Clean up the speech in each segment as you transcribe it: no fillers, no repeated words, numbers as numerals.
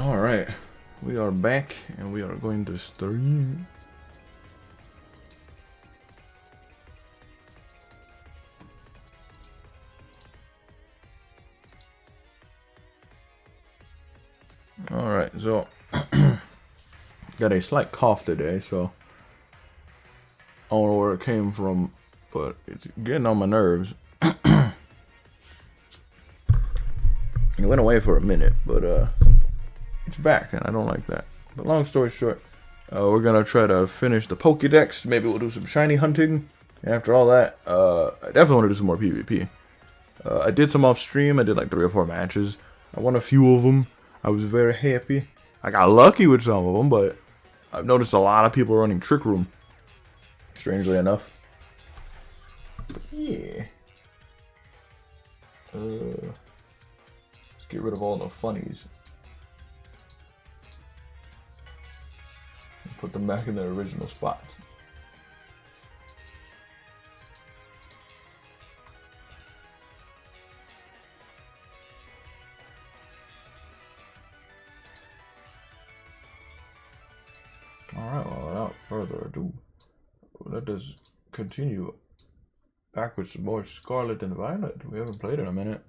Alright, we are back and we are going to stream. Alright, so got a slight cough today, so I don't know where it came from, but it's getting on my nerves. It went away for a minute, but it's back, and I don't like that. But long story short, we're gonna try to finish the Pokédex. Maybe we'll do some shiny hunting. And after all that, I definitely want to do some more PvP. I did some off stream. I did like 3 or 4 matches. I won a few of them. I was very happy. I got lucky with some of them, but I've noticed a lot of people running Trick Room. Strangely enough. But yeah. Let's get rid of all the funnies. And put them back in their original spots. Alright, well, without further ado, let us continue back with some more Scarlet and Violet. We haven't played in a minute.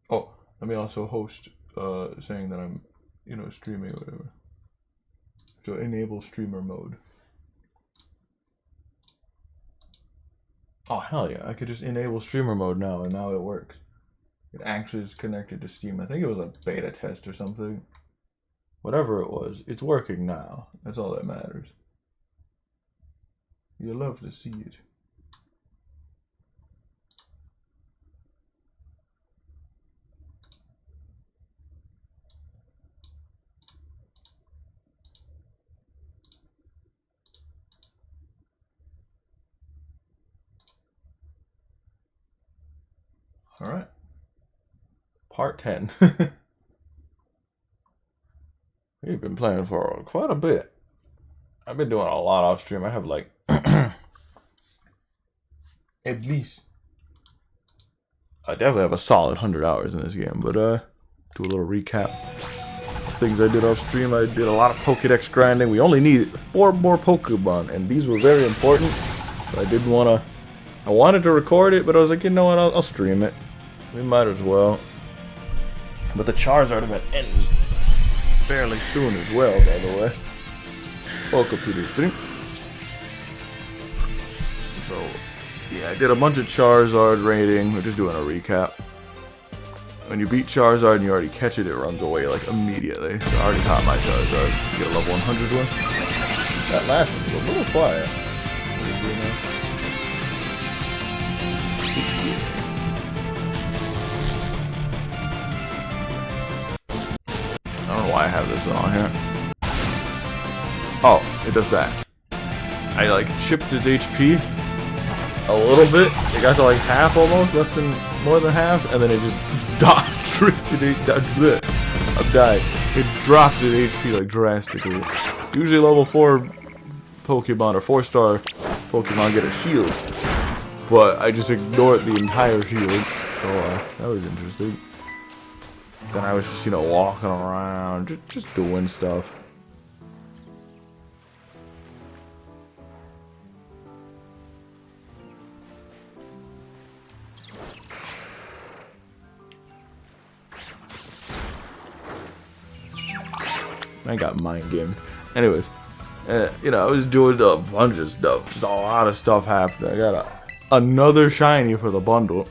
Oh, let me also host saying that I'm, streaming or whatever. So enable streamer mode. Oh, hell yeah, I could just enable streamer mode now, and now it works. It actually is connected to Steam. I think it was a beta test or something. Whatever it was, it's working now. That's all that matters. You love to see it. All right. Part 10. We've been playing for quite a bit. I've been doing a lot off stream. I have like at least I definitely have a solid 100 hours in this game, but do a little recap. Things I did off stream. I did a lot of Pokédex grinding. We only need 4 more Pokemon, and these were very important. So I wanted to record it, but I was like, you know what, I'll stream it. We might as well. But the Charizard event ends fairly soon as well, by the way. Welcome to the stream. So, yeah, I did a bunch of Charizard raiding. We're just doing a recap. When you beat Charizard and you already catch it, it runs away like immediately. So I already caught my Charizard. Get a level 100 one. That last one was a little quiet. What are you doing now? I don't know why I have this on here. Oh, it does that. I like chipped his HP a little bit. It got to like half almost, more than half, and then it just I've died. It dropped his HP like drastically. Usually level 4 Pokemon or 4-star Pokemon get a shield, but I just ignored the entire shield. So that was interesting. Then I was just, walking around, just doing stuff. I got mind gamed. Anyways, I was doing a bunch of stuff. Just a lot of stuff happening. I got another shiny for the bundle.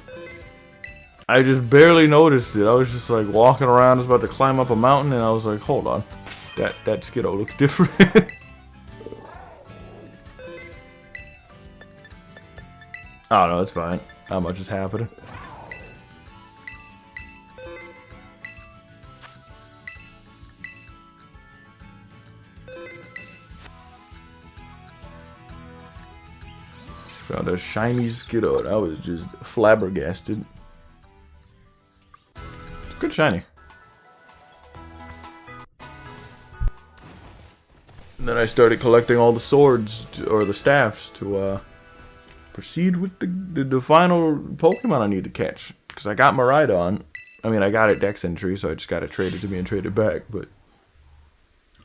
I just barely noticed it. I was just like walking around, I was about to climb up a mountain, and I was like, hold on. That Skiddo looks different. I don't know, it's fine. Not much is happening. Found a shiny Skiddo, and I was just flabbergasted. Good shiny. And then I started collecting all the swords or the staffs to proceed with the final Pokemon I need to catch. Because I got Miraidon. I mean, I got it Dex entry, so I just got it traded to me and traded back. But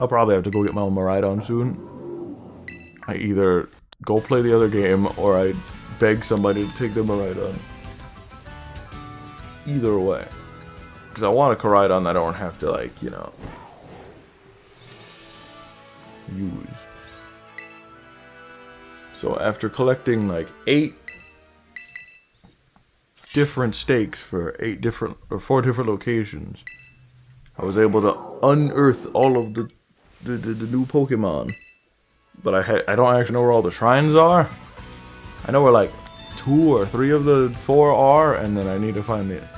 I'll probably have to go get my own Miraidon soon. I either go play the other game, or I beg somebody to take the Miraidon. Either way. Because I want a Koraidon that I don't have to, like, you know, use. So after collecting like 8 different stakes for 4 different locations, I was able to unearth all of the new Pokemon. But I don't actually know where all the shrines are. I know where like 2 or 3 of the 4 are, and then I need to find them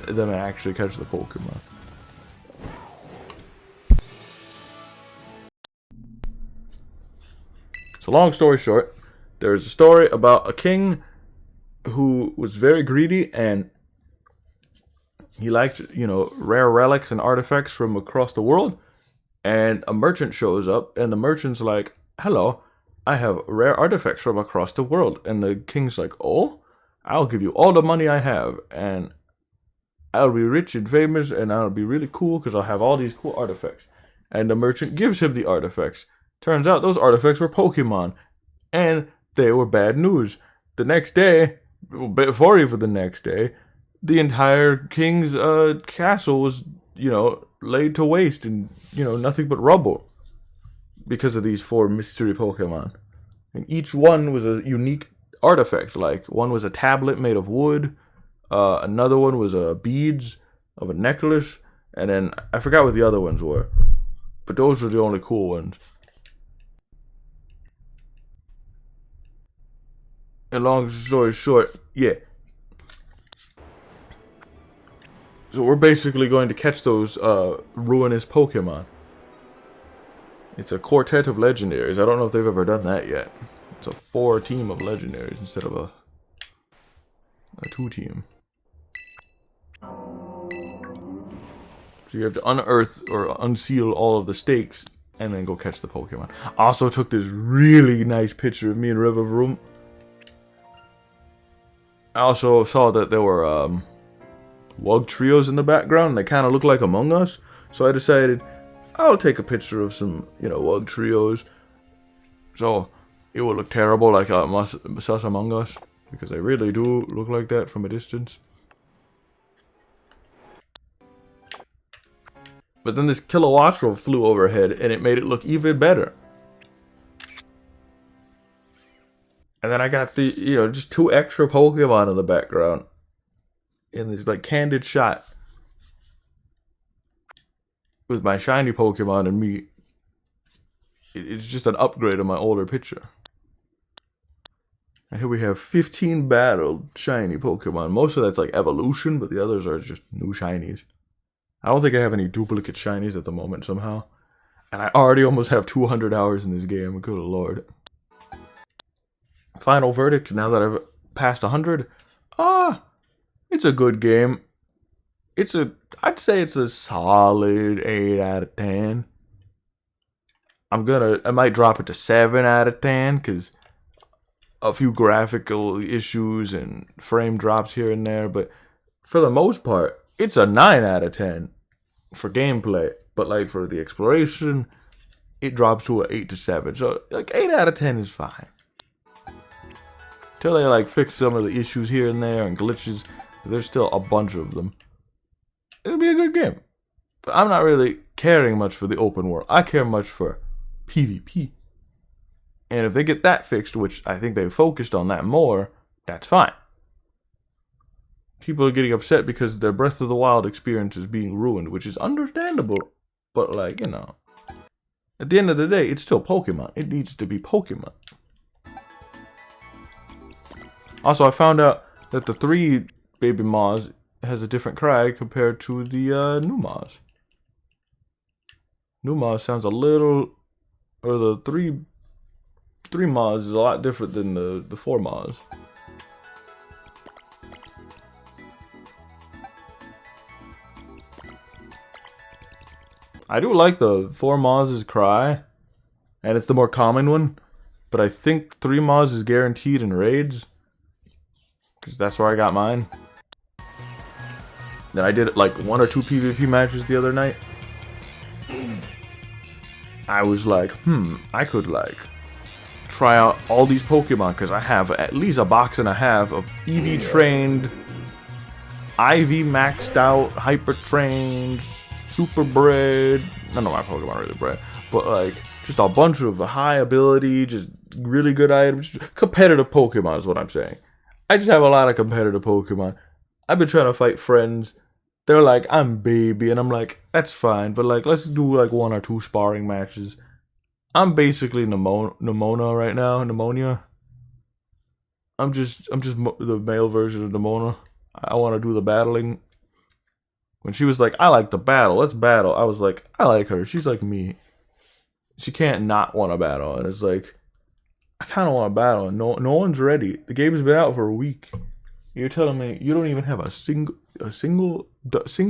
and actually catch the Pokemon. So long story short, there's a story about a king who was very greedy, and he liked, you know, rare relics and artifacts from across the world. And a merchant shows up, and the merchant's like, "Hello, I have rare artifacts from across the world." And the king's like, "Oh, I'll give you all the money I have, and I'll be rich and famous, and I'll be really cool because I'll have all these cool artifacts." And the merchant gives him the artifacts. Turns out those artifacts were Pokemon, and they were bad news. The next day, before even the next day, the entire king's castle was, you know, laid to waste, and, you know, nothing but rubble because of these 4 mystery Pokemon. And each one was a unique artifact. Like, one was a tablet made of wood, another one was beads of a necklace, and then I forgot what the other ones were, but those were the only cool ones. And long story short, yeah. So we're basically going to catch those ruinous Pokemon. It's a quartet of legendaries. I don't know if they've ever done that yet. It's a 4 team of legendaries instead of a 2 team. So you have to unearth or unseal all of the stakes and then go catch the Pokemon. I also took this really nice picture of me and River Room. I also saw that there were Wug trios in the background. They kind of look like Among Us. So I decided I'll take a picture of some, you know, Wug trios. So it will look terrible like Sus Among Us, because they really do look like that from a distance. But then this Kilowattrel flew overhead, and it made it look even better. And then I got the, you know, just 2 extra Pokemon in the background in this, like, candid shot with my shiny Pokemon and me. It's just an upgrade of my older picture. And here we have 15 battled shiny Pokemon. Most of that's like evolution, but the others are just new shinies. I don't think I have any duplicate shinies at the moment somehow. And I already almost have 200 hours in this game. Good lord. Final verdict, now that I've passed 100. It's a good game. I'd say it's a solid 8 out of 10. I might drop it to 7 out of 10, because a few graphical issues and frame drops here and there, but for the most part, it's a 9 out of 10 for gameplay. But like for the exploration, it drops to an 8 to 7. So like 8 out of 10 is fine. Till they like fix some of the issues here and there and glitches. There's still a bunch of them. It'll be a good game. But I'm not really caring much for the open world. I care much for PvP. And if they get that fixed, which I think they focused on that more, that's fine. People are getting upset because their Breath of the Wild experience is being ruined, which is understandable. But like, you know, at the end of the day, it's still Pokemon. It needs to be Pokemon. Also, I found out that the 3 baby Maws has a different cry compared to the new Maws. New Maws sounds a little, or the 3 Maws is a lot different than the 4 Maws. I do like the 4 Maws' cry, and it's the more common one. but I think 3 mods is guaranteed in raids. Because that's where I got mine. Then I did like 1 or 2 PvP matches the other night. I was like, I could like try out all these Pokemon because I have at least a box and a half of EV trained, IV maxed out, hyper trained, super bred. None of my Pokemon are really bred, but like just a bunch of high ability, just really good items, just competitive Pokemon is what I'm saying. I just have a lot of competitive Pokemon. I've been trying to fight friends. They're like, I'm baby, and I'm like, that's fine, but like, let's do like 1 or 2 sparring matches. I'm basically Nimona right now, pneumonia. I'm just the male version of Nimona. I want to do the battling. When she was like, I like to battle, let's battle. I was like, I like her. She's like me. She can't not want to battle, and it's like, I kind of want to battle, and no one's ready. The game's been out for a week. You're telling me you don't even have a single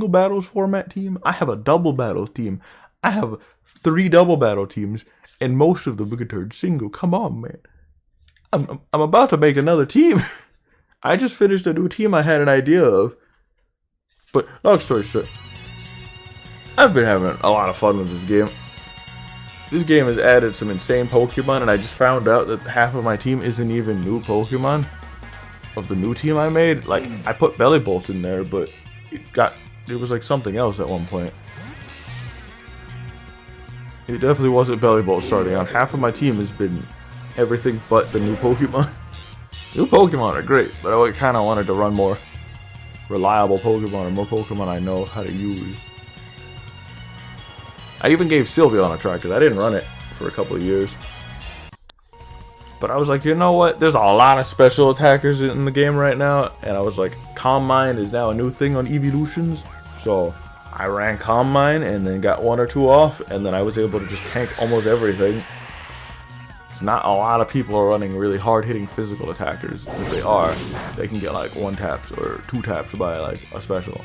battles format team? I have a double battle team. I have 3 double battle teams, and most of them are turned single. Come on, man. I'm about to make another team. I just finished a new team I had an idea of. But long story short, I've been having a lot of fun with this game. This game has added some insane Pokemon, and I just found out that half of my team isn't even new Pokemon. Of the new team I made, like I put Bellybolt in there, but it was like something else at one point. It definitely wasn't Bellybolt starting out. Half of my team has been everything but the new Pokemon. New Pokemon are great, but I kind of wanted to run more reliable Pokemon or more Pokemon I know how to use. I even gave Sylveon a try because I didn't run it for a couple of years. But I was like, you know what? There's a lot of special attackers in the game right now. And I was like, Calm Mind is now a new thing on Evolutions. So I ran Calm Mind and then got 1 or 2 off. And then I was able to just tank almost everything. It's not a lot of people are running really hard-hitting physical attackers. If they are, they can get like 1 taps or 2 taps by like a special.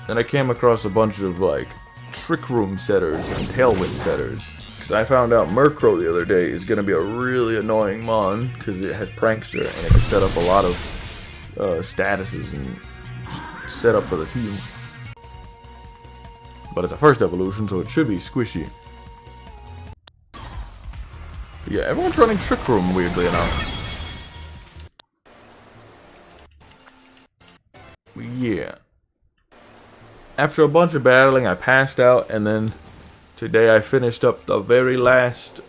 Then I came across a bunch of like Trick Room setters and Tailwind setters. Because I found out Murkrow the other day is going to be a really annoying mon because it has Prankster and it can set up a lot of statuses and set up for the team. But it's a first evolution, so it should be squishy. But yeah, everyone's running Trick Room weirdly enough. But yeah. After a bunch of battling, I passed out, and then today I finished up the very last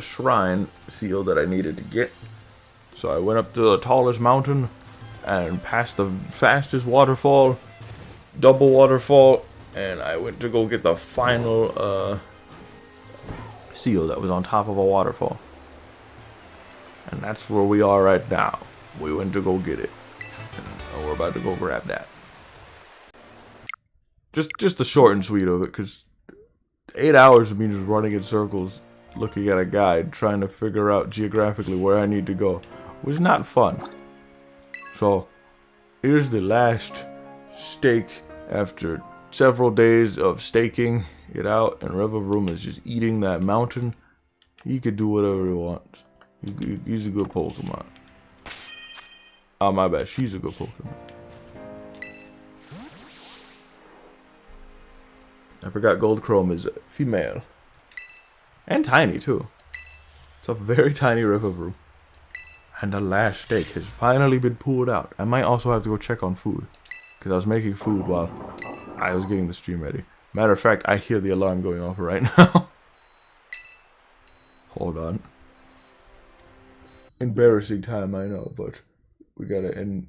shrine seal that I needed to get. So I went up to the tallest mountain and passed the fastest waterfall, double waterfall, and I went to go get the final seal that was on top of a waterfall. And that's where we are right now. We went to go get it. And we're about to go grab that. Just the short and sweet of it, because 8 hours of me just running in circles, looking at a guide, trying to figure out geographically where I need to go, was not fun. So, here's the last stake after several days of staking it out, and Revavroom is just eating that mountain. He could do whatever he wants. He's a good Pokemon. Oh, my bad. She's a good Pokemon. I forgot Gold Chrome is female. And tiny, too. It's a very tiny Revavroom. And the last stake has finally been pulled out. I might also have to go check on food. Because I was making food while I was getting the stream ready. Matter of fact, I hear the alarm going off right now. Hold on. Embarrassing time, I know, but we gotta end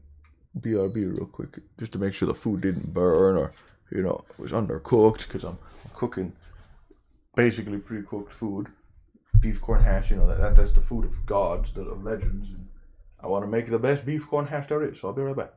BRB real quick. Just to make sure the food didn't burn or, you know, it was undercooked. Because I'm cooking basically pre-cooked food. Beef corn hash, you know, that's the food of gods, of legends. And I want to make the best beef corn hash there is, so I'll be right back.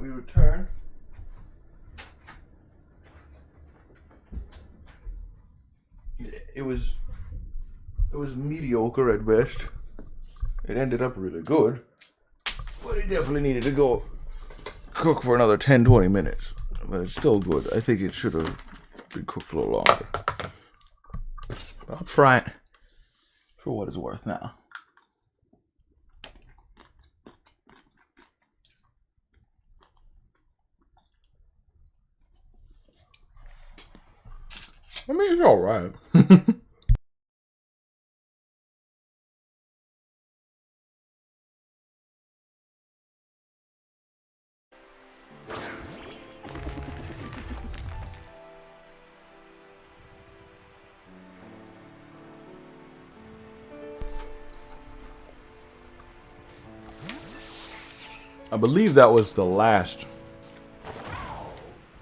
we return. It was mediocre at best. It ended up really good, but it definitely needed to go cook for another 10-20 minutes. But it's still good. I think it should have been cooked a little longer. I'll try it for what it's worth now. I mean, it's alright. I believe that was the last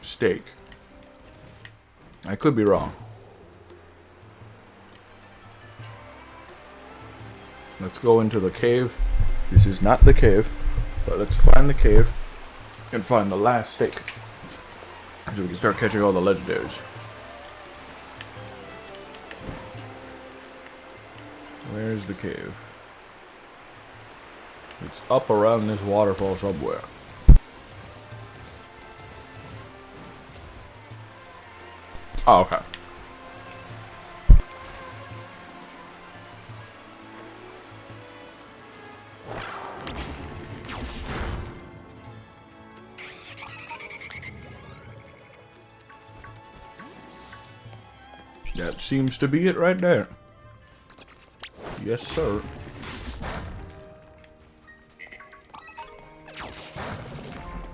steak. I could be wrong. Let's go into the cave. This is not the cave, but let's find the cave and find the last steak, so we can start catching all the legendaries. Where's the cave? It's up around this waterfall somewhere. Oh, okay. That seems to be it right there. Yes, sir.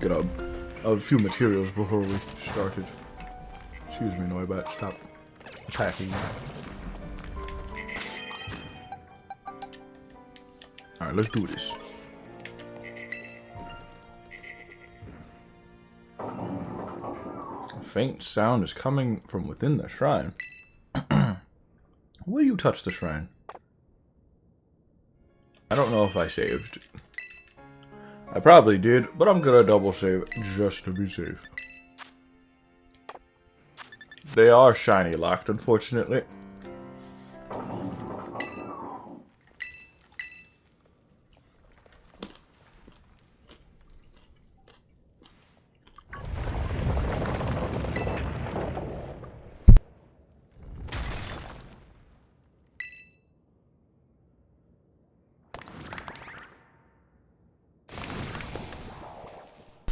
Get a few materials before we started. Excuse me, Noibat. Stop attacking me. Alright, let's do this. A faint sound is coming from within the shrine. Will you touch the shrine? I don't know if I saved. I probably did, but I'm gonna double save just to be safe. They are shiny locked, unfortunately.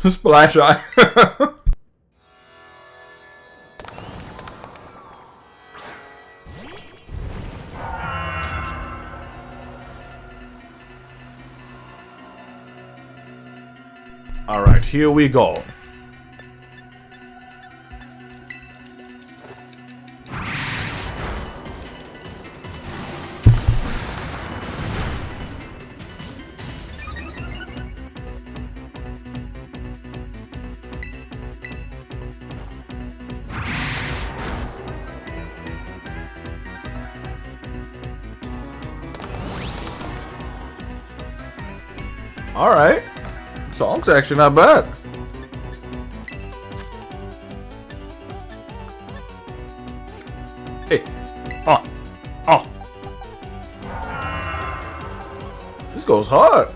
Splash eye. Alright, here we go. Alright. Song's actually not bad. Hey. Oh. Oh. This goes hard.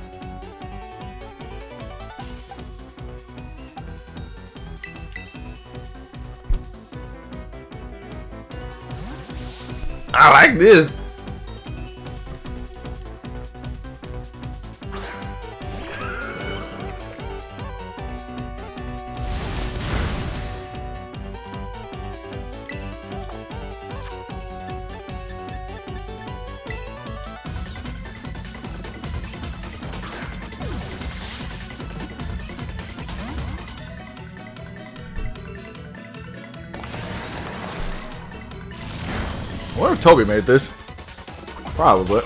I like this. I wonder if Toby made this. Probably.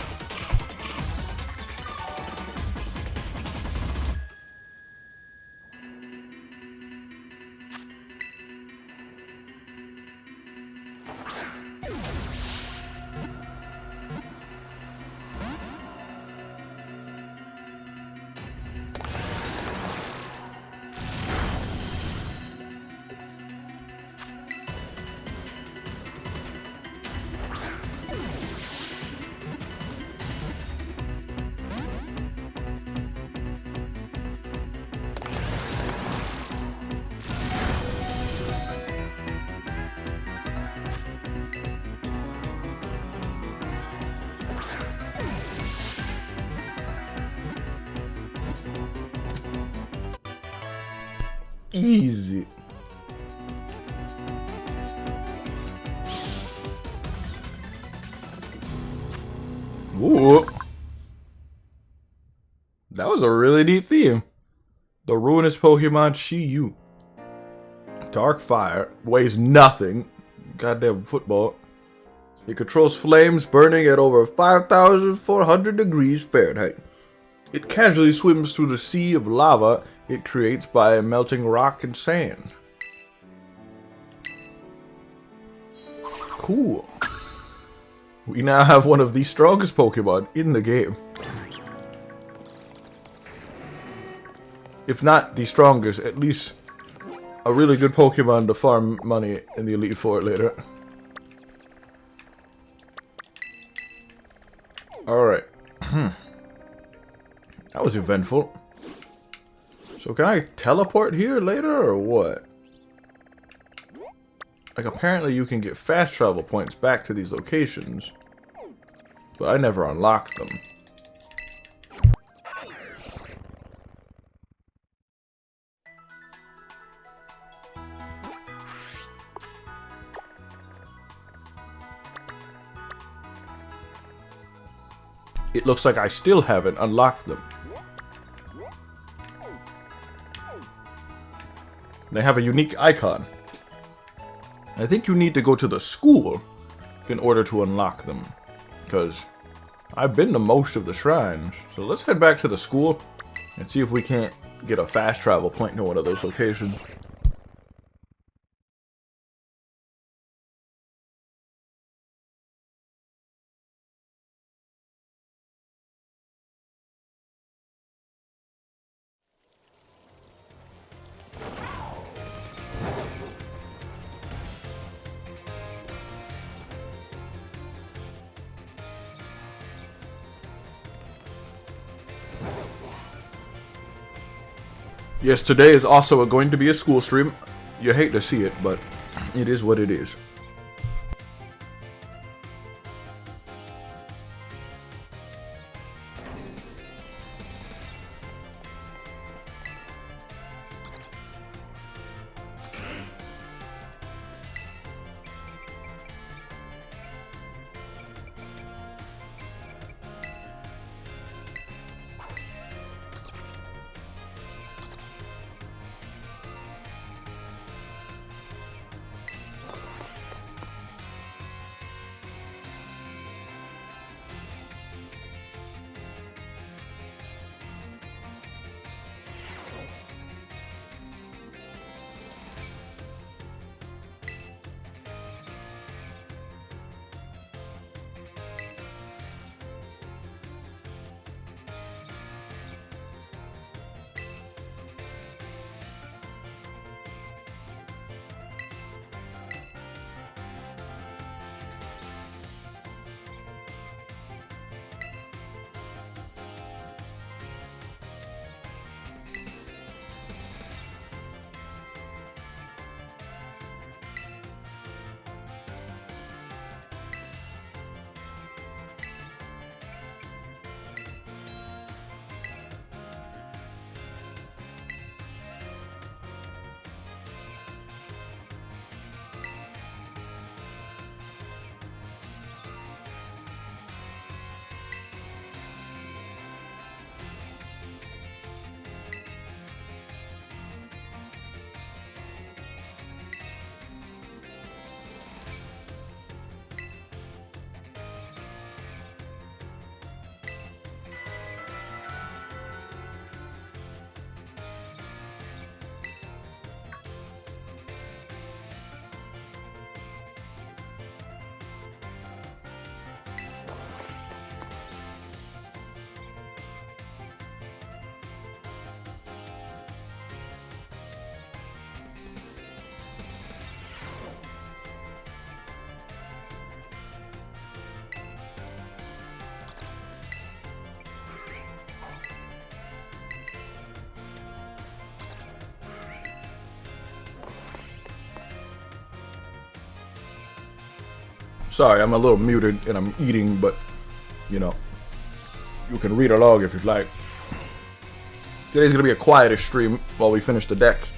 Easy. Ooh. That was a really neat theme. The ruinous Pokemon Shiyu. Dark Fire. Weighs nothing. Goddamn football. It controls flames burning at over 5,400 degrees Fahrenheit. It casually swims through the sea of lava it creates by melting rock and sand. Cool. We now have one of the strongest Pokemon in the game. If not the strongest, at least a really good Pokemon to farm money in the Elite Four later. Alright. That was eventful. So can I teleport here later or what? Like apparently you can get fast travel points back to these locations. But I never unlocked them. It looks like I still haven't unlocked them. They have a unique icon. I think you need to go to the school in order to unlock them. Because I've been to most of the shrines. So let's head back to the school and see if we can't get a fast travel point to one of those locations. Yes, today is also going to be a school stream. You hate to see it, but it is what it is. Sorry, I'm a little muted and I'm eating, but, you know, you can read along if you'd like. Today's gonna be a quietish stream while we finish the decks.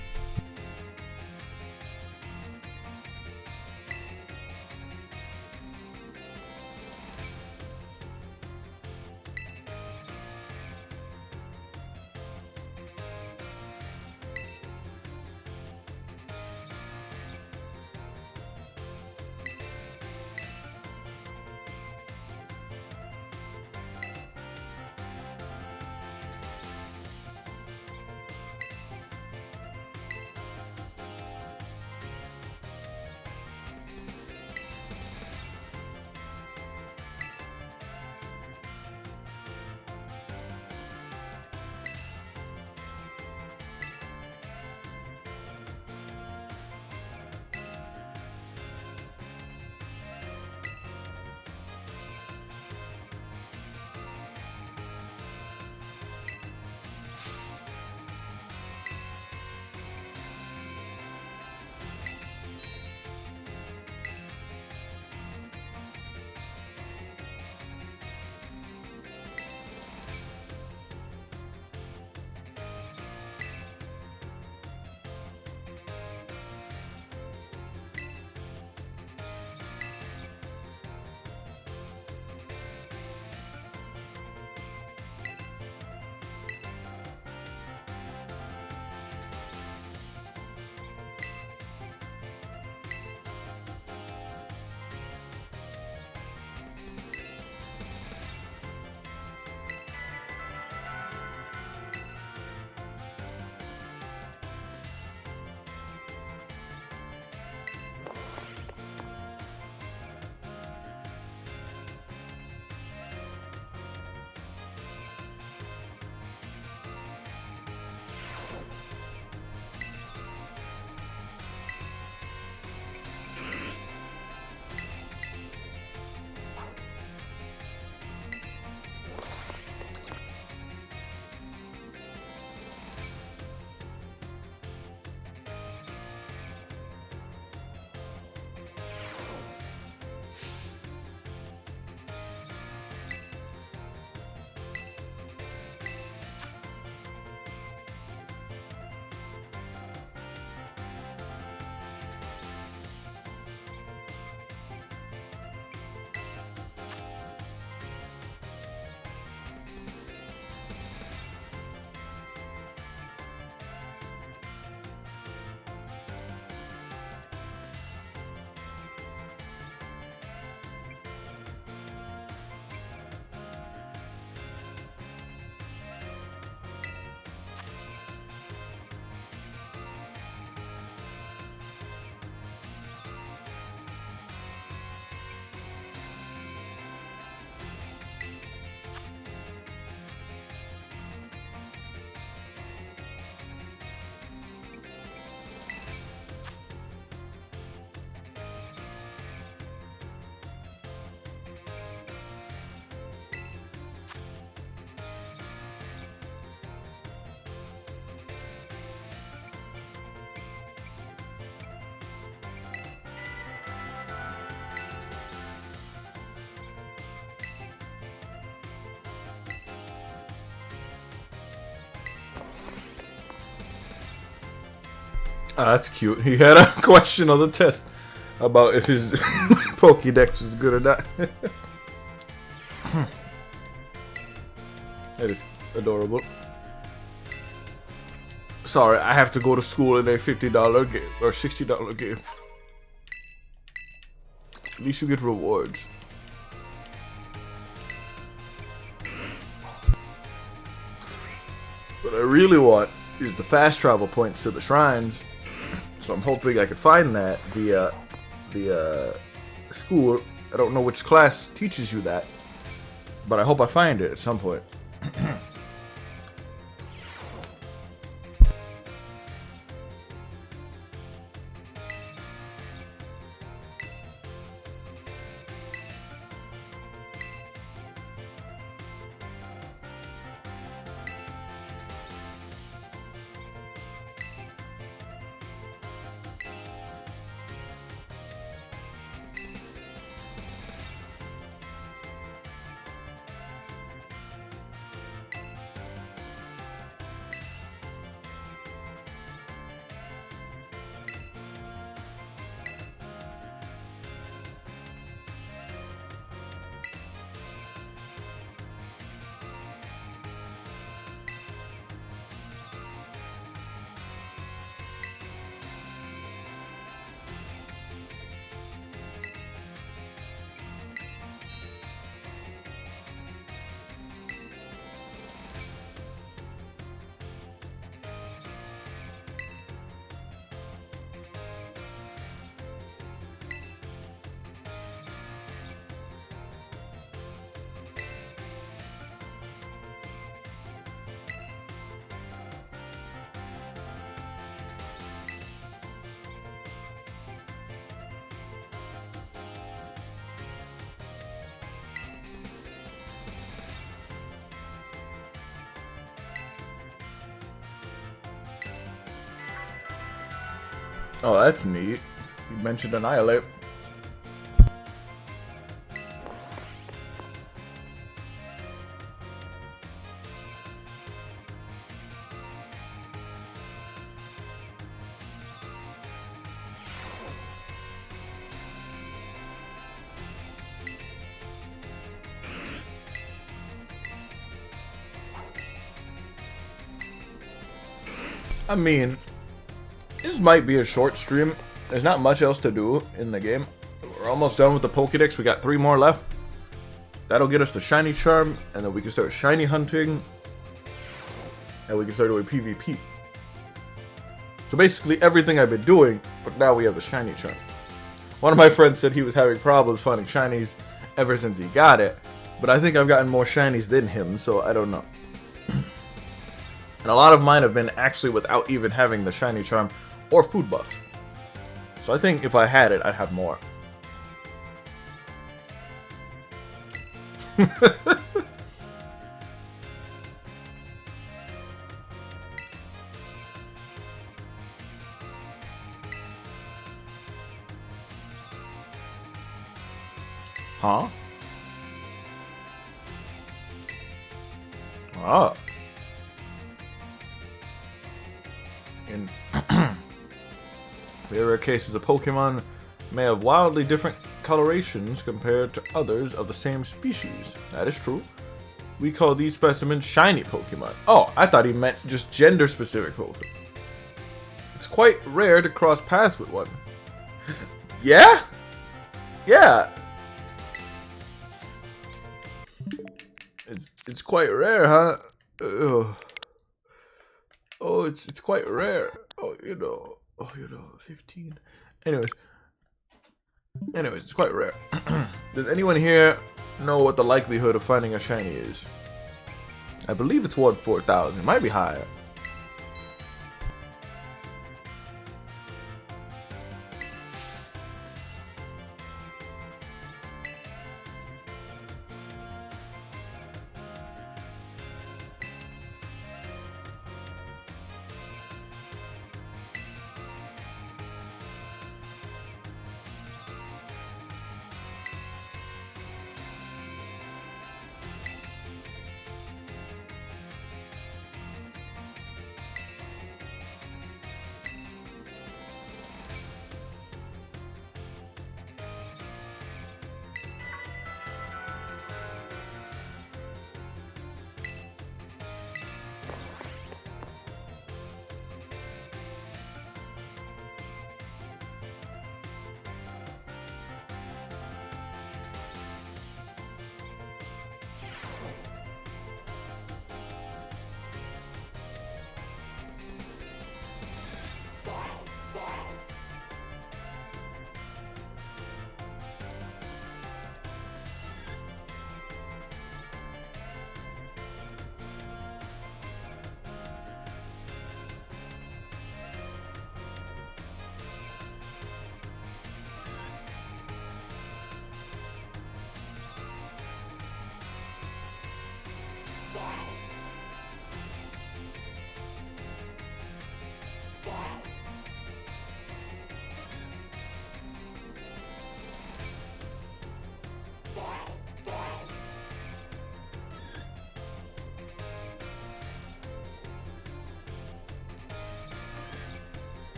Oh, that's cute. He had a question on the test about if his Pokédex was good or not. That is adorable. Sorry, I have to go to school in a $50 game or $60 game. At least you get rewards. What I really want is the fast travel points to the shrines. So I'm hoping I could find that via school. I don't know which class teaches you that, but I hope I find it at some point. Oh, that's neat. You mentioned Annihilate. I mean, this might be a short stream. There's not much else to do in the game. We're almost done with the Pokédex. We got 3 more left. That'll get us the Shiny Charm, and then we can start Shiny hunting. And we can start doing PvP. So basically everything I've been doing, but now we have the Shiny Charm. One of my friends said he was having problems finding Shinies ever since he got it. But I think I've gotten more Shinies than him, so I don't know. And a lot of mine have been actually without even having the Shiny Charm or food buff. So I think if I had it, I'd have more. Huh? Ah. In rare cases, a Pokemon may have wildly different colorations compared to others of the same species. That is true. We call these specimens shiny Pokemon. Oh, I thought he meant just gender-specific Pokemon. It's quite rare to cross paths with one. Yeah? Yeah. It's quite rare, huh? Ugh. Oh, it's quite rare. Oh, you know, 15. Anyways, it's quite rare. Does anyone here know what the likelihood of finding a shiny is? I believe it's 1 in 4,000. It might be higher.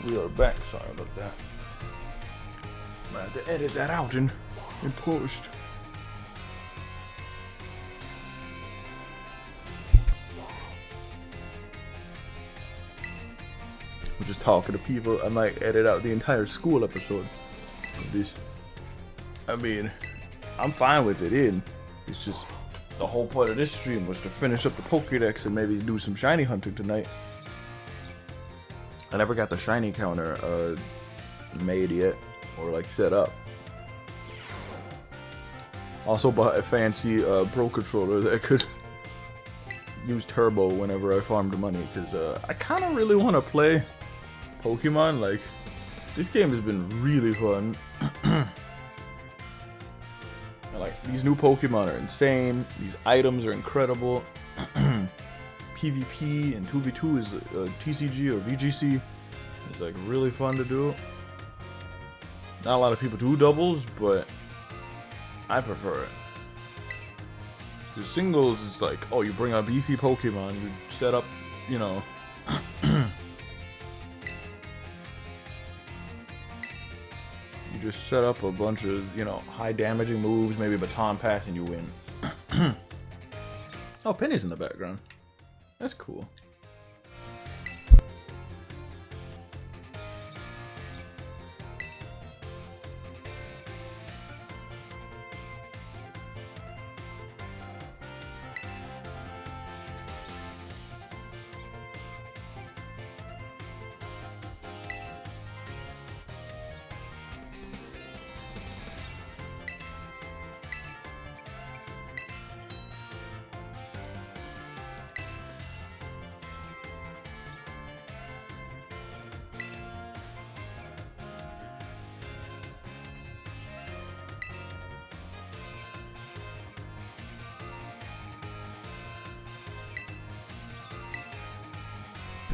We are back. Sorry about that. I have to edit that out in post. I'm just talking to people. I might edit out the entire school episode of this. I mean, I'm fine with it in. It's just the whole point of this stream was to finish up the Pokédex and maybe do some shiny hunting tonight. I never got the shiny counter made yet, or like set up. Also bought a fancy Pro Controller that could use turbo whenever I farmed money, because I kind of really want to play Pokemon. Like, this game has been really fun. Like, these new Pokemon are insane. These items are incredible. PvP and 2v2 is TCG or VGC. It's like really fun to do. Not a lot of people do doubles, but I prefer it. The singles is like, oh, you bring a beefy Pokemon, you set up, you know. You just set up a bunch of, you know, high damaging moves, maybe baton pass, and you win. Oh, Penny's in the background. That's cool.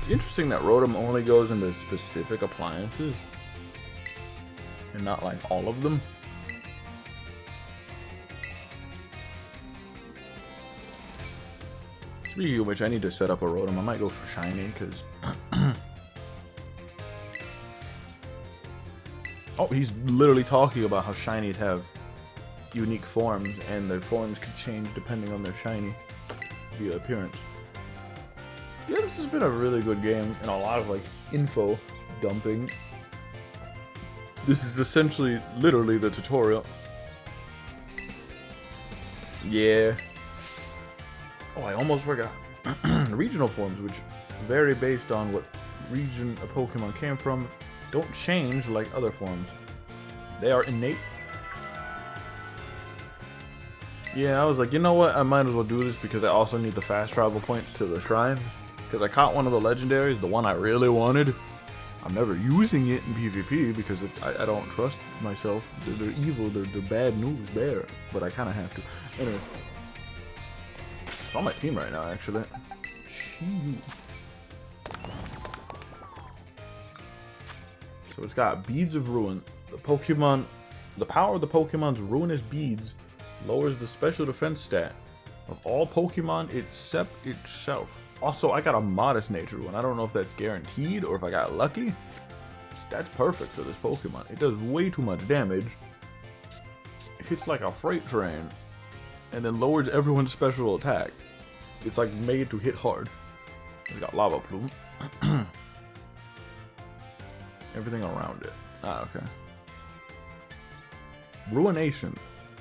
Interesting that Rotom only goes into specific appliances and not like all of them. Speaking of which, I need to set up a Rotom. I might go for shiny because oh, he's literally talking about how shinies have unique forms and their forms could change depending on their shiny via appearance. Yeah, this has been a really good game and a lot of like info dumping. This is essentially literally the tutorial. Yeah. Oh, I almost forgot. Regional forms, which vary based on what region a Pokemon came from, don't change like other forms. They are innate. Yeah, I was like, you know what? I might as well do this because I also need the fast travel points to the shrines. Because I caught one of the legendaries, the one I really wanted. I'm never using it in PvP because I don't trust myself. They're evil, they're bad news bear. But I kind of have to. Anyway. It's on my team right now, actually. So it's got Beads of Ruin. The power of the Pokemon's ruinous beads lowers the special defense stat of all Pokemon except itself. Also, I got a modest nature one. I don't know if that's guaranteed or if I got lucky. That's perfect for this Pokemon. It does way too much damage. It hits like a freight train. And then lowers everyone's special attack. It's like made to hit hard. It's got Lava Plume. Everything around it. Ah, okay. Ruination.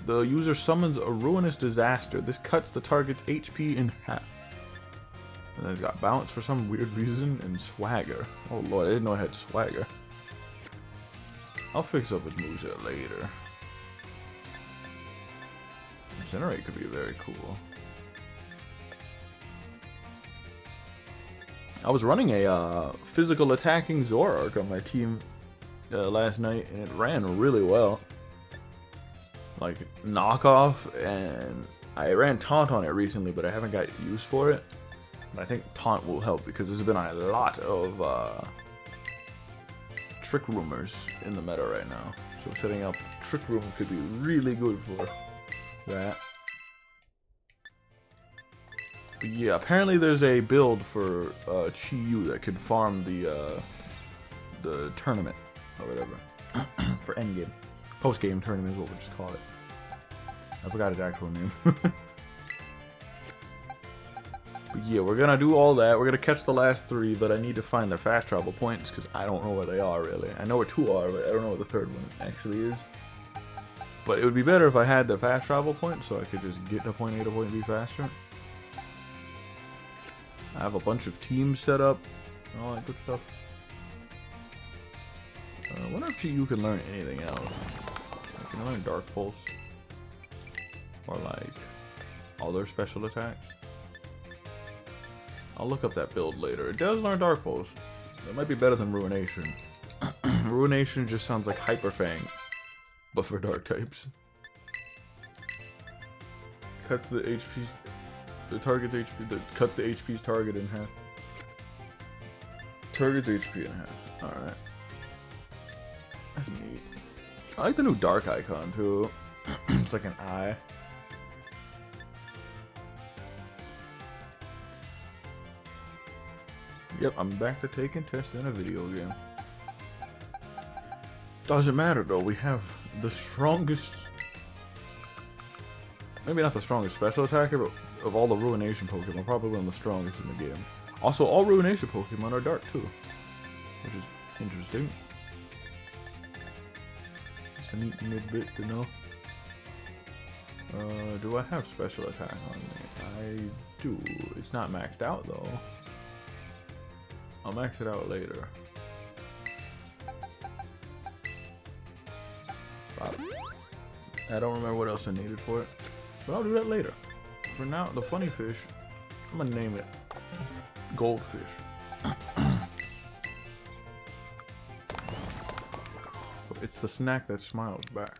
The user summons a ruinous disaster. This cuts the target's HP in half. And then it's got Bounce for some weird reason, and Swagger. Oh lord, I didn't know it had Swagger. I'll fix up his moveset later. Incinerate could be very cool. I was running a physical attacking Zoroark on my team last night, and it ran really well. Like, knockoff, and I ran Taunt on it recently, but I haven't got use for it. But I think Taunt will help because there's been a lot of Trick Roomers in the meta right now. So setting up Trick Room could be really good for that. But yeah, apparently there's a build for Chi-Yu that could farm the the tournament or whatever for endgame. Post-game tournament is what we just call it. I forgot its actual name. But yeah, we're gonna do all that. We're gonna catch the last 3, but I need to find their fast travel points because I don't know where they are really. I know where 2 are, but I don't know where the 3rd one actually is. But it would be better if I had the fast travel points so I could just get to point A to point B faster. I have a bunch of teams set up and all that good stuff. I wonder if you can learn anything else. Like, can I learn Dark Pulse? Or like other special attacks? I'll look up that build later. It does learn Dark Pulse. That might be better than Ruination. Ruination just sounds like Hyper Fang, but for dark types. Cuts the HP's, the target's HP, cuts the HP's target in half. Target's HP in half. Alright. That's neat. I like the new dark icon too. It's like an eye. Yep, I'm back to taking tests in a video game. Doesn't matter though, we have the strongest... Maybe not the strongest special attacker, but of all the Ruination Pokemon, probably one of the strongest in the game. Also, all Ruination Pokemon are dark too, which is interesting. It's a neat tidbit to know. Do I have special attack on me? I do. It's not maxed out though. I'll max it out later. I don't remember what else I needed for it, but I'll do that later. For now, the funny fish, I'm gonna name it Goldfish. It's the snack that smiles back.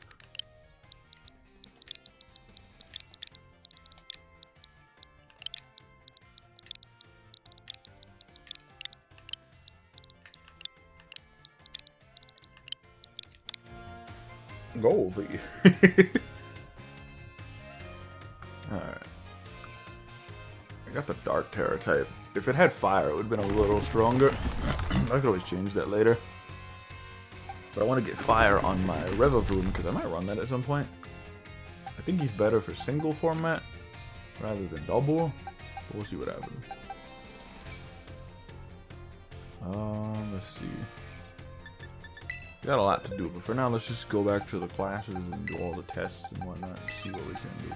Goldie. Alright. I got the Dark Terror type. If it had fire, it would have been a little stronger. I could always change that later. But I want to get fire on my Revavroom because I might run that at some point. I think he's better for single format rather than double. But we'll see what happens. Let's see. We got a lot to do, but for now, let's just go back to the classes and do all the tests and whatnot and see what we can do.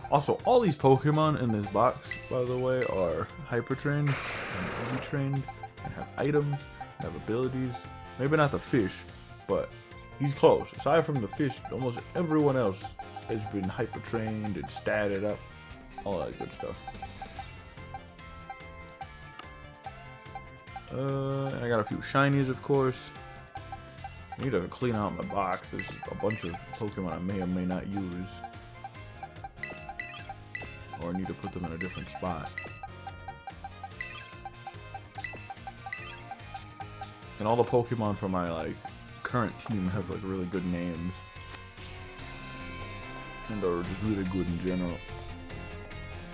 Also, all these Pokemon in this box, by the way, are Hyper Trained and Easy Trained and have items, have abilities. Maybe not the fish, but he's close. Aside from the fish, almost everyone else has been Hyper Trained and statted up, all that good stuff. I got a few shinies, of course. I need to clean out my box. There's a bunch of Pokemon I may or may not use. Or I need to put them in a different spot. And all the Pokemon from my current team have really good names. And are just really good in general.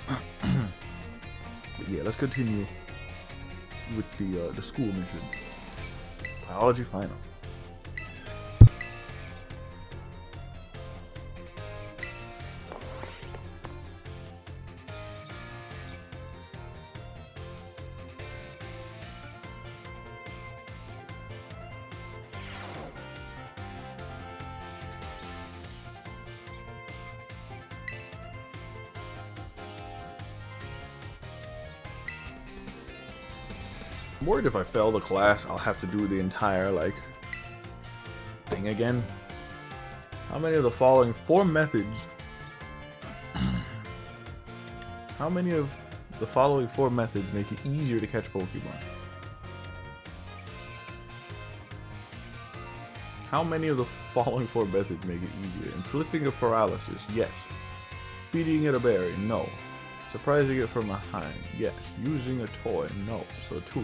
But yeah, let's continue with the school mission. Biology final. I'm worried if I fail the class, I'll have to do the entire, thing again. How many of the following 4 methods... How many of the following 4 methods make it easier to catch Pokemon? How many of the following 4 methods make it easier? Inflicting a paralysis, yes. Feeding it a berry, no. Surprising it from behind, yes. Using a toy, no. So 2.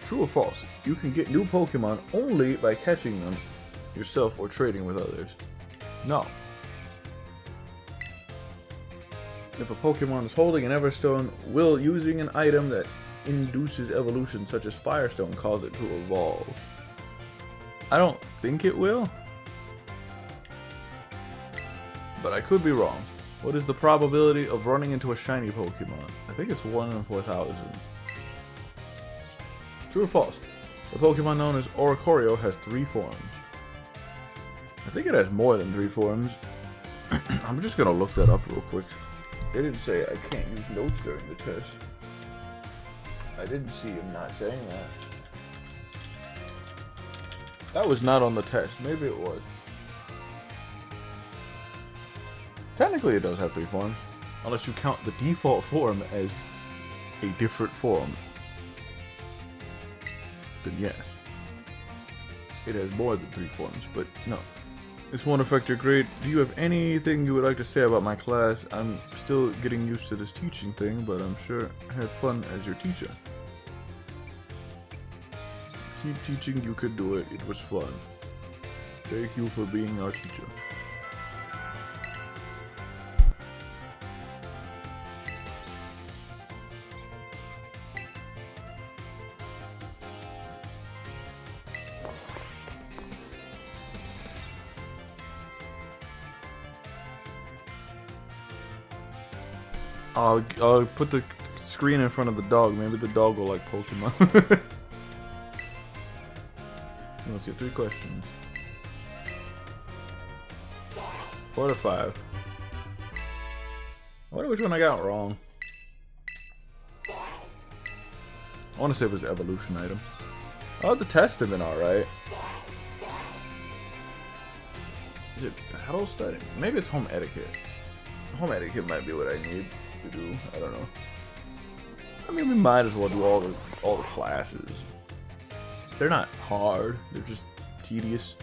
True or false? You can get new Pokemon only by catching them yourself or trading with others. No. If a Pokemon is holding an Everstone, will using an item that induces evolution such as Firestone cause it to evolve? I don't think it will, but I could be wrong. What is the probability of running into a shiny Pokemon? I think it's 1 in 4,000. True or false? The Pokemon known as Oricorio has 3 forms. I think it has more than 3 forms. I'm just gonna look that up real quick. They didn't say I can't use notes during the test. I didn't see him not saying that. That was not on the test. Maybe it was. Technically it does have 3 forms. Unless you count the default form as a different form. Then yes. It has more than 3 forms, but no. This won't affect your grade. Do you have anything you would like to say about my class? I'm still getting used to this teaching thing, but I'm sure I had fun as your teacher. Keep teaching, you could do it. It was fun. Thank you for being our teacher. I'll put the screen in front of the dog. Maybe the dog will like Pokemon. Let's get 3 questions. 4 to 5. I wonder which one I got wrong. I want to say it was the evolution item. Oh, the tests have been alright. Is it battle study? Maybe it's home etiquette. Home etiquette might be what I need to do. I don't know. I mean, we might as well do all the classes. They're not hard. They're just tedious.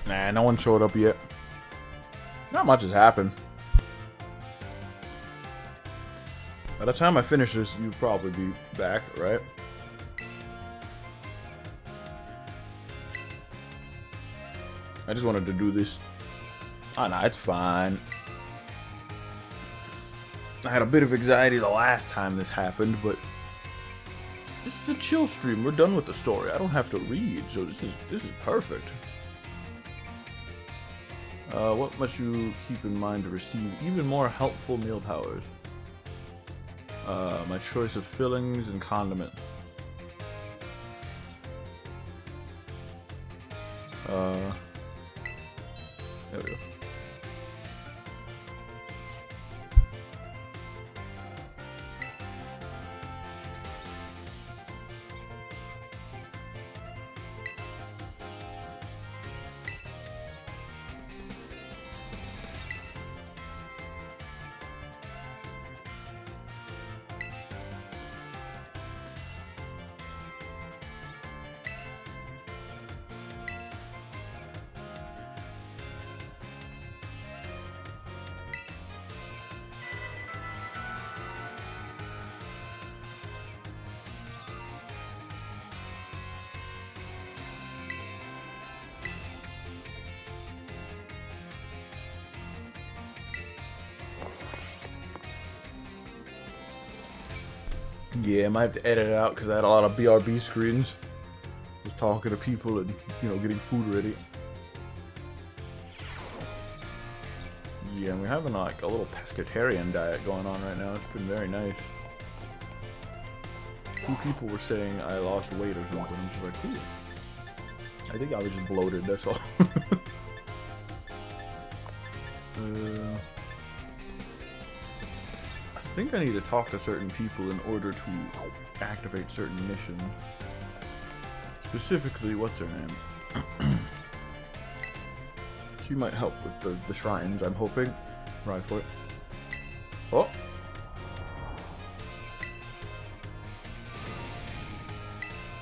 Nah, no one showed up yet. Not much has happened. By the time I finish this, you'll probably be back, right? I just wanted to do this. Oh, no, it's fine. I had a bit of anxiety the last time this happened, but this is a chill stream. We're done with the story. I don't have to read, so this is perfect. What must you keep in mind to receive even more helpful meal powers? My choice of fillings and condiment. There we go. Yeah, I might have to edit it out because I had a lot of BRB screens. I was talking to people and, you know, getting food ready. Yeah, and we're having like a little pescatarian diet going on right now. It's been very nice. Two people were saying I lost weight or something. I'm just like, cool. I think I was just bloated, that's all. I think I need to talk to certain people in order to activate certain missions. Specifically, what's her name? She might help with the shrines, I'm hoping. Right for it. Oh!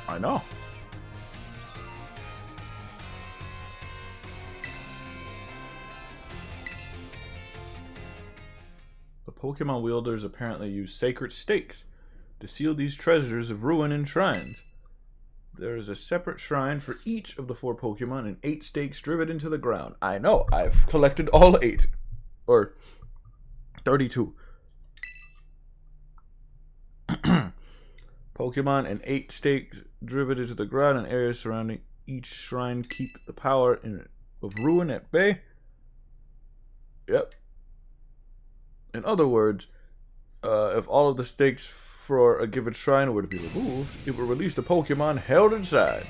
I know. The Pokemon wielders apparently use sacred stakes to seal these treasures of ruin in shrines. There is a separate shrine for each of the 4 Pokemon and 8 stakes driven into the ground. I know, I've collected all 8. Or 32. Pokemon and 8 stakes driven into the ground and areas surrounding each shrine keep the power of ruin at bay. Yep. In other words, if all of the stakes for a given shrine were to be removed, it would release the Pokemon held inside.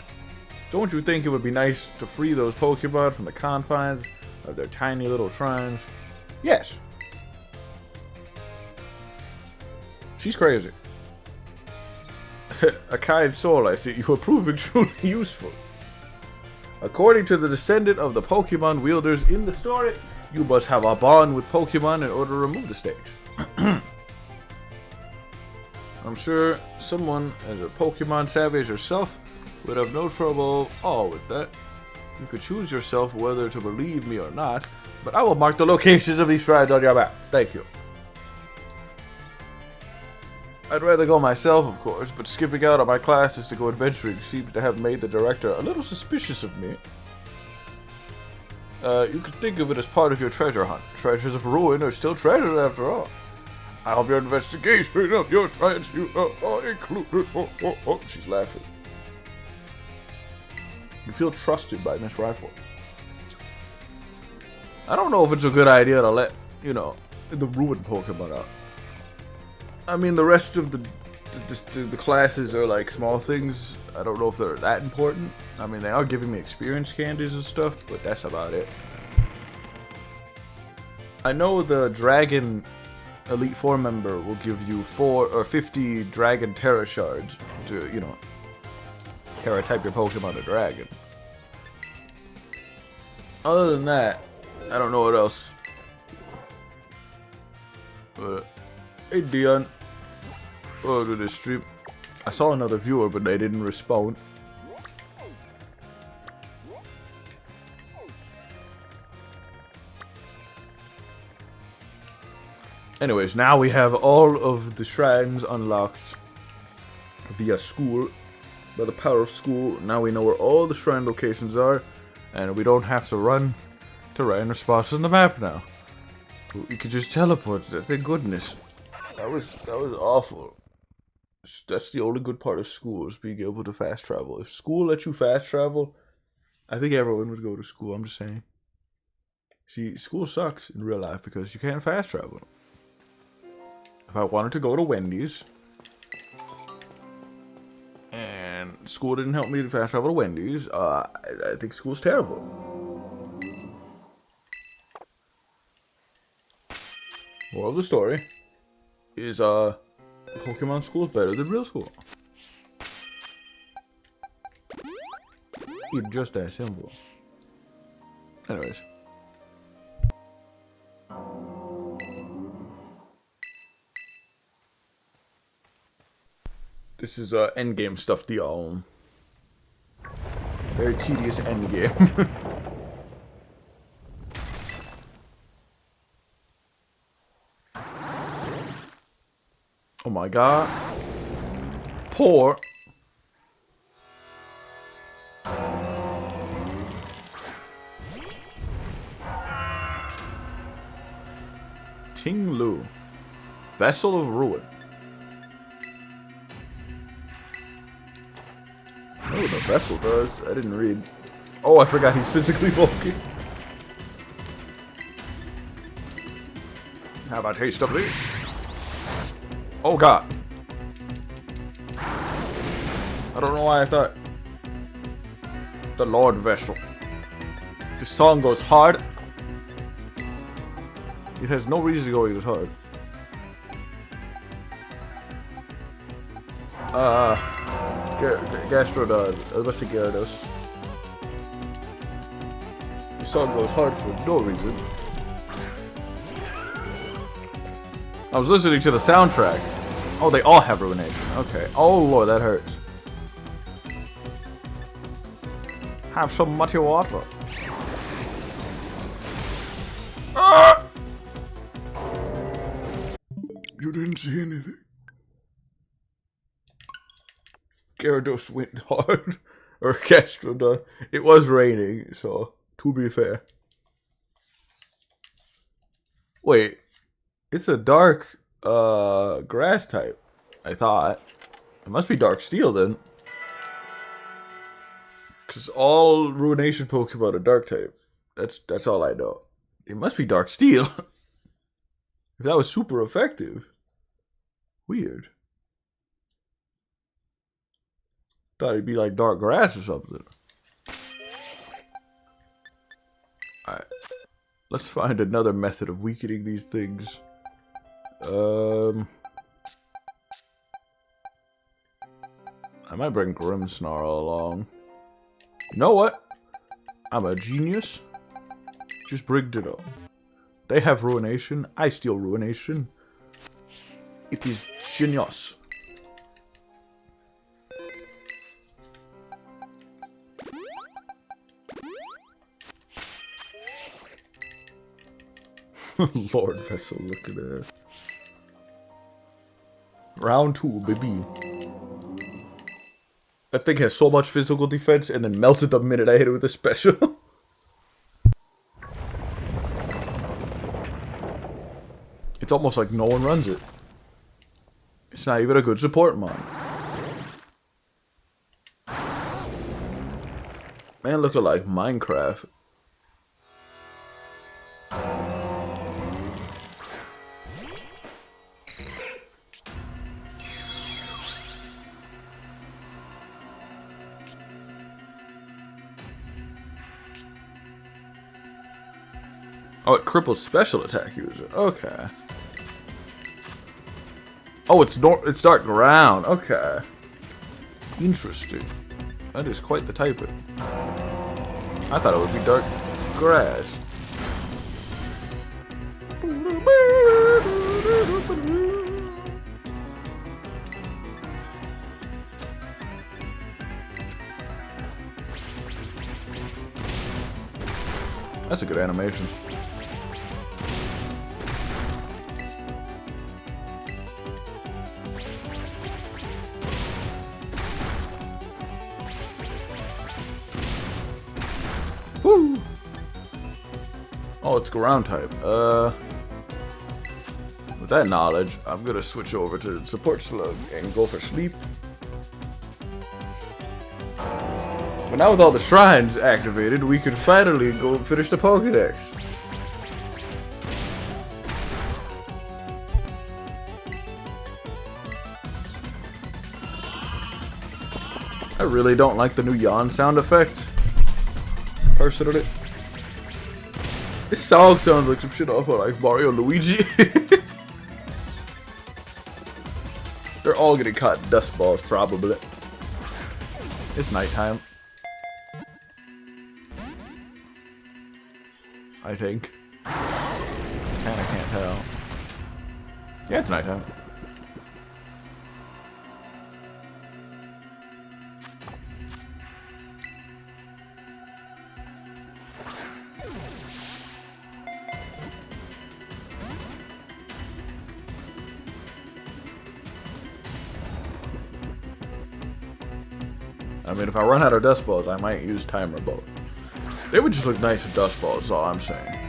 Don't you think it would be nice to free those Pokemon from the confines of their tiny little shrines? Yes. She's crazy. A kind soul, I see. You are proving truly useful. According to the descendant of the Pokemon wielders in the story, you must have a bond with Pokemon in order to remove the stakes. I'm sure someone as a Pokemon savvy as yourself would have no trouble all with that. You could choose yourself whether to believe me or not, but I will mark the locations of these shrines on your map. Thank you. I'd rather go myself, of course, but skipping out on my classes to go adventuring seems to have made the director a little suspicious of me. You could think of it as part of your treasure hunt. Treasures of ruin are still treasures after all. I hope your investigation of your shrines are included. She's laughing. You feel trusted by Miss Rifle. I don't know if it's a good idea to let, you know, the ruined Pokemon out. I mean, the rest of the classes are like small things. I don't know if they're that important. I mean, they are giving me experience candies and stuff, but that's about it. I know the Dragon Elite Four member will give you 4 or 50 Dragon Terra shards to, you know, Terra type your Pokemon to Dragon. Other than that, I don't know what else. But hey Dion, welcome to this stream. I saw another viewer, but they didn't respond. Anyways, now we have all of the shrines unlocked via school. By the power of school, now we know where all the shrine locations are, and we don't have to run to random spots on the map now. We could just teleport. Thank goodness. That was awful. That's the only good part of school, is being able to fast travel. If school let you fast travel, I think everyone would go to school. I'm just saying. See, school sucks in real life because you can't fast travel. If I wanted to go to Wendy's, and school didn't help me to fast travel to Wendy's, I think school's terrible. Moral of the story is, Pokemon school is better than real school. It's just that simple. Anyways. This is endgame stuff, y'all. Very tedious endgame. Oh my god. Poor. Ting Lu. Vessel of Ruin. Oh, the vessel does. I didn't read. Oh, I forgot he's physically bulky. Have a taste of this. Oh god. I don't know why I thought the Lord Vessel. This song goes hard. It has no reason to go as hard. Gastrodon. I was about to say Gyarados. This song goes hard for no reason. I was listening to the soundtrack. Oh, they all have Ruination. Okay. Oh lord, that hurts. Have some muddy water. Ah! You didn't see anything. Gyarados went hard. Or Gastrodon. It was raining, so to be fair. Wait. It's a dark grass type, I thought. It must be dark steel then. Cause all Ruination Pokemon are dark type. That's all I know. It must be dark steel. If that was super effective. Weird. Thought it'd be like dark grass or something. Alright. Let's find another method of weakening these things. I might bring Grimmsnarl along. You know what? I'm a genius. Just bring Ditto. They have Ruination. I steal Ruination. It is genius. Lord Vessel, look at that. Round 2, baby. That thing has so much physical defense and then melted the minute I hit it with a special. It's almost like no one runs it. It's not even a good support mon. Man, looking like Minecraft. Oh, it cripples special attack user. Okay. Oh, it's dark ground. Okay. Interesting. That is quite the typing. I thought it would be dark grass. That's a good animation. Woo! Oh, it's ground type. With that knowledge, I'm gonna switch over to support slug and go for sleep. But now with all the shrines activated, we can finally go finish the Pokédex. I really don't like the new yawn sound effect. Personally. This song sounds like some shit off of like Mario and Luigi. They're all getting caught in dust balls, probably. It's nighttime. I think. Kinda can't tell. Yeah, it's nighttime. I mean, if I run out of dust balls, I might use timer bolt. They would just look nice as dust balls, is all I'm saying.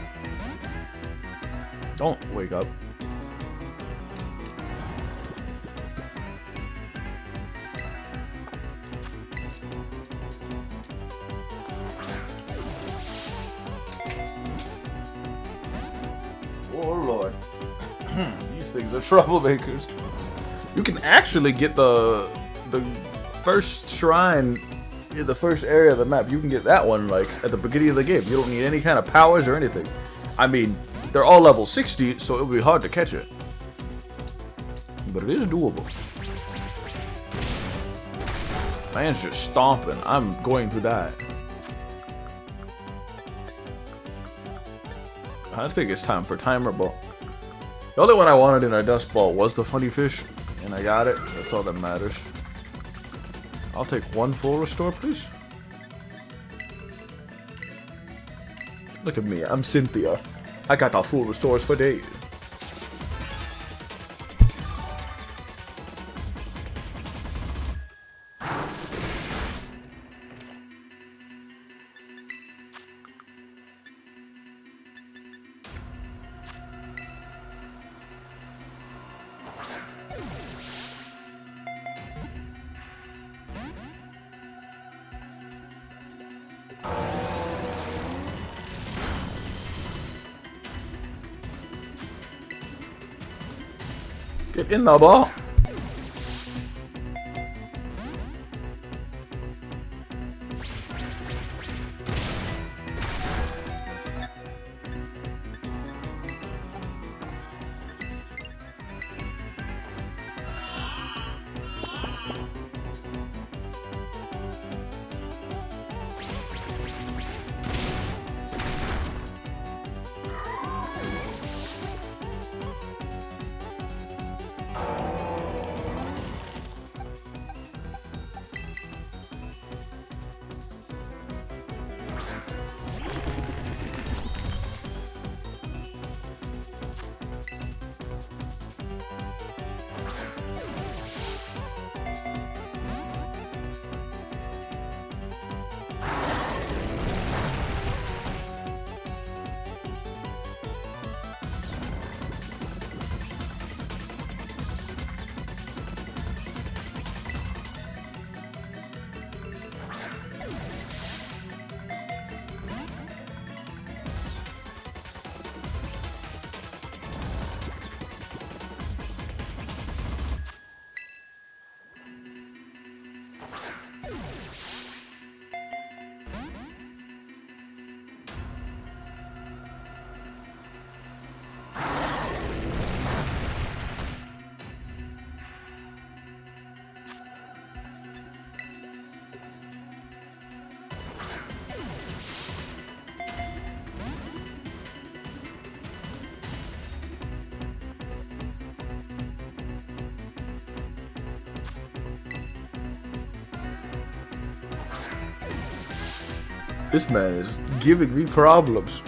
Don't wake up. things are troublemakers. You can actually get the first shrine in the first area of the map. You can get that one like at the beginning of the game. You don't need any kind of powers or anything. I mean, they're all level 60, so it'll be hard to catch it. But it is doable. Man's just stomping. I'm going to die. I think it's time for Timer Ball. The only one I wanted in our Dust Ball was the Funny Fish, and I got it. That's all that matters. I'll take one full restore, please. Look at me. I'm Cynthia. I got the full restores for days. Get in the ball. This man is giving me problems.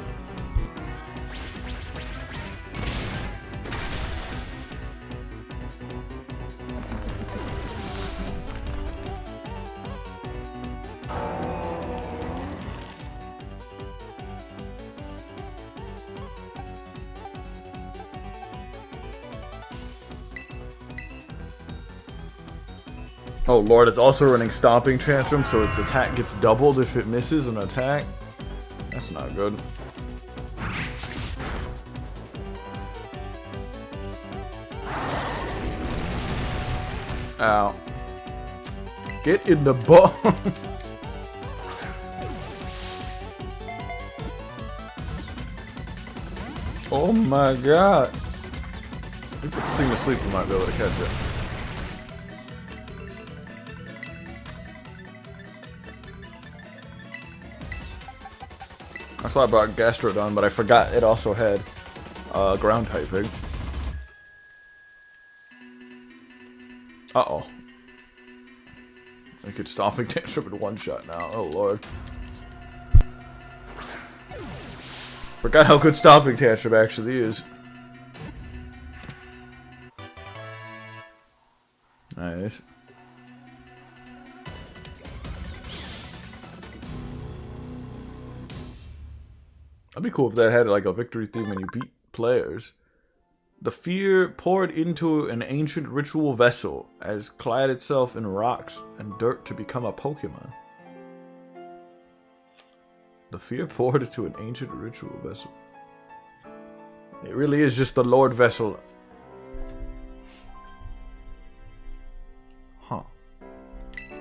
Oh lord, it's also running Stomping Tantrum, so its attack gets doubled if it misses an attack. That's not good. Ow. Get in the ball. Oh my god. If we put this thing to sleep, we might be able to catch it. That's why I brought Gastrodon, but I forgot it also had ground typing. Uh-oh. I could Stomping Tantrum in one shot now. Oh lord. Forgot how good Stomping Tantrum actually is. Nice. That'd be cool if that had like a victory theme when you beat players. The fear poured into an ancient ritual vessel as clad itself in rocks and dirt to become a Pokemon. The fear poured into an ancient ritual vessel. It really is just the Lord Vessel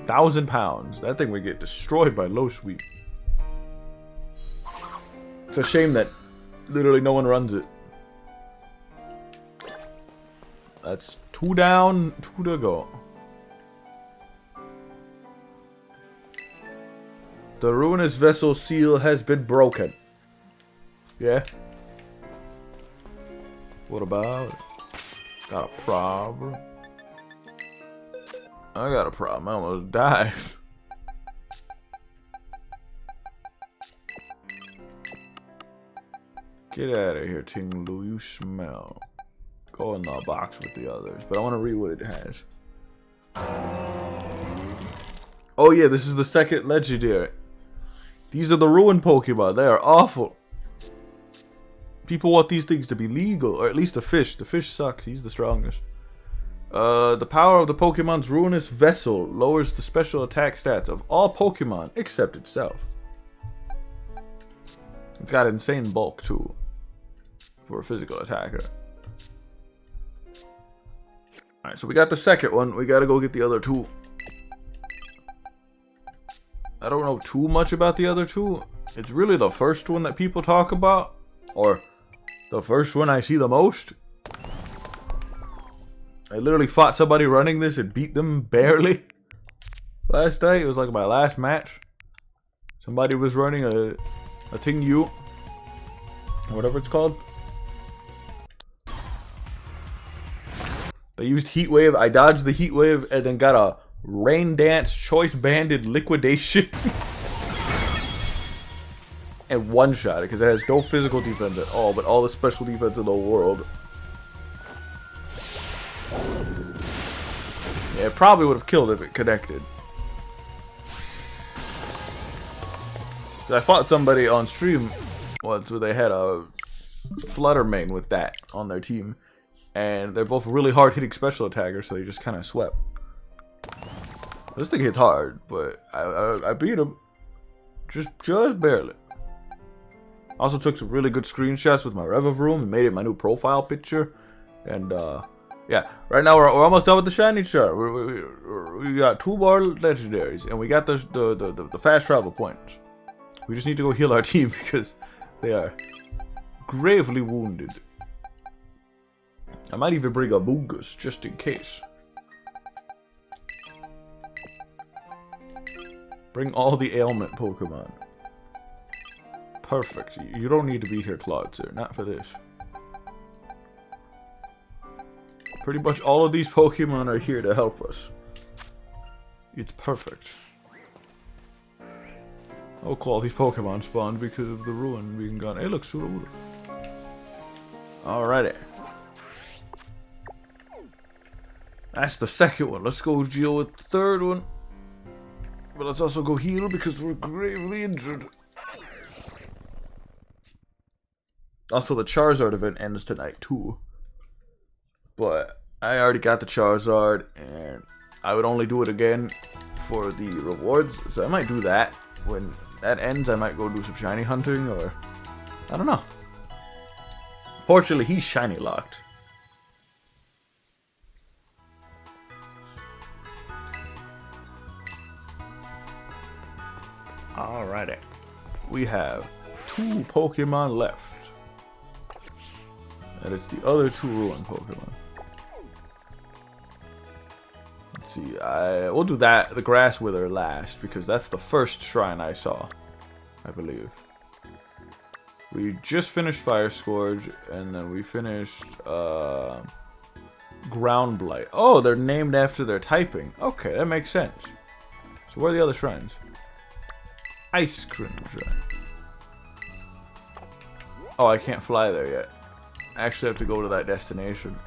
1,000 pounds. That thing would get destroyed by low sweep. It's a shame that literally no one runs it. That's 2 down, 2 to go. The ruinous vessel seal has been broken. Yeah. What about? Got a problem. I got a problem. I almost died. Get out of here, Ting Lu. You smell. Go in the box with the others. But I want to read what it has. Oh yeah, this is the second legendary. These are the ruined Pokemon. They are awful. People want these things to be legal. Or at least the fish. The fish sucks. He's the strongest. The power of the Pokemon's ruinous vessel lowers the special attack stats of all Pokemon except itself. It's got insane bulk too for a physical attacker. Alright, so we got the second one. We gotta go get the other 2. I don't know too much about the other 2. It's really the first one that people talk about. Or the first one I see the most. I literally fought somebody running this and beat them barely. Last night, it was like my last match. Somebody was running a Ting Yu. Whatever it's called. They used Heat Wave. I dodged the Heat Wave and then got a Rain Dance Choice Banded Liquidation. And one-shot it because it has no physical defense at all, but all the special defense in the world. Yeah, it probably would have killed if it connected. I fought somebody on stream once where they had a Flutter main with that on their team. And they're both really hard hitting special attackers, so they just kind of swept. This thing hits hard, but I beat him. Just barely. Also took some really good screenshots with my Revivroom and made it my new profile picture. And yeah, right now we're almost done with the shiny chart. We got 2 more legendaries, and we got the fast travel points. We just need to go heal our team because they are gravely wounded. I might even bring a Mungus just in case. Bring all the ailment Pokemon. Perfect. You don't need to be here, Claude, sir. Not for this. Pretty much all of these Pokemon are here to help us. It's perfect. Oh, cool. All these Pokemon spawned because of the ruin being gone. Hey, look, Sudowoodo. Alrighty. That's the second one. Let's go deal with the third one. But let's also go heal because we're gravely injured. Also, the Charizard event ends tonight, too. But I already got the Charizard, and I would only do it again for the rewards. So I might do that. When that ends, I might go do some shiny hunting, or I don't know. Fortunately, he's shiny locked. Alrighty. We have 2 Pokemon left. And it's the other 2 ruined Pokemon. Let's see. We'll do that, the Grass Wither, last, because that's the first shrine I saw, I believe. We just finished Fire Scourge, and then we finished Ground Blight. Oh, they're named after their typing. Okay, that makes sense. So where are the other shrines? Ice Cream Shrine. Oh, I can't fly there yet. I actually have to go to that destination.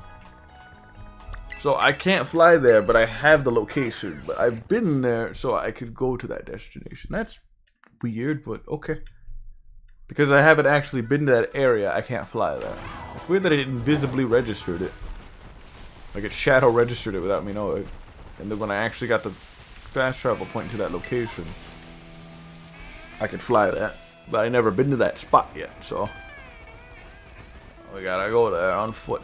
So I can't fly there, but I have the location. But I've been there, so I could go to that destination. That's weird, but okay. Because I haven't actually been to that area, I can't fly there. It's weird that it invisibly registered it. Like it shadow registered it without me knowing. And then when I actually got the fast travel point to that location, I could fly that. But I never been to that spot yet, so we gotta go there on foot.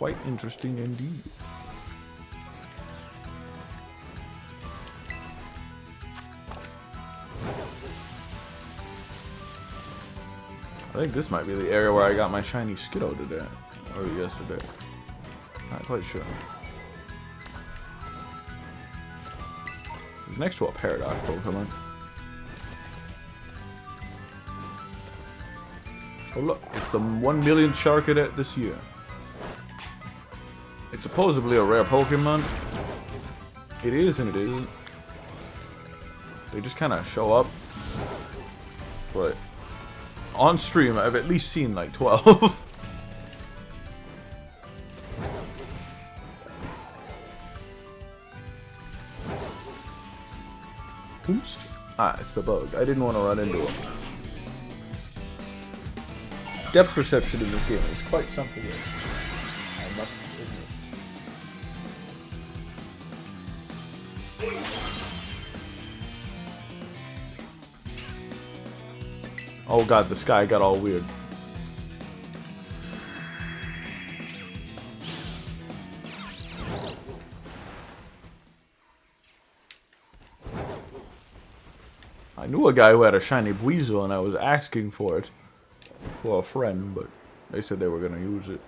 quite interesting indeed. I think this might be the area where I got my shiny Skiddo today. Or yesterday. Not quite sure. It's next to a Paradox Pokemon. Oh look, it's the 1 millionth Charcadet this year. It's supposedly a rare Pokemon. It is and it isn't. They just kind of show up. But on stream, I've at least seen like 12. Oops. Ah, it's the bug. I didn't want to run into him. Depth perception in this game is quite something else, I must admit. Oh god, the sky got all weird. I knew a guy who had a shiny Buizel and I was asking for it for a friend, but they said they were going to use it.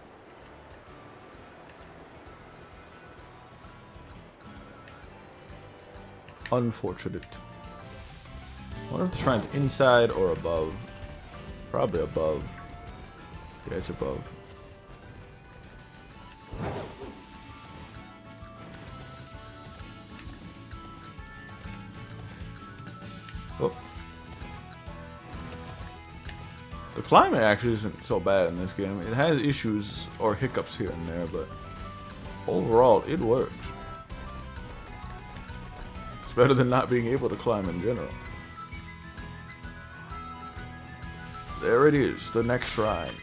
Unfortunate. I wonder if the shrine's inside or above. Probably above. Yeah, it's above. Oh. The climate actually isn't so bad in this game. It has issues or hiccups here and there, but overall it works. It's better than not being able to climb in general. There it is, the next shrine.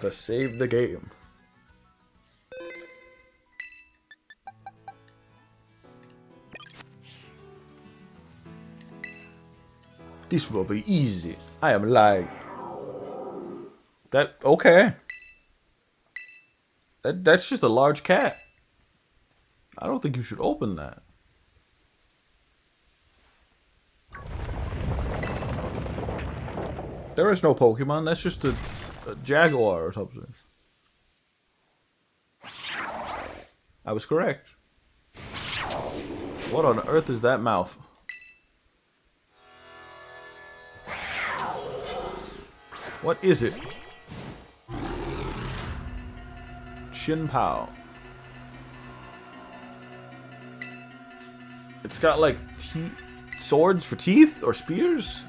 Let's save the game. This will be easy. I am lying. That okay. That's just a large cat. I don't think you should open that. There is no Pokemon. That's just a Jaguar or something. I was correct. What on earth is that mouth? What is it? Shin Pao. It's got like swords for teeth or spears?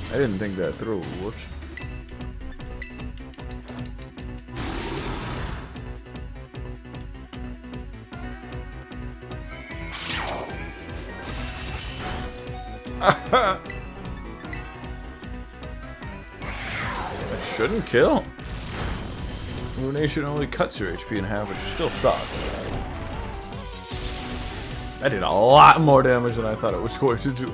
I didn't think that through. Whoops. That shouldn't kill. Ruination only cuts your HP in half, which still sucks. That did a lot more damage than I thought it was going to do.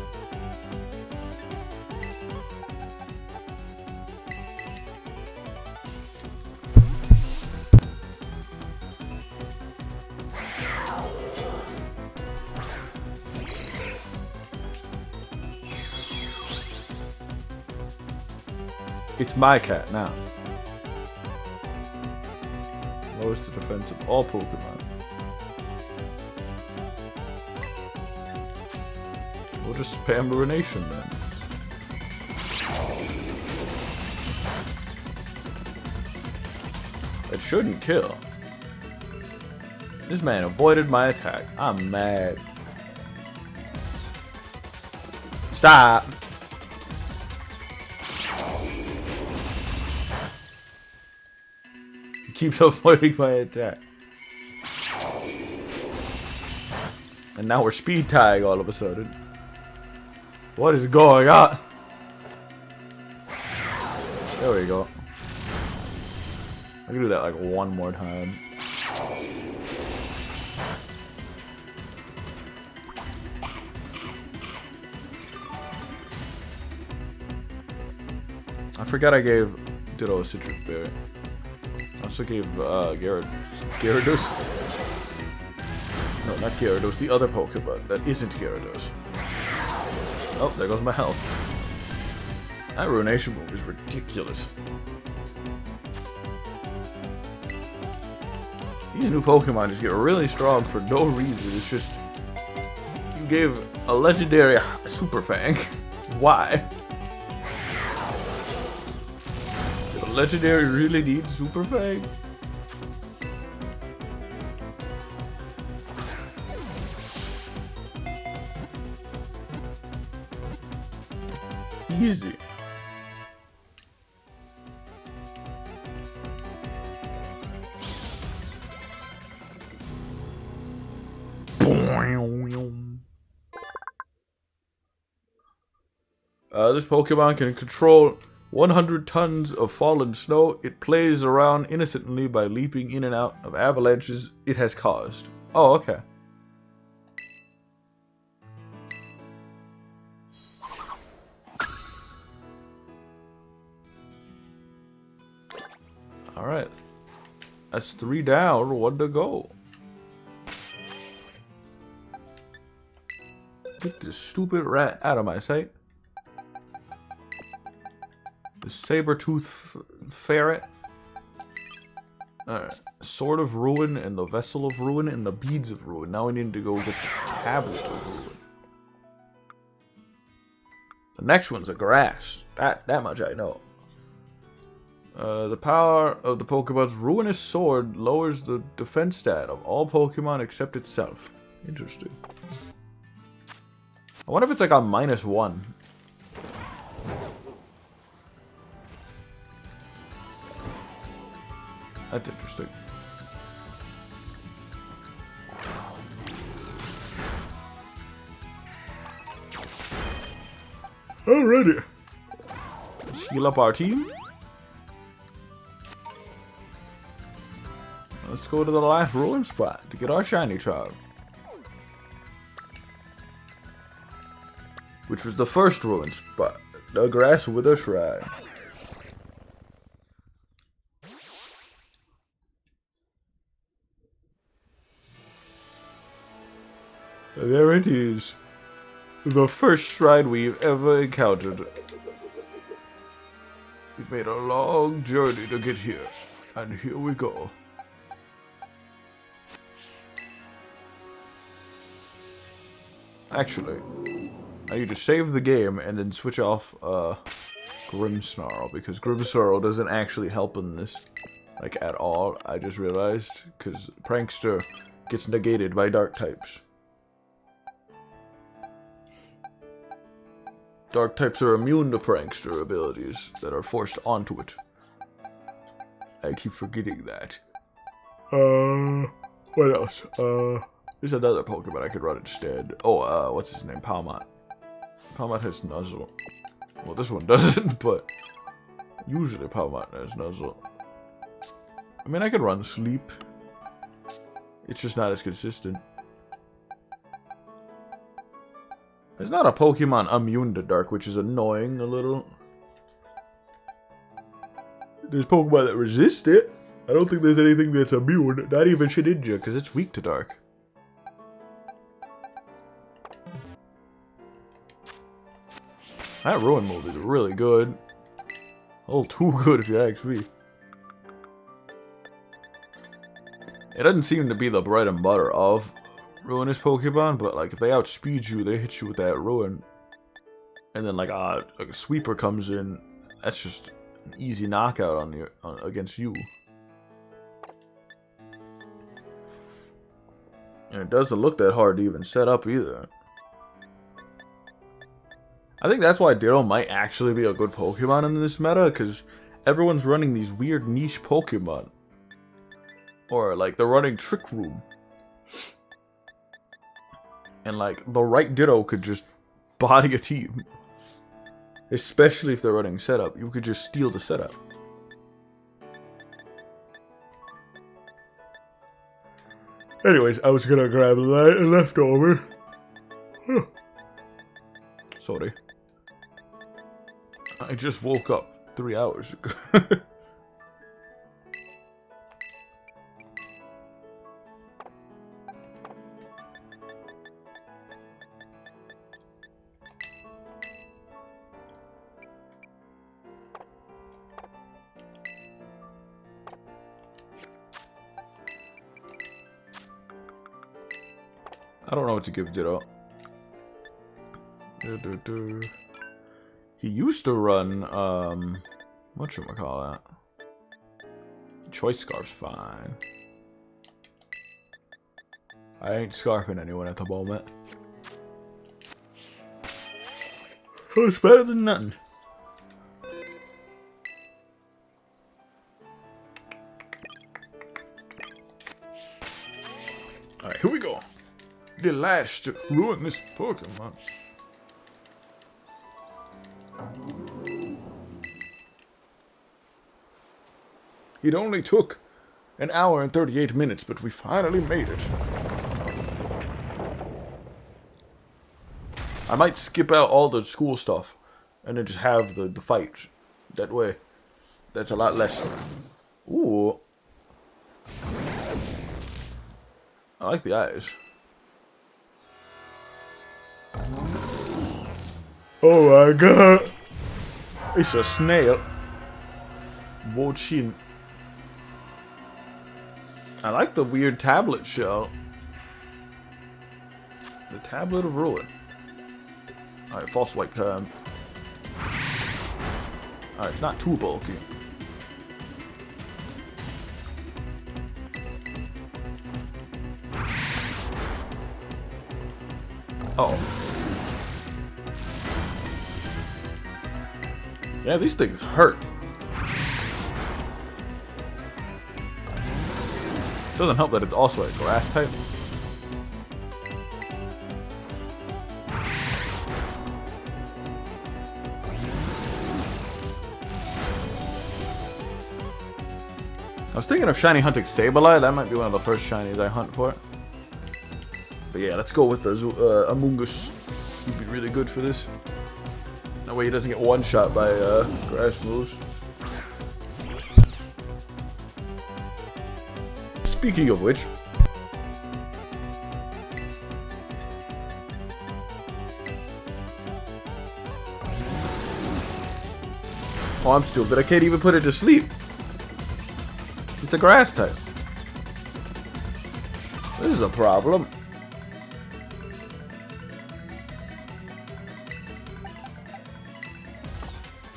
It's my cat now. Lowest defense of all Pokemon. We'll just spam Ruination then. It shouldn't kill. This man avoided my attack. I'm mad. Stop! Keeps avoiding my attack. And now we're speed tying all of a sudden. What is going on? There we go. I can do that like one more time. forgot I gave Ditto a citrus berry. I also gave Gyarados. No, not Gyarados, the other Pokemon that isn't Gyarados. Oh, there goes my health. That Ruination move is ridiculous. These new Pokemon just get really strong for no reason. It's just... You gave a legendary Super Fang. Why? Did a legendary really need Super Fang? Easy. This Pokemon can control 100 tons of fallen snow. It plays around innocently by leaping in and out of avalanches it has caused. Oh, okay. Alright. That's 3 down, 1 to go. Get this stupid rat out of my sight. The saber-tooth ferret. Alright. Sword of Ruin and the Vessel of Ruin and the Beads of Ruin. Now we need to go get the Tablet of Ruin. The next one's a grass. That much I know. The power of the Pokemon's Ruinous Sword lowers the defense stat of all Pokemon except itself. Interesting. I wonder if it's like on -1. That's interesting. Alrighty. Let's heal up our team. Let's go to the last ruin spot to get our shiny charm. Which was the first ruin spot. The Grass Wither Shrine. There it is. The first shrine we've ever encountered. We made a long journey to get here. And here we go. Actually, I need to save the game and then switch off Grimmsnarl, because Grimmsnarl doesn't actually help in this, like, at all. I just realized, because Prankster gets negated by dark types. Dark types are immune to Prankster abilities that are forced onto it. I keep forgetting that. What else? There's another Pokemon I could run instead. Oh, what's his name? Palmot. Palmot has Nuzzle. Well, this one doesn't, but usually Palmot has Nuzzle. I mean, I could run Sleep. It's just not as consistent. There's not a Pokemon immune to Dark, which is annoying a little. There's Pokemon that resist it. I don't think there's anything that's immune. Not even Shedinja, because it's weak to Dark. That Ruin move is really good. A little too good if you ask me. It doesn't seem to be the bread and butter of Ruinous Pokemon, but like if they outspeed you, they hit you with that Ruin. And then like a Sweeper comes in, that's just an easy knockout on you against you. And it doesn't look that hard to even set up either. I think that's why Ditto might actually be a good Pokemon in this meta, because everyone's running these weird niche Pokemon. Or, like, they're running Trick Room. And, like, the right Ditto could just body a team. Especially if they're running setup. You could just steal the setup. Anyways, I was gonna grab a leftover. Sorry. I just woke up. 3 hours ago. I don't know what to give Ditto. He used to run, whatchamacallit? Choice Scarf's fine. I ain't scarfing anyone at the moment. Oh, it's better than nothing. Alright, here we go. The last to ruin this Pokemon. It only took an hour and 38 minutes, but we finally made it. I might skip out all the school stuff and then just have the fight. That way, that's a lot less. Ooh. I like the eyes. Oh my god. It's a snail. Wochin. I like the weird tablet shell. The Tablet of Ruin. Alright, false white time. Alright, not too bulky. Oh. Yeah, these things hurt. Doesn't help that it's also a grass type. I was thinking of shiny hunting Sableye. That might be one of the first shinies I hunt for it. But yeah, let's go with the Amoonguss. He'd be really good for this. That way he doesn't get one shot by grass moves. Speaking of which, oh, I'm stupid. I can't even put it to sleep. It's a grass type. This is a problem.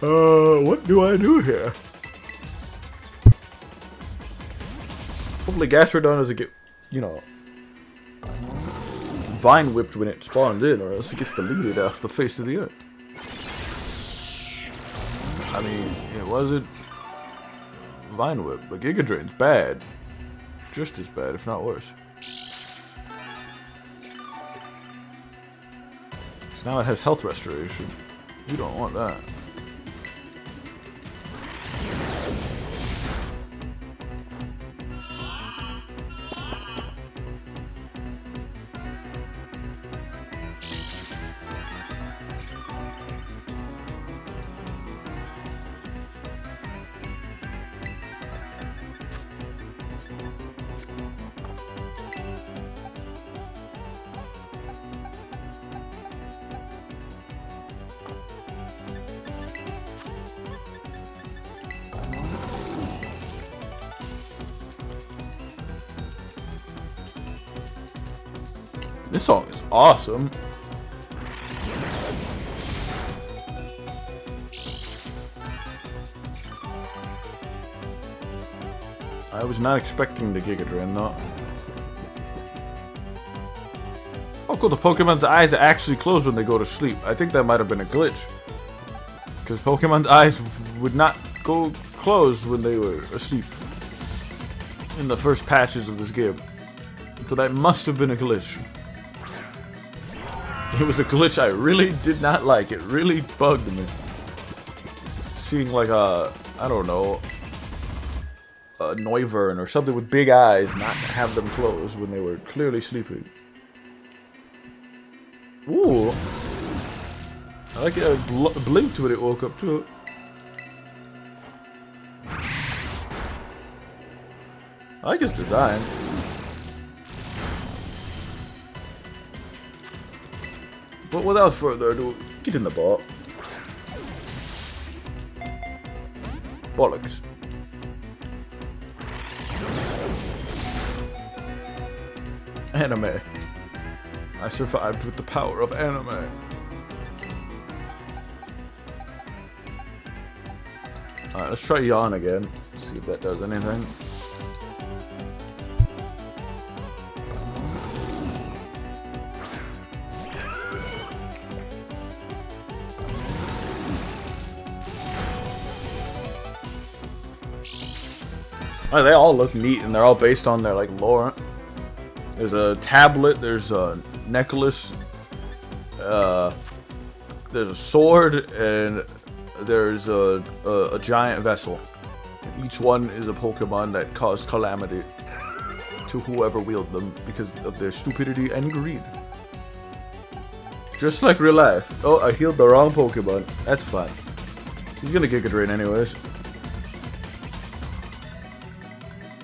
What do I do here? Hopefully Gastrodon doesn't get, you know, vine whipped when it spawns in, or else it gets deleted off the face of the earth. I mean, it wasn't vine whip, but Giga Drain's bad. Just as bad, if not worse. So now it has health restoration. You don't want that. This song is awesome. I was not expecting the Giga Drain though. Oh cool, the Pokemon's eyes actually close when they go to sleep. I think that might have been a glitch. Because Pokemon's eyes would not go closed when they were asleep in the first patches of this game. So that must have been a glitch. It was a glitch I really did not like. It really bugged me. Seeing like a, I don't know, a Noivern or something with big eyes not have them closed when they were clearly sleeping. Ooh. I like it blinked when it woke up too. I like his design. But without further ado, get in the ball. Bollocks. Anime. I survived with the power of anime. Alright, let's try yawn again. See if that does anything. Oh, they all look neat, and they're all based on their like lore. There's a tablet. There's a necklace. There's a sword, and there's a giant vessel. And each one is a Pokemon that caused calamity to whoever wielded them because of their stupidity and greed. Just like real life. Oh, I healed the wrong Pokemon. That's fine. He's gonna Giga Drain anyways.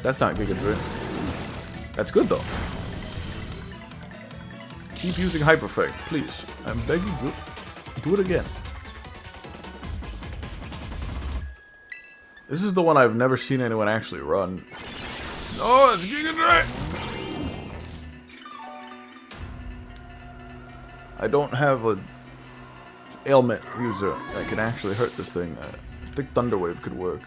That's not Giga Drain. That's good though. Keep using Hyper Effect, please. I'm begging you. Do it again. This is the one I've never seen anyone actually run. No, it's Giga Drain! I don't have a ailment user that can actually hurt this thing. I think Thunder Wave could work.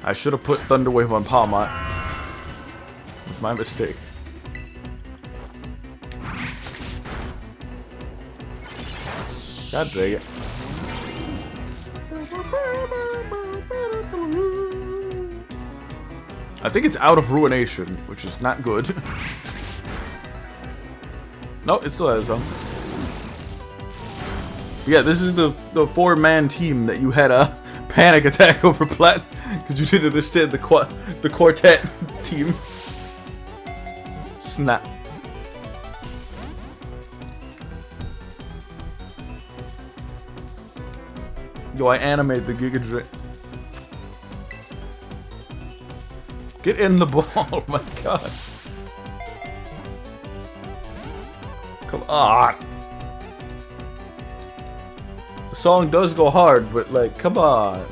I should have put Thunder Wave on Palmot. It was my mistake. God dang it. I think it's out of Ruination, which is not good. No, it still has some. Yeah, this is the 4-man team that you had a panic attack over Plat because you didn't understand the quartet team. Snap. Yo, I animate the Giga Drain. Get in the ball, oh my god. Come on. The song does go hard, but like, come on.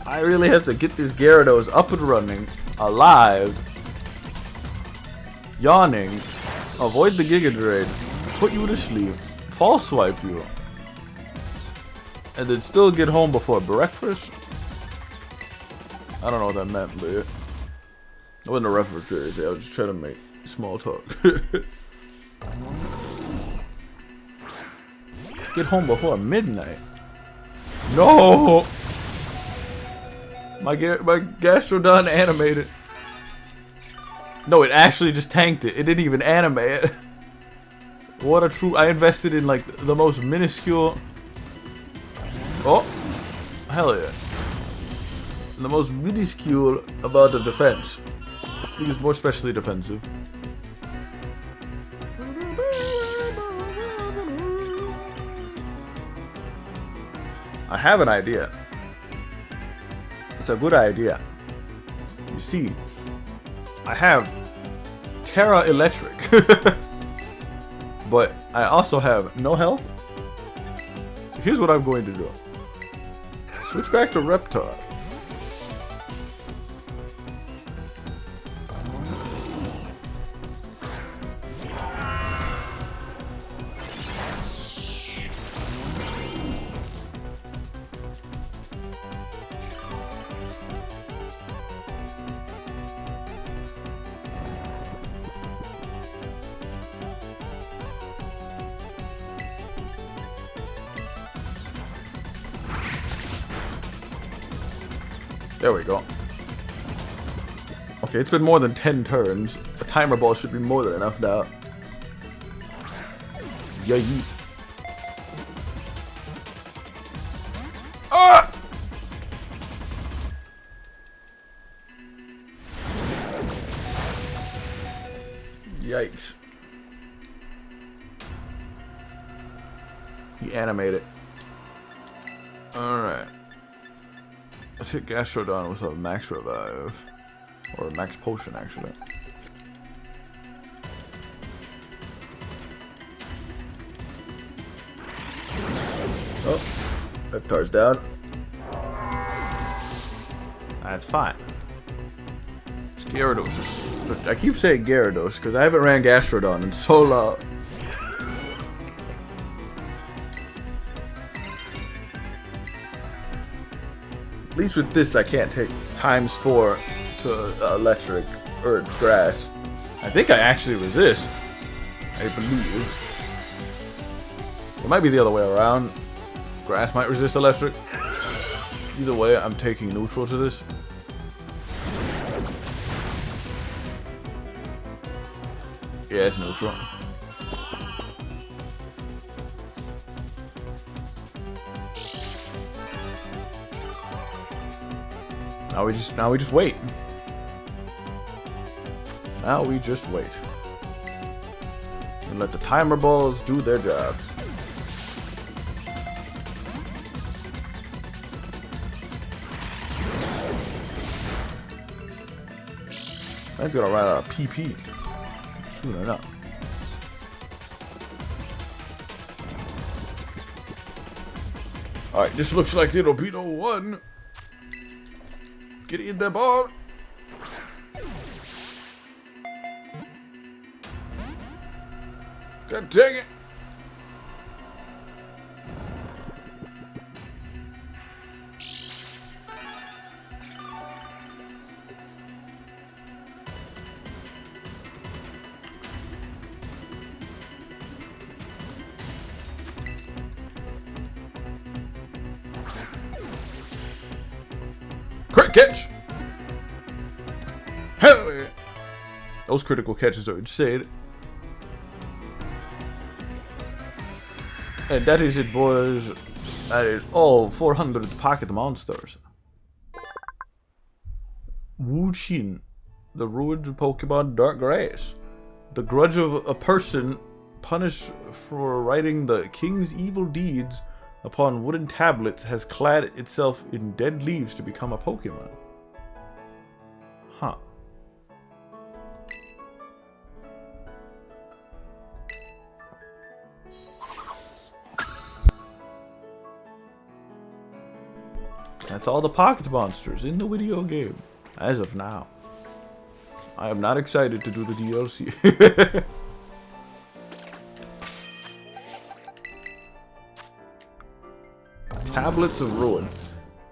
I really have to get these Gyarados up and running, alive, yawning, avoid the Giga Drain, put you to sleep, false swipe you, and then still get home before breakfast? I don't know what that meant, but it wasn't a reference or anything. I was just trying to make small talk. Get home before midnight? No! My Gastrodon animated. No, it actually just tanked it. It didn't even animate it. What a true... I invested in like the most minuscule... Oh! Hell yeah. The most minuscule amount of defense. This thing is more specially defensive. I have an idea. It's a good idea. You see, I have Terra Electric, but I also have no health. So here's what I'm going to do. Switch back to Reptar. There we go. Okay, it's been more than 10 turns. A timer ball should be more than enough now. Yeah, yeet. Ah! Yikes. reanimate it. Alright. Let's hit Gastrodon with a max revive. Or a max potion, actually. Oh, Reptar's down. That's fine. It's Gyarados. I keep saying Gyarados because I haven't ran Gastrodon in so long. At least with this, I can't take ×4 to electric or grass. I think I actually resist. I believe. It might be the other way around. Grass might resist electric. Either way, I'm taking neutral to this. Yeah, it's neutral. Now we just wait. Now we just wait. And let the timer balls do their job. That's gonna run out of PP soon enough. Alright, this looks like it'll be the one. Get in the ball. God dang it. Quick catch! Hell yeah! Those critical catches are insane. And that is it, boys. That is all 400 pocket monsters. Wu-Chin, the ruined Pokemon Dark Grass. The grudge of a person punished for writing the king's evil deeds upon wooden tablets has clad itself in dead leaves to become a Pokemon. Huh. That's all the pocket monsters in the video game, as of now. I am not excited to do the DLC. Tablets of Ruin.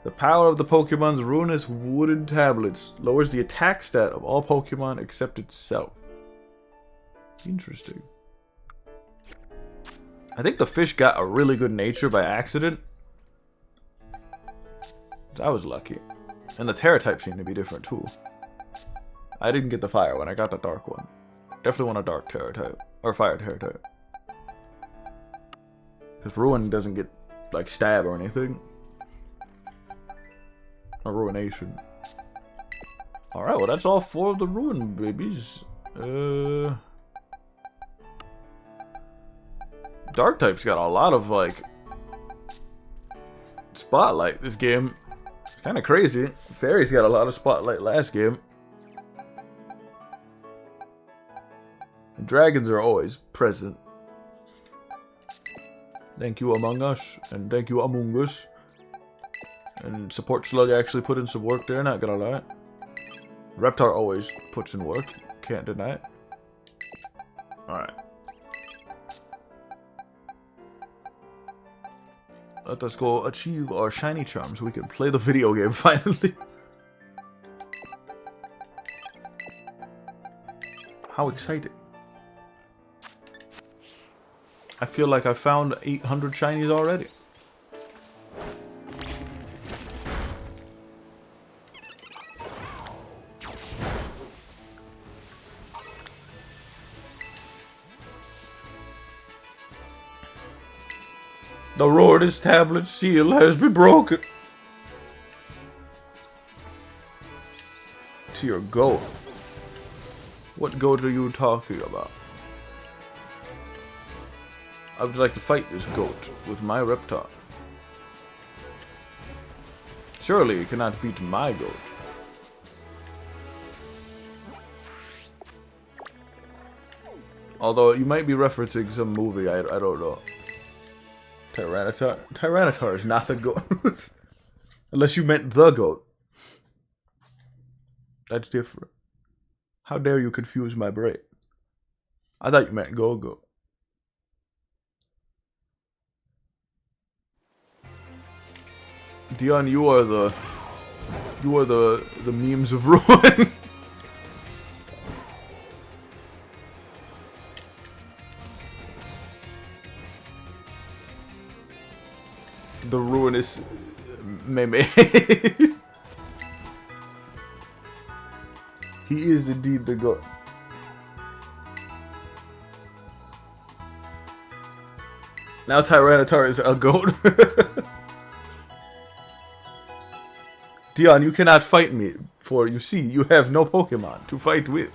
The power of the Pokemon's ruinous wooden tablets lowers the attack stat of all Pokemon except itself. Interesting. I think the fish got a really good nature by accident. I was lucky. And the Terra type seemed to be different too. I didn't get the fire one, I got the dark one. Definitely want a dark Terra type. Or fire Terra type. Because Ruin doesn't get like stab or anything. Or ruination. Alright, well that's all 4 of the Ruin babies. Dark type's got a lot of like spotlight this game. It's kind of crazy. Fairy's got a lot of spotlight last game. And dragons are always present. Thank you, Among Us, and thank you, Among Us. And Support Slug actually put in some work there, not gonna lie. Reptar always puts in work, can't deny it. Alright. Let us go achieve our shiny charm so we can play the video game finally. How exciting. I feel like I found 800 shinies already. The Rortis tablet seal has been broken. To your goat. What goat are you talking about? I would like to fight this goat with my reptar. Surely you cannot beat my goat. Although you might be referencing some movie, I don't know. Tyranitar is not the goat. Unless you meant the goat. That's different. How dare you confuse my brain? I thought you meant Go-Go. Dion, you are the memes of ruin. The ruinous memes. He is indeed the goat. Now Tyranitar is a goat. Dion, you cannot fight me, for you see, you have no Pokemon to fight with.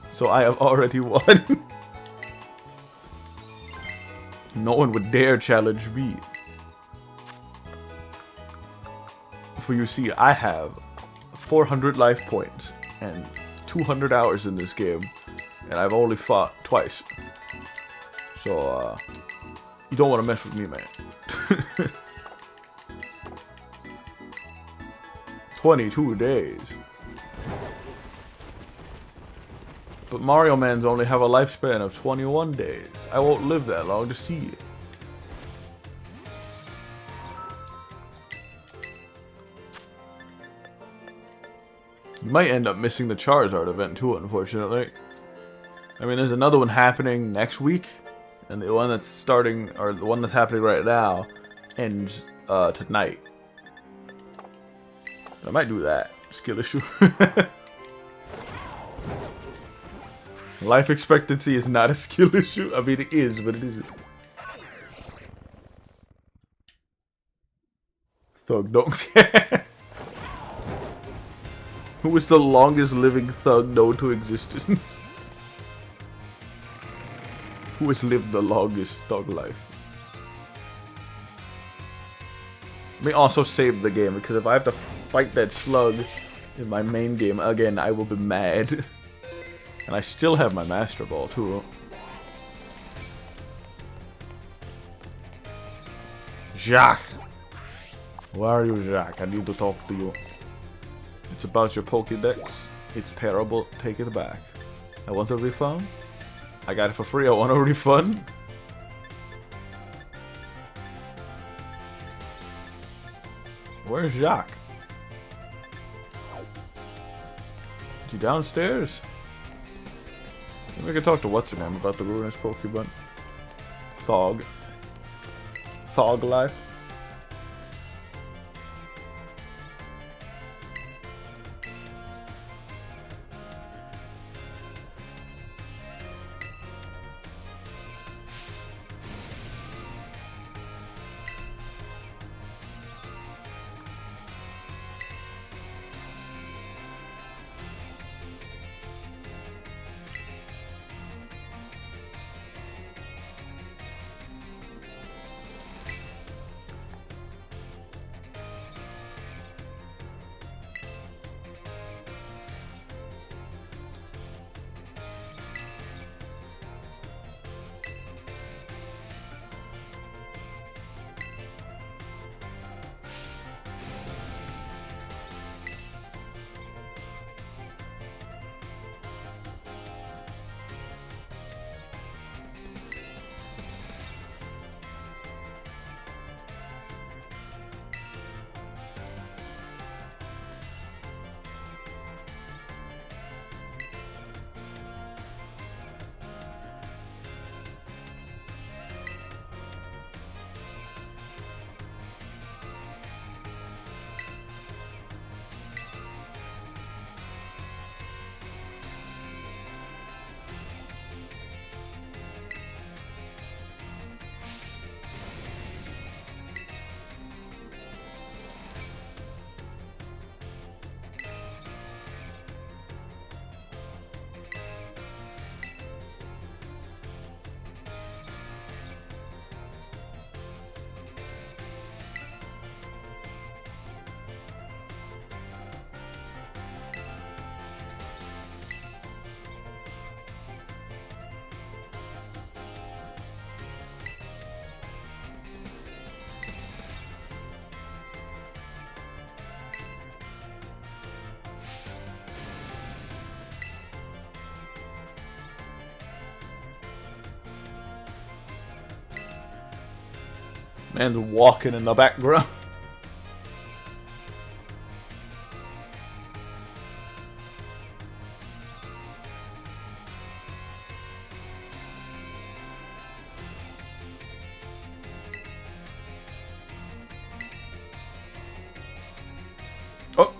So I have already won. No one would dare challenge me. For you see, I have 400 life points and 200 hours in this game, and I've only fought twice. So, you don't want to mess with me, man. 22 days. But Mario Mans only have a lifespan of 21 days. I won't live that long to see it. You might end up missing the Charizard event too, unfortunately. I mean, there's another one happening next week, and the one that's starting, or the one that's happening right now, ends tonight. I might do that. Skill issue. Life expectancy is not a skill issue. I mean, it is, but it isn't. Thug don't care. Who is the longest living thug known to existence? Who has lived the longest thug life? Let me also save the game, because if I have to fight that slug in my main game again, I will be mad. And I still have my Master Ball, too. Jacques! Where are you, Jacques? I need to talk to you. It's about your Pokédex. It's terrible. Take it back. I want a refund. I got it for free. I want a refund. Where's Jacques? Is he downstairs? Maybe I can talk to what's her name about the ruinous Pokemon. Thog. Thog life. Man's walking in the background. Oh.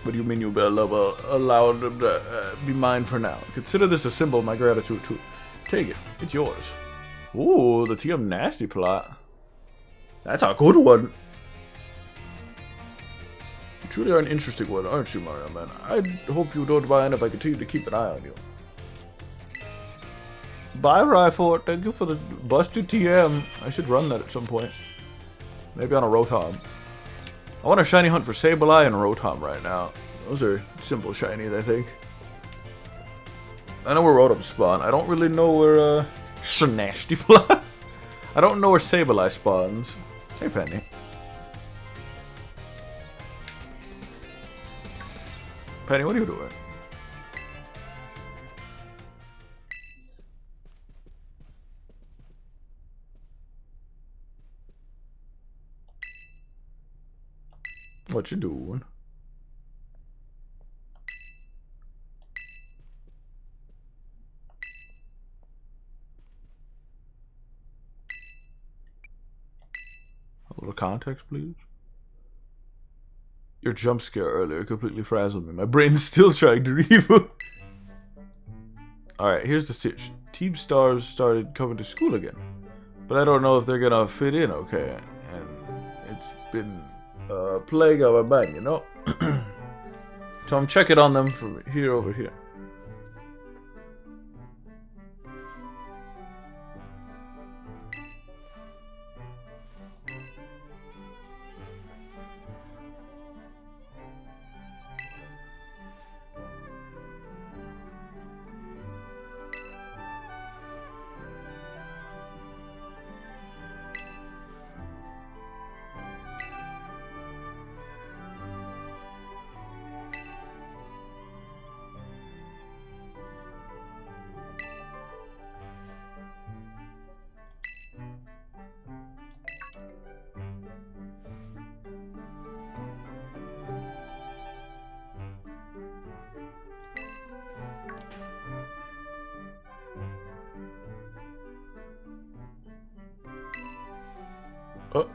What do you mean you be allowed to be mine for now? Consider this a symbol of my gratitude too. Take it. It's yours. Ooh, the TM Nasty plot. That's a good one. You truly are an interesting one, aren't you, Mario Man? I hope you don't mind if I continue to keep an eye on you. Bye, Rhyfort. Thank you for the busted TM. I should run that at some point. Maybe on a Rotom. I want a shiny hunt for Sableye and Rotom right now. Those are simple shinies, I think. I know where Rotom spawn. I don't really know where Nasty Plot. I don't know where Sableye spawns. Hey, Penny. Penny, what are you doing? What you doing? A little context, please. Your jump scare earlier completely frazzled me. My brain's still trying to reboot. Alright, here's the stitch. Team Stars started coming to school again. But I don't know if they're gonna fit in okay. And it's been a plague of a bang, you know? So I'm checking on them from here over here. Oh.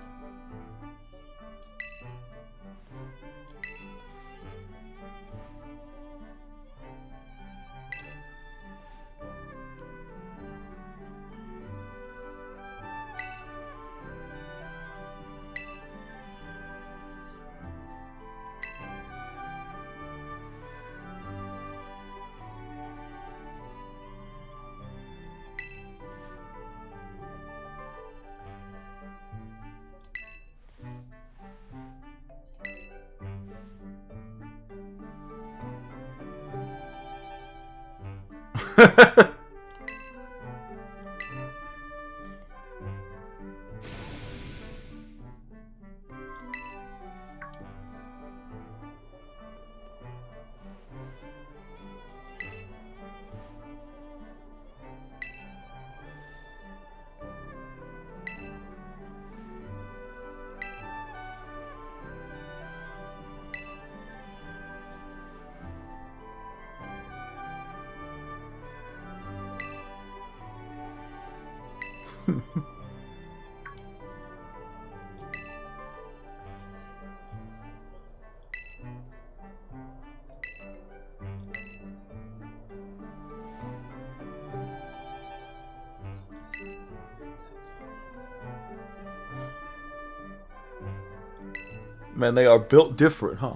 Man, they are built different, huh?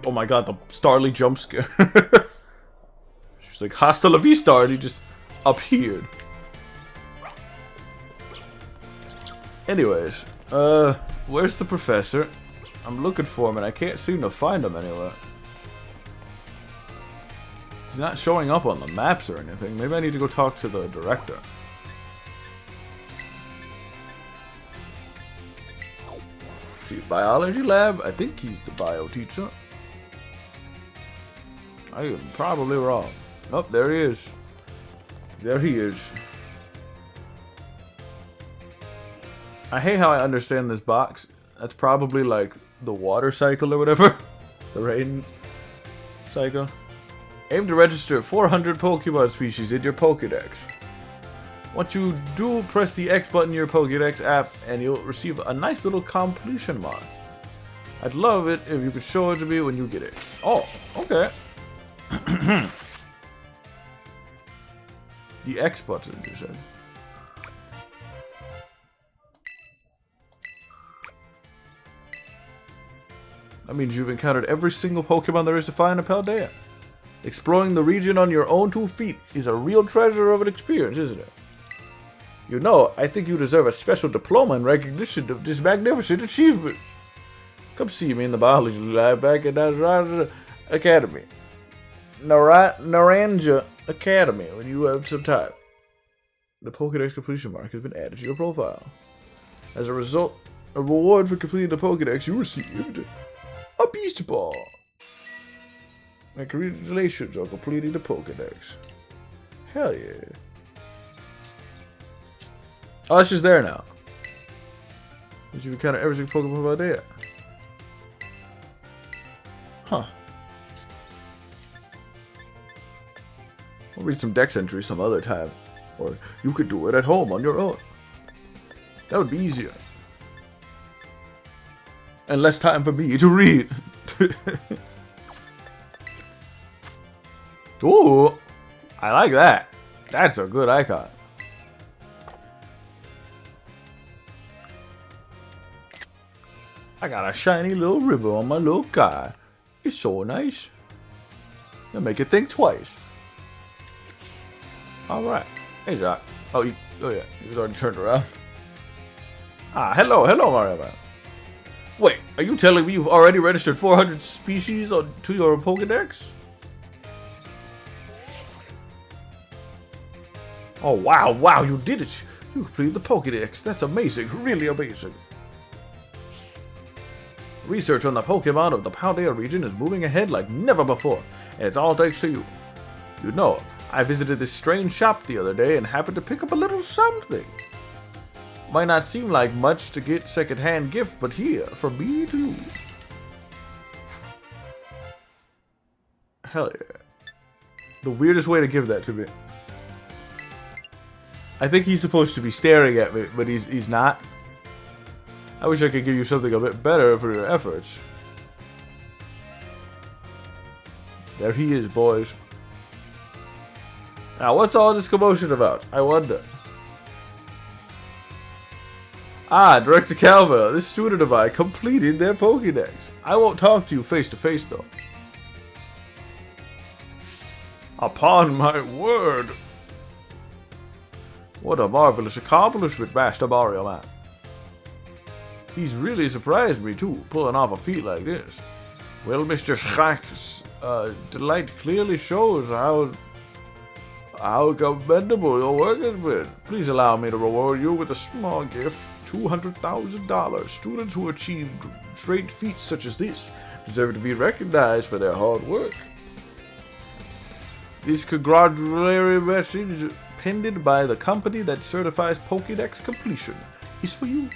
Oh my god, the Starly jump scare. She's like, hasta la vista, and he just appeared. Anyways, where's the professor? I'm looking for him and I can't seem to find him anywhere. He's not showing up on the maps or anything. Maybe I need to go talk to the director. See, biology lab? I think he's the bio teacher. I am probably wrong. Oh, there he is. There he is. I hate how I understand this box. That's probably like the water cycle or whatever. The rain cycle. Aim to register 400 Pokemon species in your Pokédex. Once you do, press the X button in your Pokédex app and you'll receive a nice little completion mark. I'd love it if you could show it to me when you get it. Oh, okay. The X button, you said. That means you've encountered every single Pokemon there is to find in Paldea. Exploring the region on your own 2 feet is a real treasure of an experience, isn't it? You know, I think you deserve a special diploma in recognition of this magnificent achievement. Come see me in the biology lab back at Naranja Academy. Naranja Academy when you have some time. The Pokédex completion mark has been added to your profile. As a result, a reward for completing the Pokédex, you received a Beast Ball. And congratulations on completing the Pokédex. Hell yeah. Oh, it's just there now. Did you encounter every single Pokemon about there? Huh. I'll read some dex entries some other time. Or you could do it at home on your own. That would be easier. And less time for me to read. Ooh, I like that. That's a good icon. I got a shiny little ribbon on my little guy. It's so nice. It'll make you think twice. Alright. Hey, Jack. Oh yeah, he was already turned around. Ah, hello, Mario Man. Wait, are you telling me you've already registered 400 species to your Pokédex? Oh, wow, you did it. You completed the Pokédex. That's amazing, really amazing. Research on the Pokemon of the Paldea region is moving ahead like never before, and it's all thanks to you. You know, I visited this strange shop the other day and happened to pick up a little something. Might not seem like much to get second-hand gift, but here, from me to you. Hell yeah. The weirdest way to give that to me. I think he's supposed to be staring at me, but he's not. I wish I could give you something a bit better for your efforts. There he is, boys. Now, what's all this commotion about? I wonder. Ah, Director Calvert, this student of mine completed their Pokédex. I won't talk to you face to face, though. Upon my word. What a marvelous accomplishment, Master Mario Man. He's really surprised me, too, pulling off a feat like this. Well, Mr. Schrack's delight clearly shows how commendable your work has been. Please allow me to reward you with a small gift, $200,000. Students who achieve great feats such as this deserve to be recognized for their hard work. This congratulatory message, penned by the company that certifies Pokédex completion, is for you.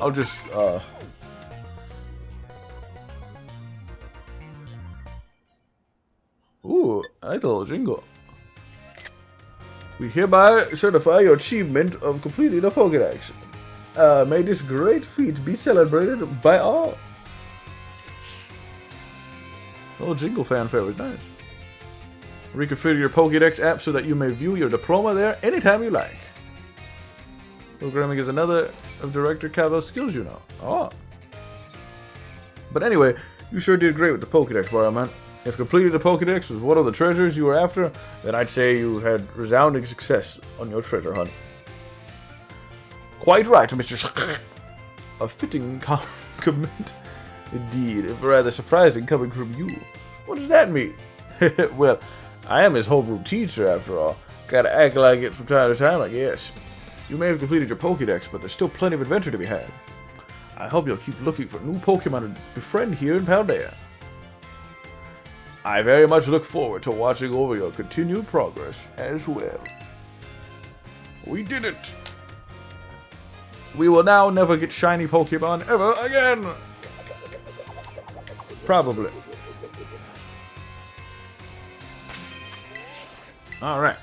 I'll just, Ooh, I like the little jingle. We hereby certify your achievement of completing a Pokédex. May this great feat be celebrated by all. The little jingle fanfare was nice. Reconfigure your Pokédex app so that you may view your diploma there anytime you like. Programming is another of Director Cavill's skills, you know. Oh. But anyway, you sure did great with the Pokédex, Barman. If completing the Pokédex was one of the treasures you were after, then I'd say you had resounding success on your treasure hunt. Quite right, Mr. A fitting compliment. Indeed, if rather surprising coming from you. What does that mean? Well, I am his homeroom teacher, after all. Gotta act like it from time to time, I guess. You may have completed your Pokédex, but there's still plenty of adventure to be had. I hope you'll keep looking for new Pokemon to befriend here in Paldea. I very much look forward to watching over your continued progress as well. We did it! We will now never get shiny Pokemon ever again! Probably. Alright.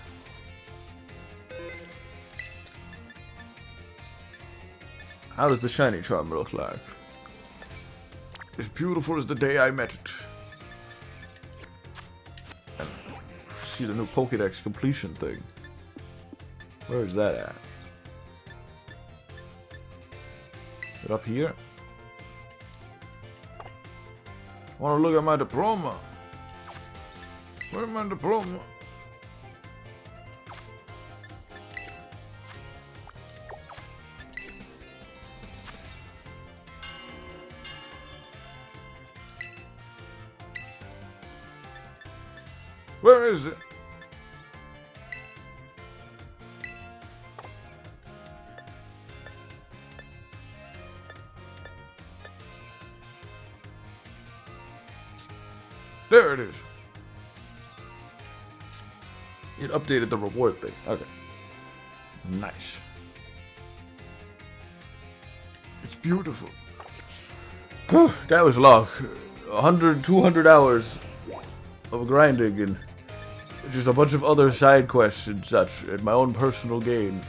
How does the shiny charm look like? As beautiful as the day I met it. And see the new Pokédex completion thing. Where is that at? Is it up here? I want to look at my diploma. Where's my diploma? Where is it? There it is. It updated the reward thing. Okay. Nice. It's beautiful. That was long. 100, 200 hours of grinding and just a bunch of other side quests and such, and my own personal gain.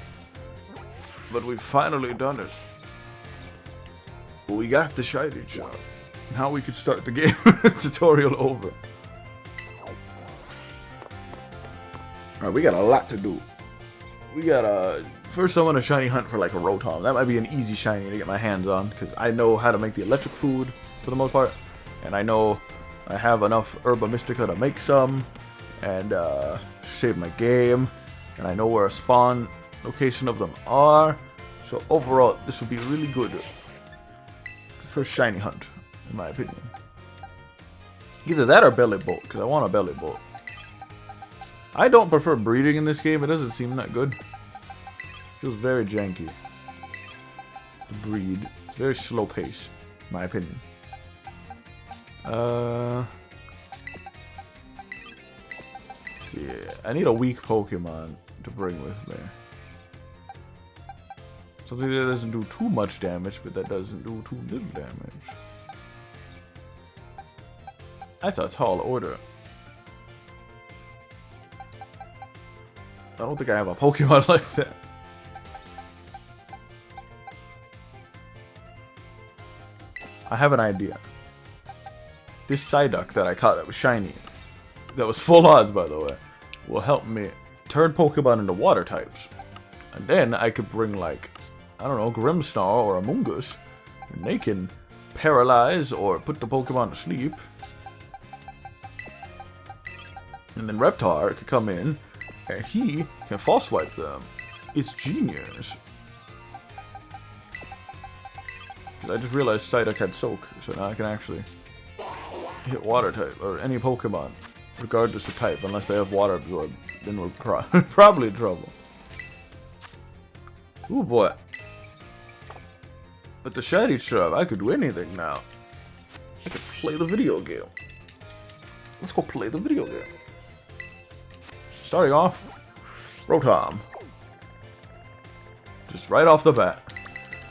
But we've finally done it. We got the shiny charm. Now we can start the game. Tutorial over. Alright, we got a lot to do. We got first I want to shiny hunt for like a Rotom. That might be an easy shiny to get my hands on, because I know how to make the electric food for the most part. And I know I have enough Herba Mystica to make some. And save my game. And I know where a spawn location of them are. So overall, this would be really good for shiny hunt, in my opinion. Either that or Belly Bolt, because I want a Belly Bolt. I don't prefer breeding in this game. It doesn't seem that good. Feels very janky to breed. It's very slow pace, in my opinion. Yeah, I need a weak Pokemon to bring with me. Something that doesn't do too much damage, but that doesn't do too little damage. That's a tall order. I don't think I have a Pokemon like that. I have an idea. This Psyduck that I caught that was shiny, that was full odds by the way, will help me turn Pokemon into water types. And then I could bring like, I don't know, Grimmsnarl or Amoonguss, and they can paralyze or put the Pokemon to sleep. And then Reptar could come in, and he can false swipe them. It's genius. Because I just realized Psyduck had Soak, so now I can actually hit water type, or any Pokemon, regardless of type, unless they have water absorb. Then we're probably in trouble. Ooh boy. With the shiny shrub, I could do anything now. I could play the video game. Let's go play the video game. Starting off, Rotom. Just right off the bat.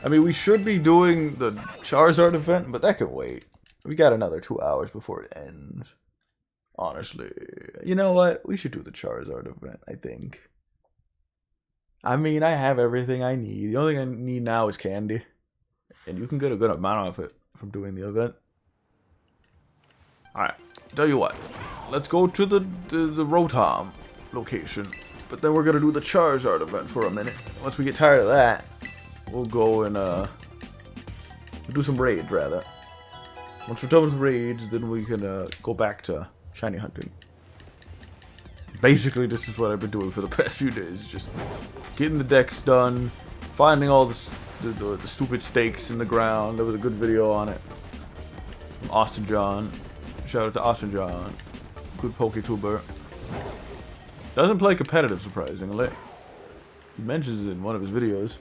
I mean, we should be doing the Charizard event, but that can wait. We got another 2 hours before it ends. Honestly. You know what? We should do the Charizard event, I think. I mean, I have everything I need. The only thing I need now is candy. And you can get a good amount of it from doing the event. Alright, tell you what. let's go to the Rotom location. But then we're gonna do the Charizard event for a minute. Once we get tired of that, we'll go and we'll do some raids rather. Once we're done with raids, then we can go back to shiny hunting. Basically, this is what I've been doing for the past few days. Just getting the decks done, finding all the stupid stakes in the ground. There was a good video on it. From Austin John. Shout out to Austin John. Good PokeTuber. Doesn't play competitive, surprisingly. He mentions it in one of his videos.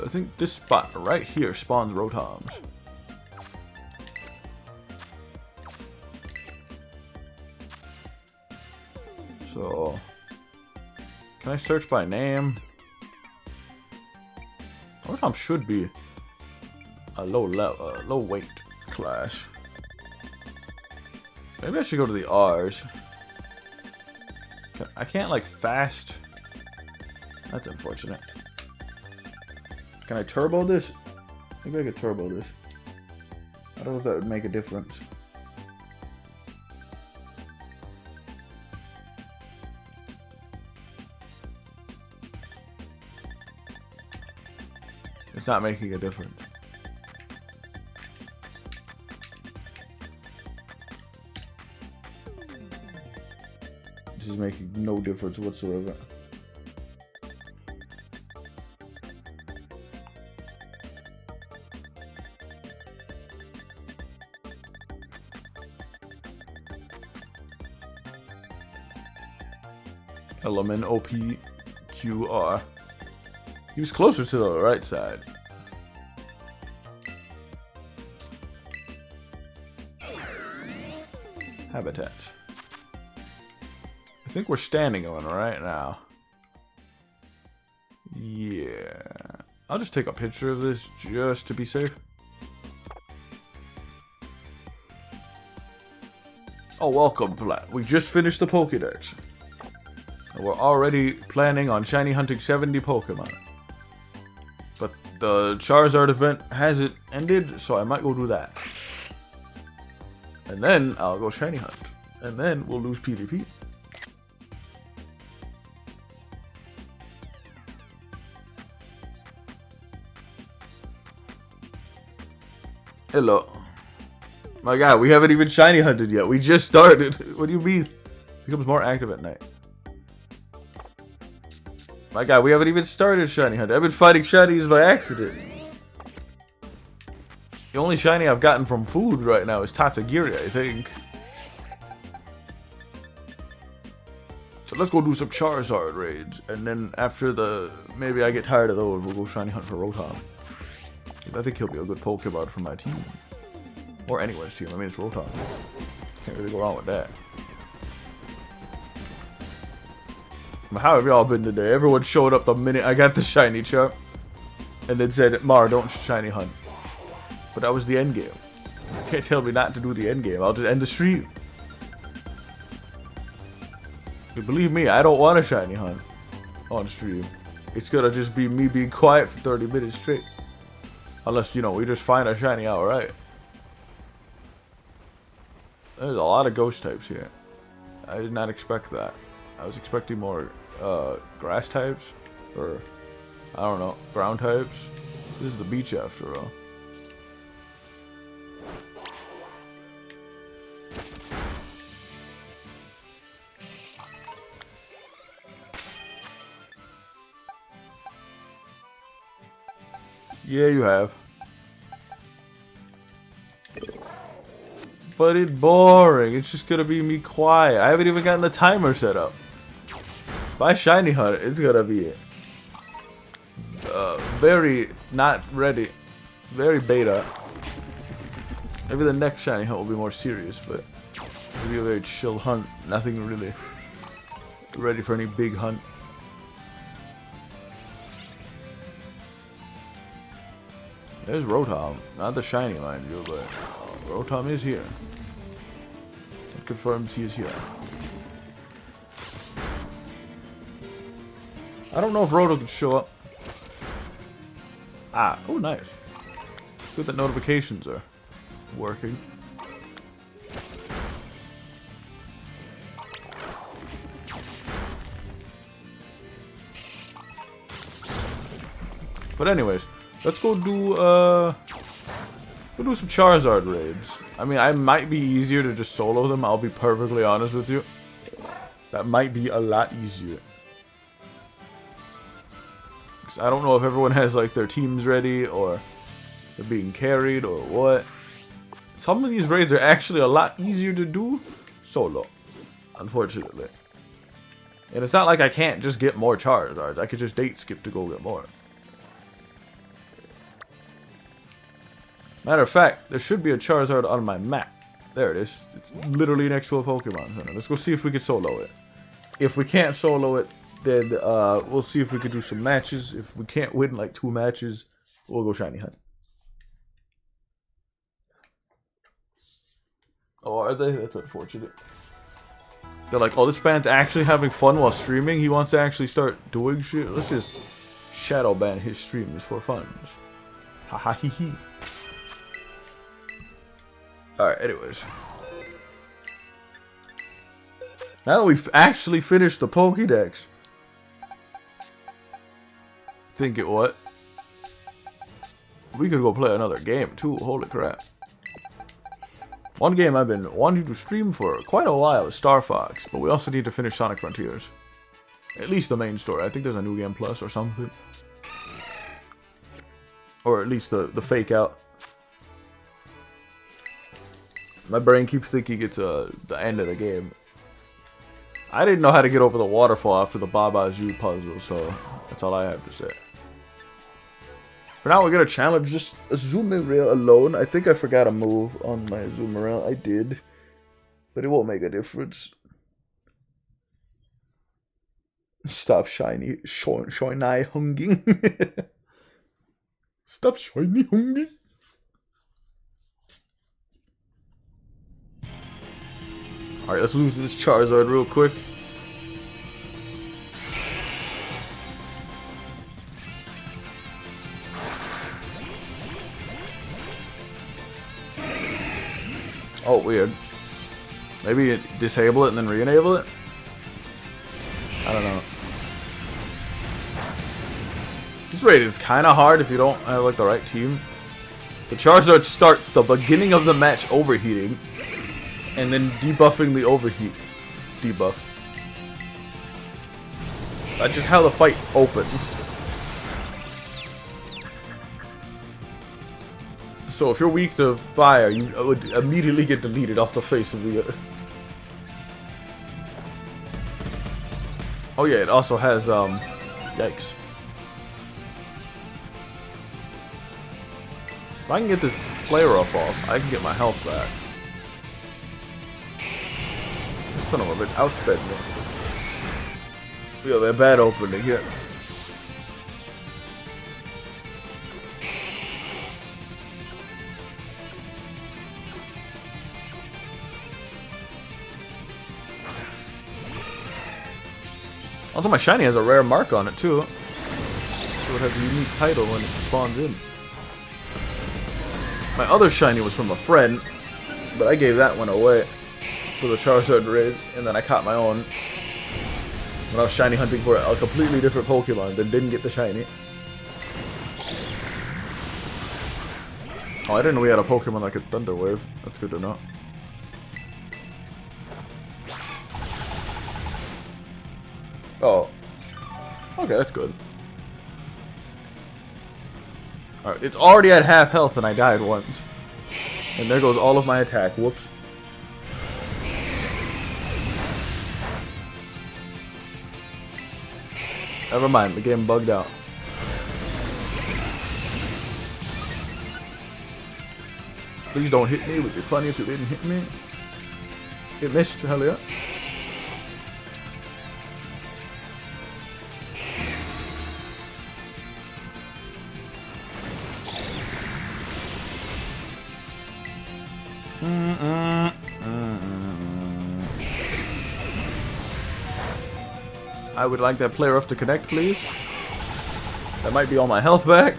I think this spot right here spawns Rotoms. So, can I search by name? Rotom should be a low weight class. Maybe I should go to the R's. I can't like fast. That's unfortunate. Can I turbo this? Maybe I could turbo this. I don't know if that would make a difference. It's not making a difference. This is making no difference whatsoever. Element OPQR. He was closer to the right side. Habitat. I think we're standing on right now. Yeah. I'll just take a picture of this just to be safe. Oh, welcome, Plat. We just finished the Pokédex. And we're already planning on shiny hunting 70 Pokemon. But the Charizard event hasn't ended, so I might go do that. And then I'll go shiny hunt. And then we'll lose PvP. Hello. My god, we haven't even shiny hunted yet. We just started. What do you mean? Becomes more active at night. My god, we haven't even started shiny hunting. I've been fighting shinies by accident. The only shiny I've gotten from food right now is Tatsugiri, I think. So let's go do some Charizard raids. And then after maybe I get tired of those, we'll go shiny hunt for Rotom. I think he'll be a good Pokemon for my team. Or anyone's team. I mean, it's Rotom. Can't really go wrong with that. How have y'all been today? Everyone showed up the minute I got the shiny chart. And then said, Mar, don't shiny hunt. But that was the end game. You can't tell me not to do the end game. I'll just end the stream. But believe me, I don't want a shiny hunt on stream. It's gonna just be me being quiet for 30 minutes straight. Unless, you know, we just find a shiny outright. There's a lot of ghost types here. I did not expect that. I was expecting more grass types. Or, I don't know, ground types. This is the beach after all. Yeah, you have. But it's boring. It's just gonna be me quiet. I haven't even gotten the timer set up. If I shiny hunt, it's gonna be very not ready. Very beta. Maybe the next shiny hunt will be more serious, but it'll be a very chill hunt. Nothing really ready for any big hunt. There's Rotom. Not the shiny, mind you, but Rotom is here. It confirms he is here. I don't know if Rotom can show up. Ah, oh nice. Good that notifications are working. But anyways, let's go do we'll do some Charizard raids. I mean, I might be easier to just solo them, I'll be perfectly honest with you. That might be a lot easier. Cause I don't know if everyone has like their teams ready or they're being carried or what. Some of these raids are actually a lot easier to do solo, unfortunately. And it's not like I can't just get more Charizards. I could just date skip to go get more. Matter of fact, there should be a Charizard on my map. There it is. It's literally next to a Pokemon Center. Let's go see if we can solo it. If we can't solo it, then we'll see if we can do some matches. If we can't win like 2 matches, we'll go shiny hunt. Oh, are they? That's unfortunate. They're like, oh, this man's actually having fun while streaming. He wants to actually start doing shit. Let's just shadow ban his streams for fun. Ha ha hee hee. Alright, anyways. Now that we've actually finished the Pokédex. Think it what? We could go play another game too, holy crap. One game I've been wanting to stream for quite a while is Star Fox, but we also need to finish Sonic Frontiers. At least the main story. I think there's a New Game Plus or something. Or at least the fake out. My brain keeps thinking it's the end of the game. I didn't know how to get over the waterfall after the Baba's U puzzle, so that's all I have to say. For now, we're gonna challenge just a zooming rail alone. I think I forgot a move on my zoom rail. I did, but it won't make a difference. Stop shiny hunging. Stop shiny hunging. Alright, let's lose this Charizard real quick. Oh, weird. Maybe disable it and then re-enable it? I don't know. This raid is kind of hard if you don't have like the right team. The Charizard starts the beginning of the match overheating, and then debuffing the overheat debuff. That's just how the fight opens. So if you're weak to fire, you would immediately get deleted off the face of the earth. Oh yeah, it also has, yikes. If I can get this player off, I can get my health back. Son of a bitch, outsped me. We have a bad opening here. Also, my shiny has a rare mark on it too, so it has a unique title when it spawns in. My other shiny was from a friend, but I gave that one away for the Charizard raid, and then I caught my own when I was shiny hunting for a completely different Pokemon that didn't get the shiny. Oh, I didn't know we had a Pokemon that could Thunder Wave. That's good to know. Oh. Okay, that's good. Alright, it's already at half health and I died once. And there goes all of my attack. Whoops. Never mind, the game bugged out. Please don't hit me. It would be funny if you didn't hit me. It missed, hell yeah. I would like that player off to connect, please. That might be all my health back.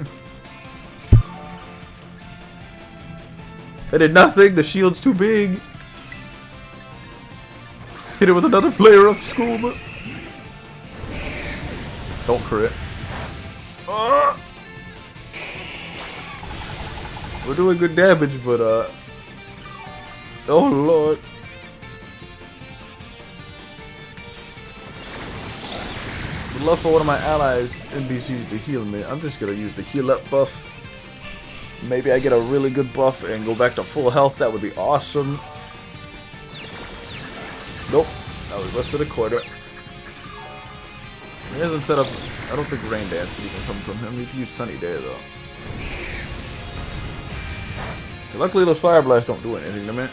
I did nothing. The shield's too big. Hit it with another player of school, but don't crit. We're doing good damage, but oh lord. Would love for one of my allies NPCs to heal me. I'm just gonna use the heal up buff. Maybe I get a really good buff and go back to full health. That would be awesome. Nope. That was less than a quarter. He hasn't set up. I don't think Rain Dance can even come from him. He can use Sunny Day though. Luckily, those Fire Blasts don't do anything to me.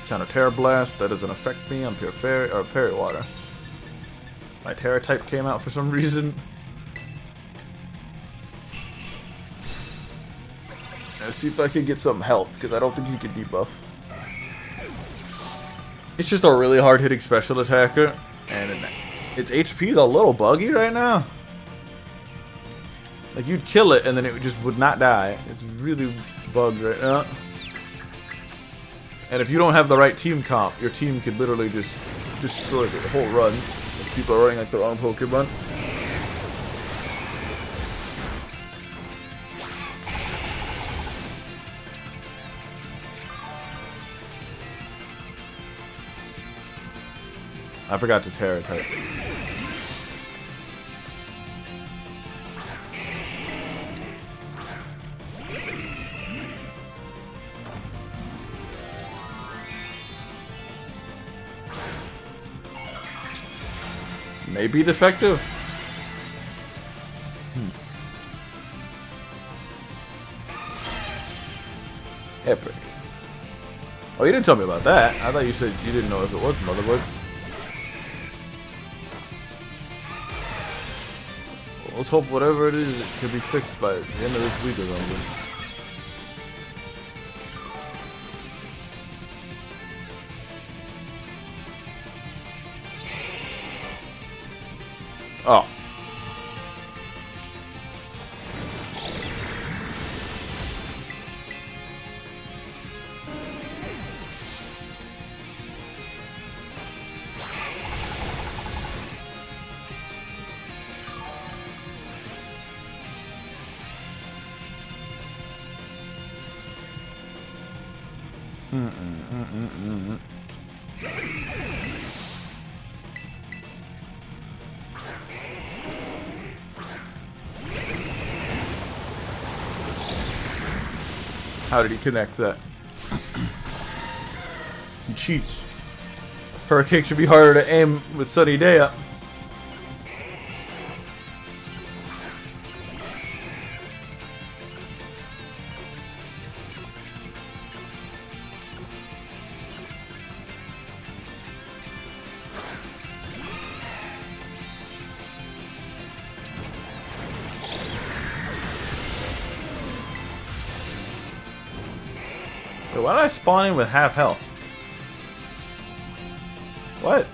Counter Terra Blast. That doesn't affect me. I'm pure Fairy or Fairy Water. My Terra type came out for some reason. Let's see if I can get some health, because I don't think he can debuff. It's just a really hard hitting special attacker, and its HP is a little buggy right now. Like, you'd kill it and then it just would not die. It's really bugged right now. And if you don't have the right team comp, your team could literally just destroy the whole run. If people are running like the wrong Pokemon. I forgot to Terra type. Maybe defective. Epic. Oh, you didn't tell me about that. I thought you said you didn't know if it was Motherboard. Well, let's hope whatever it is, it can be fixed by the end of this week or something. Oh. How did he connect that? He cheats. Hurricane should be harder to aim with Sunny Day up. Wait, why did I spawn in with half health? What?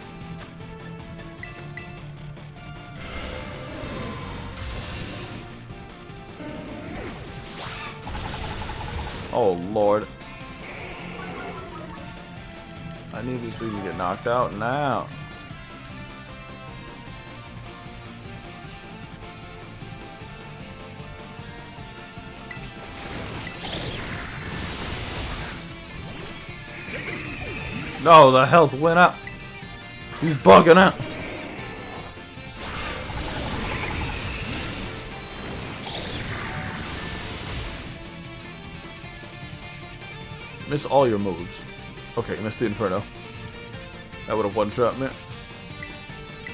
Oh lord. I need this dude to get knocked out now. No, the health went up. He's bugging out. Miss all your moves. Okay, missed the Inferno. That would have one-shot me.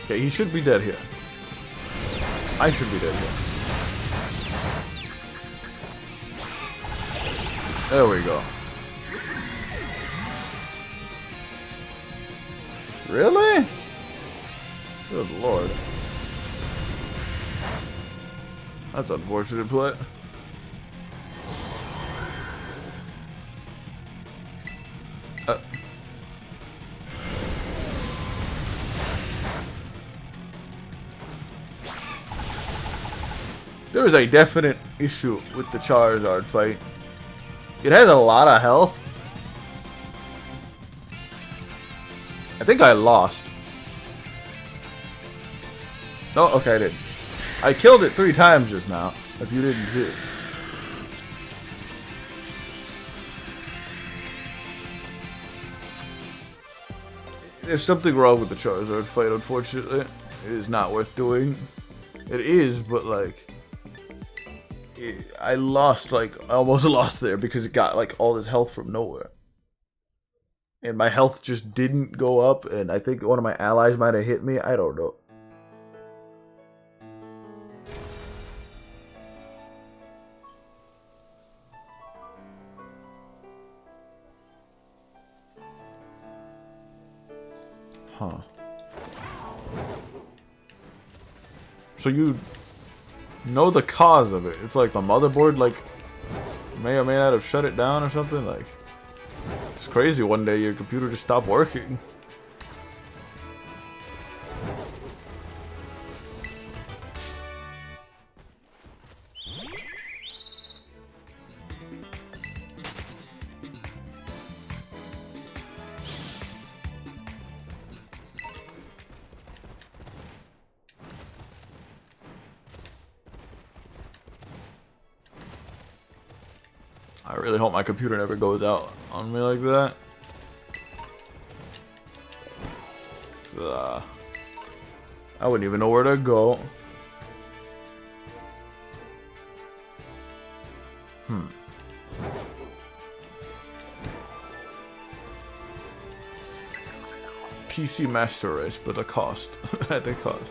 Okay, he should be dead here. I should be dead here. There we go. Really? Good lord. That's unfortunate play. There is a definite issue with the Charizard fight. It has a lot of health. I think I lost. Oh, okay, I did. I killed it 3 times just now, if you didn't see it. There's something wrong with the Charizard fight, unfortunately. It is not worth doing. It is, but like... I lost, like, I almost lost there because it got, like, all this health from nowhere. And my health just didn't go up, and I think one of my allies might have hit me. I don't know. Huh. So you know the cause of it. It's like the motherboard, like, may or may not have shut it down or something. Like, it's crazy. One day your computer just stopped working. I really hope my computer never goes out on me like that. I wouldn't even know where to go. PC Master Race, but the cost. At the cost.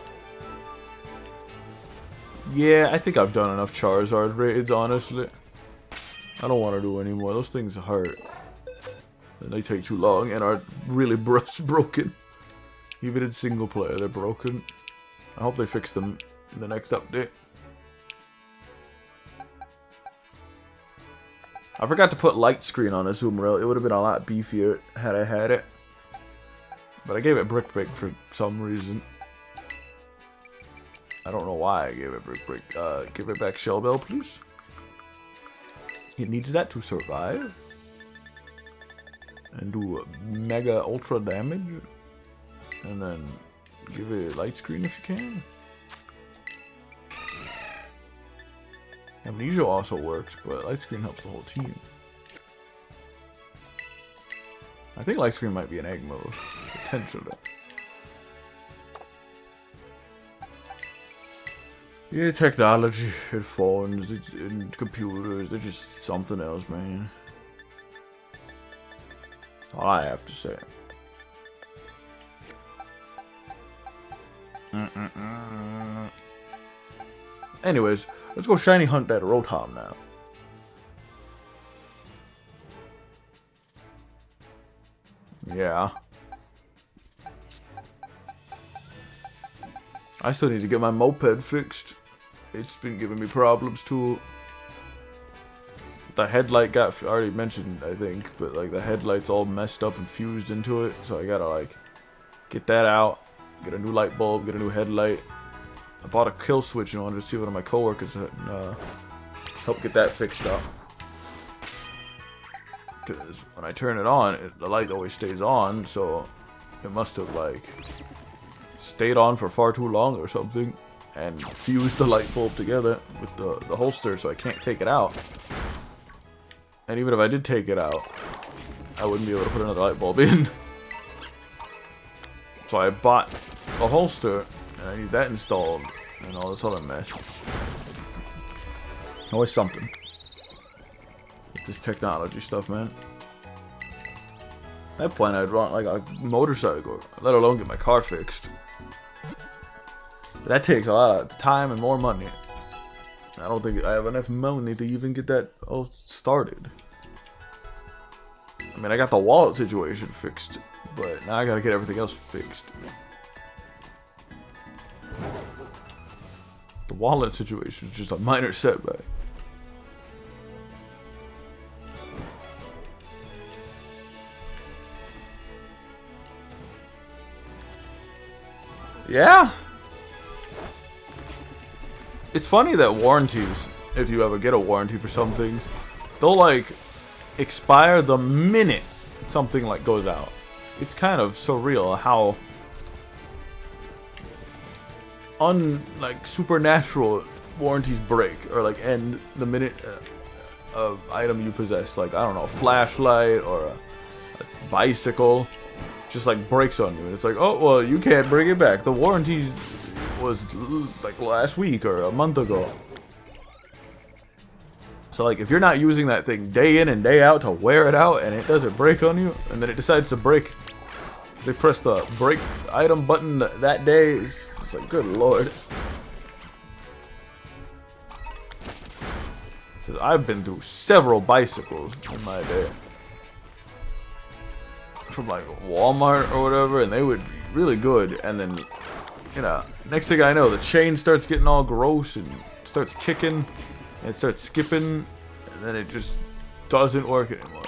Yeah, I think I've done enough Charizard raids, honestly. I don't want to do any more. Those things hurt. And they take too long and are really broken. Even in single player, they're broken. I hope they fix them in the next update. I forgot to put light screen on this Azumarill. It would have been a lot beefier had I had it. But I gave it Brick Break for some reason. I don't know why I gave it Brick Break. Give it back Shell Bell, please. It needs that to survive. And do mega ultra damage. And then give it light screen if you can. Amnesia also works, but light screen helps the whole team. I think light screen might be an egg mode. Potentially. Yeah, technology and phones and computers, they're just something else, man. All I have to say. Anyways, let's go shiny hunt that Rotom now. Yeah. I still need to get my moped fixed. It's been giving me problems too. The headlight got already mentioned, I think, but like the headlight's all messed up and fused into it, so I gotta like get that out, get a new light bulb, get a new headlight. I bought a kill switch and wanted to see one of my coworkers help get that fixed up. Because when I turn it on, the light always stays on, so it must have like stayed on for far too long or something, and fused the light bulb together with the holster, so I can't take it out. And even if I did take it out, I wouldn't be able to put another light bulb in. So I bought a holster, and I need that installed, and all this other mess. Always something. With this technology stuff, man. At that point, I'd run like a motorcycle, let alone get my car fixed. That takes a lot of time and more money. I don't think I have enough money to even get that all started. I mean, I got the wallet situation fixed, but now I gotta get everything else fixed. The wallet situation is just a minor setback. Yeah. It's funny that warranties, if you ever get a warranty for some things, they'll like expire the minute something like goes out. It's kind of surreal how like supernatural warranties break or like end the minute of item you possess. Like, I don't know, a flashlight or a bicycle just like breaks on you, and it's like, oh well, you can't bring it back. The warranty was like last week or a month ago. So like, if you're not using that thing day in and day out to wear it out, and it doesn't break on you, and then it decides to break, they press the break item button that day, it's just like, good lord. Because I've been through several bicycles in my day. From like Walmart or whatever, and they would be really good, and then, you know, next thing I know, the chain starts getting all gross and starts kicking and it starts skipping, and then it just doesn't work anymore.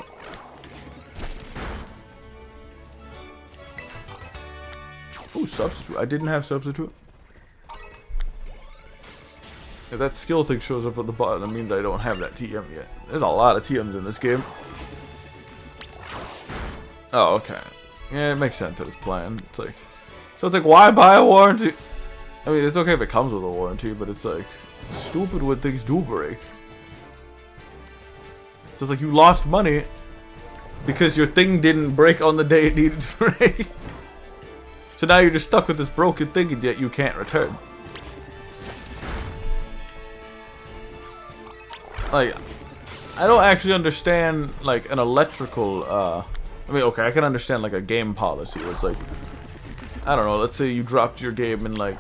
Ooh, substitute. I didn't have substitute. If that skill thing shows up at the bottom, that means I don't have that TM yet. There's a lot of TMs in this game. Oh, okay. Yeah, it makes sense that it's planned. It's like, so it's like, why buy a warranty? I mean, it's okay if it comes with a warranty, but it's like, stupid when things do break. So it's like, you lost money because your thing didn't break on the day it needed to break. So now you're just stuck with this broken thing, and yet you can't return. Like, I don't actually understand, like, an electrical, I mean, okay, I can understand, like, a game policy where it's like, I don't know, let's say you dropped your game in, like,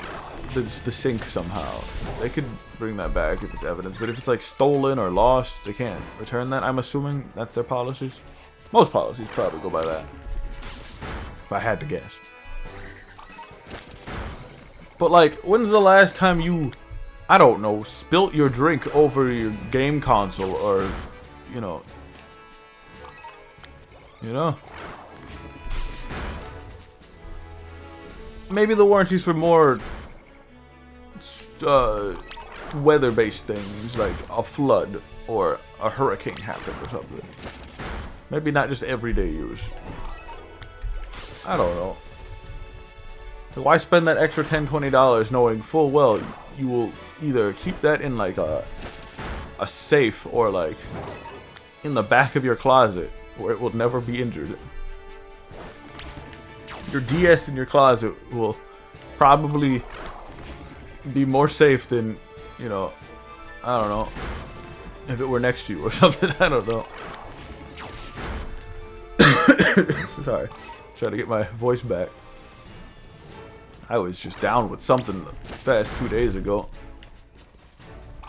the sink somehow. They could bring that back if it's evidence, but if it's, like, stolen or lost, they can't return that. I'm assuming that's their policies. Most policies probably go by that, if I had to guess. But, like, when's the last time you, I don't know, spilt your drink over your game console, or, you know? Maybe the warranties for more weather-based things, like a flood or a hurricane happened or something. Maybe not just everyday use. I don't know. So why spend that extra $10, $20 knowing full well you will either keep that in like a safe or like in the back of your closet where it will never be injured. Your DS in your closet will probably be more safe than, you know, I don't know, if it were next to you or something. I don't know. Sorry, trying to get my voice back. I was just down with something fast 2 days ago.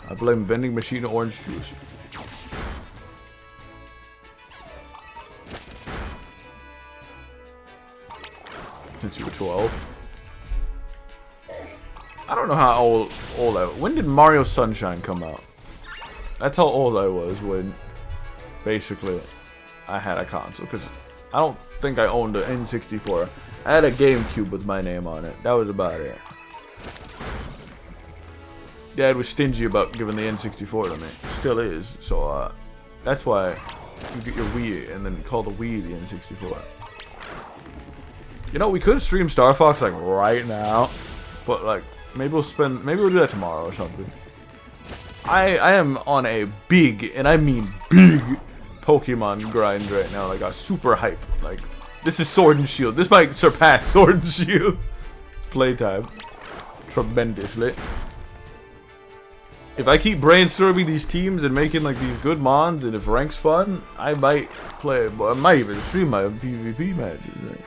I blame vending machine orange juice. Since you were 12. I don't know how old I was. When did Mario Sunshine come out? That's how old I was when basically I had a console. Because I don't think I owned an N64. I had a GameCube with my name on it. That was about it. Dad was stingy about giving the N64 to me. Still is. So that's why you get your Wii and then call the Wii the N64. You know, we could stream Star Fox like right now, but like maybe we'll do that tomorrow or something. I am on a big, and I mean big, Pokemon grind right now. Like a super hype. Like, this is Sword and Shield. This might surpass Sword and Shield. It's playtime. Tremendously. If I keep brainstorming these teams and making like these good mons, and if rank's fun, I might play. I might even stream my PvP matches. Right?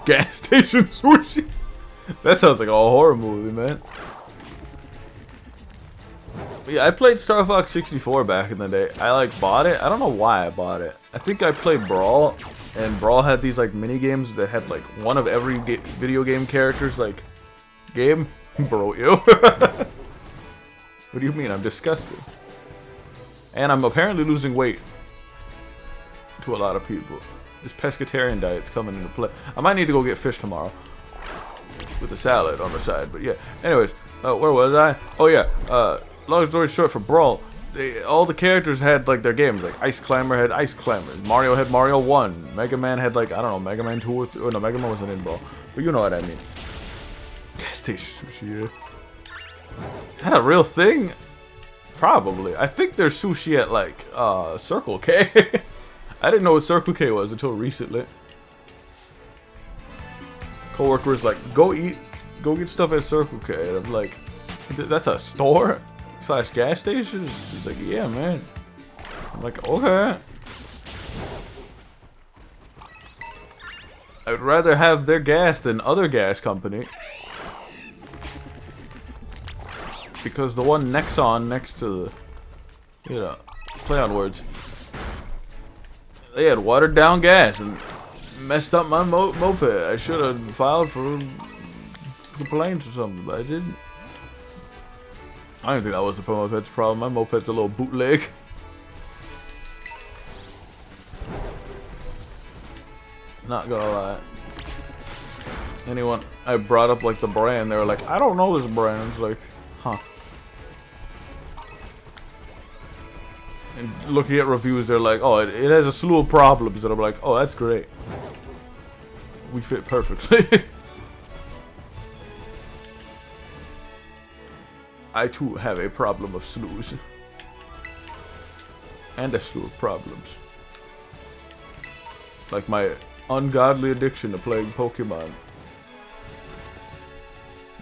Gas station sushi. That sounds like a horror movie, man. But yeah, I played Star Fox 64 back in the day. I like bought it. I don't know why I bought it. I think I played Brawl, and Brawl had these like mini games that had like one of every video game character's like game. Bro, yo. What do you mean? I'm disgusted. And I'm apparently losing weight to a lot of people. This pescatarian diet's coming into play. I might need to go get fish tomorrow with a salad on the side. But yeah. Anyways, where was I? Oh yeah. Long story short, for Brawl, all the characters had like their games. Like Ice Climber had Ice Climbers. Mario had Mario 1. Mega Man had like, I don't know, Mega Man 2 or 3. Oh no, Mega Man wasn't in ball. But you know what I mean. Gas station sushi. Is that a real thing? Probably. I think there's sushi at like Circle K. I didn't know what Circle K was until recently. Coworkers like, go get stuff at Circle K. And I'm like, that's a store / gas station? He's like, yeah, man. I'm like, okay. I'd rather have their gas than other gas company. Because the one Nexon next to the, you know, play on words, they had watered down gas and messed up my moped. I should have filed for complaints or something, but I didn't. I don't think that was the moped's problem. My moped's a little bootleg. Not gonna lie. Anyone I brought up like the brand, they were like, I don't know this brand. It's like, huh. And looking at reviews, they're like, oh, it has a slew of problems. And I'm like, oh, that's great. We fit perfectly. I too have a problem of slews. And a slew of problems. Like my ungodly addiction to playing Pokemon.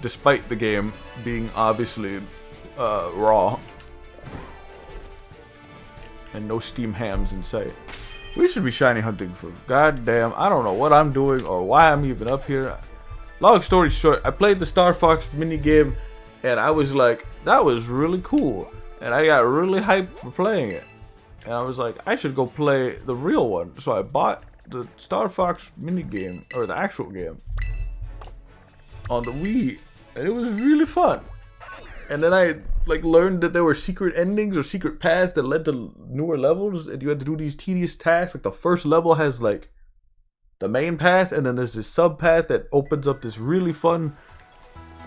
Despite the game being obviously raw. And no Steam hams in sight. We should be shiny hunting for goddamn, I don't know what I'm doing or why I'm even up here. Long story short, I played the Star Fox minigame and I was like, that was really cool. And I got really hyped for playing it. And I was like, I should go play the real one. So I bought the Star Fox minigame, or the actual game, on the Wii. And it was really fun. And then I like learned that there were secret endings or secret paths that led to newer levels, and you had to do these tedious tasks. Like the first level has like the main path, and then there's this sub path that opens up this really fun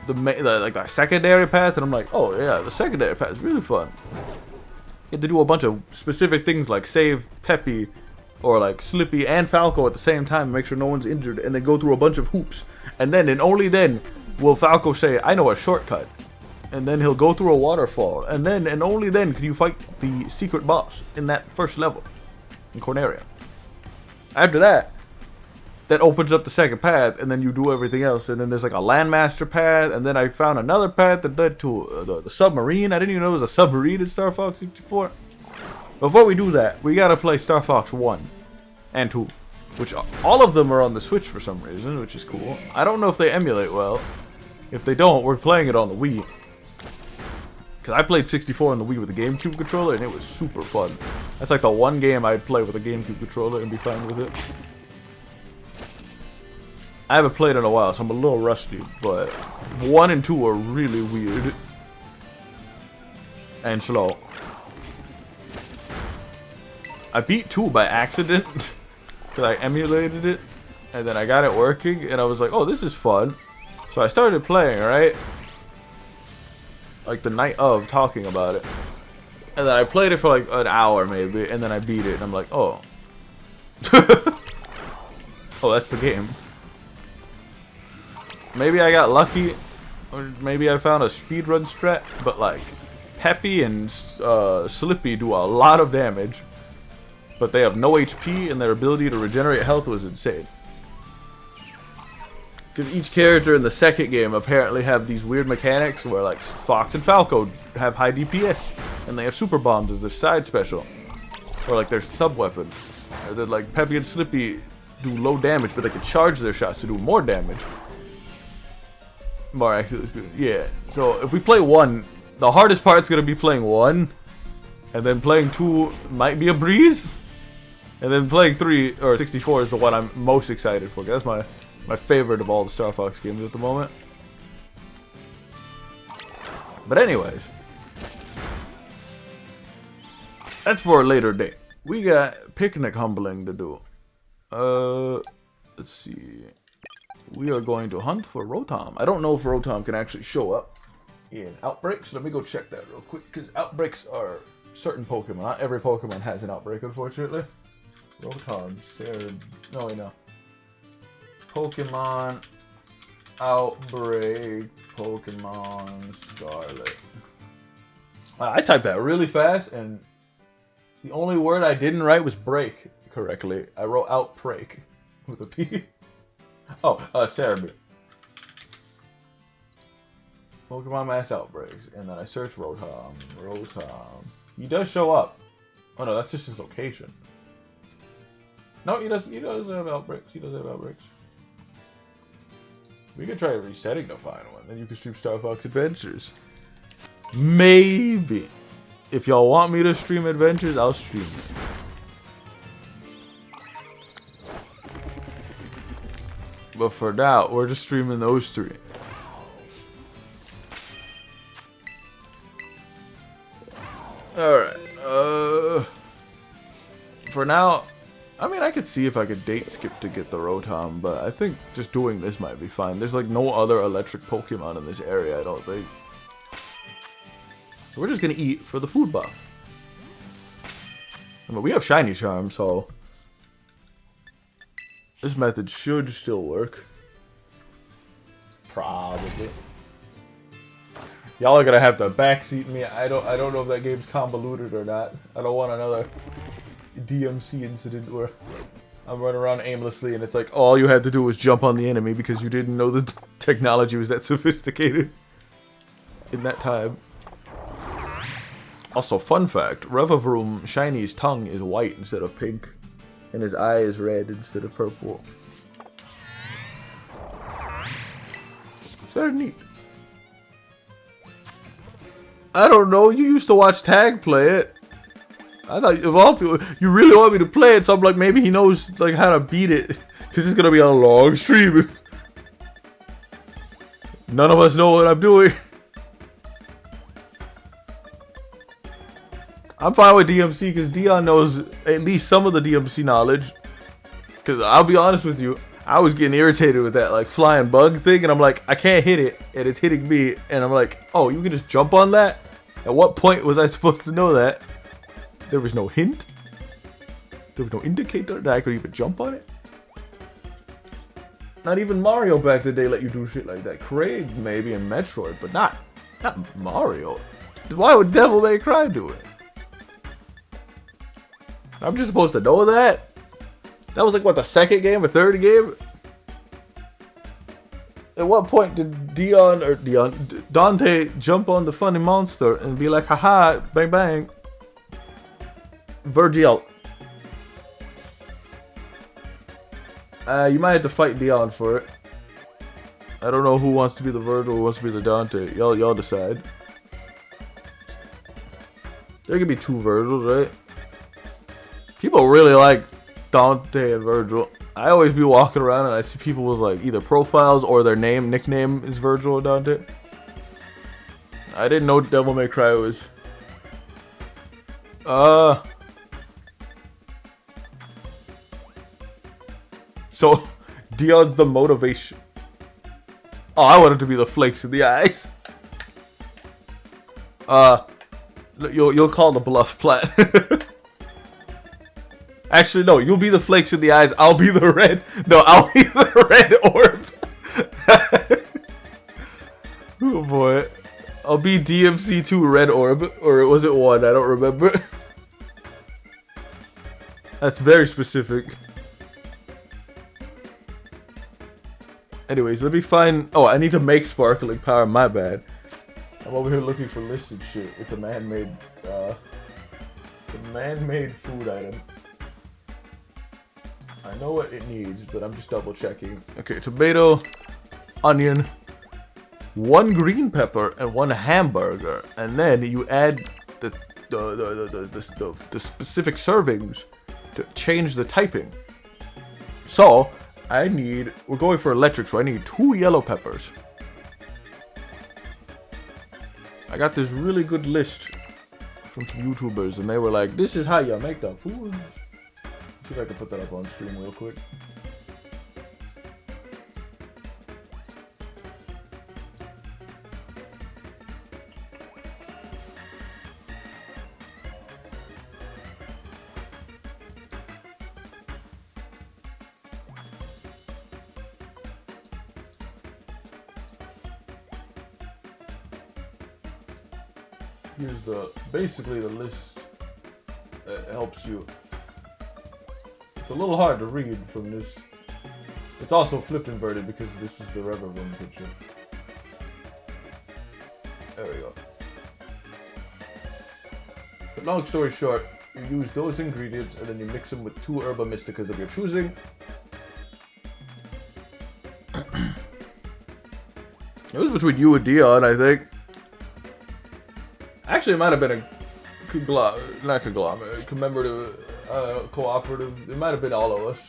like the secondary path. And I'm like, oh yeah, the secondary path is really fun. You had to do a bunch of specific things like save Peppy or like Slippy and Falco at the same time and make sure no one's injured, and then go through a bunch of hoops, and then and only then will Falco say, I know a shortcut. And then he'll go through a waterfall. And then and only then can you fight the secret boss in that first level in Corneria. After that, that opens up the second path, and then you do everything else. And then there's like a Landmaster path, and then I found another path that led to the submarine. I didn't even know there was a submarine in Star Fox 64. Before we do that, we gotta play Star Fox 1 and 2. Which all of them are on the Switch for some reason, which is cool. I don't know if they emulate well. If they don't, we're playing it on the Wii. I played 64 on the Wii with the GameCube controller, and it was super fun. That's like the one game I'd play with a GameCube controller and be fine with it. I haven't played in a while, so I'm a little rusty, but 1 and 2 are really weird. And slow. I beat 2 by accident, because I emulated it, and then I got it working, and I was like, oh, this is fun. So I started playing, right? Like the night of, talking about it. And then I played it for like an hour maybe, and then I beat it, and I'm like, oh. Oh, that's the game. Maybe I got lucky, or maybe I found a speedrun strat, but like, Peppy and Slippy do a lot of damage, but they have no HP, and their ability to regenerate health was insane. Because each character in the second game apparently have these weird mechanics where like Fox and Falco have high DPS, and they have super bombs as their side special, or like their sub weapon. Or that like Peppy and Slippy do low damage, but they can charge their shots to do more damage. More actually, yeah. So if we play 1, the hardest part's gonna be playing 1, and then playing 2 might be a breeze, and then playing 3 or 64 is the one I'm most excited for. That's my favorite of all the Star Fox games at the moment. But anyways, that's for a later date. We got picnic humbling to do. Let's see. We are going to hunt for Rotom. I don't know if Rotom can actually show up in Outbreaks. Let me go check that real quick, because Outbreaks are certain Pokemon. Not every Pokemon has an outbreak, unfortunately. Rotom, no, wait, no. Pokemon outbreak, Pokemon Scarlet. I typed that really fast, and the only word I didn't write was break correctly. I wrote outbreak with a P. Oh, Cerebi. Pokemon mass outbreaks, and then I searched Rotom. He does show up. Oh no, that's just his location. No, he does have outbreaks. We could try resetting the final one, then you can stream Star Fox Adventures. Maybe. If y'all want me to stream Adventures, I'll stream it. But for now, we're just streaming those three. Alright, for now, I mean, I could see if I could date skip to get the Rotom, but I think just doing this might be fine. There's like no other electric Pokemon in this area, I don't think. So we're just gonna eat for the food buff. I mean, we have Shiny Charm, so this method should still work. Probably. Y'all are gonna have to backseat me. I don't know if that game's convoluted or not. I don't want another DMC incident where I'm running around aimlessly and it's like all you had to do was jump on the enemy because you didn't know the technology was that sophisticated in that time. Also, fun fact, Revavroom Shiny's tongue is white instead of pink, and his eye is red instead of purple. Is that neat? I don't know, you used to watch Tag play it. I thought, of all people, you really want me to play it, so I'm like, maybe he knows like how to beat it. Because it's gonna be a long stream. None of us know what I'm doing. I'm fine with DMC because Dion knows at least some of the DMC knowledge. Because I'll be honest with you, I was getting irritated with that like flying bug thing, and I'm like, I can't hit it, and it's hitting me, and I'm like, oh, you can just jump on that? At what point was I supposed to know that? There was no hint. There was no indicator that I could even jump on it. Not even Mario back in the day let you do shit like that. Craig maybe in Metroid, but not Mario. Why would Devil May Cry do it? I'm just supposed to know that? That was like, what, the second game or third game? At what point did Dante jump on the funny monster and be like, haha, bang bang? Virgil. You might have to fight Dion for it. I don't know who wants to be the Virgil, who wants to be the Dante. Y'all decide. There could be two Virgils, right? People really like Dante and Virgil. I always be walking around and I see people with like either profiles or their nickname is Virgil or Dante. I didn't know Devil May Cry was. So, Dion's the motivation. Oh, I wanted to be the flakes in the eyes. You'll call the bluff, Platt. Actually, no, you'll be the flakes in the eyes. I'll be the red. No, I'll be the red orb. Oh boy. I'll be DMC2 red orb. Or was it 1? I don't remember. That's very specific. Anyways, let me find... Oh, I need to make sparkling power. My bad. I'm over here looking for listed shit. It's a man-made... food item. I know what it needs, but I'm just double checking. Okay, tomato, onion, 1 green pepper, and 1 hamburger, and then you add the specific servings to change the typing. So we're going for electric, so I need 2 yellow peppers. I got this really good list from some YouTubers, and they were like, "This is how you make the food." See if I can put that up on screen real quick. here's basically the list that helps you. It's a little hard to read from this. It's also flipped inverted because this was the rubber one picture. There we go. But long story short, you use those ingredients and then you mix them with 2 Herba Mysticas of your choosing. It was between you and Dion, I think. Actually, it might have been a commemorative, cooperative. It might have been all of us.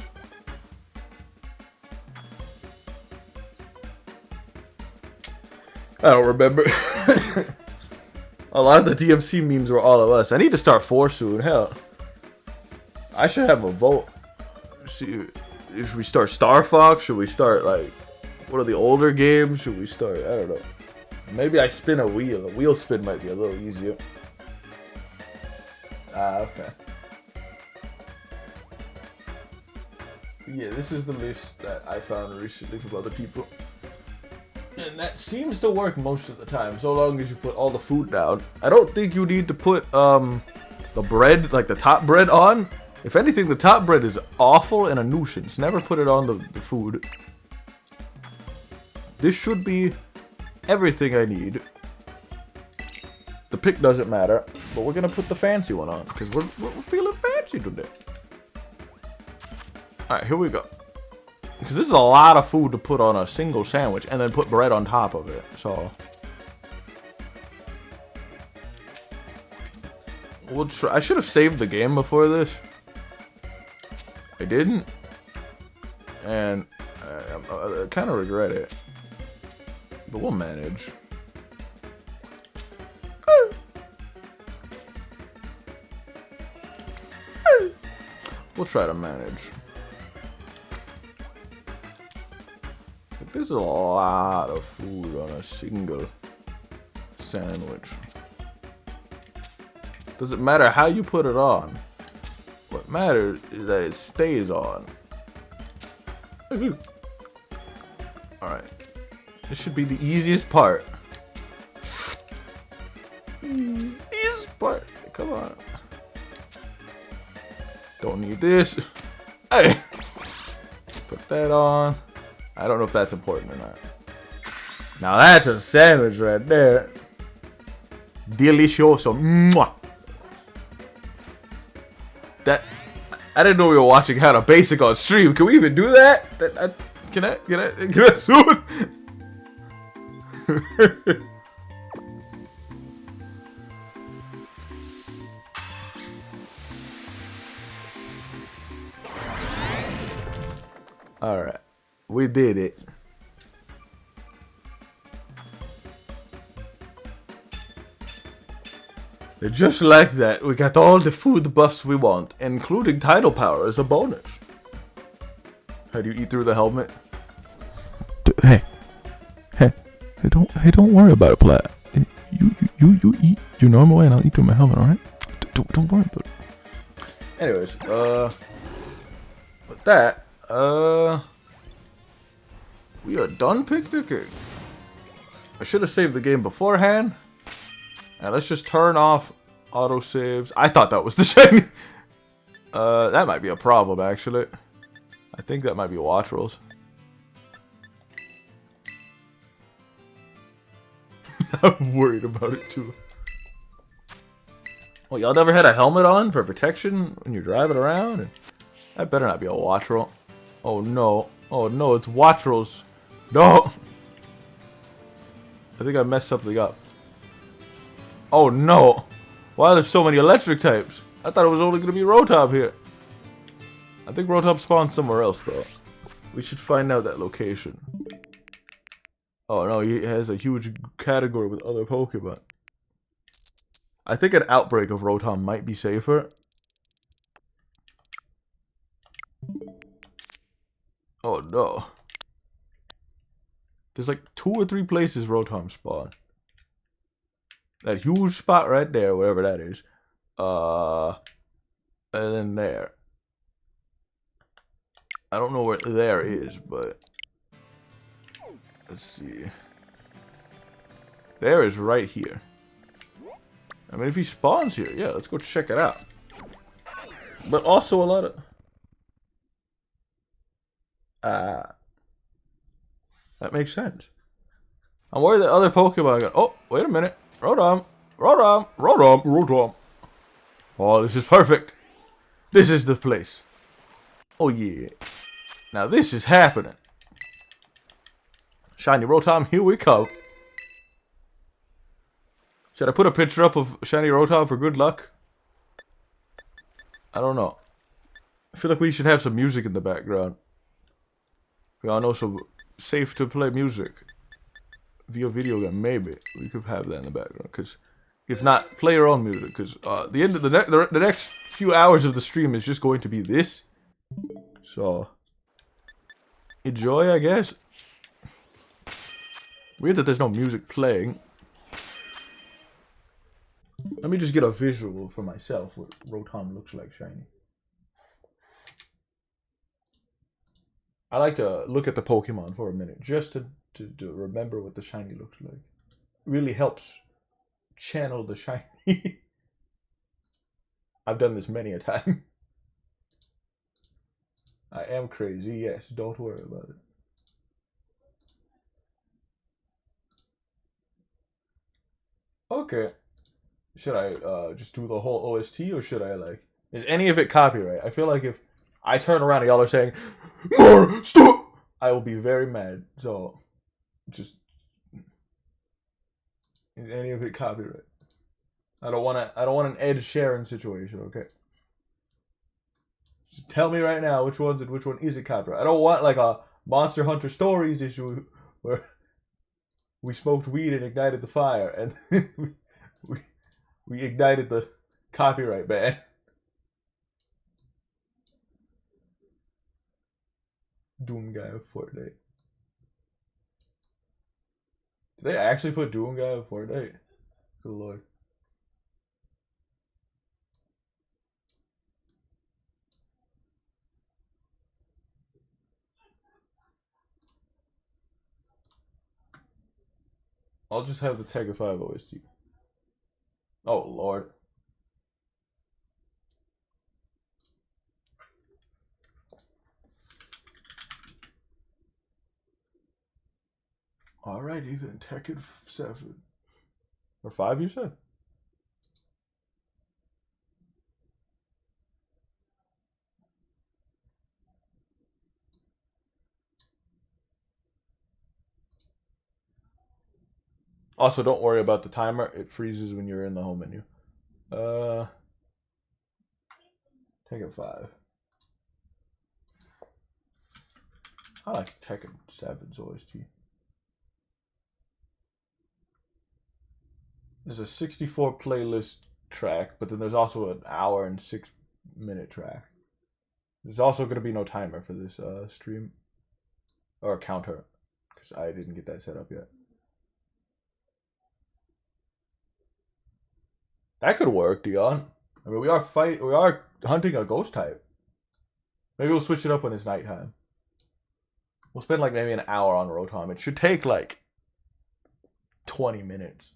I don't remember. A lot of the DMC memes were all of us. I need to start 4 soon. Hell, I should have a vote. See, should we start Star Fox? Should we start like one of the older games? Should we start? I don't know. Maybe I spin a wheel. A wheel spin might be a little easier. Ah, okay. Yeah, this is the list that I found recently from other people. And that seems to work most of the time, so long as you put all the food down. I don't think you need to put the bread, like the top bread on. If anything, the top bread is awful and a nuisance. Never put it on the food. This should be everything I need. The pick doesn't matter, but we're gonna put the fancy one on because we're feeling fancy today. Alright, here we go. Because this is a lot of food to put on a single sandwich and then put bread on top of it. So we'll try. I should have saved the game before this. I didn't, and I kind of regret it. But we'll manage. We'll try to manage. But there's a lot of food on a single sandwich. Doesn't matter how you put it on. What matters is that it stays on. Alright. This should be the easiest part. Easiest part. Come on. Don't need this. Hey! Put that on. I don't know if that's important or not. Now that's a sandwich right there. Delicioso. Mwah. That, I didn't know we were watching How to Basic on stream. Can we even do that? Can I soon? Alright. We did it. Just like that, we got all the food buffs we want, including tidal power as a bonus. How do you eat through the helmet? Hey, don't worry about it, Platt. You eat your normal way, and I'll eat through my helmet. All right? Don't worry about it. Anyways, with that, we are done picnicking. I should have saved the game beforehand. Now let's just turn off autosaves. I thought that was the shiny. That might be a problem, actually. I think that might be watch rolls. I'm worried about it too. Well, y'all never had a helmet on for protection when you're driving around? That better not be a watch roll. Oh no. Oh no, it's watch rolls. No! I think I messed something up. Oh no! Why are there so many electric types? I thought it was only going to be Rotom here. I think Rotom spawns somewhere else though. We should find out that location. Oh no, he has a huge category with other Pokemon. I think an outbreak of Rotom might be safer. Oh no. There's like 2 or 3 places Rotom spawn. That huge spot right there, whatever that is. And then there. I don't know where there is, but let's see. There is right here. I mean, if he spawns here, yeah, let's go check it out. But also a lot of... that makes sense. I'm worried that other Pokemon got... Oh, wait a minute. Rotom. Rotom. Rotom. Rotom. Oh, this is perfect. This is the place. Oh, yeah. Now this is happening. Shiny Rotom, here we come. Should I put a picture up of Shiny Rotom for good luck? I don't know. I feel like we should have some music in the background. We all know some safe to play music. Via video game, maybe. We could have that in the background. Because if not, play your own music. Because the end of the next few hours of the stream is just going to be this. So, enjoy, I guess. Weird that there's no music playing. Let me just get a visual for myself what Rotom looks like shiny. I like to look at the Pokemon for a minute just to remember what the shiny looks like. It really helps channel the shiny. I've done this many a time. I am crazy, yes, don't worry about it. Okay. Should I just do the whole OST or should I like... Is any of it copyright? I feel like if I turn around and y'all are saying, "More, stop!" I will be very mad. So, just... Is any of it copyright? I don't want an Ed Sheeran situation, okay? Just tell me right now which one isn't copyright. I don't want like a Monster Hunter Stories issue where we smoked weed and ignited the fire and we ignited the copyright ban. Doom Guy of Fortnite. Did they actually put Doom Guy of Fortnite? Good lord. I'll just have the Tekken 5 OST. Oh lord. Alrighty then, Tekken 7. Or 5 you said? Also, don't worry about the timer. It freezes when you're in the home menu. Tekken 5. I like Tekken 7's OST. There's a 64 playlist track, but then there's also an hour and 6-minute track. There's also going to be no timer for this stream. Or counter. Because I didn't get that set up yet. That could work, Dion. I mean, we are hunting a ghost type. Maybe we'll switch it up when it's nighttime. We'll spend like maybe an hour on Rotom. It should take like 20 minutes.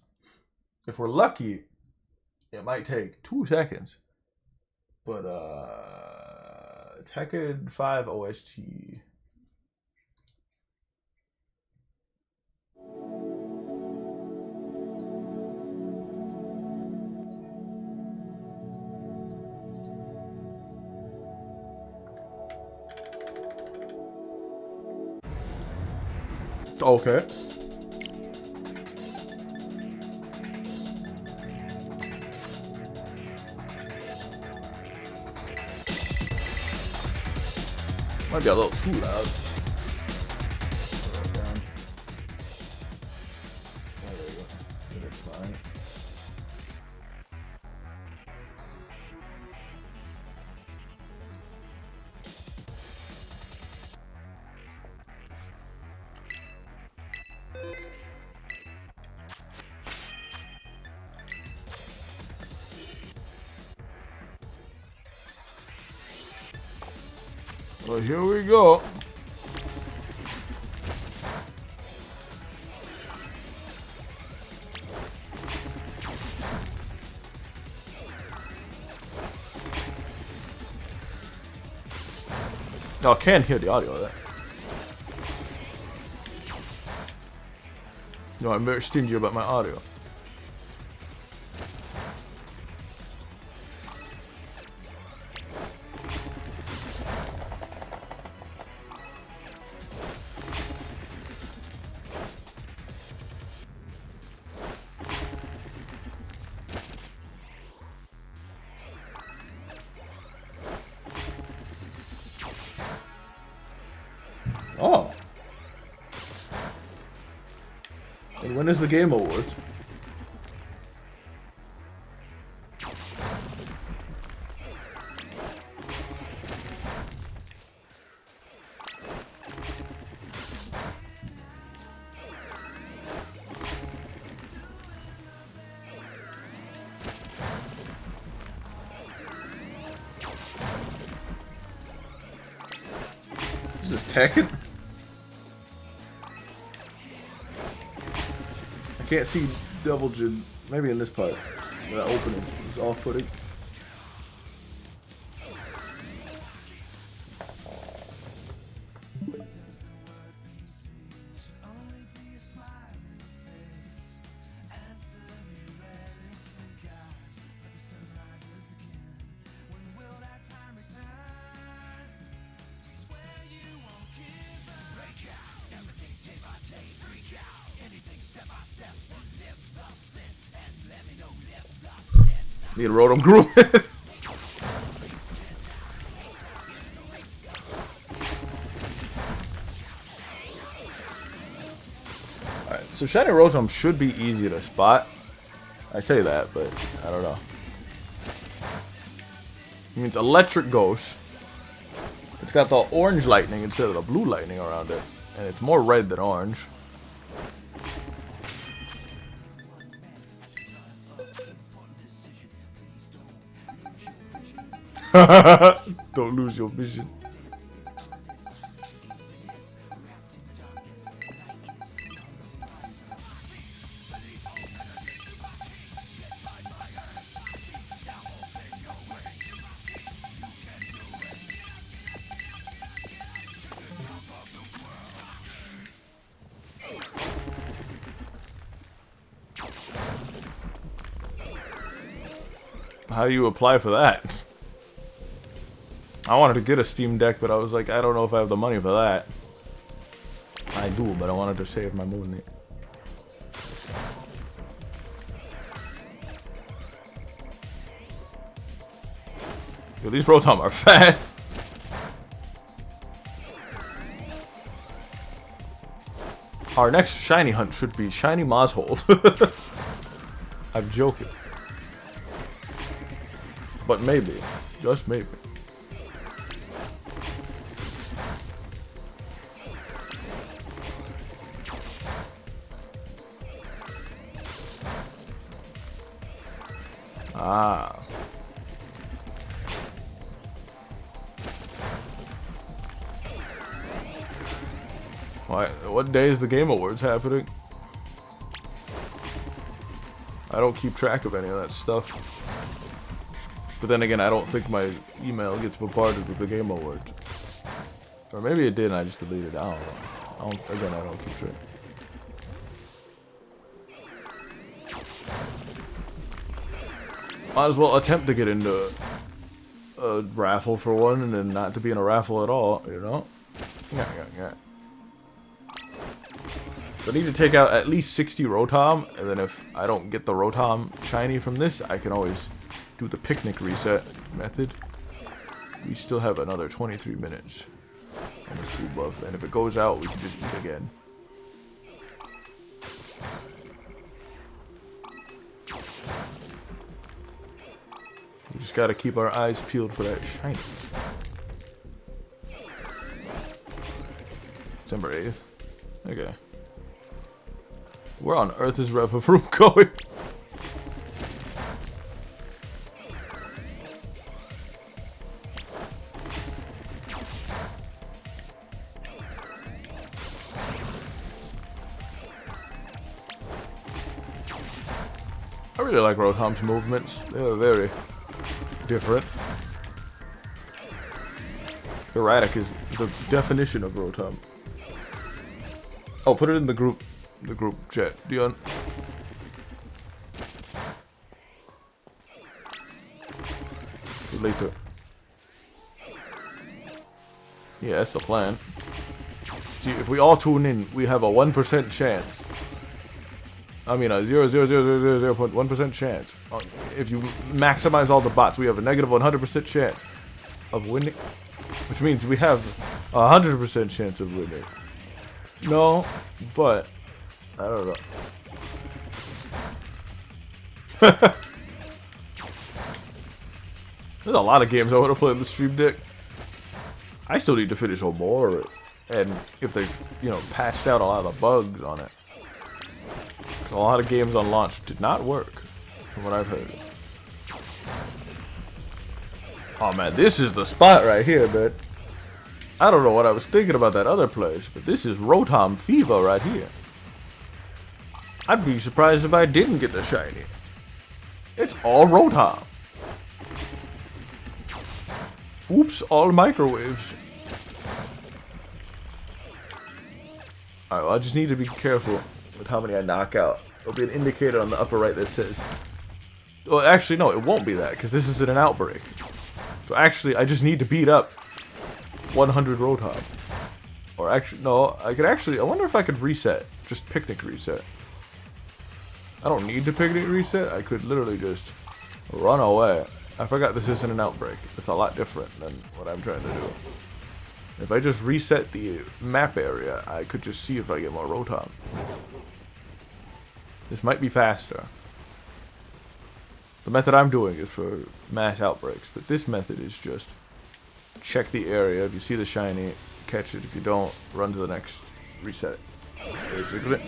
If we're lucky, it might take 2 seconds. But Tekken 5 OST. Okay. Might be a little too loud. Well, here we go. Oh, I can't hear the audio of that. No, I'm very stingy about my audio. Oh. And when is the Game Awards? Is this Tekken? I can't see double jin. Maybe in this part. The opening is off-putting. Need a Rotom Groove. Alright, so Shiny Rotom should be easy to spot. I say that, but I don't know. It means Electric Ghost. It's got the orange lightning instead of the blue lightning around it. And it's more red than orange. Don't lose your vision. How do you apply for that? I wanted to get a Steam Deck, but I was like, I don't know if I have the money for that. I do, but I wanted to save my money. Yo, these Rotom are fast. Our next shiny hunt should be Shiny Maushold. I'm joking. But maybe. Just maybe. Ah. What day is the Game Awards happening? I don't keep track of any of that stuff. But then again, I don't think my email gets bombarded with the Game Awards. Or maybe it did and I just deleted it. I don't know. Again, I don't keep track. Might as well attempt to get into a raffle for one and then not to be in a raffle at all, you know? Yeah. So I need to take out at least 60 Rotom, and then if I don't get the Rotom shiny from this, I can always do the picnic reset method. We still have another 23 minutes on this food buff, and if it goes out, we can just eat again. We just gotta keep our eyes peeled for that shiny. December 8th. Okay. Where on earth is Revavroom going? I really like Rotom's movements. They are very different. Erratic is the definition of Rotom. Oh, put it in the group chat, Dion. Later. Yeah, that's the plan. See, if we all tune in, we have a 1% chance. I mean, a 0.1% chance. If you maximize all the bots, we have a negative 100% chance of winning. Which means we have a 100% chance of winning. No, but I don't know. There's a lot of games I want to play on the stream deck. I still need to finish more, and if they, you know, patched out a lot of the bugs on it. A lot of games on launch did not work, from what I've heard. Oh man, this is the spot right here, man. I don't know what I was thinking about that other place, but this is Rotom Fever right here. I'd be surprised if I didn't get the shiny. It's all Rotom. Oops, all microwaves. Alright, well, I just need to be careful with how many I knock out. There'll be an indicator on the upper right that says... Well, actually, no, it won't be that, because this isn't an outbreak. So actually, I just need to beat up 100 Rotom. Or actually, no, I could actually... I wonder if I could reset. Just picnic reset. I don't need to picnic reset. I could literally just run away. I forgot this isn't an outbreak. It's a lot different than what I'm trying to do. If I just reset the map area, I could just see if I get more Rotom. This might be faster. The method I'm doing is for mass outbreaks, but this method is just check the area. If you see the shiny, catch it. If you don't, run to the next reset. Basically.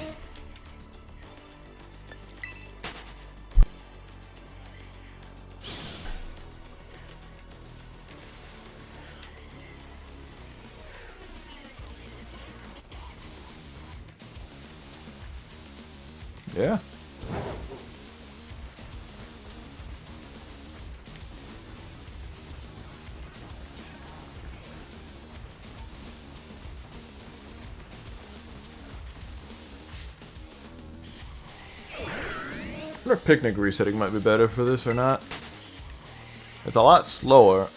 Yeah. I wonder if picnic resetting might be better for this or not. It's a lot slower.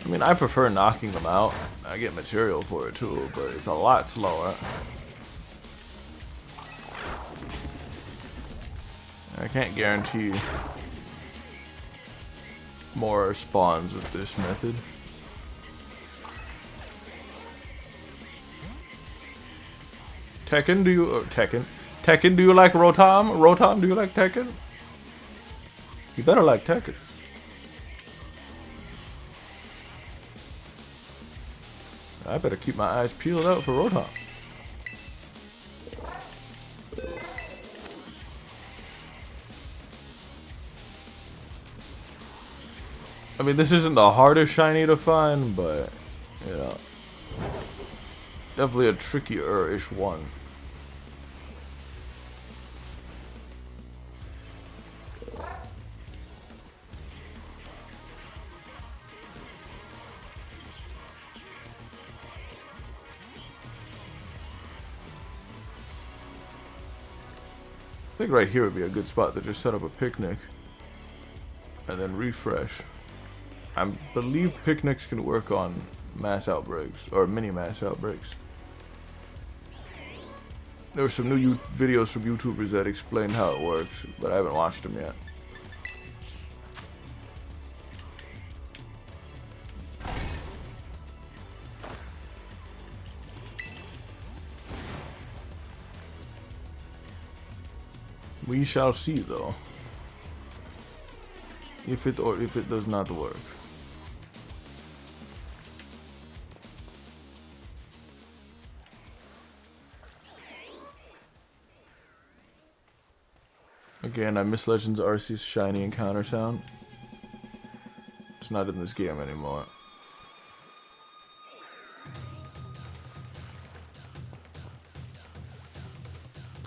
I mean, I prefer knocking them out. I get material for it too, but it's a lot slower. I can't guarantee more spawns with this method. Tekken, do you... Tekken, do you like Rotom? Rotom, do you like Tekken? You better like Tekken. I better keep my eyes peeled out for Rotom. I mean, this isn't the hardest shiny to find, but, you know, definitely a trickier-ish one. I think right here would be a good spot to just set up a picnic and then refresh. I believe picnics can work on mass outbreaks or mini mass outbreaks. There were some new videos from YouTubers that explain how it works, but I haven't watched them yet. We shall see, though, if it does not work. Again, I miss Legends Arceus shiny encounter sound. It's not in this game anymore.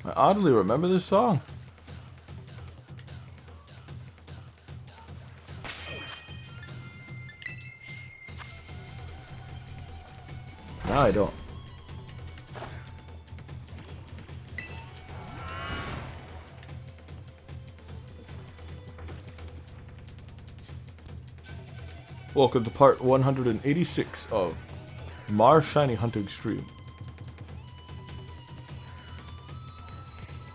I oddly remember this song. No, I don't. Welcome to part 186 of Mar Shiny Hunting Stream.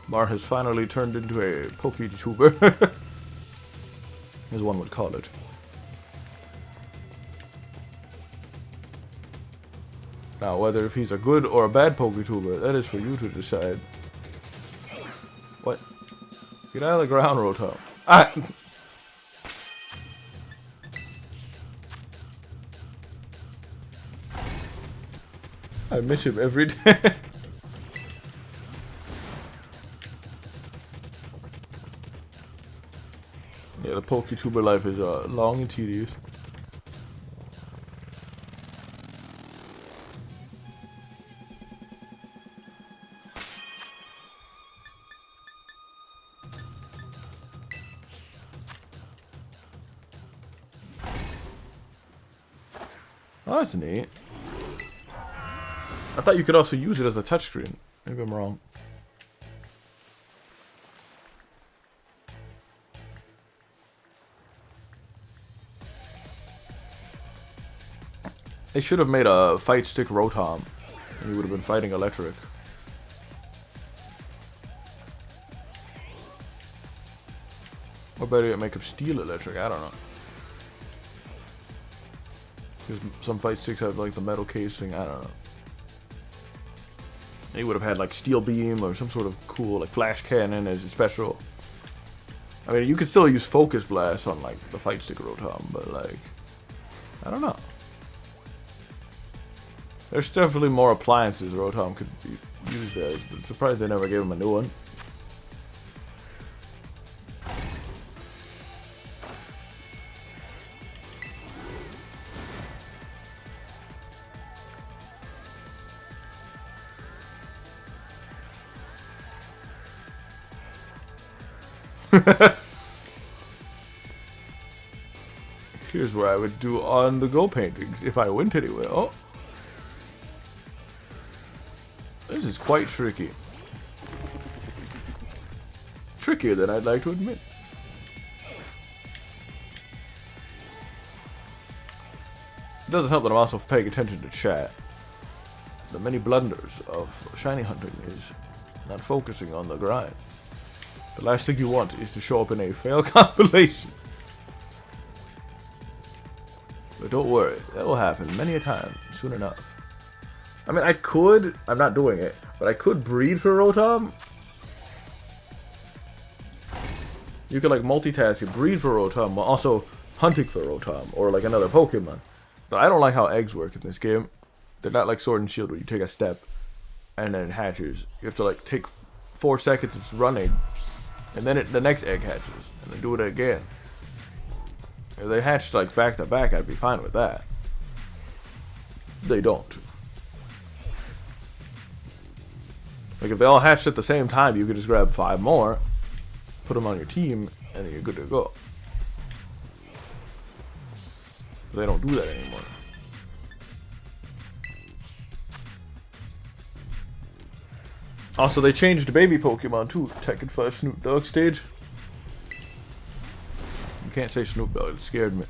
Mar has finally turned into a PokeTuber, as one would call it. Now, whether if he's a good or a bad PokeTuber, that is for you to decide. What? Get out of the ground, Rotom. Ah! I miss him every day. Yeah, the PokeTuber life is long and tedious. Oh, that's neat. I thought you could also use it as a touchscreen. Maybe I'm wrong. They should have made a fight stick Rotom, and you would have been fighting electric. Or better yet, make him steel electric. I don't know. Because some fight sticks have like the metal casing. I don't know. He would have had like Steel Beam or some sort of cool like Flash Cannon as a special. I mean, you could still use Focus Blast on like the Fight Stick Rotom, but like, I don't know. There's definitely more appliances Rotom could be used as, but I'm surprised they never gave him a new one. Here's where I would do on-the-go paintings if I went anywhere. Oh, this is quite tricky. Trickier than I'd like to admit. It doesn't help that I'm also paying attention to chat. The many blunders of shiny hunting is not focusing on the grind. The last thing you want is to show up in a fail compilation. But don't worry, that will happen many a time, soon enough. I mean, I could, I'm not doing it, but I could breed for Rotom. You could like multitask and breed for Rotom while also hunting for Rotom or like another Pokemon. But I don't like how eggs work in this game. They're not like Sword and Shield where you take a step and then it hatches. You have to like take 4 seconds of running and then the next egg hatches and then do it again. If they hatched like back to back, I'd be fine with that. They don't. Like if they all hatched at the same time, you could just grab 5 more, put them on your team, and then you're good to go. But they don't do that anymore. Also, they changed baby Pokemon too. Tekken 5 Snoop Dogg stage. You can't say Snoop Dogg, it scared me.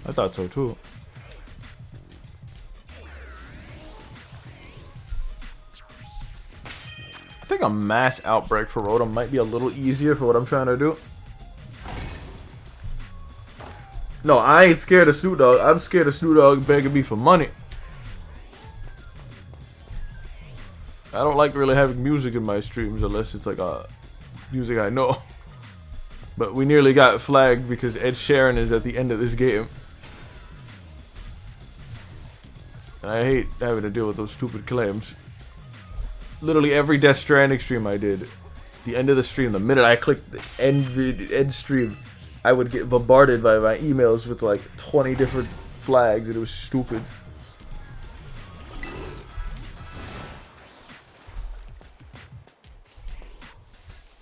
I thought so too. I think a mass outbreak for Rotom might be a little easier for what I'm trying to do. No, I ain't scared of Snoop Dogg. I'm scared of Snoop Dogg begging me for money. I don't like really having music in my streams unless it's like music I know. But we nearly got flagged because Ed Sheeran is at the end of this game. And I hate having to deal with those stupid claims. Literally every Death Stranding stream I did, the end of the stream, the minute I clicked the end stream, I would get bombarded by my emails with like 20 different flags, and it was stupid.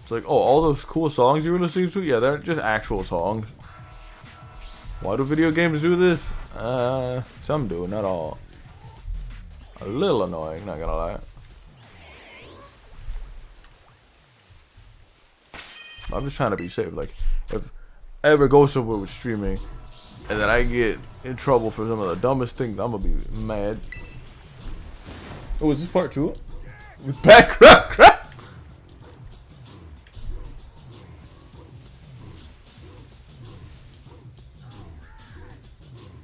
It's like, oh, all those cool songs you were listening to? Yeah, they're just actual songs. Why do video games do this? Some do, not all. A little annoying, not gonna lie. I'm just trying to be safe. Like, if I ever go somewhere with streaming and then I get in trouble for some of the dumbest things, I'm gonna be mad. Oh, is this part 2? Background.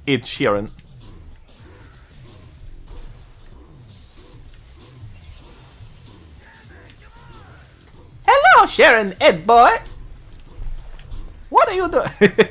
It's Sharon. Hello, Sharon, Ed boy. What are you doing?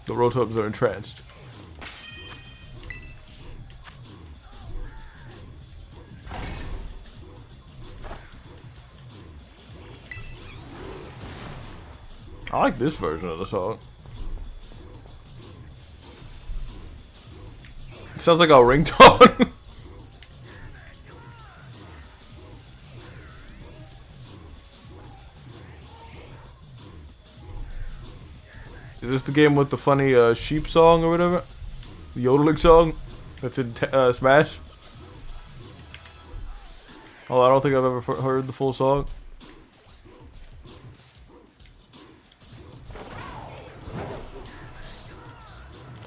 The Rotubs are entranced. I like this version of the song. It sounds like a ringtone. Is this the game with the funny sheep song or whatever? The yodeling song that's in Smash? Oh, I don't think I've ever heard the full song.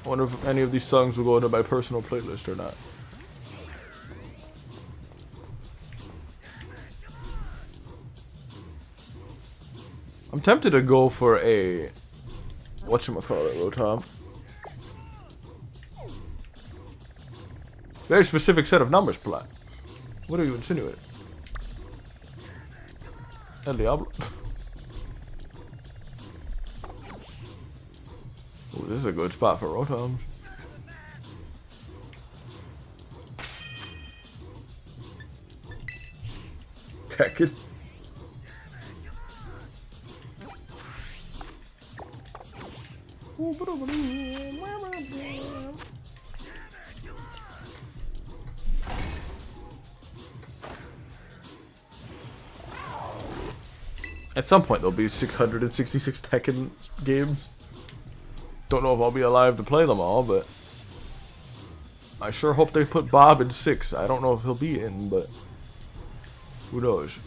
I wonder if any of these songs will go into my personal playlist or not. I'm tempted to go for a whatchamacallit, Rotom. Very specific set of numbers, plot. What are you insinuating? El Diablo. Ooh, this is a good spot for Rotoms. Tekken. At some point there'll be 666 Tekken games. Don't know if I'll be alive to play them all, but I sure hope they put Bob in 6. I don't know if he'll be in, but who knows?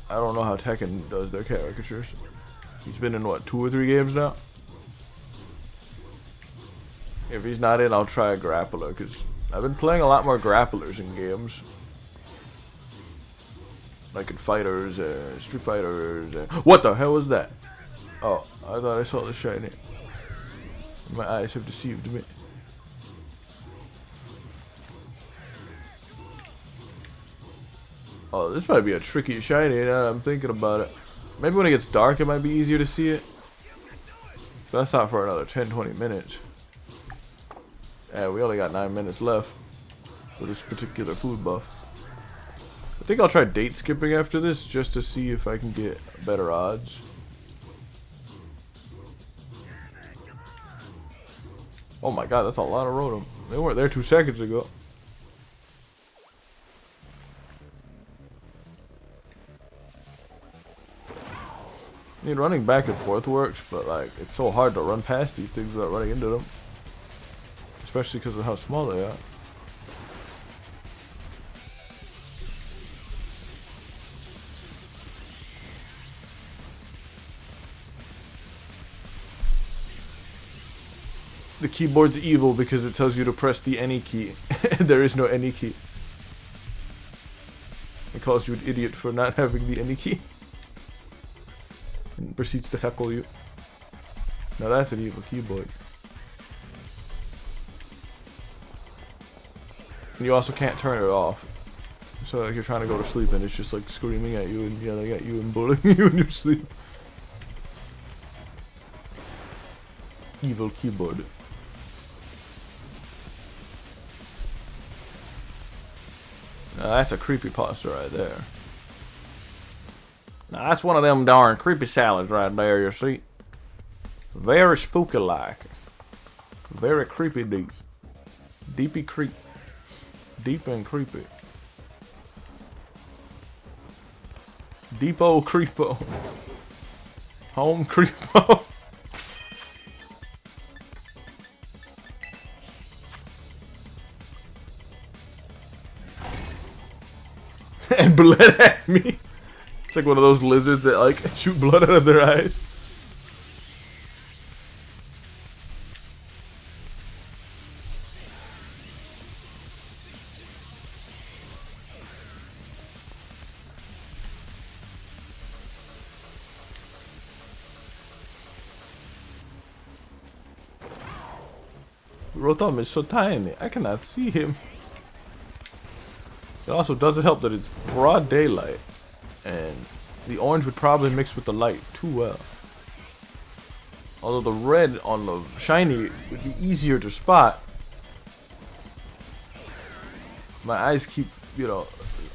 I don't know how Tekken does their caricatures. He's been in what, 2 or 3 games now? If he's not in, I'll try a grappler, because I've been playing a lot more grapplers in games. Like in fighters, Street Fighters. What the hell was that? Oh, I thought I saw the shiny. My eyes have deceived me. Oh, this might be a tricky shiny now I'm thinking about it. Maybe when it gets dark it might be easier to see it. But that's not for another 10-20 minutes. Yeah, we only got 9 minutes left for this particular food buff. I think I'll try date skipping after this just to see if I can get better odds. Oh my god, that's a lot of Rotom. They weren't there 2 seconds ago. I mean, running back and forth works, but like, it's so hard to run past these things without running into them. Especially because of how small they are. The keyboard's evil because it tells you to press the any key. There is no any key. It calls you an idiot for not having the any key. And proceeds to heckle you. Now that's an evil keyboard. And you also can't turn it off. So like you're trying to go to sleep and it's just like screaming at you and yelling at you and bullying you in your sleep. Evil keyboard. Now that's a creepypasta right there. Now that's one of them darn creepy salads right there, you see. Very spooky like. Very creepy deep. Deepy creep. Deep and creepy. Deepo creepo. Home creepo. And bled at me. It's like one of those lizards that like shoot blood out of their eyes. Rotom is so tiny, I cannot see him. It also doesn't help that it's broad daylight, and the orange would probably mix with the light too well. Although the red on the shiny would be easier to spot. My eyes keep, you know,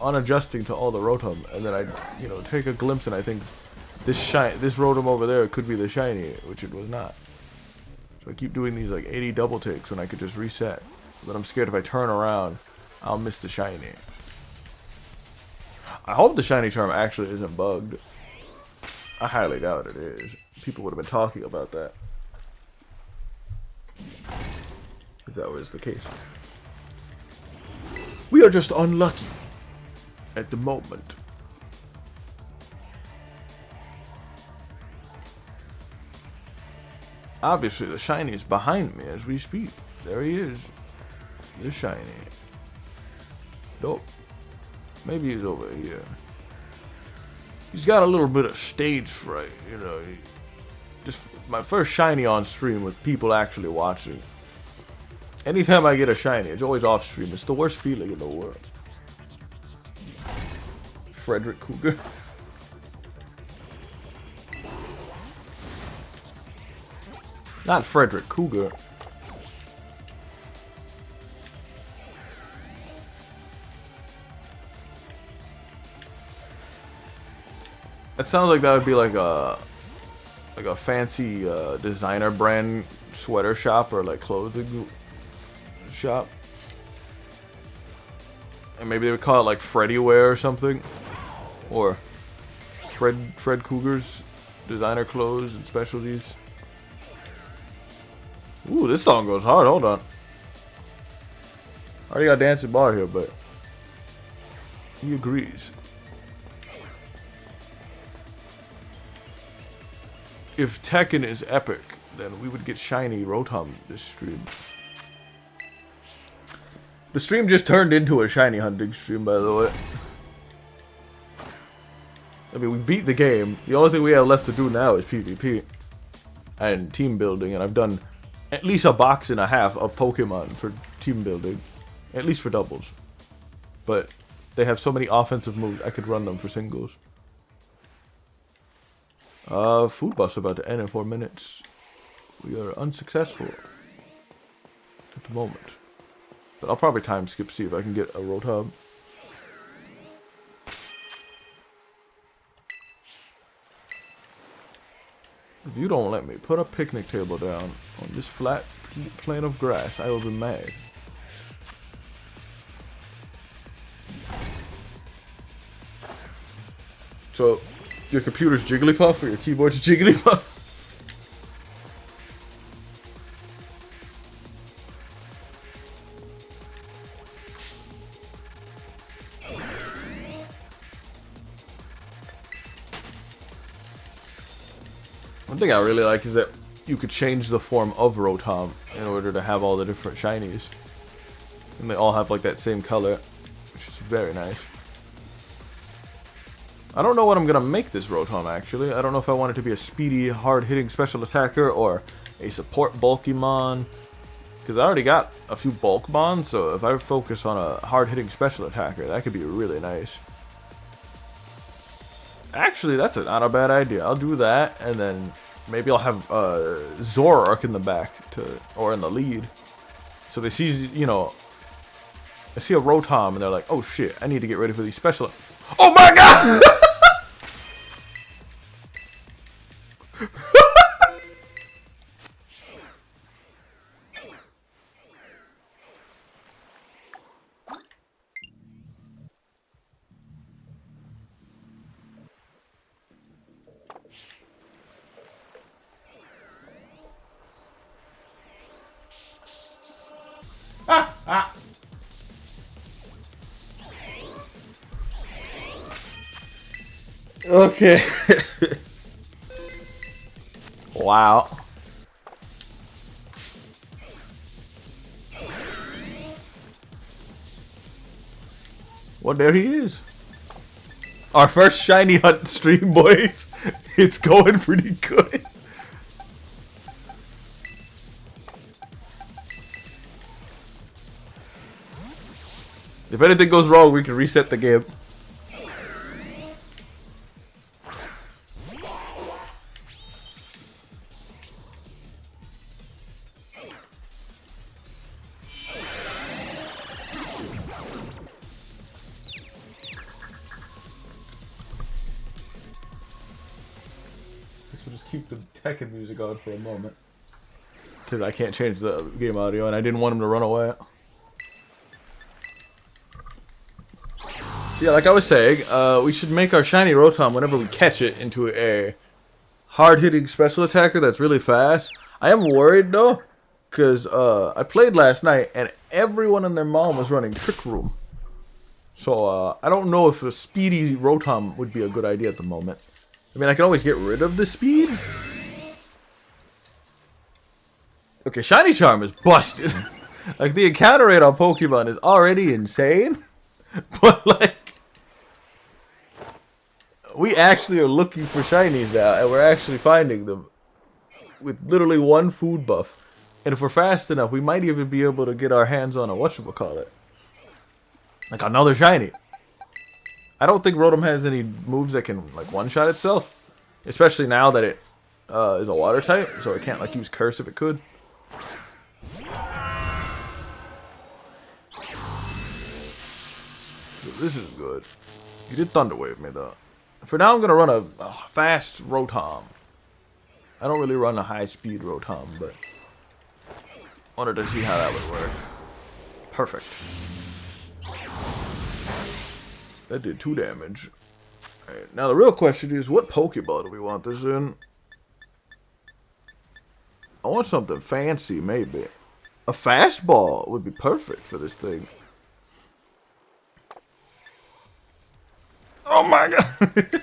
unadjusting to all the Rotom, and then I, you know, take a glimpse and I think this Rotom over there could be the shiny, which it was not. So I keep doing these like 80 double takes when I could just reset. But I'm scared if I turn around, I'll miss the shiny. I hope the shiny charm actually isn't bugged. I highly doubt it is. People would have been talking about that if that was the case. We are just unlucky at the moment. Obviously, the shiny is behind me as we speak. There he is. The shiny. Nope. Maybe he's over here. He's got a little bit of stage fright, you know. Just my first shiny on stream with people actually watching. Anytime I get a shiny, it's always off stream. It's the worst feeling in the world. Frederick Cougar. Not Frederick Cougar. That sounds like that would be like a fancy designer brand sweater shop or like clothing shop. And maybe they would call it like Freddy Wear or something. Or Fred Cougar's designer clothes and specialties. Ooh, this song goes hard. Hold on. I already got Dancing Bar here, but he agrees. If Tekken is epic, then we would get shiny Rotom this stream. The stream just turned into a shiny hunting stream, by the way. I mean, we beat the game. The only thing we have left to do now is PvP and team building, and I've done at least a box and a half of Pokemon for team building, at least for doubles. But they have so many offensive moves, I could run them for singles. Food bus about to end in 4 minutes. We are unsuccessful at the moment. But I'll probably time skip, see if I can get a Rotom. If you don't let me put a picnic table down on this flat plane of grass, I will be mad. So, your computer's Jigglypuff or your keyboard's Jigglypuff? One thing I really like is that you could change the form of Rotom in order to have all the different shinies. And they all have like that same color, which is very nice. I don't know what I'm going to make this Rotom, actually. I don't know if I want it to be a speedy, hard-hitting special attacker or a support Bulkymon. Because I already got a few bulk bonds, so if I focus on a hard-hitting special attacker, that could be really nice. Actually, that's not a bad idea. I'll do that, and then maybe I'll have Zoroark in the back, or in the lead. So they see, you know, they see a Rotom, and they're like, oh shit, I need to get ready for these special... Oh my god! Okay. Wow. Well, there he is. Our first shiny hunt stream, boys. It's going pretty good. If anything goes wrong, we can reset the game. Just keep the Tekken music on for a moment, because I can't change the game audio, and I didn't want him to run away. Yeah, like I was saying, we should make our shiny Rotom whenever we catch it into a hard-hitting special attacker that's really fast. I am worried though, because I played last night and everyone and their mom was running Trick Room. So I don't know if a speedy Rotom would be a good idea at the moment. I mean, I can always get rid of the speed. Okay, Shiny Charm is busted. Like, the encounter rate on Pokemon is already insane. But, like, we actually are looking for shinies now, and we're actually finding them with literally one food buff. And if we're fast enough, we might even be able to get our hands on a whatchamacallit. Like, another shiny. I don't think Rotom has any moves that can, like, one-shot itself. Especially now that it is a water type, so it can't, like, use Curse if it could. This is good. You did Thunder Wave me, though. For now, I'm going to run a fast Rotom. I don't really run a high-speed Rotom, but wanted to see how that would work. Perfect. That did 2 damage. Alright, now the real question is, what Pokeball do we want this in? I want something fancy, maybe. A fastball would be perfect for this thing. Oh my god!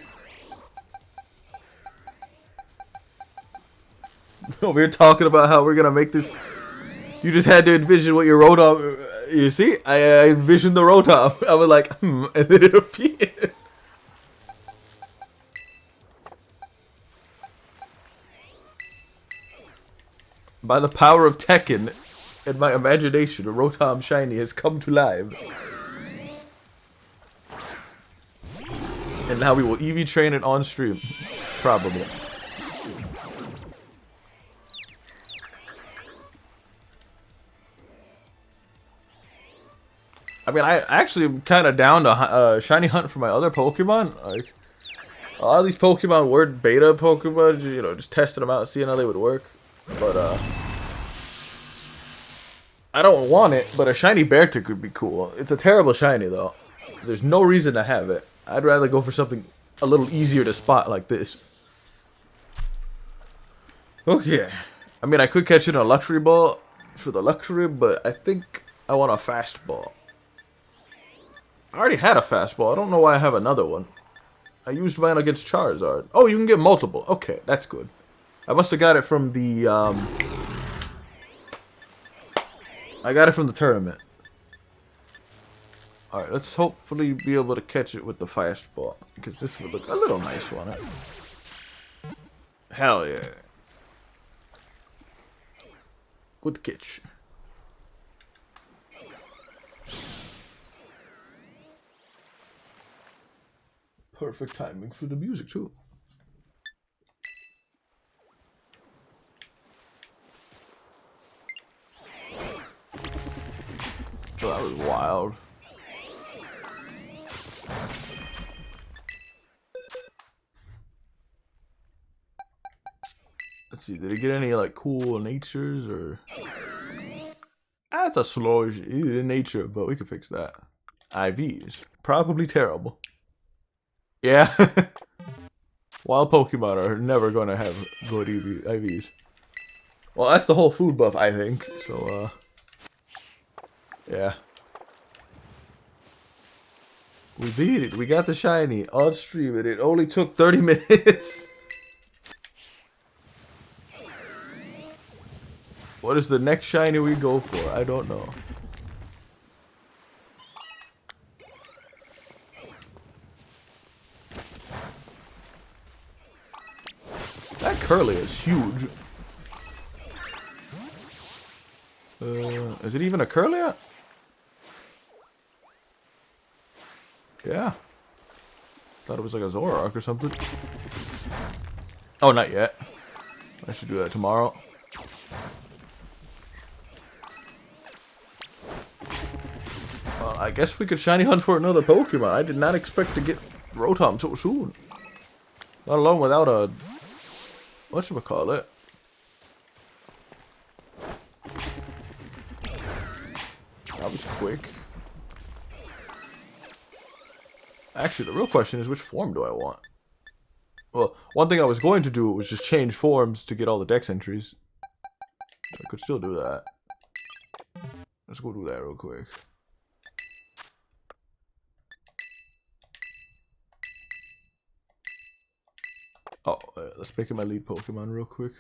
We were talking about how we're gonna make this. You just had to envision what your Rotom. You see, I envisioned the Rotom. I was like, and then it appeared. By the power of Tekken and my imagination, a Rotom shiny has come to life. And now we will EV train it on stream. Probably. I mean, I actually am kind of down to shiny hunt for my other Pokemon. Like, a lot of these Pokemon were beta Pokemon, you know, just testing them out, seeing how they would work. But, I don't want it, but a shiny Beartic would be cool. It's a terrible shiny, though. There's no reason to have it. I'd rather go for something a little easier to spot like this. Okay. I mean, I could catch it in a Luxury Ball for the Luxury, but I think I want a Fast Ball. I already had a Fast Ball. I don't know why I have another one. I used mine against Charizard. Oh, you can get multiple. Okay, that's good. I must have got it from the, I got it from the tournament. Alright, let's hopefully be able to catch it with the Fast Ball. Because this would look a little nice, won't it? Hell yeah. Good catch. Perfect timing for the music too. Oh, that was wild. Let's see, did he get any like cool natures or? That's a slow nature, but we can fix that. IVs, probably terrible. Yeah, wild Pokemon are never gonna have good IVs. Well, that's the whole food buff, I think. So, yeah. We beat it. We got the shiny on stream, and it only took 30 minutes. What is the next shiny we go for? I don't know. That Curly is huge. Is it even a Curly? Yeah. Thought it was like a Zoroark or something. Oh, not yet. I should do that tomorrow. Well, I guess we could shiny hunt for another Pokemon. I did not expect to get Rotom so soon. Let alone without a... whatchamacallit? That was quick. Actually, the real question is, which form do I want? Well, one thing I was going to do was just change forms to get all the dex entries. I could still do that. Let's go do that real quick. Oh, let's make it my lead Pokemon real quick.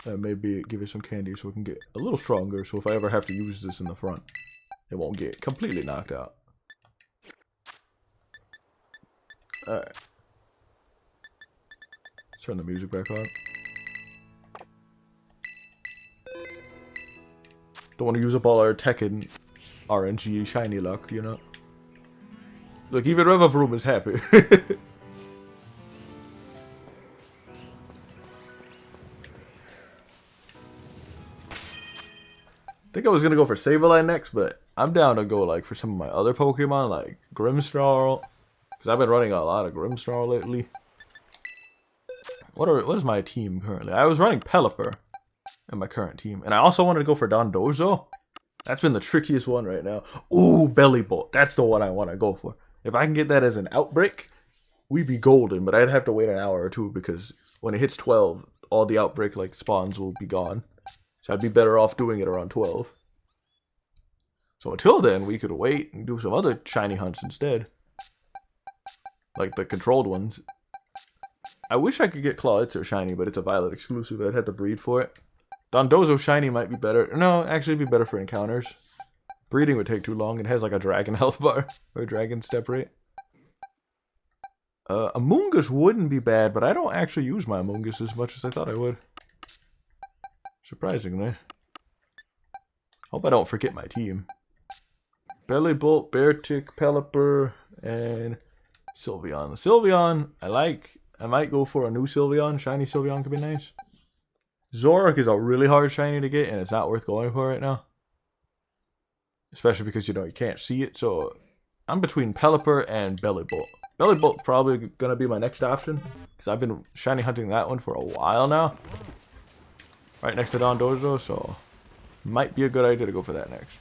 Maybe give it some candy so we can get a little stronger. So if I ever have to use this in the front, it won't get completely knocked out. Alright. Turn the music back on. Don't want to use up all our Tekken RNG shiny luck, you know? Look, even Revavroom is happy. I think I was gonna go for Sableye next, but I'm down to go like for some of my other Pokemon, like Grimmsnarl, because I've been running a lot of Grimmsnarl lately. What is my team currently? I was running Pelipper in my current team, and I also wanted to go for Dondozo. That's been the trickiest one right now. Ooh, Bellybolt. That's the one I want to go for. If I can get that as an Outbreak, we'd be golden. But I'd have to wait an hour or two because when it hits 12, all the Outbreak like spawns will be gone. So I'd be better off doing it around 12. So until then, we could wait and do some other shiny hunts instead. Like the controlled ones. I wish I could get Clawitzer shiny, but it's a Violet exclusive. I'd have to breed for it. Dondozo shiny might be better. No, actually it'd be better for encounters. Breeding would take too long. It has like a dragon health bar. Or a dragon step rate. Amoonguss wouldn't be bad, but I don't actually use my Amoonguss as much as I thought I would. Surprisingly. Hope I don't forget my team. Bellybolt, Beartick, Pelipper, and Sylveon. Sylveon, I like. I might go for a new Sylveon. Shiny Sylveon could be nice. Zoroark is a really hard shiny to get, and it's not worth going for right now. Especially because, you know, you can't see it. So, I'm between Pelipper and Bellybolt. Bellybolt's probably going to be my next option. Because I've been shiny hunting that one for a while now. Right next to Dondozo, so might be a good idea to go for that next.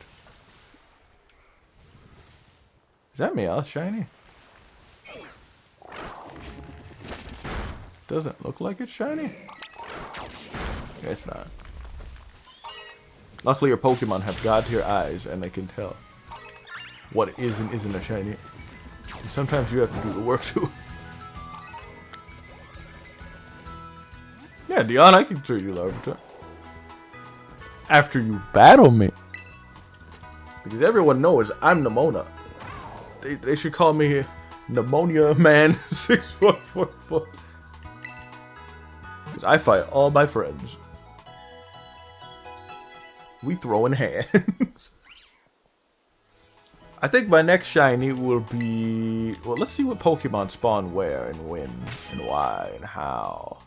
Is that Meowth shiny? Doesn't look like it's shiny. Yeah, it's not. Luckily, your Pokemon have God-tier eyes, and they can tell what is and isn't a shiny. And sometimes you have to do the work too. Yeah, Dion, I can treat you Larvitar. After you battle me. Because everyone knows I'm Nemona. They should call me Pneumonia Man 6144. Because I fight all my friends. We throwing hands. I think my next shiny will be... Well, let's see what Pokemon spawn where and when and why and how.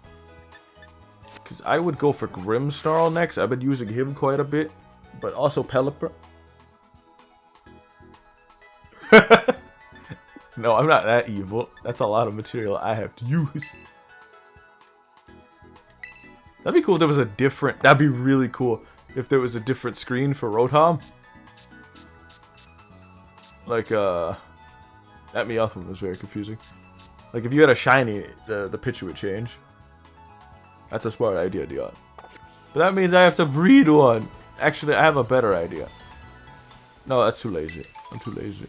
Because I would go for Grimmsnarl next. I've been using him quite a bit. But also Pelipper. No, I'm not that evil. That's a lot of material I have to use. That'd be cool if there was a different... That'd be really cool if there was a different screen for Rotom. Like, that Meowth one was very confusing. Like, if you had a shiny, the picture would change. That's a smart idea, Dion. But that means I have to breed one. Actually, I have a better idea. No, that's too lazy. I'm too lazy.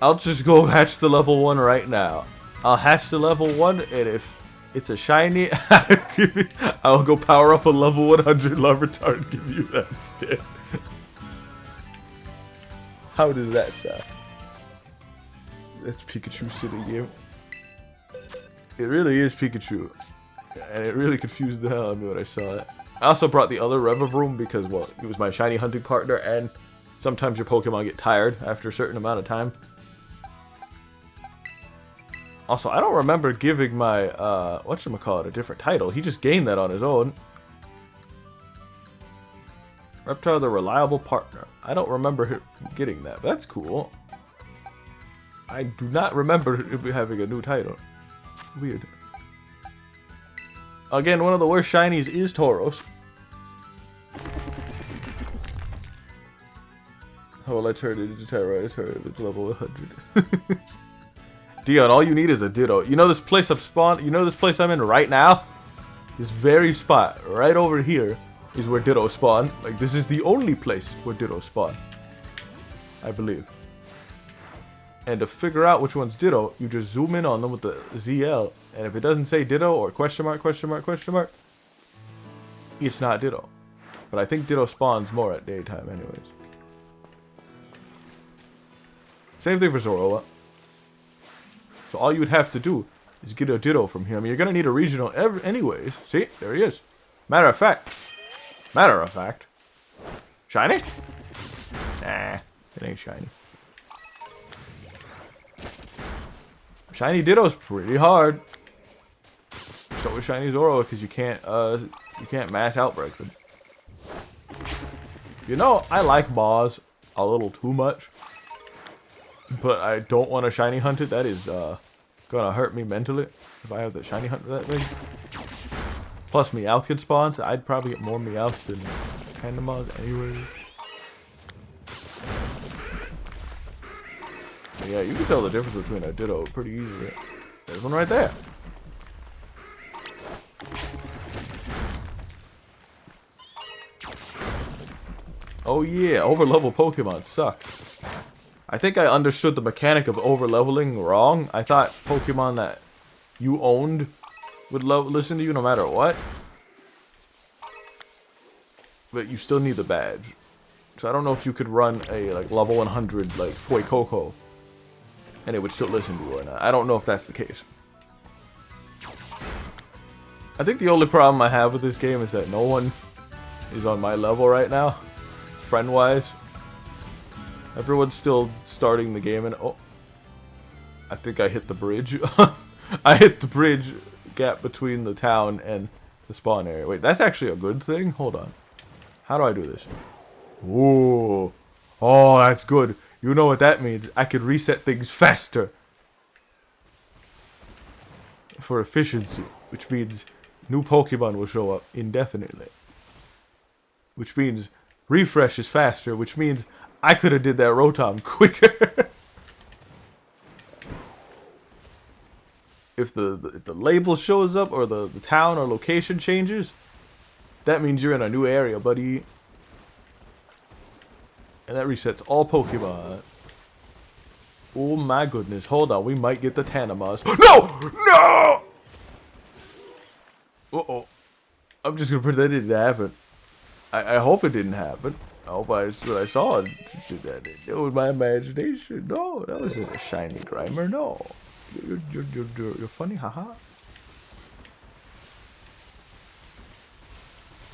I'll just go hatch the level 1 right now. I'll hatch the level 1, and if it's a shiny, I'll go power up a level 100 Larvitar and give you that instead. How does that sound? That's Pikachu sitting here. It really is Pikachu. And it really confused the hell out of me when I saw it. I also brought the other Revavroom because, well, it was my shiny hunting partner, and sometimes your Pokemon get tired after a certain amount of time. Also, I don't remember giving my, whatchamacallit, a different title. He just gained that on his own. Reptar the Reliable Partner. I don't remember getting that, but that's cool. I do not remember having a new title. Weird. Again, one of the worst shinies is Tauros. How will I turn it into Tyranitar if it's level 100? Dion, all you need is a Ditto. You know this place I'm spawned? You know this place I'm in right now? This very spot, right over here, is where Ditto spawn. Like, this is the only place where Ditto spawn. I believe. And to figure out which one's Ditto, you just zoom in on them with the ZL. And if it doesn't say Ditto or question mark, it's not Ditto. But I think Ditto spawns more at daytime anyways. Same thing for Zorola. So all you would have to do is get a Ditto from him. You're going to need a regional anyways. See? There he is. Matter of fact. Shiny? Nah, it ain't shiny. Shiny Ditto's pretty hard. So is Shiny Zorola because you can't mass outbreak them. You know, I like Maws a little too much. But I don't want to shiny hunt it. That is gonna hurt me mentally if I have the shiny hunt that thing. Plus Meowth can spawn, so I'd probably get more Meowths than Pandamas anyway. Yeah, you can tell the difference between a Ditto pretty easily. There's one right there. Oh yeah, overlevel Pokemon suck. I think I understood the mechanic of overleveling wrong. I thought Pokemon that you owned would listen to you no matter what. But you still need the badge. So I don't know if you could run a like level 100 like Fuecoco and it would still listen to you or not. I don't know if that's the case. I think the only problem I have with this game is that no one is on my level right now, friend-wise. Everyone's still starting the game and oh, I think I hit the bridge. I hit the bridge gap between the town and the spawn area. Wait, that's actually a good thing? Hold on. How do I do this? Ooh. Oh, that's good. You know what that means. I can reset things faster. For efficiency. Which means new Pokemon will show up indefinitely. Which means refresh is faster. Which means I could have did that Rotom quicker. If the label shows up or the town or location changes, that means you're in a new area, buddy. And that resets all Pokemon. Oh my goodness. Hold on. We might get the Tanamas. No! No! Uh-oh. I'm just going to pretend it didn't happen. I hope it didn't happen. I hope what I saw. It was my imagination. No, that wasn't a shiny Grimer. No. You're funny, haha.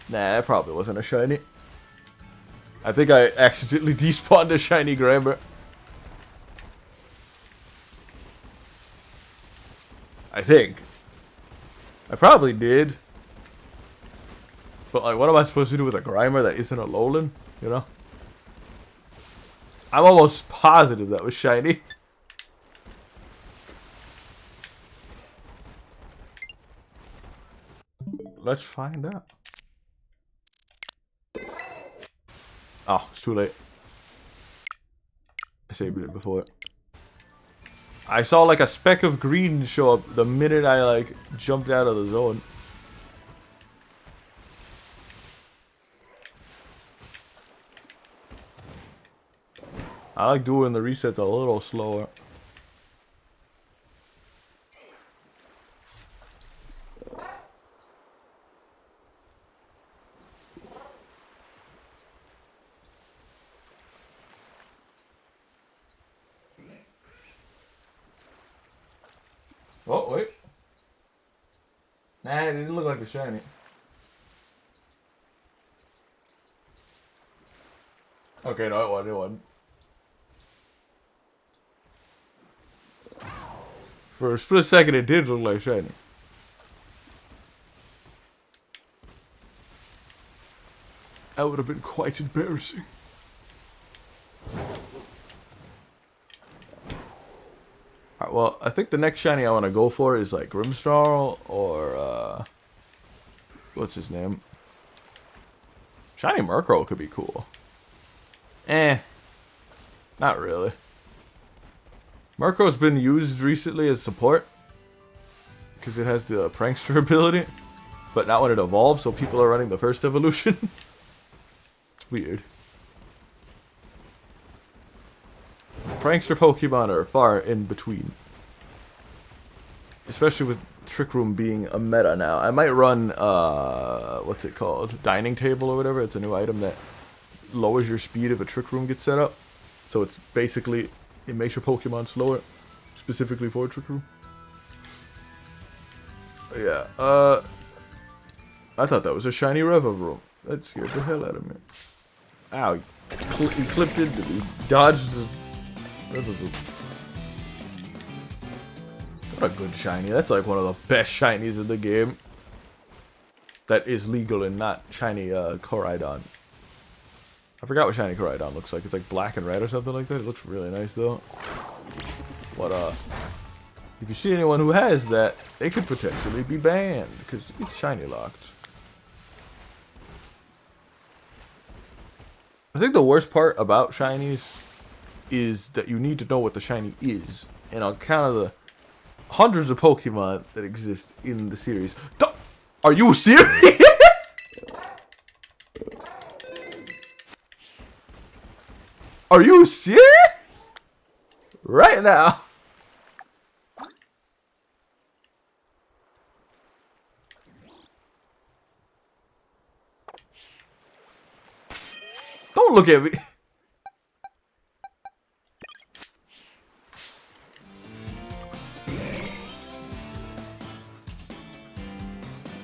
Nah, that probably wasn't a shiny. I think I accidentally despawned a shiny Grimer. I think. I probably did. But like, what am I supposed to do with a Grimer that isn't a Alolan? You know? I'm almost positive that was shiny. Let's find out. Oh, it's too late. I saved it before. I saw like a speck of green show up the minute I like jumped out of the zone. I like doing the resets a little slower. Oh, wait. Nah, it didn't look like a shiny. Okay, no, it wasn't. For a split second, it did look like shiny. That would have been quite embarrassing. Alright, well, I think the next shiny I want to go for is like Grimmsnarl or, what's his name? Shiny Murkrow could be cool. Not really. Murkrow's been used recently as support because it has the prankster ability, but not when it evolves, so people are running the first evolution. It's weird. Prankster Pokemon are far in between. Especially with Trick Room being a meta now. I might run, what's it called? Dining Table or whatever. It's a new item that lowers your speed if a Trick Room gets set up. So it's basically, it makes your Pokemon slower. Specifically for a Trick Room. Yeah, I thought that was a shiny Revival. That scared the hell out of me. Ow, he clipped into me. Dodged the Revival. What a good shiny. That's like one of the best shinies in the game. That is legal and not shiny Koraidon. I forgot what shiny Koraidon looks like. It's like black and red or something like that. It looks really nice though. What if you see anyone who has that, they could potentially be banned because it's shiny locked. I think the worst part about shinies is that you need to know what the shiny is. And on account of the hundreds of Pokemon that exist in the series. Are you serious? Are you serious? Right now. Don't look at me.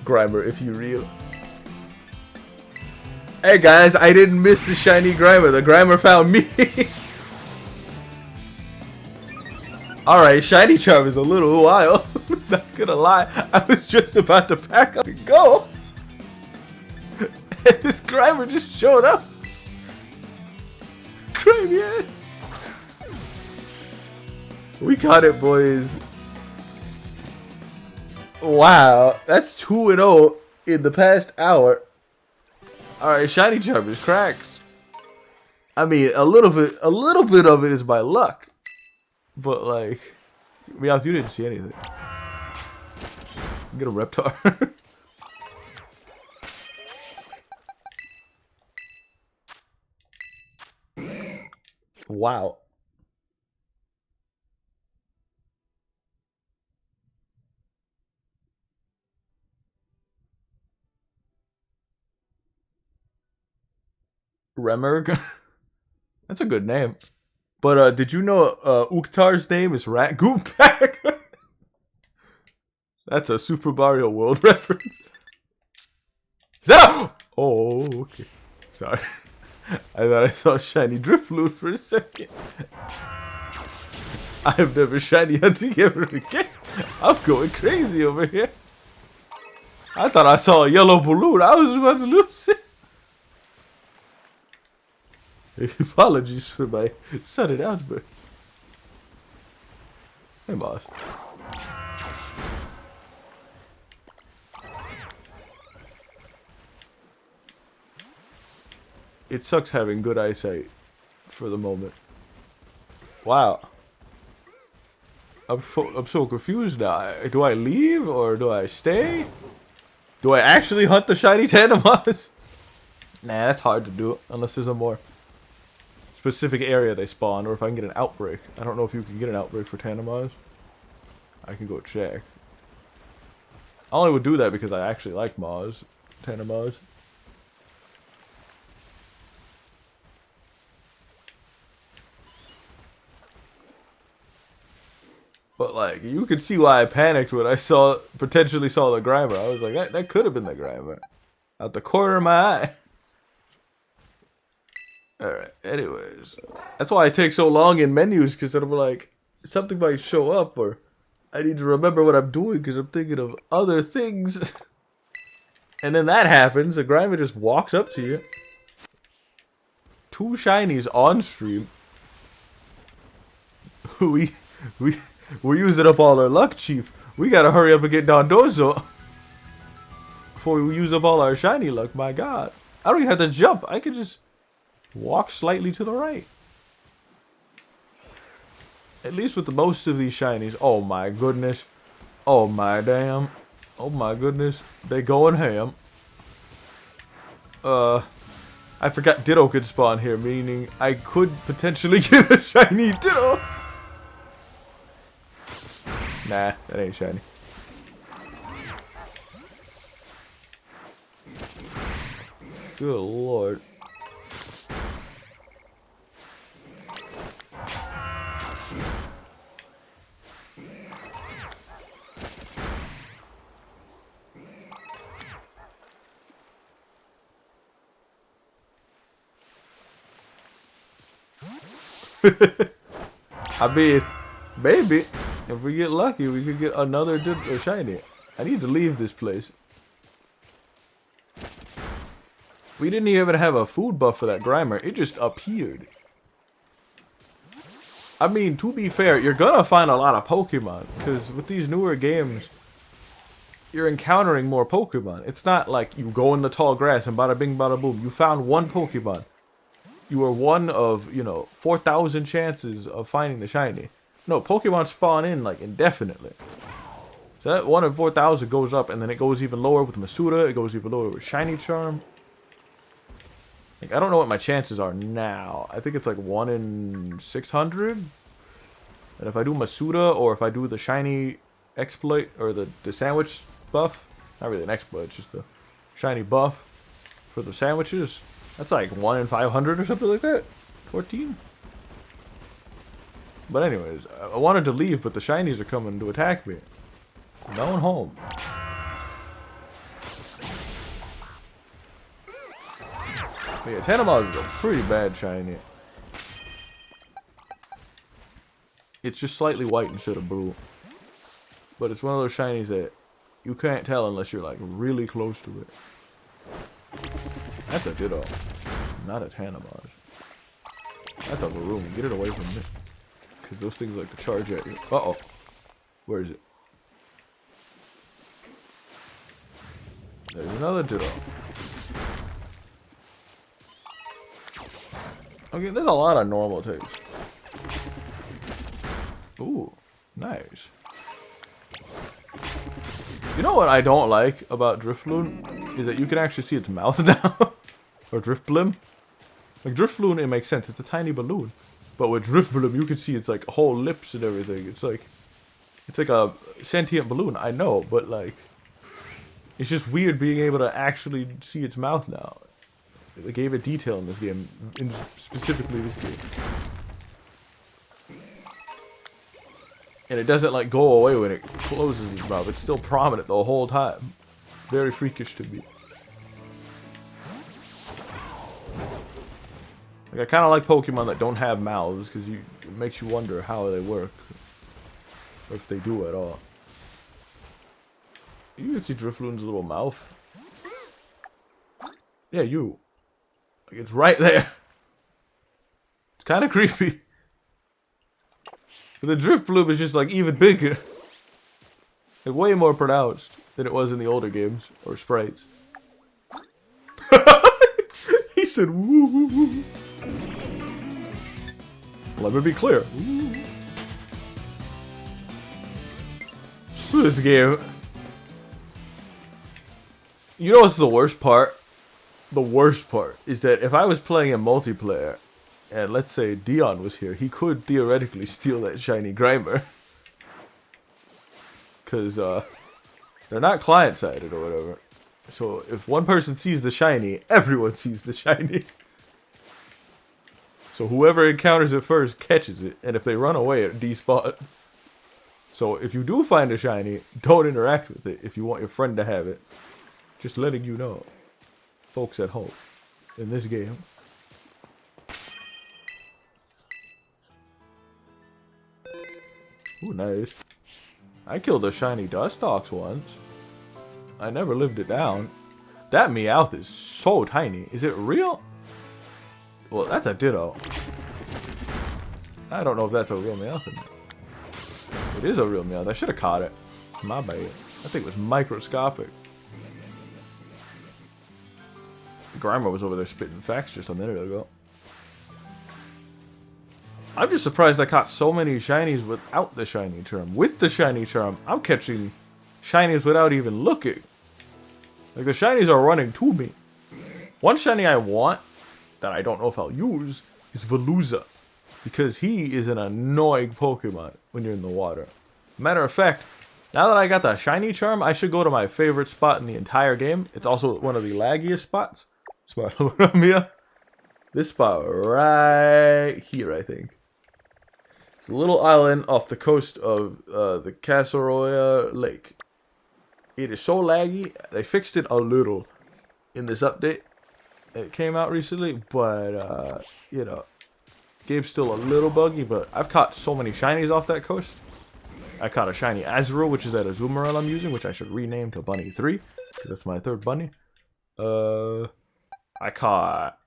Grimer, if you real. Hey guys, I didn't miss the shiny Grimer. The Grimer found me. Alright, shiny charm is a little wild. Not gonna lie. I was just about to pack up and go. And this Grimer just showed up. Crazy ass. We got it, boys. Wow, that's 2-0 in the past hour. Alright, shiny charm is cracked. I mean, a little bit of it is by luck. But like, Meowth, you didn't see anything. Get a Reptar. Wow. Remerg? That's a good name. But did you know Uktar's name is Rat Goopback? That's a Super Mario World reference. Is that a... Oh, okay. Sorry. I thought I saw a shiny Drifloon for a second. I've never shiny hunting ever again. I'm going crazy over here. I thought I saw a yellow balloon. I was about to lose it. Apologies for my sudden outburst. Hey, boss. It sucks having good eyesight for the moment. Wow. I'm so confused now. Do I leave or do I stay? Do I actually hunt the shiny Tanamas? Nah, that's hard to do unless there's a more specific area they spawn, or if I can get an outbreak. I don't know if you can get an outbreak for Tanamas. I can go check. I only would do that because I actually like Tanamas. But like, you could see why I panicked when I potentially saw the Grimer. I was like, that could have been the Grimer. Out the corner of my eye. Alright, anyways. That's why I take so long in menus, because I'm like, something might show up, or I need to remember what I'm doing, because I'm thinking of other things. And then that happens, the Grimer just walks up to you. 2 shinies on stream. We're using up all our luck, Chief. We gotta hurry up and get Dondozo before we use up all our shiny luck. My God, I don't even have to jump. I could just walk slightly to the right. At least with the most of these shinies. Oh my goodness. Oh my damn. Oh my goodness. They going ham. I forgot Ditto could spawn here, meaning I could potentially get a shiny Ditto. Nah, that ain't shiny. Good lord. I mean, maybe. If we get lucky, we could get another shiny. I need to leave this place. We didn't even have a food buff for that Grimer. It just appeared. I mean, to be fair, you're gonna find a lot of Pokemon. Because with these newer games, you're encountering more Pokemon. It's not like you go in the tall grass and bada bing bada boom. You found one Pokemon. You are one of, 4,000 chances of finding the shiny. No, Pokemon spawn in, like, indefinitely. So that 1 in 4,000 goes up, and then it goes even lower with Masuda, it goes even lower with Shiny Charm. Like, I don't know what my chances are now. I think it's like 1 in 600. And if I do Masuda, or if I do the Shiny Exploit, or the Sandwich buff, not really an exploit, it's just the Shiny buff for the sandwiches, that's like 1 in 500 or something like that. 14? But anyways, I wanted to leave, but the shinies are coming to attack me. I'm going home. But yeah, Tanamas is a pretty bad shiny. It's just slightly white instead of blue. But it's one of those shinies that you can't tell unless you're like really close to it. That's a Ditto, not a Tanamas. That's a Varoom. Get it away from me. Because those things like to charge at you. Uh-oh. Where is it? There's another Ditto. Okay, there's a lot of normal types. Ooh, nice. You know what I don't like about Drifloon? Is that you can actually see its mouth now. Or Drifblim. Like Drifloon, it makes sense. It's a tiny balloon. But with Drifblim, you can see it's like whole lips and everything. It's like a sentient balloon. I know, but like, it's just weird being able to actually see its mouth now. They gave it detail in this game, specifically this game. And it doesn't like go away when it closes its mouth. It's still prominent the whole time. Very freakish to me. Like, I kind of like Pokemon that don't have mouths, because it makes you wonder how they work. Or if they do at all. You can see Drifloon's little mouth. Yeah, you. Like, it's right there. It's kind of creepy. But the Drifloon is just, like, even bigger. Like, way more pronounced than it was in the older games. Or sprites. He said, woo, woo, woo. Let me be clear. This game. You know what's the worst part? The worst part is that if I was playing in multiplayer, and let's say Dion was here, he could theoretically steal that shiny Grimer. Because they're not client-sided or whatever. So if one person sees the shiny, everyone sees the shiny. So whoever encounters it first catches it, and if they run away, it despawn. So if you do find a shiny, don't interact with it if you want your friend to have it. Just letting you know, folks at home, in this game. Ooh, nice. I killed a shiny Dustox once. I never lived it down. That Meowth is so tiny. Is it real? Well, that's a Ditto. I don't know if that's a real Meowth. It is a real Meowth. I should have caught it. My bad. That thing was microscopic. Grimer was over there spitting facts just a minute ago. I'm just surprised I caught so many shinies without the shiny charm. With the shiny charm, I'm catching shinies without even looking. Like, the shinies are running to me. One shiny I want, that I don't know if I'll use, is Veluza. Because he is an annoying Pokemon when you're in the water. Matter of fact, now that I got the shiny charm, I should go to my favorite spot in the entire game. It's also one of the laggiest spots. This spot right here, I think. It's a little island off the coast of the Casaroya Lake. It is so laggy. They fixed it a little in this update. It came out recently, but you know, game's still a little buggy. But I've caught so many shinies off that coast. I caught a shiny Azurill, which is that Azumarill I'm using, which I should rename to Bunny 3. That's my third bunny. I caught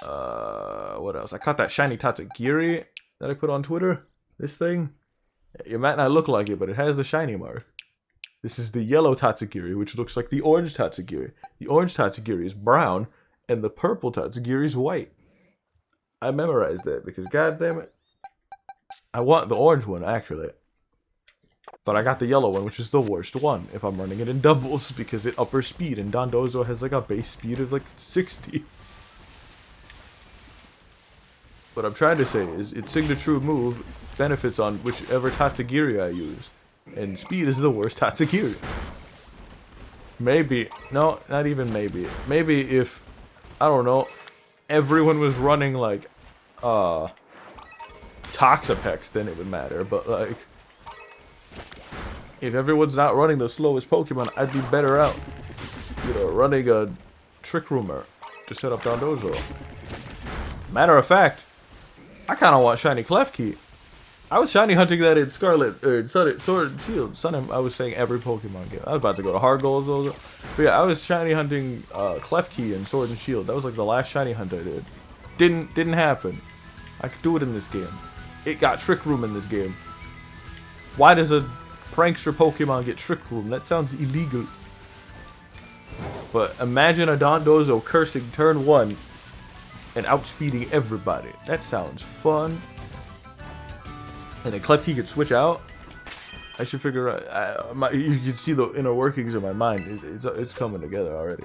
what else? I caught that shiny Tatsugiri that I put on Twitter. This thing, it might not look like it, but it has the shiny mark. This is the yellow Tatsugiri, which looks like the orange Tatsugiri. The orange Tatsugiri is brown, and the purple Tatsugiri is white. I memorized that because, goddammit, I want the orange one, actually. But I got the yellow one, which is the worst one if I'm running it in doubles, because it upper speed, and Dondozo has like a base speed of like 60. What I'm trying to say is, its signature move benefits on whichever Tatsugiri I use. And speed is the worst Tatsugiri. Maybe, no, not even maybe. Maybe if, I don't know, everyone was running like, Toxapex, then it would matter. But like, if everyone's not running the slowest Pokemon, I'd be better out, you know, running a Trick Roomer to set up Dondozo. Matter of fact, I kind of want shiny Klefki. I was shiny hunting that in Scarlet, or Sword and Shield. I was saying every Pokemon game. I was about to go to Hard Gold. But yeah, I was shiny hunting Klefki in Sword and Shield. That was like the last shiny hunt I did. Didn't happen. I could do it in this game. It got Trick Room in this game. Why does a prankster Pokemon get Trick Room? That sounds illegal. But imagine a Dondozo cursing turn 1 and outspeeding everybody. That sounds fun. And then Klefki could switch out. I should figure out. You can see the inner workings of my mind. It's coming together already.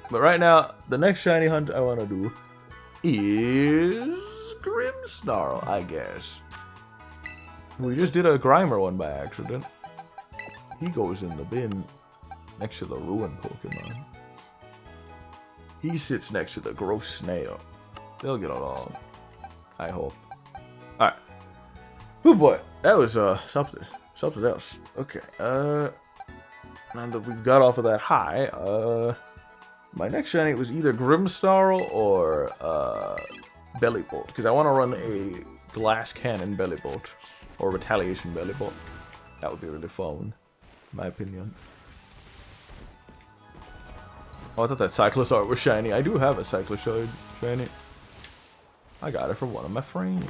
But right now, the next shiny hunt I want to do is Grimmsnarl, I guess. We just did a Grimer one by accident. He goes in the bin next to the Ruin Pokemon. He sits next to the Gross Snail. They'll get along, I hope. Alright. Oh boy, that was something else. Okay. Now that we got off of that high, My next shiny was either Grimmsnarl or Belly Bolt, because I want to run a Glass Cannon Belly Bolt or Retaliation Belly Bolt. That would be really fun, in my opinion. Oh, I thought that Cyclosaur was shiny. I do have a Cyclosaur shiny. I got it from one of my friends.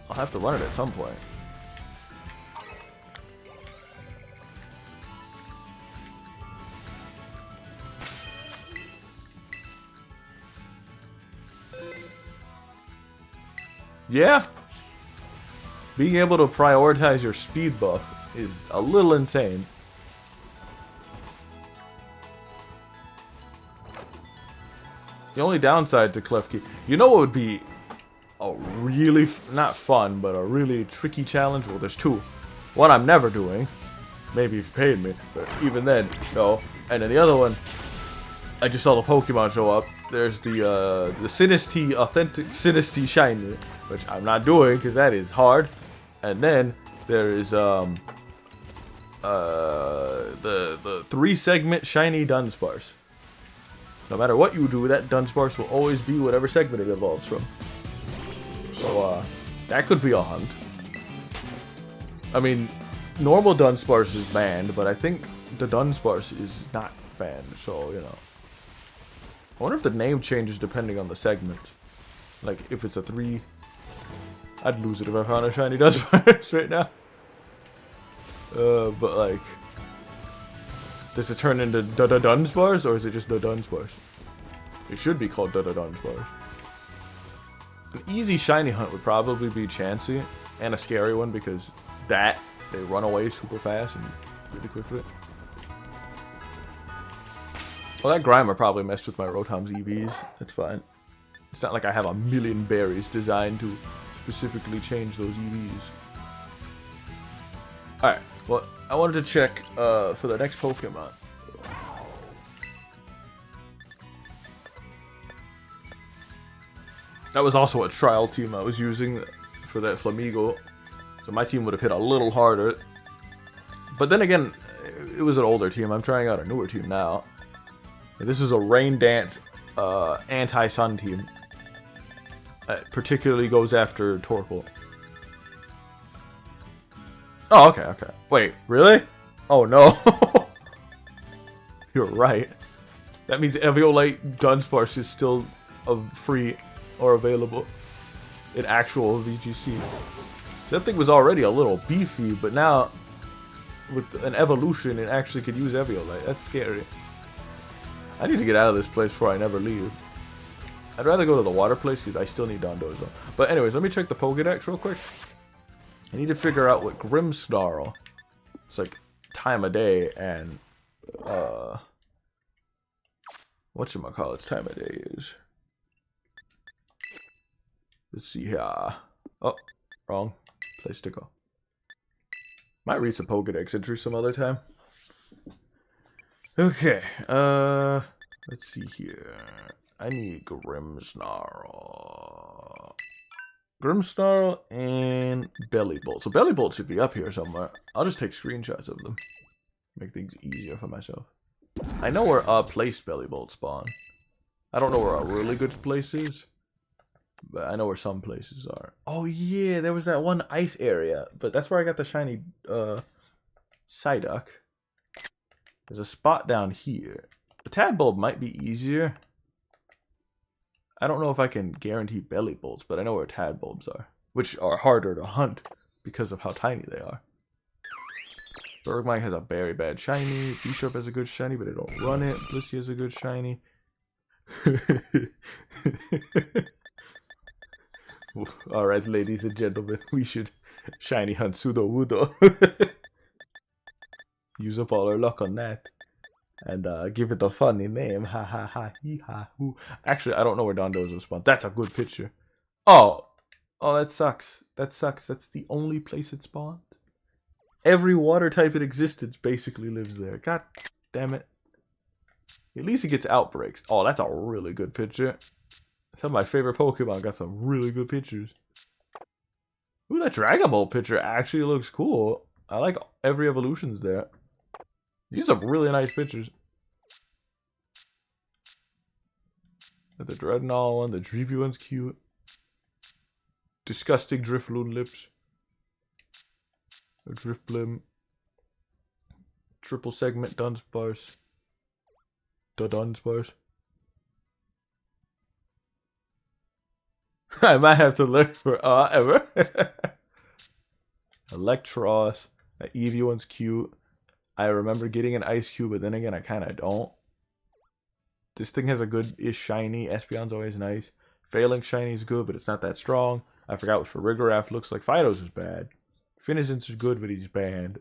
I'll have to run it at some point. Yeah. Being able to prioritize your speed buff is a little insane. The only downside to Klefki, you know what would be a really, not fun, but a really tricky challenge? Well, there's two. One I'm never doing. Maybe if you paid me, but even then, no. And then the other one, I just saw the Pokemon show up. There's the Sinistea, authentic Sinistea shiny, which I'm not doing because that is hard. And then there is the 3-segment shiny Dunsparce. No matter what you do, that Dunsparce will always be whatever segment it evolves from. So that could be a hunt. I mean, normal Dunsparce is banned, but I think the Dunsparce is not banned. So you know, I wonder if the name changes depending on the segment. Like if it's a 3. I'd lose it if I found a shiny Dunsparce right now. But like, does it turn into Dunsparce or is it just the Dunsparce? It should be called Dunsparce. An easy shiny hunt would probably be Chansey, and a scary one because they run away super fast and really quickly. Well, that Grimer probably messed with my Rotom's EVs. That's fine. It's not like I have a million berries designed to specifically change those EVs. Alright, well, I wanted to check for the next Pokemon. That was also a trial team I was using for that Flamigo. So my team would have hit a little harder. But then again, it was an older team. I'm trying out a newer team now. And this is a Rain Dance anti-sun team. That particularly goes after Torkoal. Oh, okay, okay. Wait, really? Oh, no. You're right. That means Eviolite Dunsparce is still free or available in actual VGC. That thing was already a little beefy, but now with an evolution, it actually could use Eviolite. That's scary. I need to get out of this place before I never leave. I'd rather go to the water place because I still need Dondozo. But anyways, let me check the Pokedex real quick. I need to figure out what Grimmsnarl, it's like time of day, and whatchamacallit's time of day is. Let's see here. Oh, wrong place to go. Might read some Pokedex entry some other time. Okay, let's see here. I need Grimmsnarl. Grimmsnarl and Belly Bolt. So Belly Bolt should be up here somewhere. I'll just take screenshots of them. Make things easier for myself. I know where a place Belly Bolt spawn. I don't know where a really good place is. But I know where some places are. Oh yeah, there was that one ice area. But that's where I got the shiny Psyduck. There's a spot down here. The Tadbulb might be easier. I don't know if I can guarantee Belly Bolts, but I know where Tadbulbs are. Which are harder to hunt because of how tiny they are. Bergmite has a very bad shiny. Bishop has a good shiny, but they don't run it. Blissey has a good shiny. Alright, ladies and gentlemen, we should shiny hunt Sudowoodo. Use up all our luck on that. And give it a funny name. Ha ha ha hee ha hoo. Actually, I don't know where Dondozo spawned. That's a good picture. Oh. Oh, that sucks. That sucks. That's the only place it spawned. Every water type in existence basically lives there. God damn it. At least it gets outbreaks. Oh, that's a really good picture. Some of my favorite Pokemon got some really good pictures. Ooh, that Dragon Ball picture actually looks cool. I like every evolution's there. These are really nice pictures. The Dreadnought one, the Dreepy one's cute. Disgusting Drifloon lips. A Drifblim. Triple segment Dunsparce. The Dunsparce. I might have to look for ever. Electros. That Eevee one's cute. I remember getting an Ice Cube, but then again, I kind of don't. This thing has a good-ish shiny. Espeon's always nice. Failing shiny is good, but it's not that strong. I forgot what for Rigoraph looks like. Fido's is bad. Finizon's is good, but he's banned.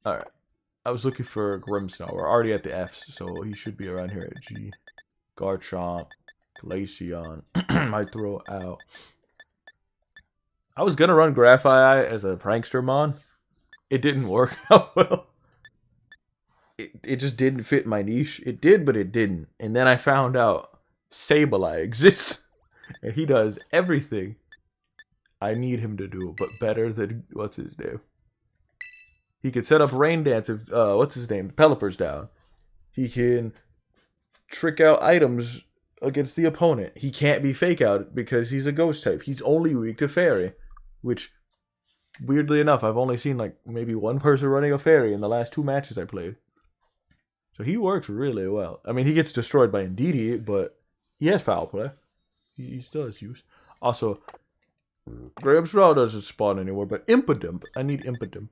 Alright. I was looking for Grimmsnarl. We're already at the Fs, so he should be around here at G. Garchomp. Glaceon. Might throw out. I was gonna run Graphite as a prankster mon. It didn't work out well. It just didn't fit my niche. It did, but it didn't. And then I found out Sableye exists. And he does everything I need him to do, but better than, what's his name? He can set up Rain Dance if, what's his name? Pelipper's down. He can trick out items against the opponent. He can't be fake out because he's a ghost type. He's only weak to fairy, which, weirdly enough, I've only seen like maybe one person running a fairy in the last 2 matches I played. So he works really well. I mean, he gets destroyed by Indeedee, but he has foul play. He still has use. Also, Grimmsnarl doesn't spawn anymore, but Impidimp. I need Impidimp.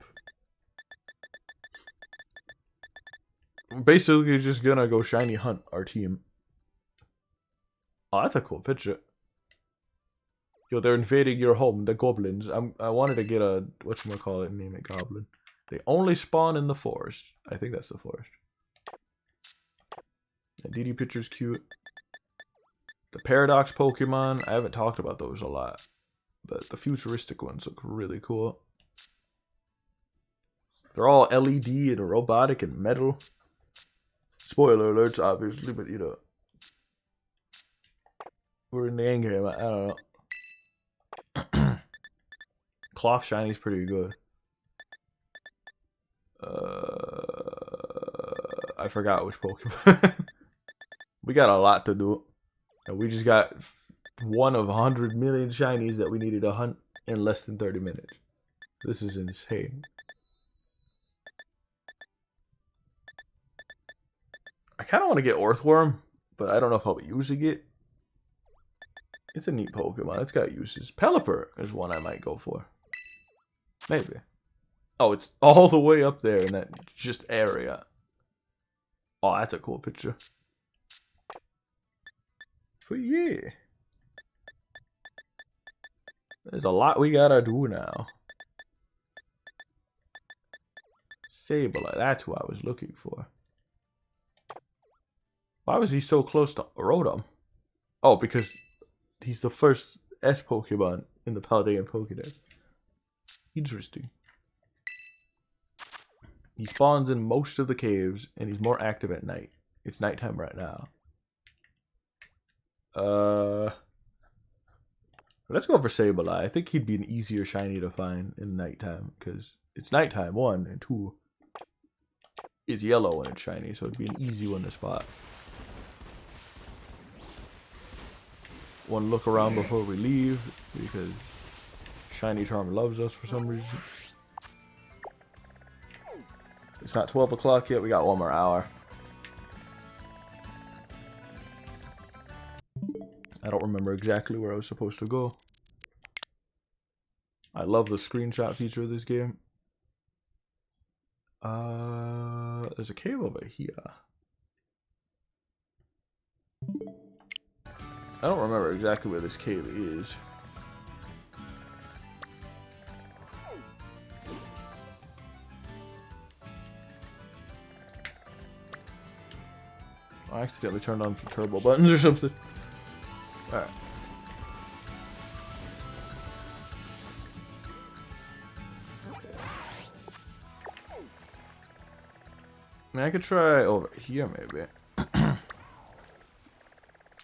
I'm basically just gonna go shiny hunt our team. Oh, that's a cool picture. Yo, they're invading your home, the goblins. I wanted to get a, whatchamacallit, name it goblin. They only spawn in the forest. I think that's the forest. The DD picture's cute. The Paradox Pokemon, I haven't talked about those a lot. But the futuristic ones look really cool. They're all LED and robotic and metal. Spoiler alerts, obviously, but you know. We're in the end game, I don't know. Cloth Shiny's pretty good. I forgot which Pokemon. We got a lot to do. And we just got one of 100 million shinies that we needed to hunt in less than 30 minutes. This is insane. I kind of want to get Earthworm, but I don't know if I'll be using it. It's a neat Pokemon. It's got uses. Pelipper is one I might go for. Maybe. Oh, it's all the way up there in that just area. Oh, that's a cool picture. But yeah. There's a lot we gotta do now. Sableye, that's who I was looking for. Why was he so close to Rotom? Oh, because he's the first S Pokemon in the Paldean Pokédex. Interesting. He spawns in most of the caves, and he's more active at night. It's nighttime right now. Let's go for Sableye. I think he'd be an easier shiny to find in nighttime, because it's nighttime, 1, and 2. It's yellow when it's shiny, so it'd be an easy one to spot. One look around before we leave, because Shiny Charm loves us for some reason. It's not 12 o'clock yet, we got 1 more hour. I don't remember exactly where I was supposed to go. I love the screenshot feature of this game. There's a cave over here. I don't remember exactly where this cave is. I accidentally turned on some turbo buttons or something. Alright. I mean, I could try over here maybe.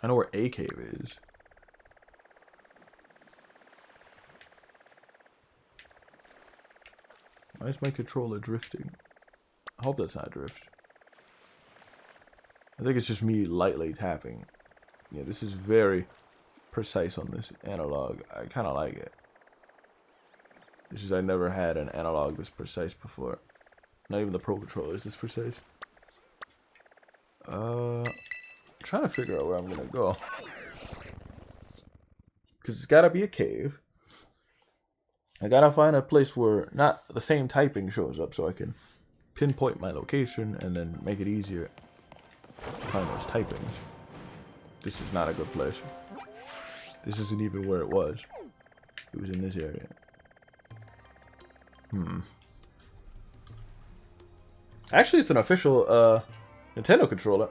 I know where A cave is. Why is my controller drifting? I hope that's not drift. I think it's just me lightly tapping. Yeah, this is very precise on this analog. I kind of like it. It's just I never had an analog this precise before. Not even the Pro Controller is this precise. I'm trying to figure out where I'm gonna go. Because it's gotta be a cave. I gotta find a place where not the same typing shows up so I can pinpoint my location and then make it easier to find those typings. This is not a good place. This isn't even where it was. It was in this area. Actually, it's an official Nintendo controller.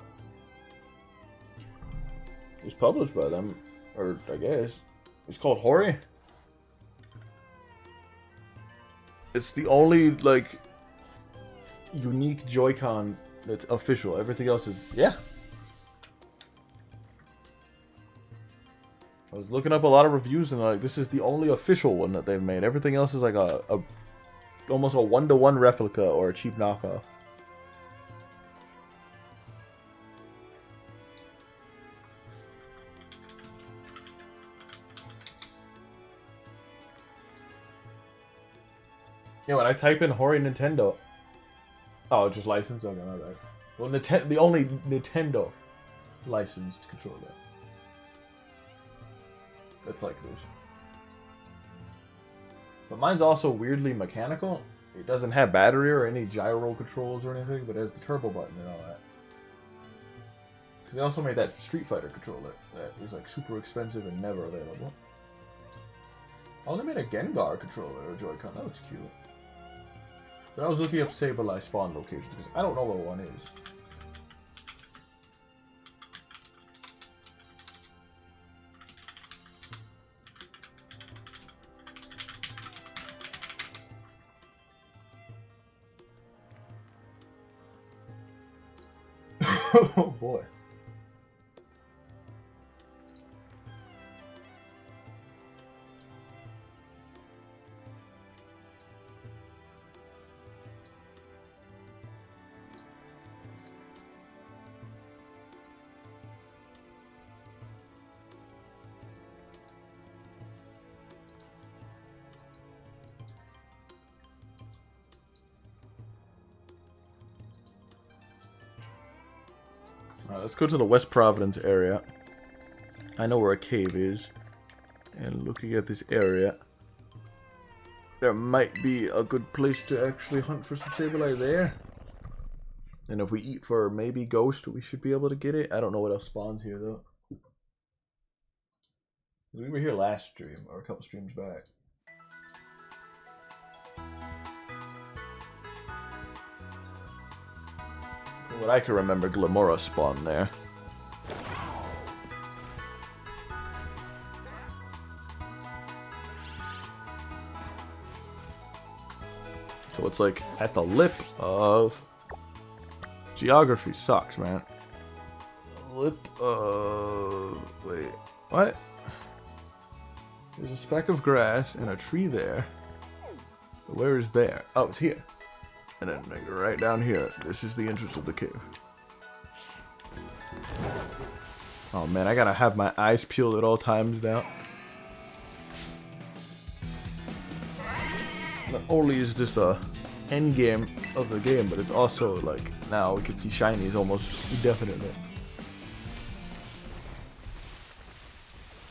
It's published by them, or I guess. It's called Hori. It's the only, like, unique Joy-Con that's official. Everything else is, yeah. I was looking up a lot of reviews and like, this is the only official one that they've made. Everything else is like a almost a one-to-one replica or a cheap knockoff. Yeah, when I type in Hori Nintendo, oh, just licensed. Okay, my bad. Well, the only Nintendo licensed controller that's like this. But mine's also weirdly mechanical. It doesn't have battery or any gyro controls or anything, but it has the turbo button and all that. Because they also made that Street Fighter controller that is like super expensive and never available. Oh, they made a Gengar controller or Joy-Con. That looks cute. But I was looking up Sableye spawn locations because I don't know where one is. Oh boy. Alright, let's go to the West Providence area. I know where a cave is. And looking at this area, there might be a good place to actually hunt for some Sableye there. And if we eat for maybe Ghost, we should be able to get it. I don't know what else spawns here, though. We were here last stream, or a couple streams back. From what I can remember, Glamora spawned there. So it's like at the lip of... Geography sucks, man. Lip of... Wait, what? There's a speck of grass and a tree there. Where is there? Oh, it's here. And then like, right down here. This is the entrance of the cave. Oh man, I gotta have my eyes peeled at all times now. Not only is this a end game of the game, but it's also like now we can see shinies almost indefinitely.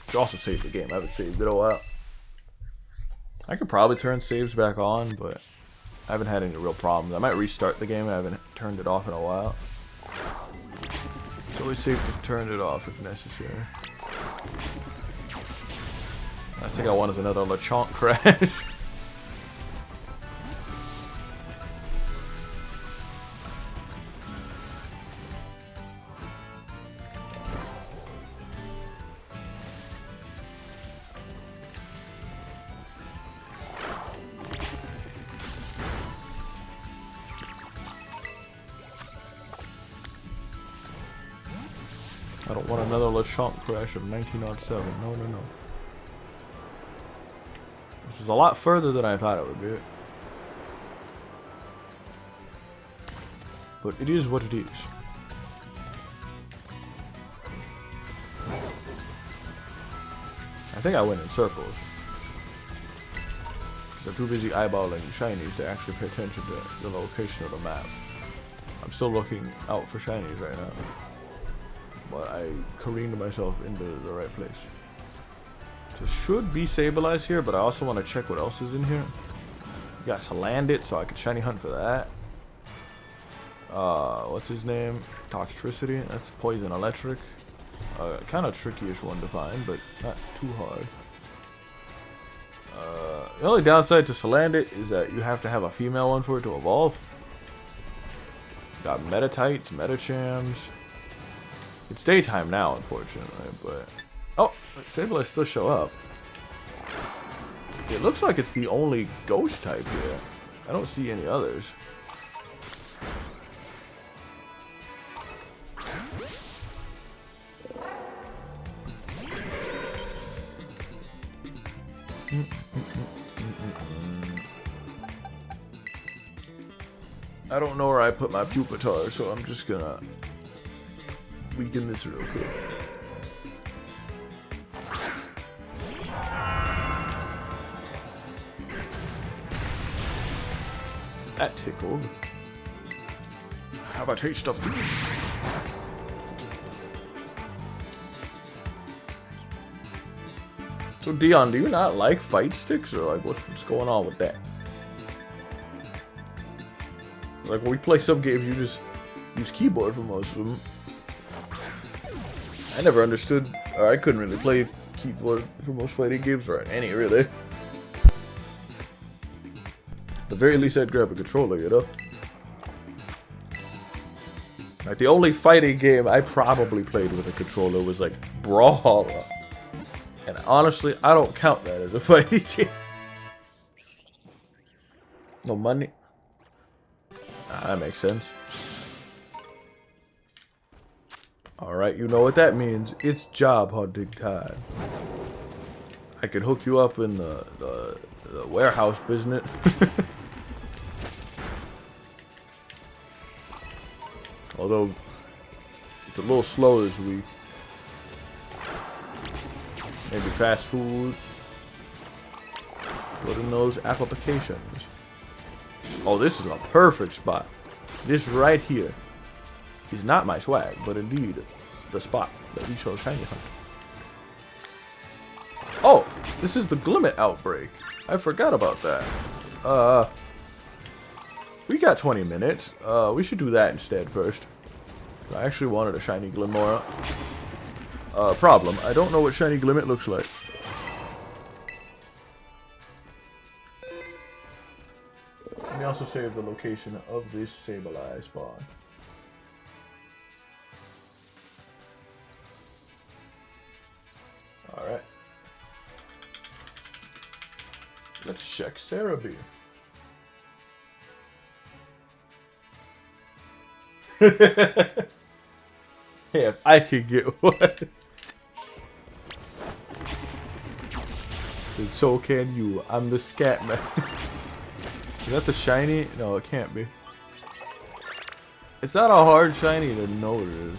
Which also saved the game. I haven't saved it in a while. I could probably turn saves back on, but I haven't had any real problems. I might restart the game. I haven't turned it off in a while. It's always safe to turn it off if necessary. Last thing I want is another Lechonk crash. I don't want another Lechonk crash of 1907. No, no, no. This is a lot further than I thought it would be. But it is what it is. think I went in circles. Because I'm too busy eyeballing shinies to actually pay attention to the location of the map. I'm still looking out for shinies right now. But I careened myself into the right place. So should be stabilized here, but I also want to check what else is in here. You got Scarlet, so I could shiny hunt for that. What's his name? Toxtricity. That's poison electric. Kind of tricky-ish one to find, but not too hard. The only downside to Scarlet is that you have to have a female one for it to evolve. Got Metatites, Metachams. It's daytime now, unfortunately, but... Oh, Sableye still show up. It looks like it's the only ghost type here. I don't see any others. I don't know where I put my Pupitar, so I'm just gonna weaken this real quick. That tickled. Have a taste of this. So Dion, do you not like fight sticks, or like what's going on with that? Like when we play some games, you just use keyboard for most of them. I never understood, or I couldn't really play keyboard for most fighting games, or any really. At the very least, I'd grab a controller, you know? Like, the only fighting game I probably played with a controller was, like, Brawlhalla. And honestly, I don't count that as a fighting game. No money? That makes sense. Alright, you know what that means. It's job hunting time. I could hook you up in the warehouse business. Although, it's a little slow this week. Maybe fast food. Put in those applications. Oh, this is a perfect spot. This right here is not my swag, but indeed the spot that we show shiny hunt. Oh, this is the Glimmet outbreak. I forgot about that. We got 20 minutes. We should do that instead first. I actually wanted a shiny Glimmora. Problem. I don't know what shiny Glimmet looks like. Let me also save the location of this Sableye spawn. Alright. Let's check Cerebi. Hey, if I could get one, then so can you. I'm the scat man. Is that the shiny? No, it can't be. It's not a hard shiny to know it is.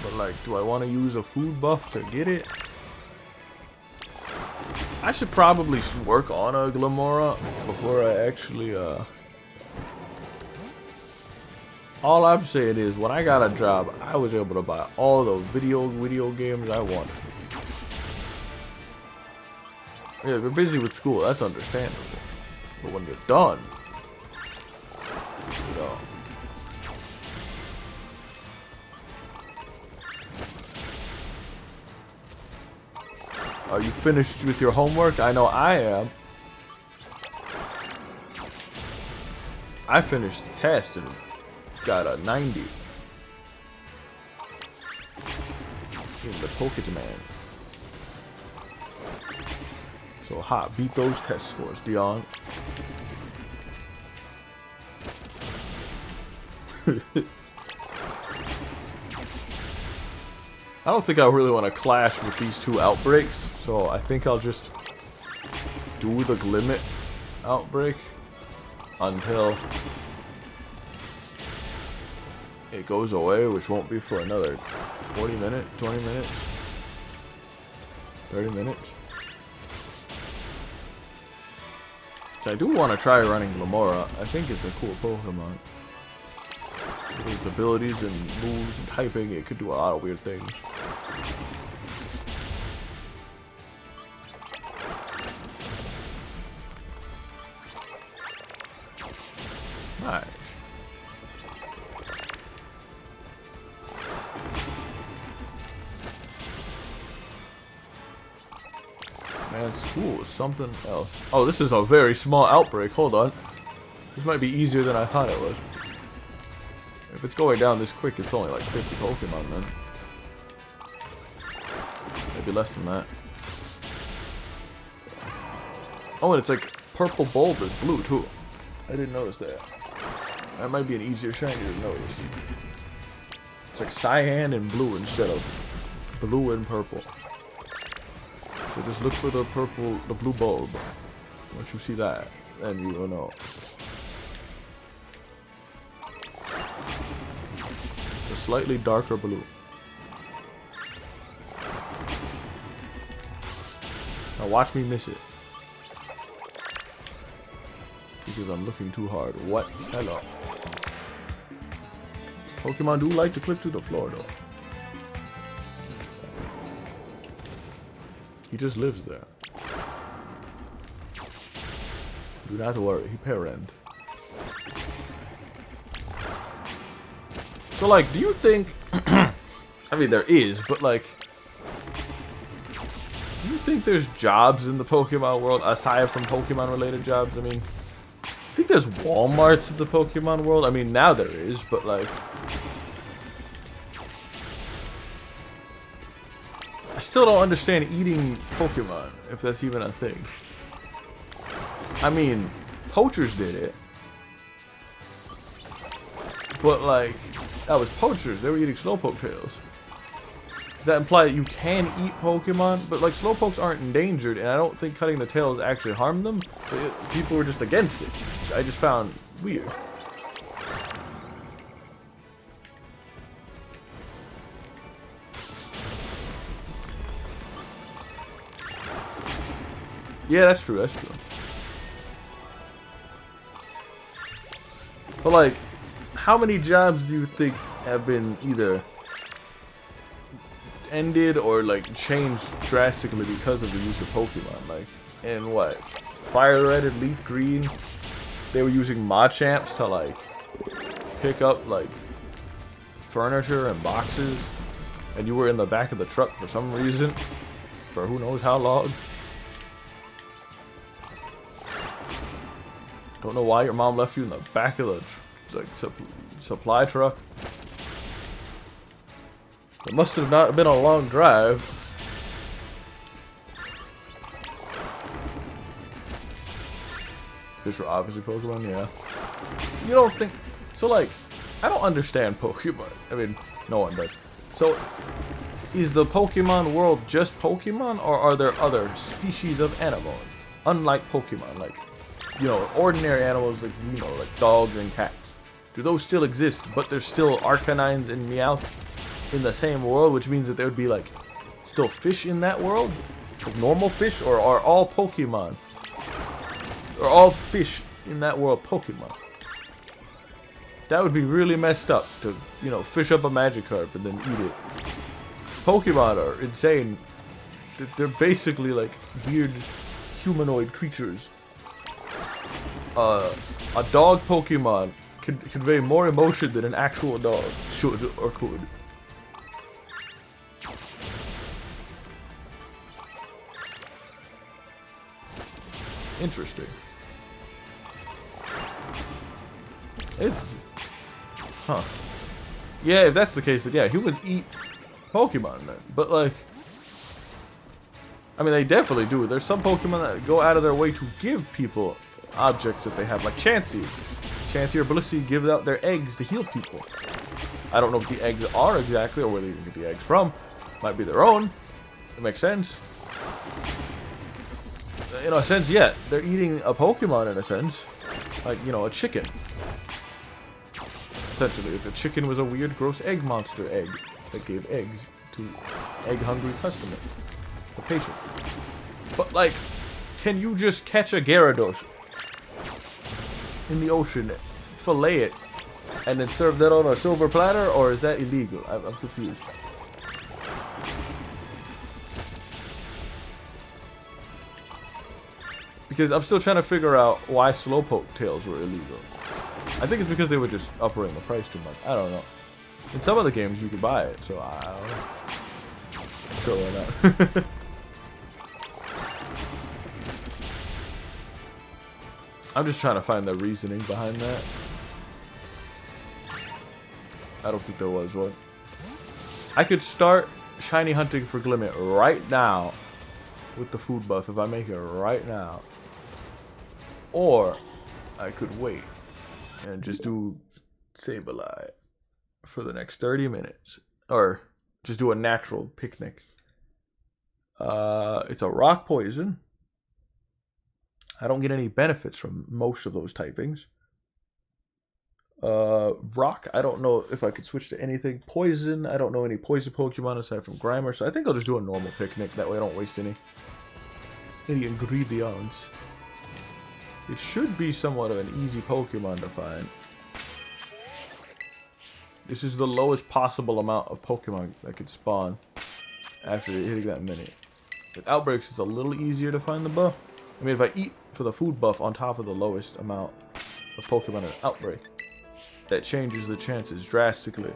But like, do I want to use a food buff to get it? I should probably work on a Glimmora before I actually, All I'm saying is, when I got a job, I was able to buy all the video games I wanted. Yeah, if you're busy with school, that's understandable. But when you're done, you know. Are you finished with your homework? I know I am. I finished the test and got a 90 in the Pokemon. So hot, beat those test scores, Dion. I don't think I really want to clash with these two outbreaks, so I think I'll just do the Glimmet outbreak until it goes away, which won't be for another 40 minutes, 20 minutes. 30 minutes. So I do want to try running Lamora. I think it's a cool Pokemon. With its abilities and moves and typing, it could do a lot of weird things. Nice. Man, school is something else. Oh, this is a very small outbreak. Hold on. This might be easier than I thought it was. If it's going down this quick, it's only like 50 Pokemon then. Maybe less than that. Oh, and it's like purple bulb is blue too. I didn't notice that. That might be an easier shiny to notice. It's like cyan and blue instead of blue and purple. So just look for the blue bulb. Once you see that, then you will know. A slightly darker blue. Now watch me miss it. Because I'm looking too hard. What? Hello. Pokemon do like to clip to the floor though. He just lives there. Do not worry, he parent. So like, do you think I mean there is, but like do you think there's jobs in the Pokemon world aside from Pokemon related jobs? I mean, I think there's Walmarts in the Pokemon world. I mean now there is, but like I still don't understand eating Pokemon, if that's even a thing. I mean, poachers did it. But like, that was poachers, they were eating Slowpoke tails. Does that imply that you can eat Pokemon? But like, Slowpokes aren't endangered, and I don't think cutting the tails actually harmed them. People were just against it, which I just found weird. Yeah, that's true, that's true. But like, how many jobs do you think have been either ended or like changed drastically because of the use of Pokemon? Like, in what? Fire Red and Leaf Green, they were using Machamps to like pick up like furniture and boxes, and you were in the back of the truck for some reason, for who knows how long. Don't know why your mom left you in the back of the like supply truck. It must have not been a long drive. Fish were obviously Pokemon, yeah. You don't think so? Like, I don't understand Pokemon. I mean, no one does. So, is the Pokemon world just Pokemon, or are there other species of animals, unlike Pokemon? Like, you know, ordinary animals like, you know, like dogs and cats. Do those still exist, but there's still Arcanines and Meowths in the same world, which means that there would be like still fish in that world? Like normal fish, or are all Pokemon? Are all fish in that world Pokemon? That would be really messed up to, you know, fish up a Magikarp and then eat it. Pokemon are insane. They're basically like weird humanoid creatures. A dog Pokemon can convey more emotion than an actual dog should or could. Interesting. Huh. Yeah, if that's the case, then yeah, humans eat Pokemon then. But like, I mean, they definitely do. There's some Pokemon that go out of their way to give people objects that they have, like Chansey. Chansey or Blissey give out their eggs to heal people. I don't know what the eggs are exactly, or where they get the eggs from. Might be their own. It makes sense. In a sense, yeah, they're eating a Pokemon in a sense. Like, you know, a chicken. Essentially, if a chicken was a weird, gross egg monster egg that gave eggs to egg-hungry customers. The patience. But, like, can you just catch a Gyarados in the ocean, fillet it, and then serve that on a silver platter, or is that illegal? I'm confused. Because I'm still trying to figure out why Slowpoke tails were illegal. I think it's because they were just uppering the price too much. I don't know. In some of the games you could buy it, so I don't know. Sure, why not? I'm just trying to find the reasoning behind that. I don't think there was one. I could start shiny hunting for Glimmet right now with the food buff if I make it right now. Or I could wait and just do Sableye for the next 30 minutes. Or just do a natural picnic. It's a rock poison. I don't get any benefits from most of those typings. Rock, I don't know if I could switch to anything. Poison, I don't know any poison Pokemon aside from Grimer, so I think I'll just do a normal picnic. That way I don't waste any ingredients. It should be somewhat of an easy Pokemon to find. This is the lowest possible amount of Pokemon that could spawn after hitting that minute. With Outbreaks, it's a little easier to find the buff. I mean, if I eat for the food buff on top of the lowest amount of Pokemon in Outbreak, that changes the chances drastically.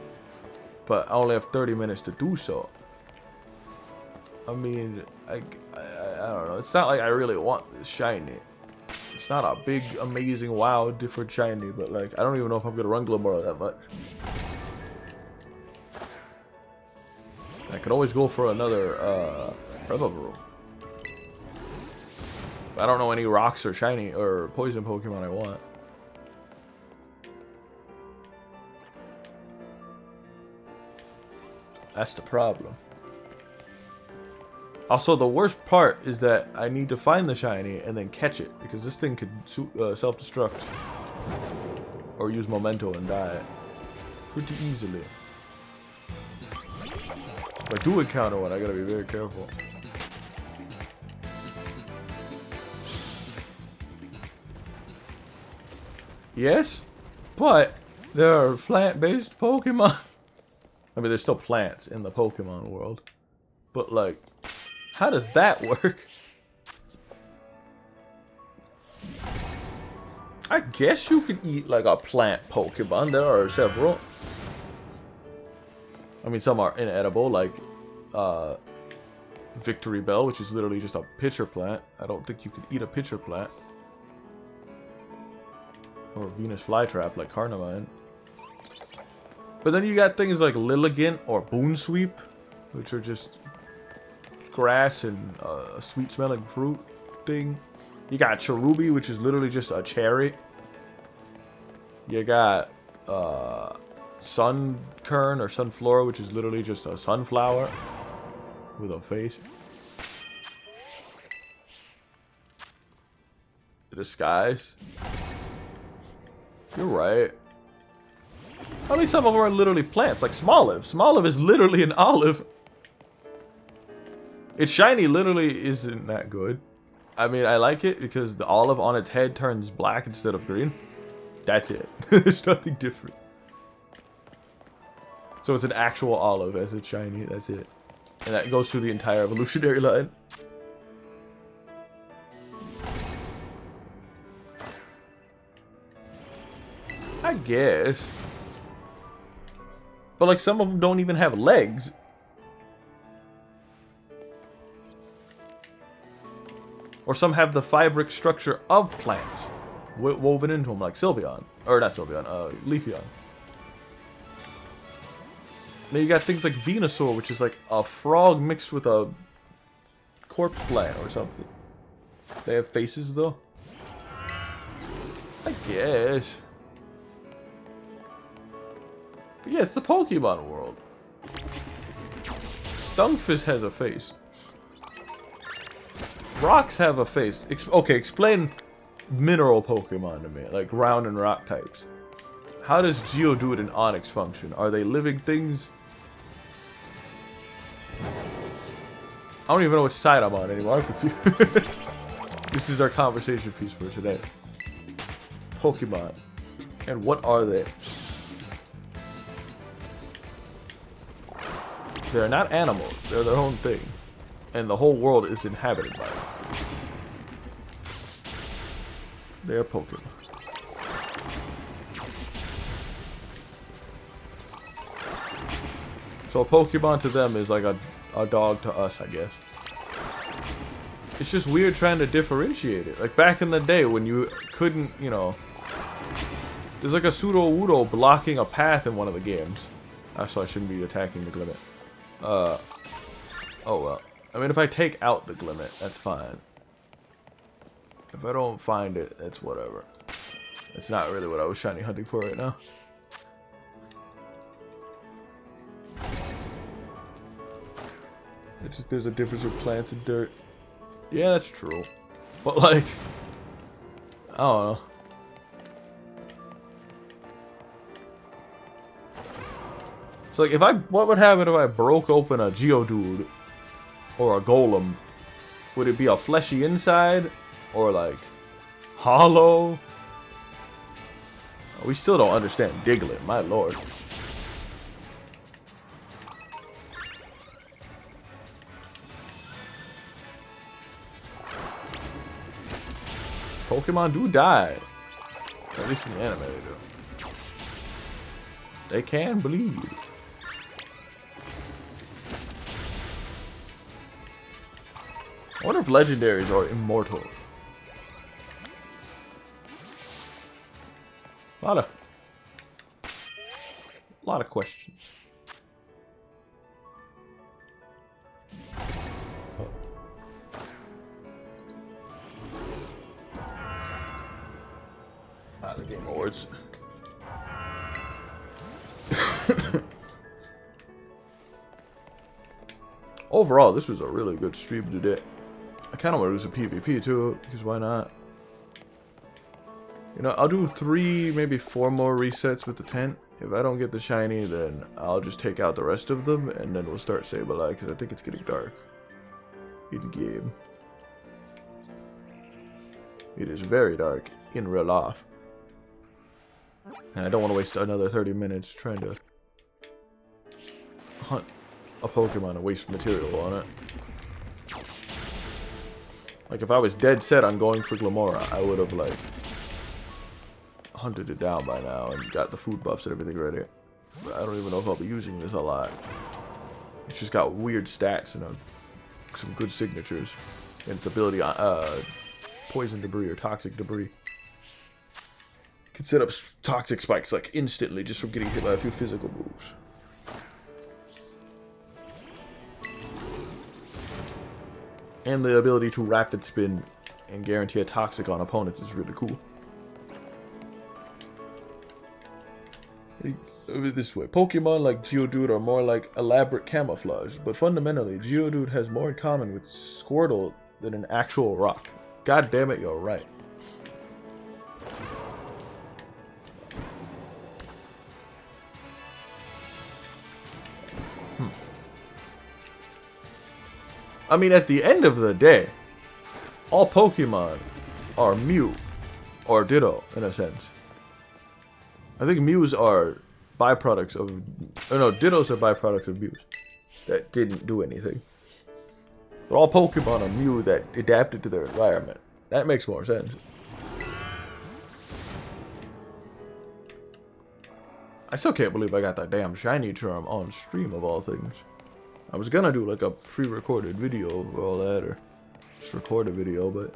But I only have 30 minutes to do so. I mean, I don't know. It's not like I really want this shiny. It's not a big, amazing, wow, different shiny, but like, I don't even know if I'm gonna run Glimmora that much. I could always go for another Revavroom. I don't know any rocks or shiny or poison Pokemon I want. That's the problem. Also, the worst part is that I need to find the shiny and then catch it, because this thing could self-destruct or use Memento and die pretty easily. If I do encounter one, I gotta be very careful. Yes, but there are plant-based Pokemon. I mean, there's still plants in the Pokemon world. But, like, how does that work? I guess you could eat, like, a plant Pokemon. There are several. I mean, some are inedible, like, Victory Bell, which is literally just a pitcher plant. I don't think you could eat a pitcher plant. Or Venus Flytrap, like Carnivine. But then you got things like Lilligant or Boonsweep, which are just grass and a sweet-smelling fruit thing. You got Cherubi, which is literally just a cherry. You got Sunkern or Sunflora, which is literally just a sunflower with a face. Disguise. You're right. At least some of them are literally plants, like Smoliv. Smoliv is literally an olive. Its shiny literally isn't that good. I mean, I like it because the olive on its head turns black instead of green. That's it. There's nothing different. So it's an actual olive as it's shiny, that's it. And that goes through the entire evolutionary line. I guess. But like some of them don't even have legs. Or some have the fibric structure of plants woven into them, like Sylveon. Or not Sylveon, Leafeon. Then you got things like Venusaur, which is like a frog mixed with a corpse plant or something. They have faces though. I guess. But yeah, it's the Pokemon world. Stunfisk has a face. Rocks have a face. Okay, explain mineral Pokemon to me, like ground and rock types. How does Geodude and Onix function? Are they living things? I don't even know which side I'm on anymore. I'm confused. This is our conversation piece for today. Pokemon. And what are they? They're not animals. They're their own thing. And the whole world is inhabited by them. They're Pokemon. So a Pokemon to them is like a dog to us, I guess. It's just weird trying to differentiate it. Like back in the day when you couldn't, you know... There's like a Pseudo-Wudo blocking a path in one of the games. So I shouldn't be attacking the Glimmet. Oh well. I mean, if I take out the Glimmet, that's fine. If I don't find it, it's whatever. It's not really what I was shiny hunting for right now. It's just, there's a difference with plants and dirt. Yeah, that's true. But like, I don't know. So like, what would happen if I broke open a Geodude or a Golem? Would it be a fleshy inside or like hollow? We still don't understand Diglett, my lord. Pokemon do die. At least in the anime they do. They can bleed. I wonder if legendaries are immortal. A lot of questions. The Game Awards. Overall, this was a really good stream today. I kind of want to do some PvP too, because why not? You know, I'll do 3, maybe 4 more resets with the tent. If I don't get the shiny, then I'll just take out the rest of them, and then we'll start Sableye, because I think it's getting dark in game. It is very dark in real life. And I don't want to waste another 30 minutes trying to hunt a Pokemon and waste material on it. Like, if I was dead set on going for Glamora, I would have, like, hunted it down by now and got the food buffs and everything ready. But I don't even know if I'll be using this a lot. It's just got weird stats and some good signatures. And its ability on poison debris or toxic debris. Can set up toxic spikes, like, instantly just from getting hit by a few physical moves. And the ability to rapid spin and guarantee a toxic on opponents is really cool. This way, Pokemon like Geodude are more like elaborate camouflage, but fundamentally, Geodude has more in common with Squirtle than an actual rock. God damn it, you're right. I mean, at the end of the day, all Pokemon are Mew, or Ditto, in a sense. I think Mews are byproducts of... Oh no, Dittos are byproducts of Mews that didn't do anything. But all Pokemon are Mew that adapted to their environment. That makes more sense. I still can't believe I got that damn shiny charm on stream of all things. I was gonna do like a pre-recorded video of all that, or just record a video, but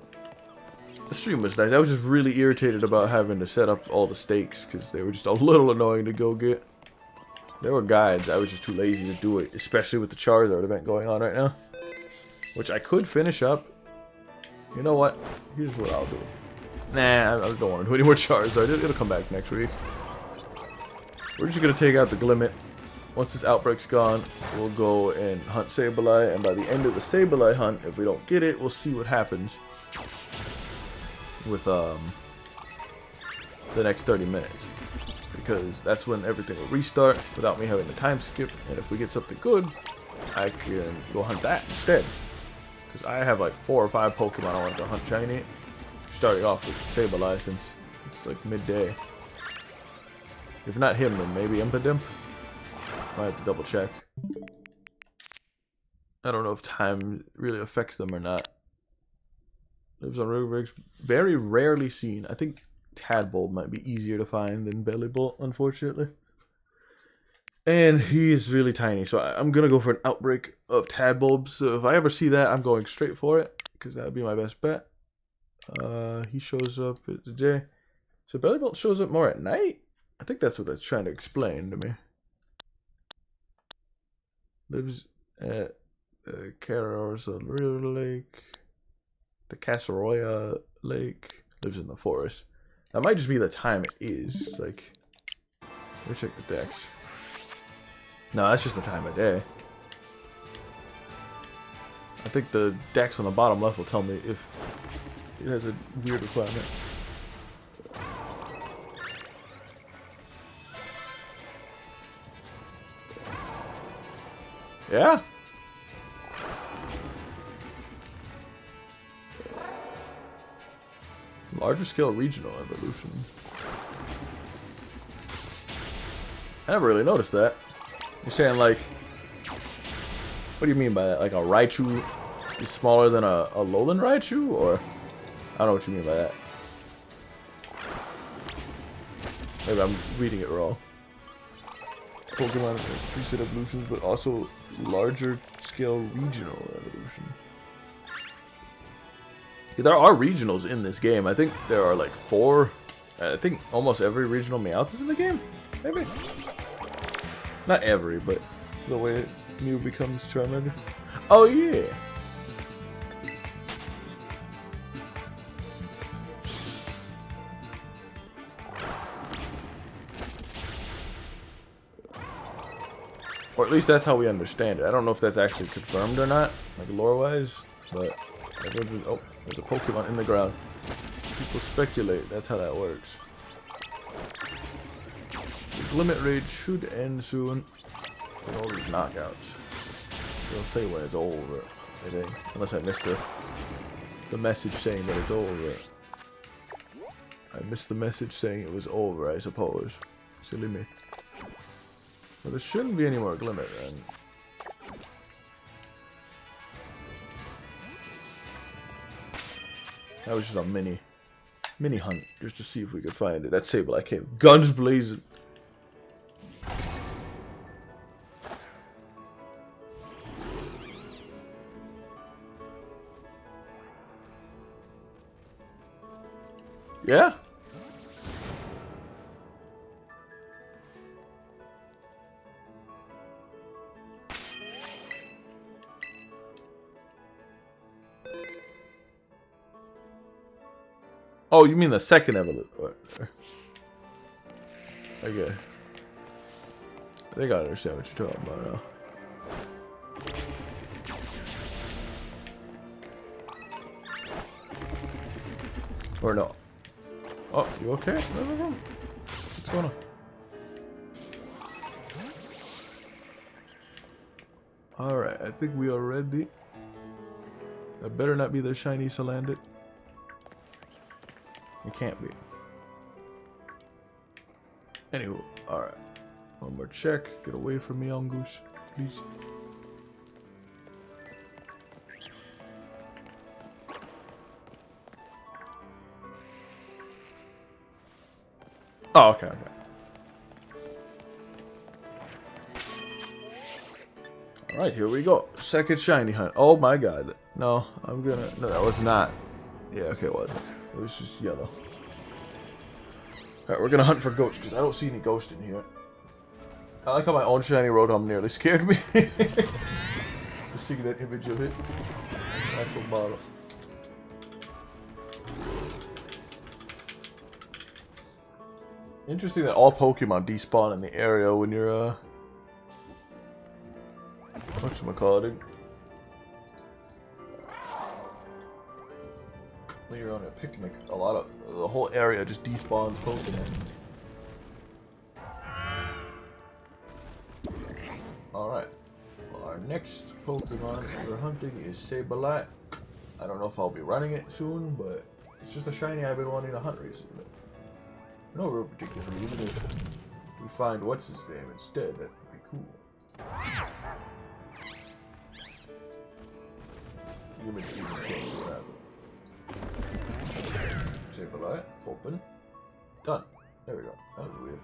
the stream was nice. I was just really irritated about having to set up all the stakes, because they were just a little annoying to go get. There were guides, I was just too lazy to do it, especially with the Charizard event going on right now. Which I could finish up. You know what? Here's what I'll do. Nah, I don't want to do any more Charizard. It'll come back next week. We're just gonna take out the Glimmet. Once this outbreak's gone, we'll go and hunt Sableye, and by the end of the Sableye hunt, if we don't get it, we'll see what happens with the next 30 minutes. Because that's when everything will restart without me having to time skip, and if we get something good, I can go hunt that instead. Because I have like 4 or 5 Pokemon I wanted to hunt shiny. Starting off with Sableye since it's like midday. If not him, then maybe Impidimp. Might have to double check. I don't know if time really affects them or not. Lives on river banks. Very rarely seen. I think Tadbulb might be easier to find than Bellibolt, unfortunately. And he is really tiny, so I'm going to go for an outbreak of Tadbulbs. So if I ever see that, I'm going straight for it, because that would be my best bet. He shows up at the day. So Bellibolt shows up more at night? I think that's what that's trying to explain to me. Lives at Carroza River Lake. The Casaroya Lake. Lives in the forest. That might just be the time it is. Like, let me check the dex. No, that's just the time of day. I think the dex on the bottom left will tell me if it has a weird requirement. Yeah. Larger scale regional evolution. I never really noticed that. You're saying like, what do you mean by that? Like a Raichu is smaller than a lowland Raichu? Or, I don't know what you mean by that. Maybe I'm reading it wrong. Pokemon preset evolutions, but also larger scale regional evolution. Yeah, there are regionals in this game. I think there are like 4. I think almost every regional Meowth is in the game. Maybe. Not every, but the way Mew becomes Charmander. Oh yeah. Or at least that's how we understand it. I don't know if that's actually confirmed or not, like lore-wise, but oh, there's a Pokemon in the ground. People speculate that's how that works. The limit raid should end soon with all these knockouts. They'll say when it's over, I think. Unless I missed the message saying that it's over. I missed the message saying it was over, I suppose. Silly me. Well, there shouldn't be any more Glimmet then. That was just a mini hunt, just to see if we could find it. That Sableye came guns blazing. Yeah. Oh, you mean the second evolution? Okay. I think I understand what you're talking about now. Or no. Oh, you okay? What's going on? Alright, I think we are ready. That better not be the shiny Salandit. It can't be. Anywho, alright. One more check. Get away from me, Angus, please. Oh, okay, okay. Alright, here we go. Second shiny hunt. Oh my god. No, I'm gonna... No, that was not... Yeah, okay, it wasn't. It was just yellow. Alright, we're gonna hunt for ghosts, because I don't see any ghosts in here. I like how my own shiny Rotom nearly scared me. Just seeing that image of it. At the bottom. Interesting that all Pokemon despawn in the area when you're, whatchamacallit? When you're on a picnic, the whole area just despawns Pokemon. Alright. Well, our next Pokemon we're hunting is Sableye. I don't know if I'll be running it soon, but it's just a shiny I've been wanting to hunt recently. No real particular reason. If we find what's his name instead, that would be cool. Human change rather. Sableye, open. Done. There we go. That was weird.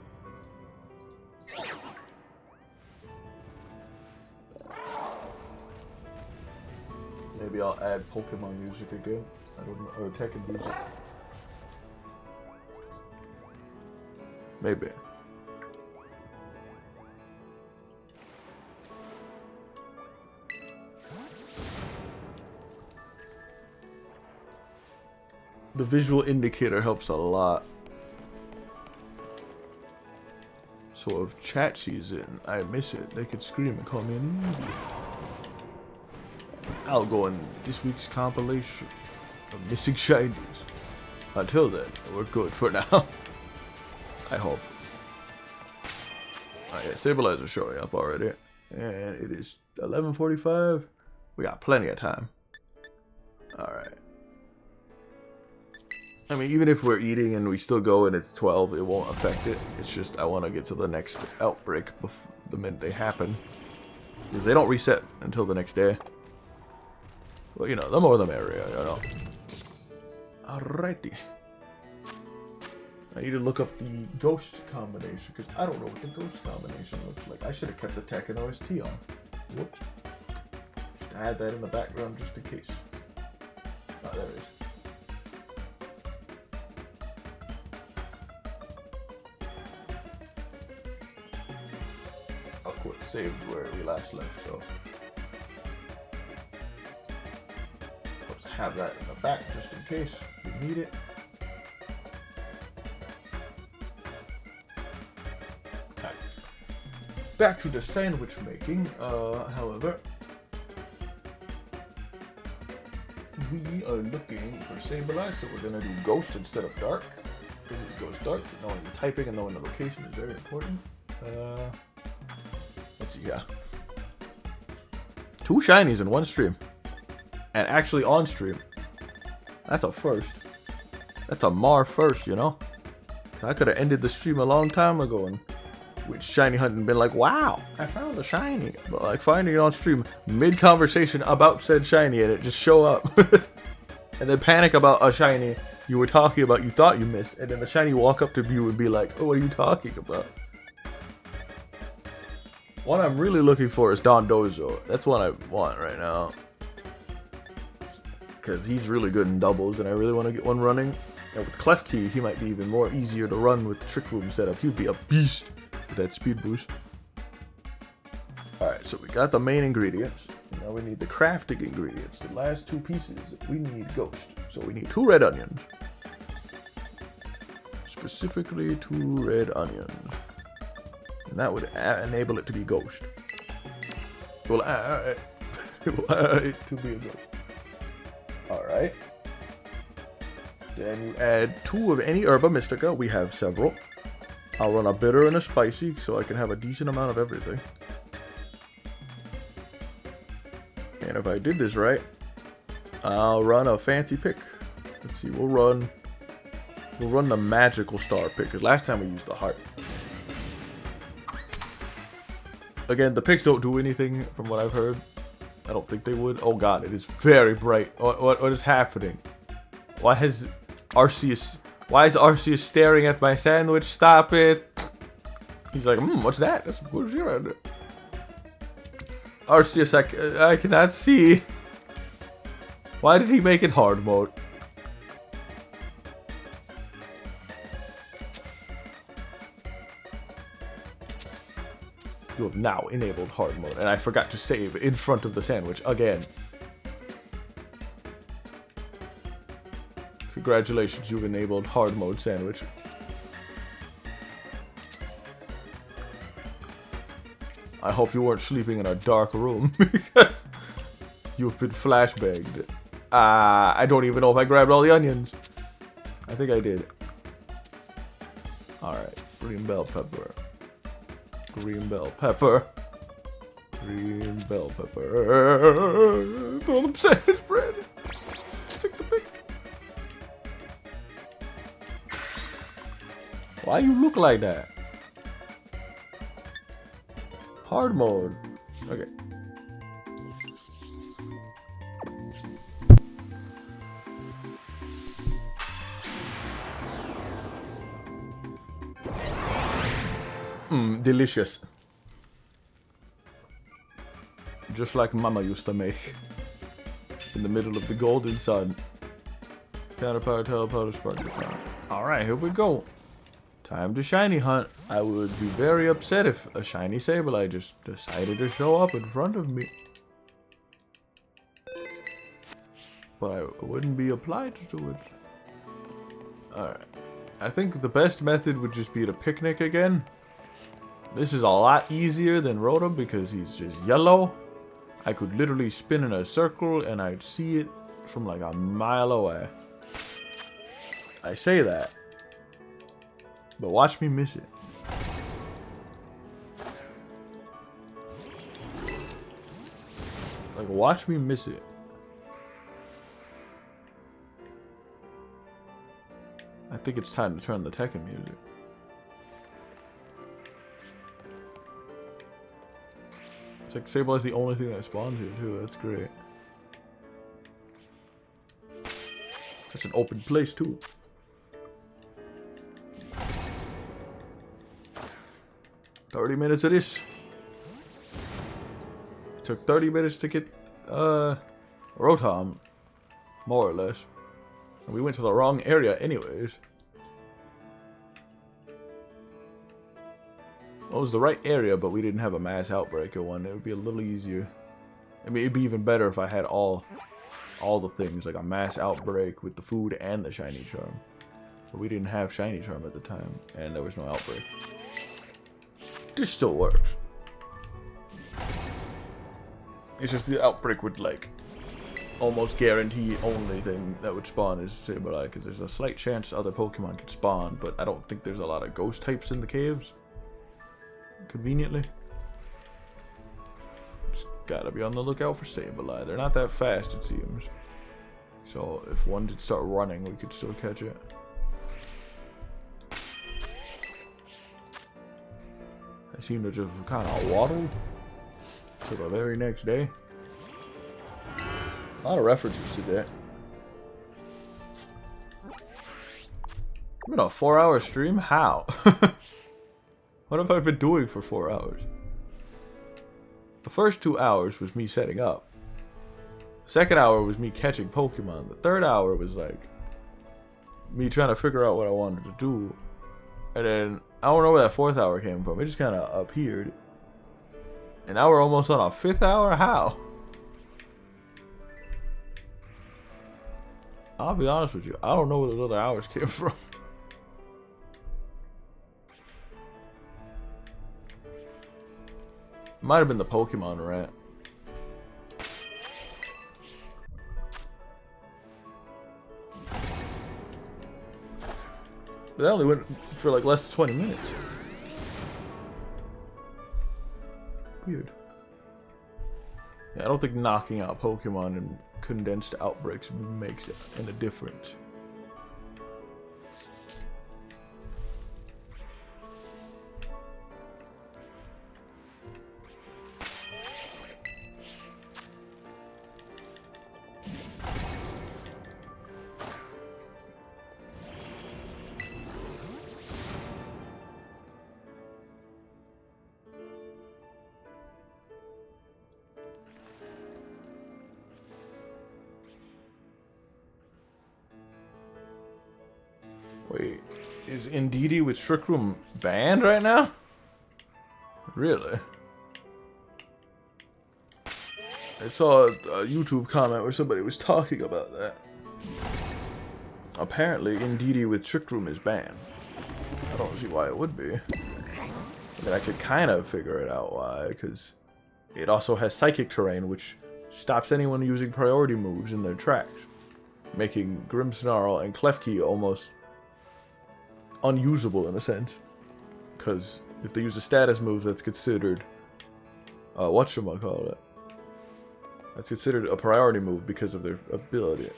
Maybe I'll add Pokemon music again. I don't know. Or Tekken music. Maybe. The visual indicator helps a lot. So if chat sees it and I miss it, they could scream and call me an idiot. I'll go in this week's compilation of missing shinies. Until then, we're good for now. I hope. Oh yeah, Stabilizer's showing up already. And it is 11:45. We got plenty of time. Alright. I mean, even if we're eating and we still go and it's 12, it won't affect it. It's just I want to get to the next outbreak before the minute they happen. Because they don't reset until the next day. Well, you know, the more the merrier, you know. Alrighty. I need to look up the ghost combination, because I don't know what the ghost combination looks like. I should have kept the Tekken OST on. Whoops. Just add that in the background just in case. Oh, there it is. Of course, saved where we last left, so. Let's have that in the back just in case we need it. Back to the sandwich making, however, we are looking for Sableye, so we're going to do Ghost instead of Dark, because it's Ghost Dark, knowing the typing and knowing the location is very important. Let's see, yeah. 2 shinies in one stream, and actually on stream. That's a first. That's a Mar first, you know? I could have ended the stream a long time ago and with shiny hunting been like, wow, I found a shiny. But like finding it on stream mid-conversation about said shiny and it just show up. And then panic about a shiny you were talking about you thought you missed. And then the shiny walk up to you and be like, oh, what are you talking about? One I'm really looking for is Dondozo. That's one I want right now. Because he's really good in doubles and I really want to get one running. And with Klefki, he might be even more easier to run with the Trick Room setup. He would be a beast. That speed boost. Alright, so we got the main ingredients. Now we need the crafting ingredients. The last 2 pieces, we need Ghost. So we need 2 red onions. Specifically 2 red onions. And that would enable it to be Ghost. Well, it will it to be a Ghost. Alright. Then you add 2 of any Herba Mystica. We have several. I'll run a bitter and a spicy so I can have a decent amount of everything. And if I did this right, I'll run a fancy pick. Let's see, we'll run the magical star pick, because last time we used the heart. Again, the picks don't do anything from what I've heard. I don't think they would. Oh god, it is very bright. What is happening? Why is Arceus staring at my sandwich? Stop it! He's like, what's that? That's what's your idea? Arceus, I cannot see. Why did he make it hard mode? You have now enabled hard mode, and I forgot to save in front of the sandwich again. Congratulations, you've enabled hard mode sandwich. I hope you weren't sleeping in a dark room because you've been flashbanged. I don't even know if I grabbed all the onions. I think I did. Alright, green bell pepper. Green bell pepper. Green bell pepper. Throw them sandwich bread. Why you look like that? Hard mode. Okay. Delicious. Just like Mama used to make. In the middle of the golden sun. Counterpower, teleporter, sparkle power. Alright, here we go. Time to shiny hunt. I would be very upset if a shiny Sableye just decided to show up in front of me. But I wouldn't be applied to it. Alright. I think the best method would just be to picnic again. This is a lot easier than Rotom because he's just yellow. I could literally spin in a circle and I'd see it from like a mile away. I say that, but watch me miss it. Like, watch me miss it. I think it's time to turn the Tekken music. It's like Sableye's the only thing that spawns here too, that's great. Such an open place too. $30 of this. It took 30 minutes to get Rotom, more or less. And we went to the wrong area anyways. Well, it was the right area, but we didn't have a mass outbreaker one. It would be a little easier. I mean, it'd be even better if I had all the things, like a mass outbreak with the food and the shiny charm. But we didn't have shiny charm at the time, and there was no outbreak. This still works. It's just the outbreak would, like, almost guarantee only thing that would spawn is Sableye, because there's a slight chance other Pokemon could spawn, but I don't think there's a lot of ghost types in the caves. Conveniently. Just gotta be on the lookout for Sableye. They're not that fast, it seems. So if one did start running, we could still catch it. I seem to just kind of waddle to the very next day. A lot of references to that. I'm in a 4-hour stream? How? What have I been doing for 4 hours? The first 2 hours was me setting up. The second hour was me catching Pokemon. The third hour was like me trying to figure out what I wanted to do. And then I don't know where that fourth hour came from. It just kind of appeared. And now we're almost on a 5th hour? How? I'll be honest with you. I don't know where those other hours came from. Might have been the Pokemon rant. But that only went for like less than 20 minutes. Weird. Yeah, I don't think knocking out Pokemon in condensed outbreaks makes it any difference. Wait, is Indeedee with Trick Room banned right now? Really? I saw a YouTube comment where somebody was talking about that. Apparently, Indeedee with Trick Room is banned. I don't see why it would be. I mean, I could kind of figure it out why, because it also has Psychic Terrain, which stops anyone using priority moves in their tracks, making Grimmsnarl and Klefki almost unusable in a sense, because if they use a status move, that's considered whatchamacallit, that's considered a priority move because of their ability,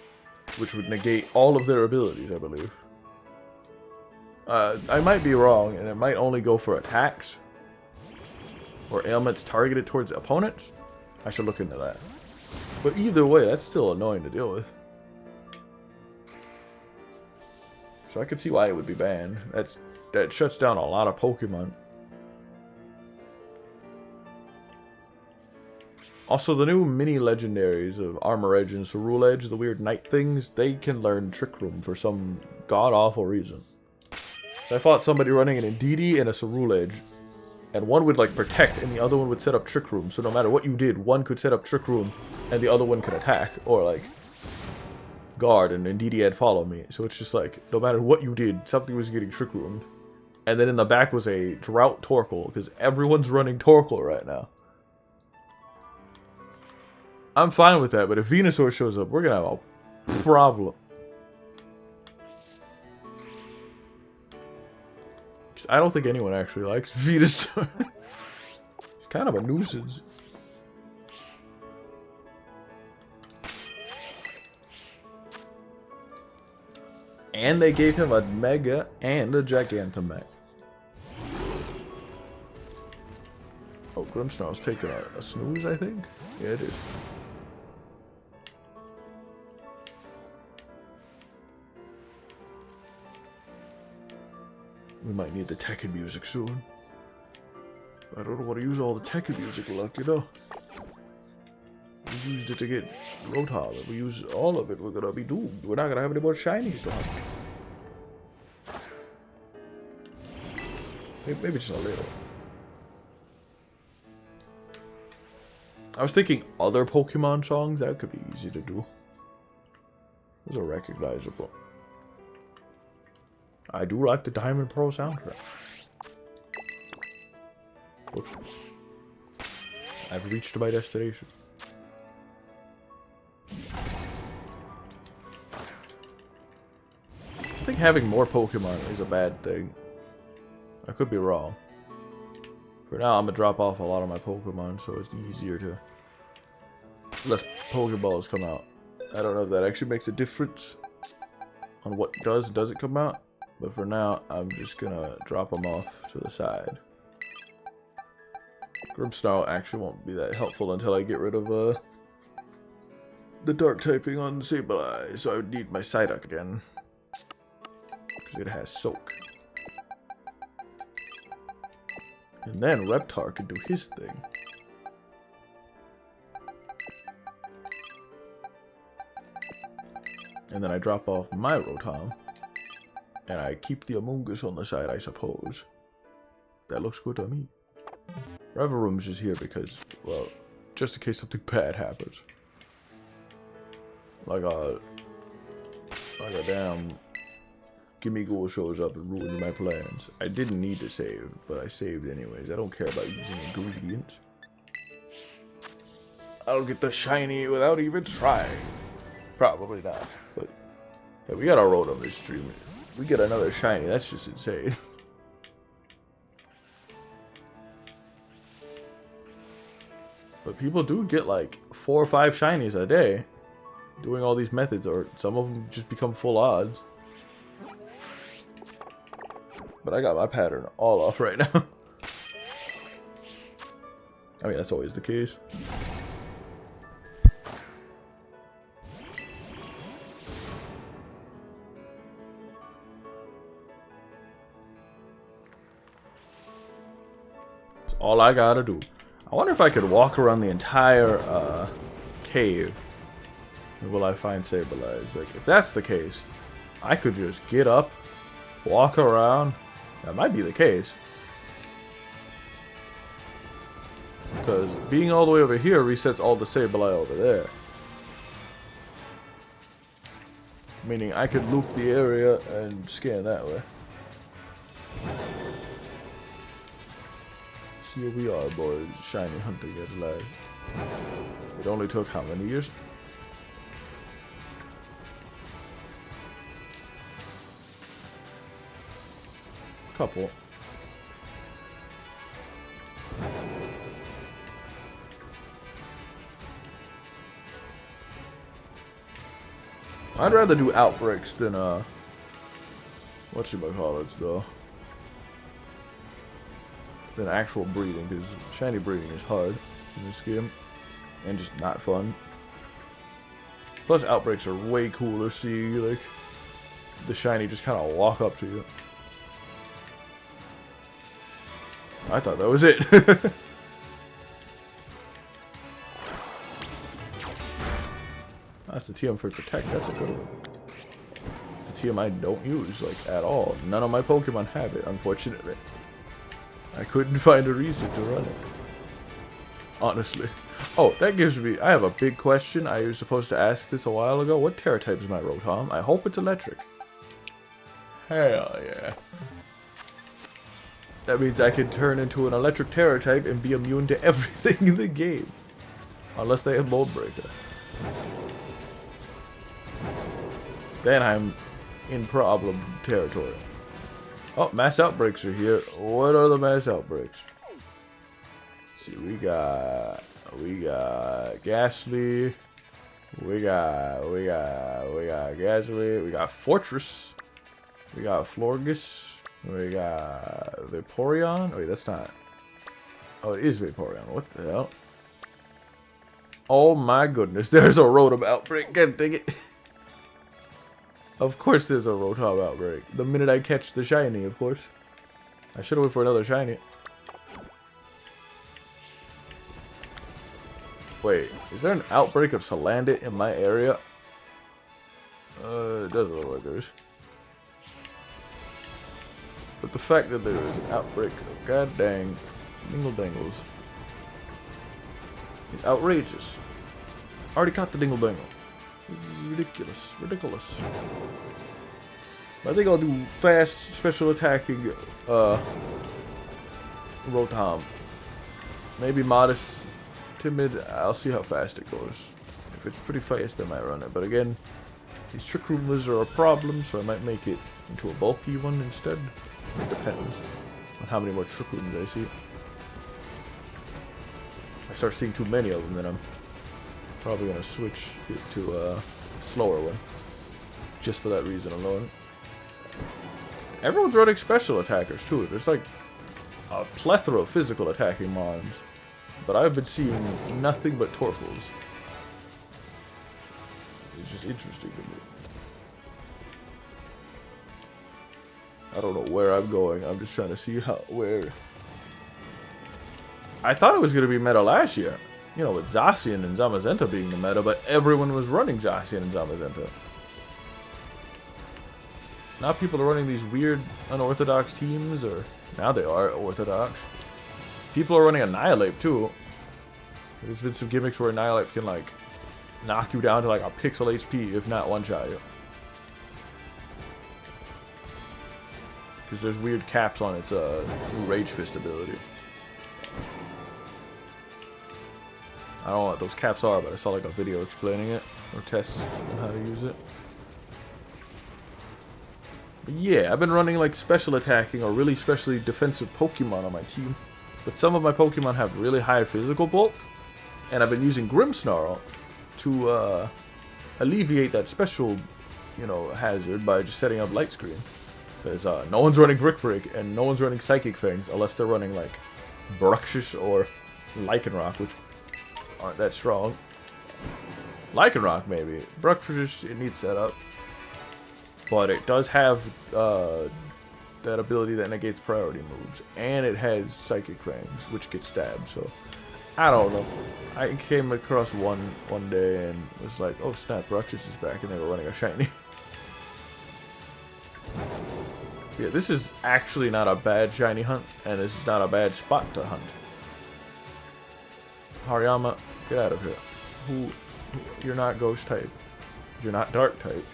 which would negate all of their abilities, I believe. I might be wrong, and it might only go for attacks or ailments targeted towards opponents. I should look into that. But either way, that's still annoying to deal with. So I can see why it would be banned. That shuts down a lot of Pokemon. Also, the new mini legendaries of Armor Edge and Cerule Edge, the weird night things, they can learn Trick Room for some god-awful reason. So I fought somebody running an Indeedee and a Cerule Edge, and one would like protect and the other one would set up Trick Room. So no matter what you did, one could set up Trick Room and the other one could attack, or like guard, and Indeedee had follow me. So it's just like, no matter what you did, something was getting Trick Roomed. And then in the back was a Drought Torkoal, because everyone's running Torkoal right now. I'm fine with that, but if Venusaur shows up, we're gonna have a problem. I don't think anyone actually likes Venusaur. It's kind of a nuisance. And they gave him a Mega and a Gigantamax. Oh, Grimmsnarl's taking a snooze, I think? Yeah, it is. We might need the Tekken music soon. I don't want to use all the Tekken music luck, you know? We used it to get Roadhog. If we use all of it, we're gonna be doomed. We're not gonna have any more shinies to hunt. Maybe just a little. I was thinking other Pokemon songs. That could be easy to do. Those are recognizable. I do like the Diamond Pearl soundtrack. Whoops. I've reached my destination. I think having more Pokemon is a bad thing. I could be wrong. For now, I'm gonna drop off a lot of my Pokemon, so it's easier to... less Pokeballs come out. I don't know if that actually makes a difference on what doesn't come out. But for now, I'm just gonna drop them off to the side. Grimmsnarl actually won't be that helpful until I get rid of the dark typing on Sableye, so I would need my Psyduck again. Because it has Soak. And then Reptar can do his thing. And then I drop off my Rotom. And I keep the Amoonguss on the side, I suppose. That looks good to me. Reveroom's just here because, well, just in case something bad happens. Like a damn Gimmighoul shows up and ruins my plans. I didn't need to save, but I saved anyways. I don't care about using ingredients. I'll get the shiny without even trying. Probably not, but hey, we got our road on this stream. We get another shiny, that's just insane. But people do get like 4 or 5 shinies a day doing all these methods, or some of them just become full odds. But I got my pattern all off right now. I mean, that's always the case. All I gotta do. I wonder if I could walk around the entire cave. Will I find Sableye? Like, if that's the case, I could just get up, walk around. That might be the case. Because being all the way over here resets all the Sableye over there. Meaning I could loop the area and scan that way. Here we are, boys, shiny hunting at last. It only took how many years? Couple. I'd rather do outbreaks than whatchamacallits though than actual breeding, because shiny breeding is hard in this game and just not fun. Plus outbreaks are way cooler seeing like the shiny just kind of walk up to you. I thought that was it. That's the TM for Protect. That's a good one. It's a TM I don't use, like, at all. None of my Pokemon have it, unfortunately. I couldn't find a reason to run it. Honestly. Oh, that gives me... I have a big question. I was supposed to ask this a while ago. What Terra type is my Rotom? I hope it's electric. Hell yeah. That means I can turn into an electric Terra type and be immune to everything in the game. Unless they have Mold Breaker. Then I'm in problem territory. Oh, mass outbreaks are here. What are the mass outbreaks? Let's see, we got Ghastly. We got Ghastly. We got Fortress. We got Florges. We got Vaporeon. Wait, that's not. Oh, it is Vaporeon. What the hell? Oh my goodness, there's a Rotom outbreak. God dang it. Of course there's a Rotom outbreak. The minute I catch the shiny, of course. I should have waited for another shiny. Wait, is there an outbreak of Salandit in my area? It doesn't look like there is. But the fact that there is an outbreak of god dang Dingle Dangles is outrageous. Already caught the Dingle Dangle. Ridiculous. Ridiculous. I think I'll do fast special attacking Rotom. Maybe modest, timid. I'll see how fast it goes. If it's pretty fast, I might run it. But again, these Trick Roombas are a problem, so I might make it into a bulky one instead. It depends on how many more Trick Roombas I see. If I start seeing too many of them, then I'm probably gonna switch it to a slower one. Just for that reason alone. Everyone's running special attackers too. There's like a plethora of physical attacking mons. But I've been seeing nothing but Torkoals. It's just interesting to me. I don't know where I'm going. I'm just trying to see where. I thought it was going to be meta last year. You know, with Zacian and Zamazenta being the meta, but everyone was running Zacian and Zamazenta. Now people are running these weird, unorthodox teams, or now they are orthodox. People are running Annihilate too. There's been some gimmicks where Annihilate can like knock you down to like a pixel HP, if not one-shot you. Because there's weird caps on its new Rage Fist ability. I don't know what those caps are, but I saw like a video explaining it, or tests on how to use it. But yeah, I've been running like special attacking or really specially defensive Pokemon on my team. But some of my Pokemon have really high physical bulk, and I've been using Grimmsnarl to alleviate that special, you know, hazard by just setting up Light Screen. Because no one's running Brick Break, and no one's running Psychic Fangs unless they're running like Bruxish or Lycanroc, which aren't that strong. Lycanroc maybe. Bruxish, it needs setup. But it does have that ability that negates priority moves. And it has Psychic Fangs, which gets stabbed, so I don't know. I came across one day and was like, oh snap, Bruxish is back, and they were running a shiny. Yeah, this is actually not a bad shiny hunt, and this is not a bad spot to hunt. Hariyama, get out of here. You're not ghost type. You're not dark type.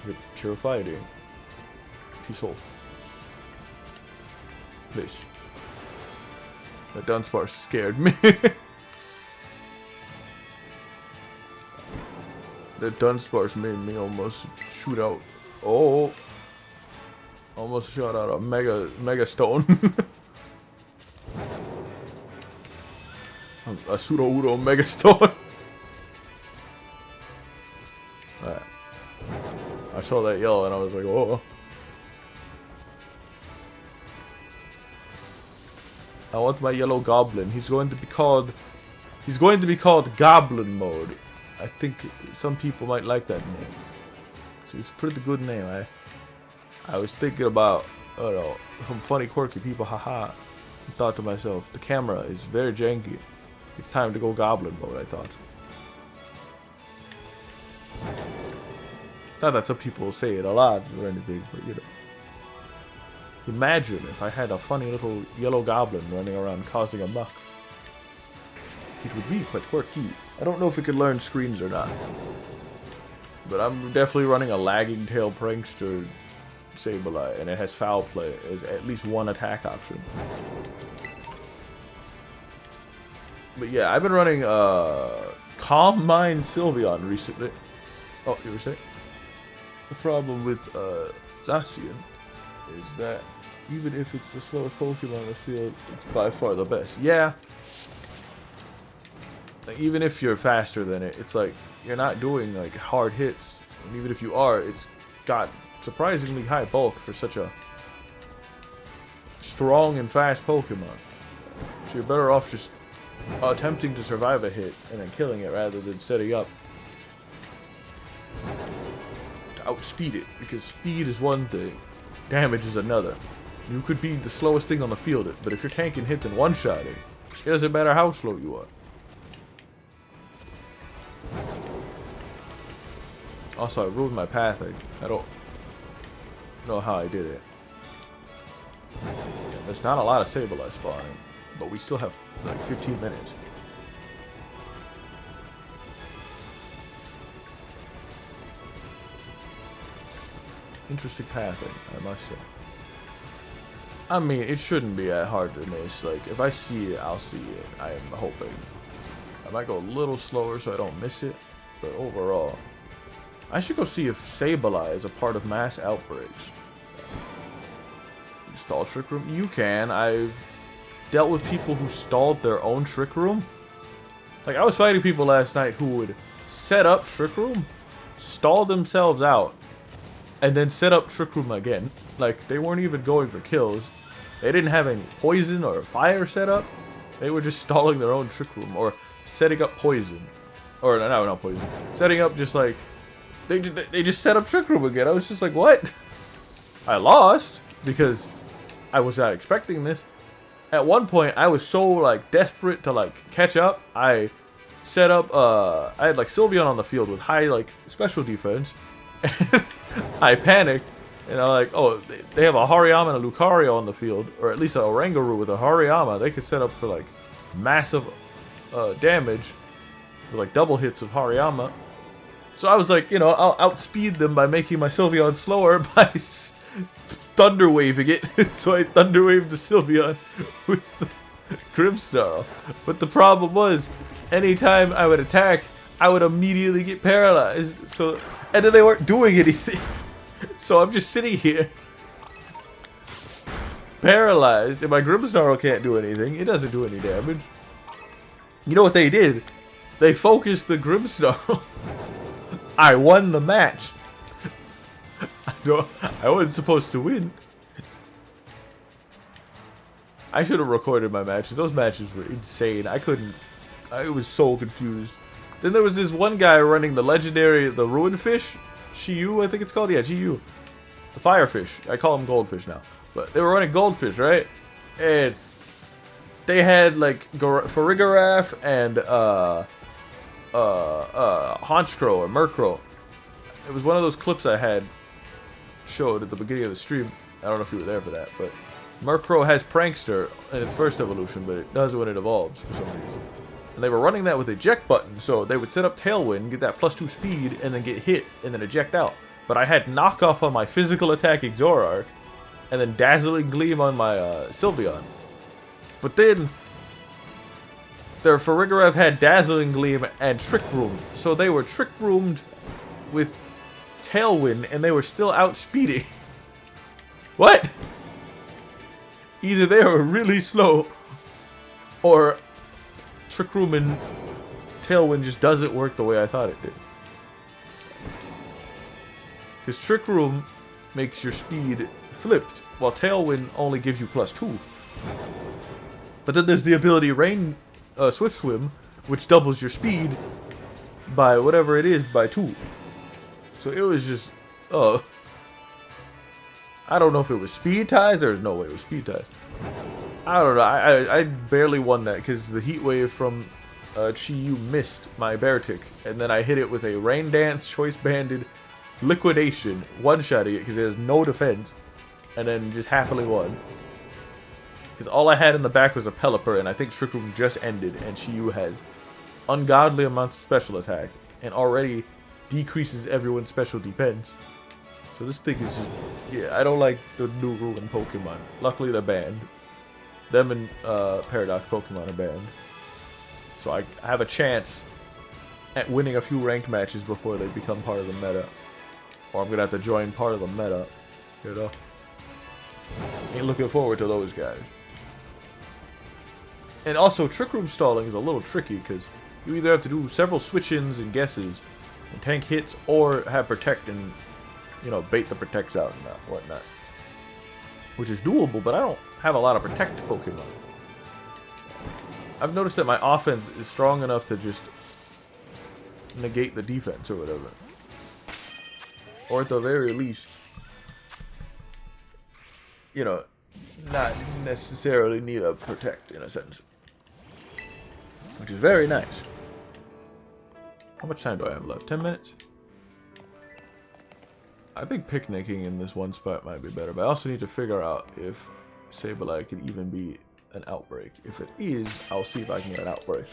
You're pure fighting. Peace off. Please. That Dunsparce scared me. That Dunsparce made me almost shoot out. Oh. Almost shot out a Mega Stone. A Pseudo Udo Mega Stone. Right. I saw that yellow and I was like, oh. I want my yellow goblin. He's going to be called Goblin Mode. I think some people might like that name. So it's a pretty good name. I was thinking about, I don't know, some funny, quirky people. Haha. I thought to myself, the camera is very janky. It's time to go Goblin Mode, I thought. Not that some people say it a lot or anything, but you know. Imagine if I had a funny little yellow goblin running around causing a muck. It would be quite quirky. I don't know if it could learn screens or not. But I'm definitely running a lagging tail prankster Sableye, and it has foul play as at least one attack option. But yeah, I've been running Calm Mind Sylveon recently. Oh, you were saying? The problem with Zacian is that even if it's the slowest Pokemon in the field, it's by far the best. Yeah. Like, even if you're faster than it, it's like you're not doing like hard hits. And even if you are, it's got surprisingly high bulk for such a strong and fast Pokemon. So you're better off just attempting to survive a hit and then killing it rather than setting up to outspeed it. Because speed is one thing, damage is another. You could be the slowest thing on the field, but if you're tanking hits and one-shotting, it doesn't matter how slow you are. Also, I ruined my pathing. I don't know how I did it. Yeah, there's not a lot of Sableye spawning, but we still have like 15 minutes. Interesting pathing, I must say. I mean, it shouldn't be that hard to miss. Like, if I see it, I'll see it. I am hoping. I might go a little slower so I don't miss it, but overall, I should go see if Sableye is a part of mass outbreaks. Stall Trick Room? You can. I've dealt with people who stalled their own Trick Room. Like, I was fighting people last night who would set up Trick Room, stall themselves out, and then set up Trick Room again. Like, they weren't even going for kills. They didn't have any poison or fire set up. They were just stalling their own Trick Room or setting up poison. Or, no, not poison. Setting up just like... They just set up Trick Room again. I was just like, what? I lost because I was not expecting this. At one point, I was so like desperate to like catch up. I set up, I had like Sylveon on the field with high like special defense. And I panicked. And I'm like, oh, they have a Hariyama and a Lucario on the field. Or at least a Oranguru with a Hariyama. They could set up for like massive damage. With like double hits of Hariyama. So I was like, you know, I'll outspeed them by making my Sylveon slower by Thunder Waving it. So I Thunder Waved the Sylveon with the Grimmsnarl. But the problem was, anytime I would attack, I would immediately get paralyzed. So, and then they weren't doing anything. So I'm just sitting here, paralyzed, and my Grimmsnarl can't do anything. It doesn't do any damage. You know what they did? They focused the Grimmsnarl. I won the match. I wasn't supposed to win. I should have recorded my matches. Those matches were insane. I was so confused. Then there was this one guy running the legendary, the Ruined Fish. Shiyu, I think it's called. Yeah, Shiyu. The Firefish. I call them Goldfish now. But they were running Goldfish, right? And they had like Farigiraf and Honchkrow or Murkrow. It was one of those clips I had showed at the beginning of the stream. I don't know if you were there for that, but Murkrow has Prankster in its first evolution, but it does when it evolves for some reason. And they were running that with eject button, so they would set up Tailwind, get that +2 speed, and then get hit, and then eject out. But I had knockoff on my physical attacking Zoroark, and then Dazzling Gleam on my Sylveon. But then their Farigiraf had Dazzling Gleam and Trick Room, so they were Trick Roomed with Tailwind, and they were still outspeeding. What? Either they were really slow, or Trick Room and Tailwind just doesn't work the way I thought it did. Because Trick Room makes your speed flipped, while Tailwind only gives you +2. But then there's the ability Swift Swim, which doubles your speed by whatever it is by 2. So it was just, I don't know if it was speed ties. There's no way it was speed ties. I don't know. I barely won that because the heat wave from Chi-Yu missed my bear tick, and then I hit it with a rain dance, choice banded liquidation, one-shotting it because it has no defense, and then just happily won. Because all I had in the back was a Pelipper, and I think Trick Room just ended, and Chi-Yu has ungodly amounts of special attack, and already decreases everyone's special defense. So this thing is just, yeah, I don't like the new Ruin Pokemon. Luckily they're banned. Them and Paradox Pokemon are banned. So I have a chance at winning a few ranked matches before they become part of the meta. Or I'm gonna have to join part of the meta, you know? Ain't looking forward to those guys. And also, Trick Room stalling is a little tricky, because you either have to do several switch-ins and guesses, and tank hits, or have Protect and, you know, bait the Protects out and whatnot. Which is doable, but I don't have a lot of Protect Pokemon. I've noticed that my offense is strong enough to just negate the defense or whatever. Or at the very least, you know, not necessarily need a Protect in a sense. Which is very nice. How much time do I have left? 10 minutes? I think picnicking in this one spot might be better, but I also need to figure out if Sableye can even be an outbreak. If it is, I'll see if I can get an outbreak.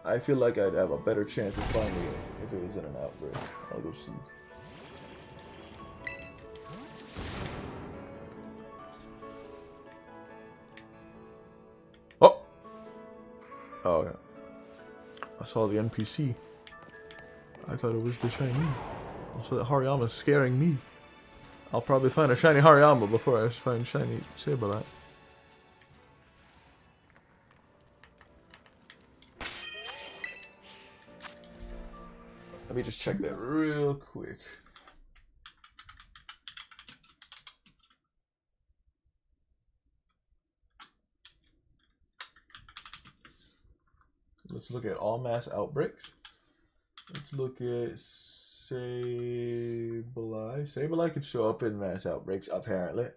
I feel like I'd have a better chance of finding it if it isn't an outbreak. I'll go see. Oh, yeah. I saw the NPC. I thought it was the shiny. Also, that Hariyama's scaring me. I'll probably find a shiny Hariyama before I find shiny Sableye. Let me just check that real quick. Let's look at all mass outbreaks. Let's look at Sableye. Sableye can show up in mass outbreaks, apparently.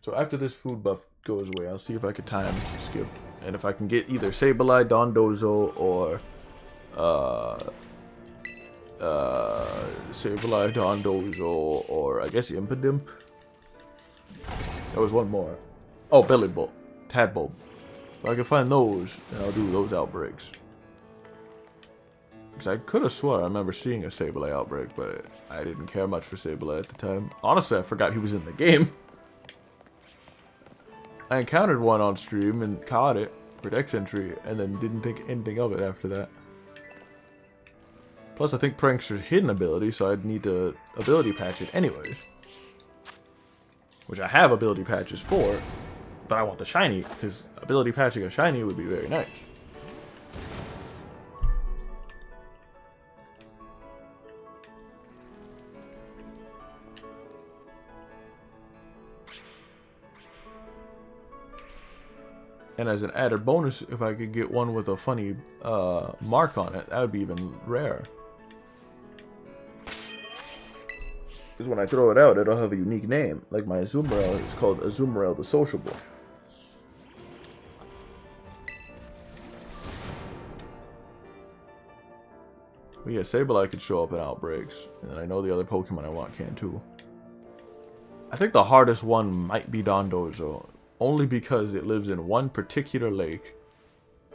So after this food buff goes away, I'll see if I can time skip. And if I can get either Sableye, Dondozo, or Sableye, Dondozo, or I guess Impidimp. There was one more. Oh, Belly Bolt. Tadbulb. If I can find those, then I'll do those outbreaks. Because I could have sworn I remember seeing a Sableye outbreak, but I didn't care much for Sableye at the time. Honestly, I forgot he was in the game. I encountered one on stream and caught it for Dex entry, and then didn't think anything of it after that. Plus, I think Prankster's hidden ability, so I'd need to ability patch it anyways. Which I have ability patches for. But I want the shiny, because ability patching a shiny would be very nice. And as an added bonus, if I could get one with a funny mark on it, that would be even rare. Because when I throw it out, it'll have a unique name. Like my Azumarill, it's called Azumarill the Sociable. But yeah, Sableye could show up in outbreaks, and I know the other Pokemon I want can too. I think the hardest one might be Dondozo, only because it lives in one particular lake,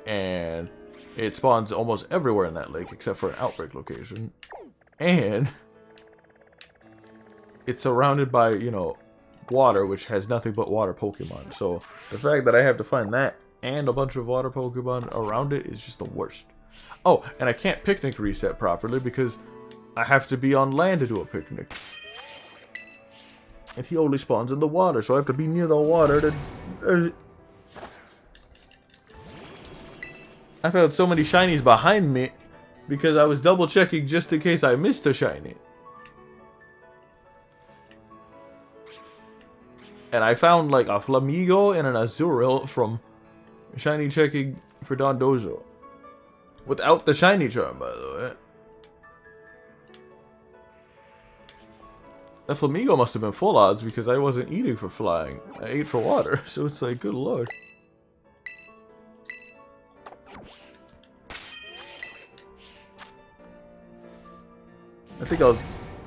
and it spawns almost everywhere in that lake except for an outbreak location, and it's surrounded by, you know, water, which has nothing but water Pokemon. So the fact that I have to find that and a bunch of water Pokemon around it is just the worst. Oh, and I can't picnic reset properly because I have to be on land to do a picnic. And he only spawns in the water, so I have to be near the water to... I found so many shinies behind me because I was double checking just in case I missed a shiny. And I found like a Flamigo and an Azurill from Shiny checking for Dondozo. Without the Shiny Charm, by the way. The Flamigo must have been full odds because I wasn't eating for flying. I ate for water, so it's like, good lord. I think I'll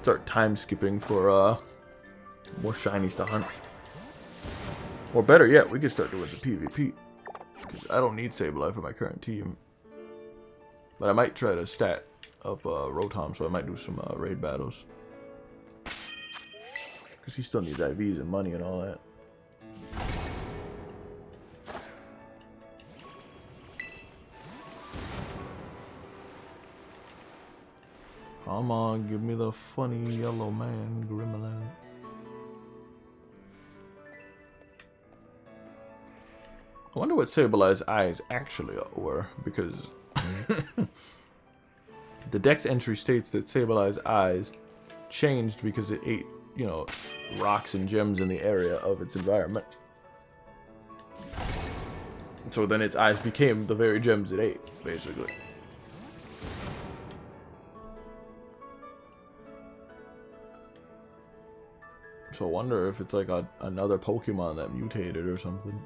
start time skipping for more shinies to hunt. Or better yet, we could start doing some PvP. Because I don't need Sableye for my current team. But I might try to stat up Rotom, so I might do some raid battles. Because he still needs IVs and money and all that. Come on, give me the funny yellow man, Grimland. I wonder what Sableye's eyes actually were, because the Dex entry states that Sableye's eyes changed because it ate, you know, rocks and gems in the area of its environment. So then its eyes became the very gems it ate, basically. So I wonder if it's like another Pokemon that mutated or something.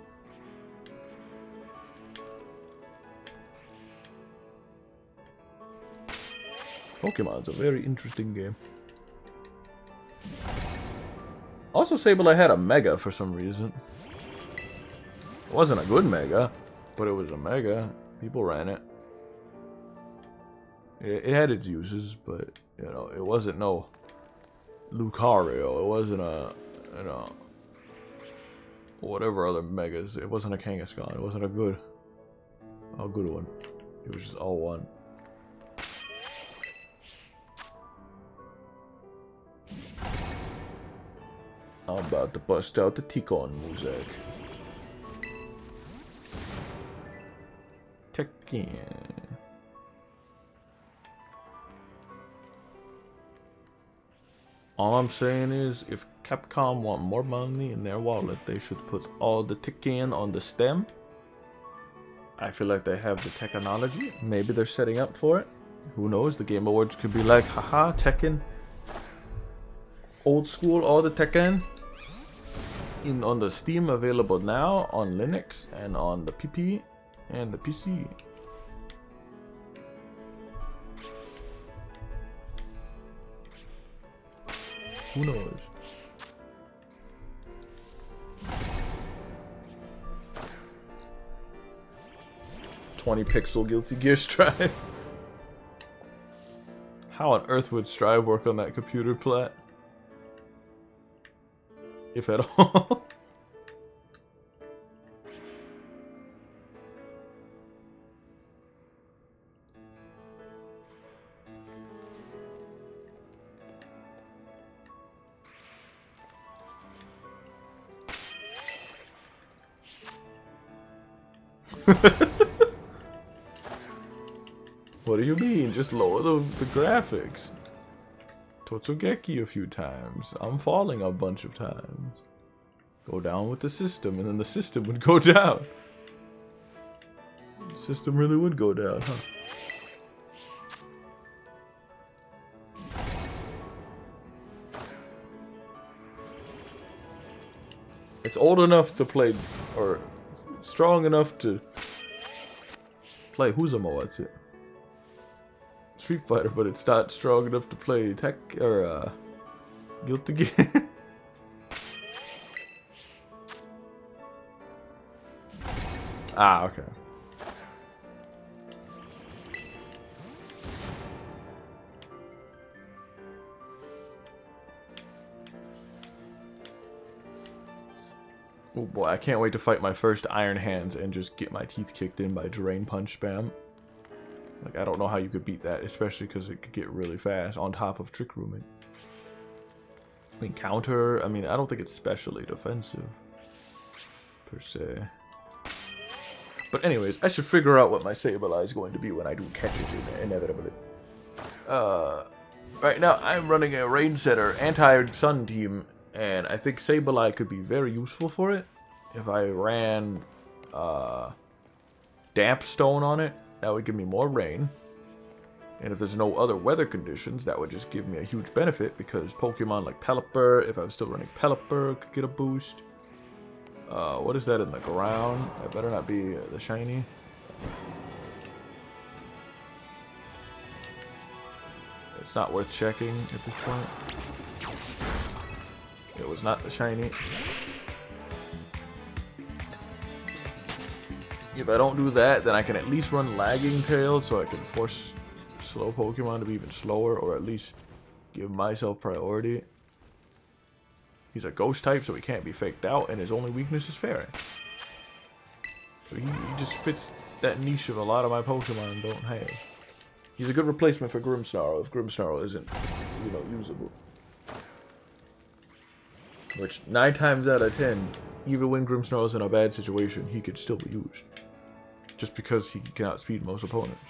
Pokemon's a very interesting game. Also, Sableye had a Mega for some reason. It wasn't a good Mega, but it was a Mega. People ran it. It had its uses, but, you know, it wasn't no Lucario. It wasn't a, you know, whatever other Megas. It wasn't a Kangaskhan. It wasn't a good one. It was just all one. I'm about to bust out the Tikon music. Tekken. All I'm saying is, if Capcom want more money in their wallet, they should put all the Tekken on the stem. I feel like they have the technology. Maybe they're setting up for it. Who knows? The Game Awards could be like, haha, Tekken. Old school, all the Tekken. On the Steam, available now on Linux and on the PP and the PC. Who knows? $20 Guilty Gear Strive. How on earth would Strive work on that computer plat? If at all. What do you mean? Just lower the graphics. Totsugeki a few times. I'm falling a bunch of times. Go down with the system, and then the system would go down. The system really would go down, huh? It's old enough to play, or strong enough to play Who's-a-Mo, what's it? Street Fighter, but it's not strong enough to play Guilty Gear. Ah, okay. Oh boy, I can't wait to fight my first Iron Hands and just get my teeth kicked in by Drain Punch spam. Like, I don't know how you could beat that, especially because it could get really fast on top of Trick Rooming. I mean, counter, I mean, I don't think it's specially defensive, per se. But anyways, I should figure out what my Sableye is going to be when I do catch it inevitably. Right now, I'm running a Rain Setter anti-Sun team, And I think Sableye could be very useful for it. If I ran Damp Stone on it, that would give me more rain. And if there's no other weather conditions, that would just give me a huge benefit, because Pokemon like Pelipper, if I was still running Pelipper, could get a boost. What is that in the ground? That better not be the shiny. It's not worth checking at this point. It was not the shiny. If I don't do that, then I can at least run Lagging Tail, so I can force slow Pokemon to be even slower, or at least give myself priority. He's a ghost type, so he can't be faked out, and his only weakness is fairy. So he just fits that niche of a lot of my Pokemon don't have. He's a good replacement for Grimmsnarl if Grimmsnarl isn't, you know, usable. Which, 9 times out of 10, even when Grimmsnarl is in a bad situation, he could still be used. Just because he can outspeed most opponents.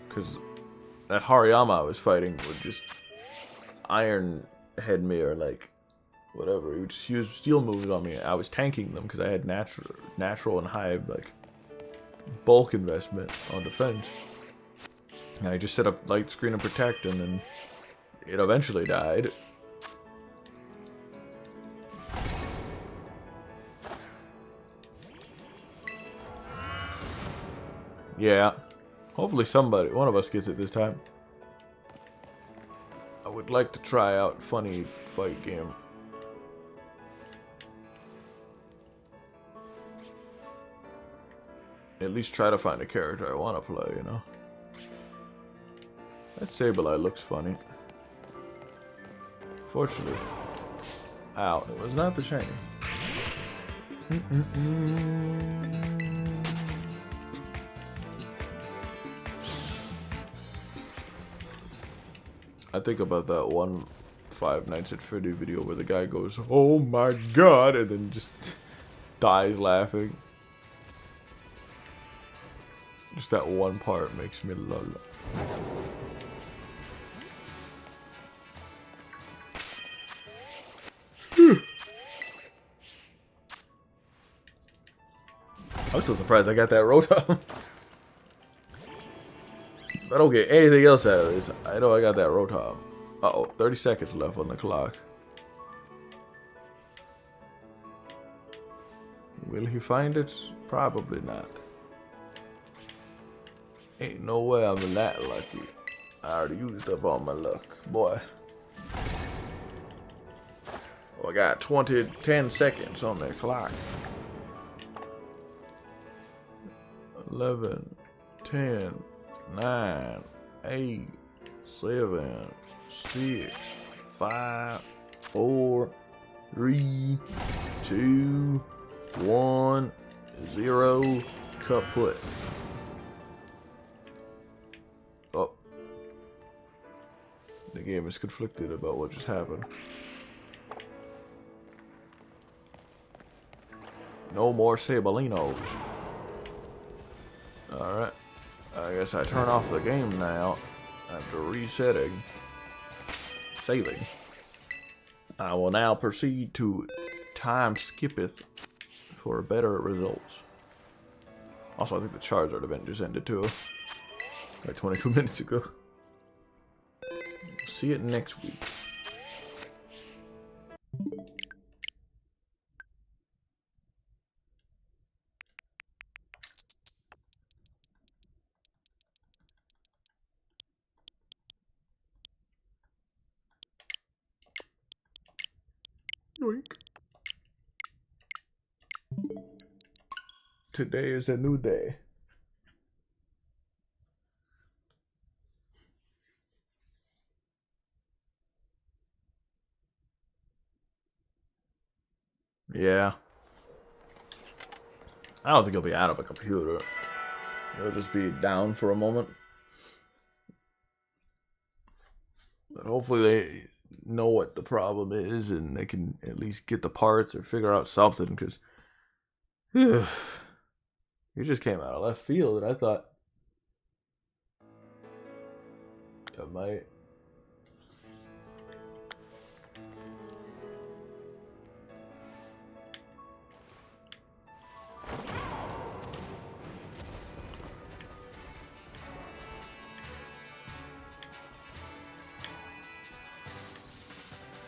Because that Hariyama I was fighting would just Iron Head me, or like whatever. He would just use steel moves on me. I was tanking them because I had natural and high like bulk investment on defense. And I just set up Light Screen and Protect, and then it eventually died. Yeah. Hopefully one of us gets it this time. I would like to try out funny fight game. At least try to find a character I want to play, you know? That Sableye looks funny. Fortunately. Ow, it was not the shiny. I think about that one Five Nights at Freddy video where the guy goes, "Oh my god," and then just dies laughing. Just that one part makes me lol. I'm so surprised I got that Rotom. If I don't get anything else out of this, I know I got that Rotom. Uh-oh, 30 seconds left on the clock. Will he find it? Probably not. Ain't no way I'm that lucky. I already used up all my luck, boy. Oh, I got 10 seconds on the clock. 11, 10, 9, 8, 7, 6, 5, 4, 3, 2, 1, 0. Cup put. Oh. The game is conflicted about what just happened. No more Sabalinos. Alright. I guess I turn off the game now after resetting. Saving. I will now proceed to time skippeth for better results. Also, I think the Charizard event just ended too. Like 22 minutes ago. See it next week. Yoink. Today is a new day. Yeah. I don't think he'll be out of a computer. He'll just be down for a moment. But hopefully they know what the problem is and they can at least get the parts or figure out something, because he just came out of left field, and I thought I might.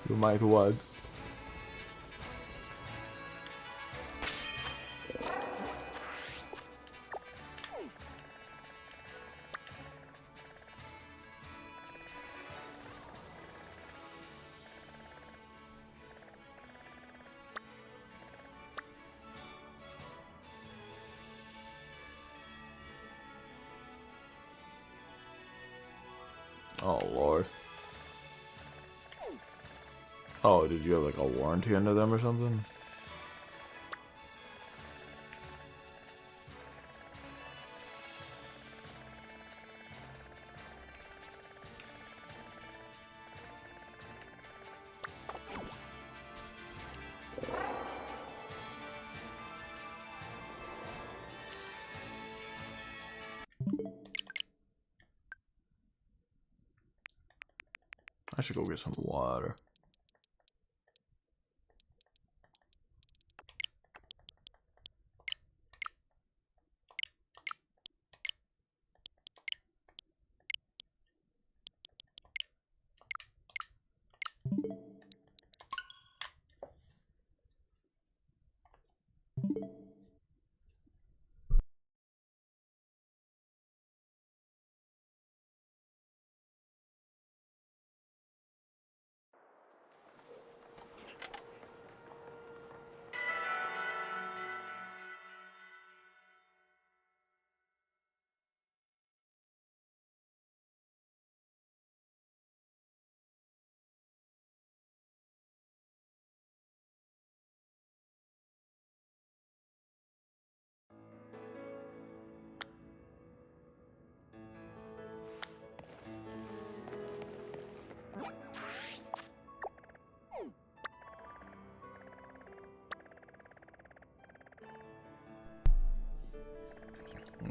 You might what? Oh Lord. Oh, did you have like a warranty under them or something? I should go get some water.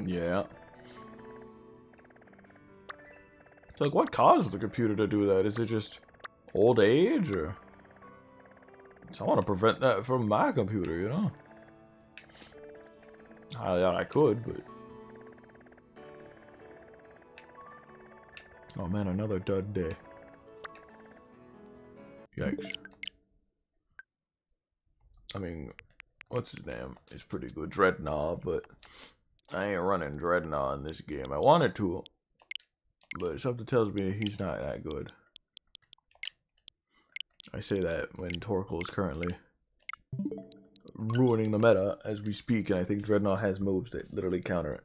Yeah. So, like, what caused the computer to do that? Is it just old age, or? So I want to prevent that from my computer, you know? I could, but... Oh man, another dud day. Yikes. I mean, what's his name? It's pretty good, Dreadnought, but I ain't running Dreadnought in this game. I wanted to, but something tells me he's not that good. I say that when Torkoal is currently ruining the meta as we speak, and I think Dreadnought has moves that literally counter it.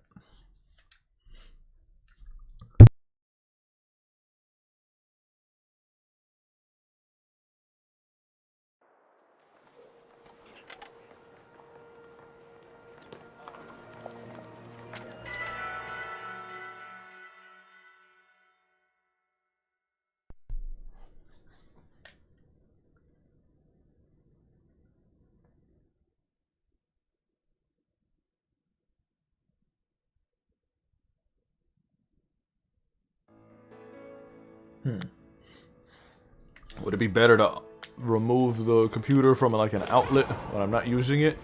Would it be better to remove the computer from like an outlet when I'm not using it?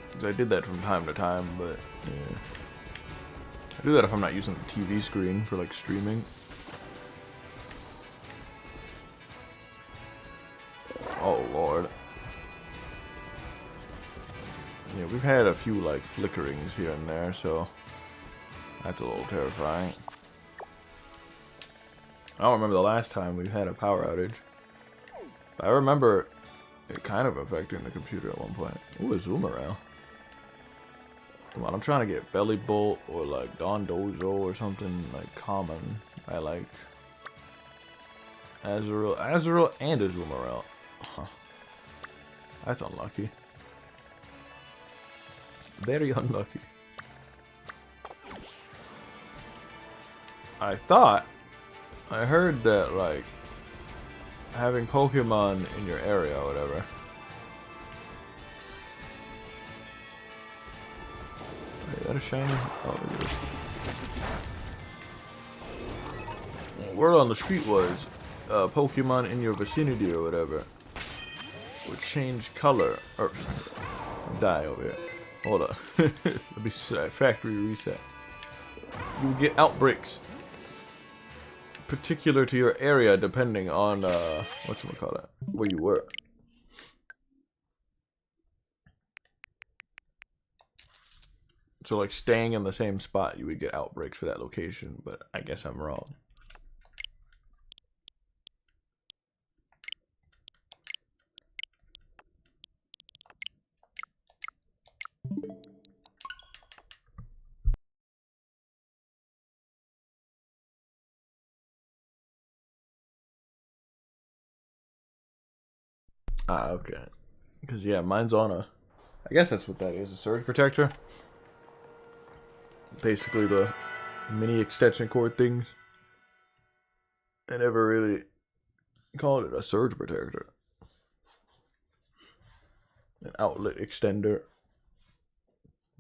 Because I did that from time to time, but yeah. I do that if I'm not using the TV screen for like streaming. Oh Lord. Yeah, we've had a few like flickerings here and there, so that's a little terrifying. I don't remember the last time we had a power outage. But I remember it kind of affecting the computer at one point. Ooh, a Zoomerang. Come on, I'm trying to get Belly Bolt or like Don Dojo or something like common. I like Azurill and a Zoomerang. Huh. That's unlucky. Very unlucky. I heard that like having Pokemon in your area or whatever that a shiny? Oh, look at this. Word on the street was Pokemon in your vicinity or whatever would change color or die over here. Hold up. Let me factory reset. You will get outbreaks particular to your area depending on whatchamacallit, where you were. So like staying in the same spot you would get outbreaks for that location, but I guess I'm wrong. Ah, okay. Because, yeah, mine's on a... I guess that's what that is, a surge protector. Basically the mini extension cord things. I never really called it a surge protector. An outlet extender.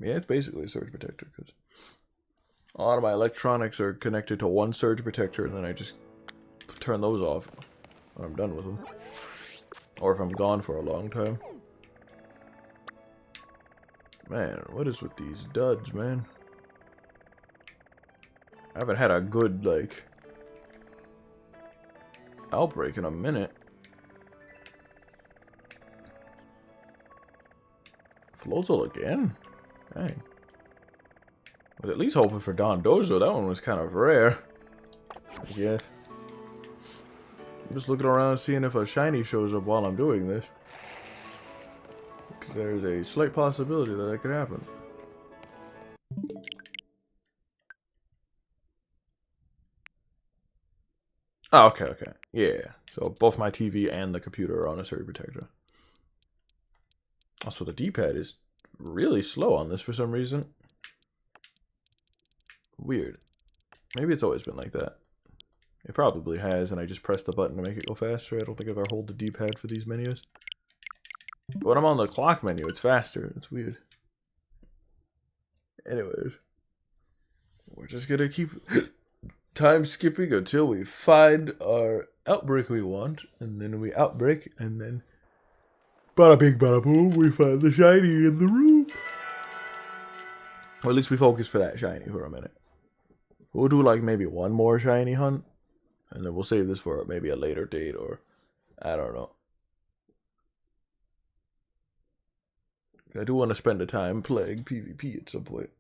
Yeah, it's basically a surge protector, because a lot of my electronics are connected to one surge protector, and then I just turn those off when I'm done with them. Or if I'm gone for a long time. Man, what is with these duds, man? I haven't had a good, like, outbreak in a minute. Floatzel again? Dang. I was at least hoping for Don Dozo. That one was kind of rare. I guess. I'm just looking around seeing if a shiny shows up while I'm doing this. Because there's a slight possibility that could happen. Oh, okay, okay. Yeah. So both my TV and the computer are on a surge protector. Also, the D-pad is really slow on this for some reason. Weird. Maybe it's always been like that. It probably has, and I just press the button to make it go faster. I don't think I've ever held the D-pad for these menus. But when I'm on the clock menu, it's faster. It's weird. Anyways. We're just gonna keep time skipping until we find our outbreak we want. And then we outbreak, and then... bada bing, bada boom, we find the shiny in the room. Or at least we focus for that shiny for a minute. We'll do like maybe one more shiny hunt. And then we'll save this for maybe a later date, or I don't know. I do want to spend the time playing PvP at some point.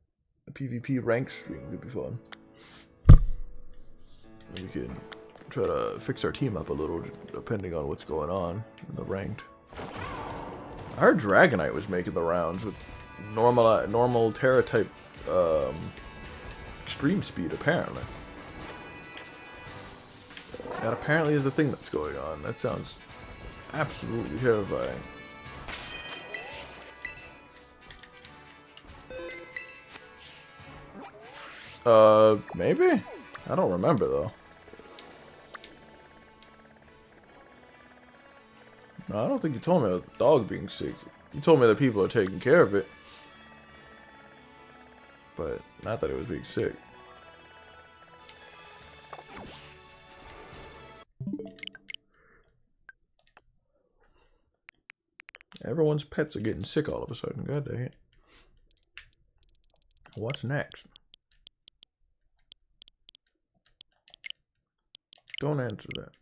A PvP rank stream could be fun. And we can try to fix our team up a little, depending on what's going on in the ranked. I heard Dragonite was making the rounds with normal Terra type extreme speed, apparently. That apparently is a thing that's going on. That sounds absolutely terrifying. Maybe? I don't remember, though. No, I don't think you told me about the dog being sick. You told me that people are taking care of it. But not that it was being sick. Everyone's pets are getting sick all of a sudden. God dang it. What's next? Don't answer that.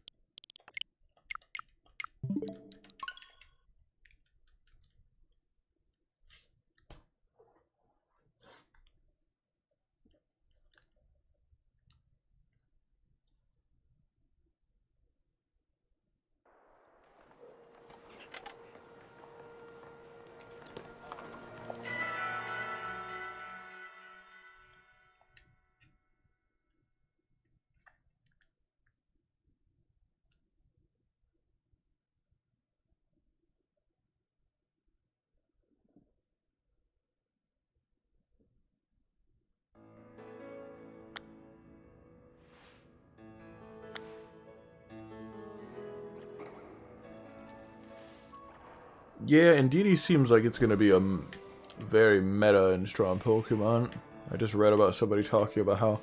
Yeah, Indeedee seems like it's going to be a very meta and strong Pokemon. I just read about somebody talking about how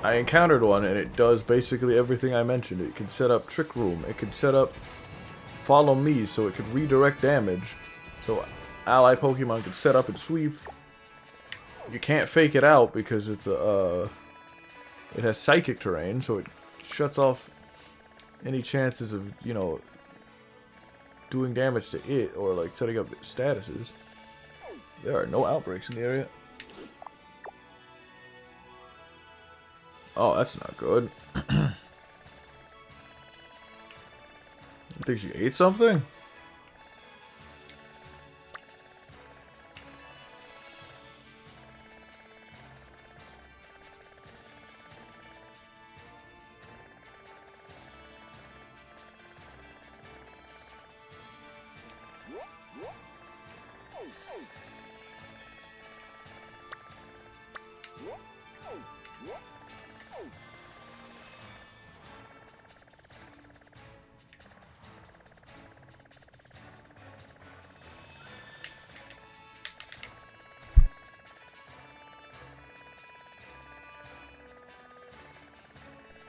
I encountered one and it does basically everything I mentioned. It can set up Trick Room. It can set up Follow Me so it could redirect damage. So ally Pokemon can set up and sweep. You can't fake it out because it's a it has psychic terrain, so it shuts off any chances of, you know, doing damage to it or like setting up statuses. There are no outbreaks in the area. Oh, that's not good. I think she ate something?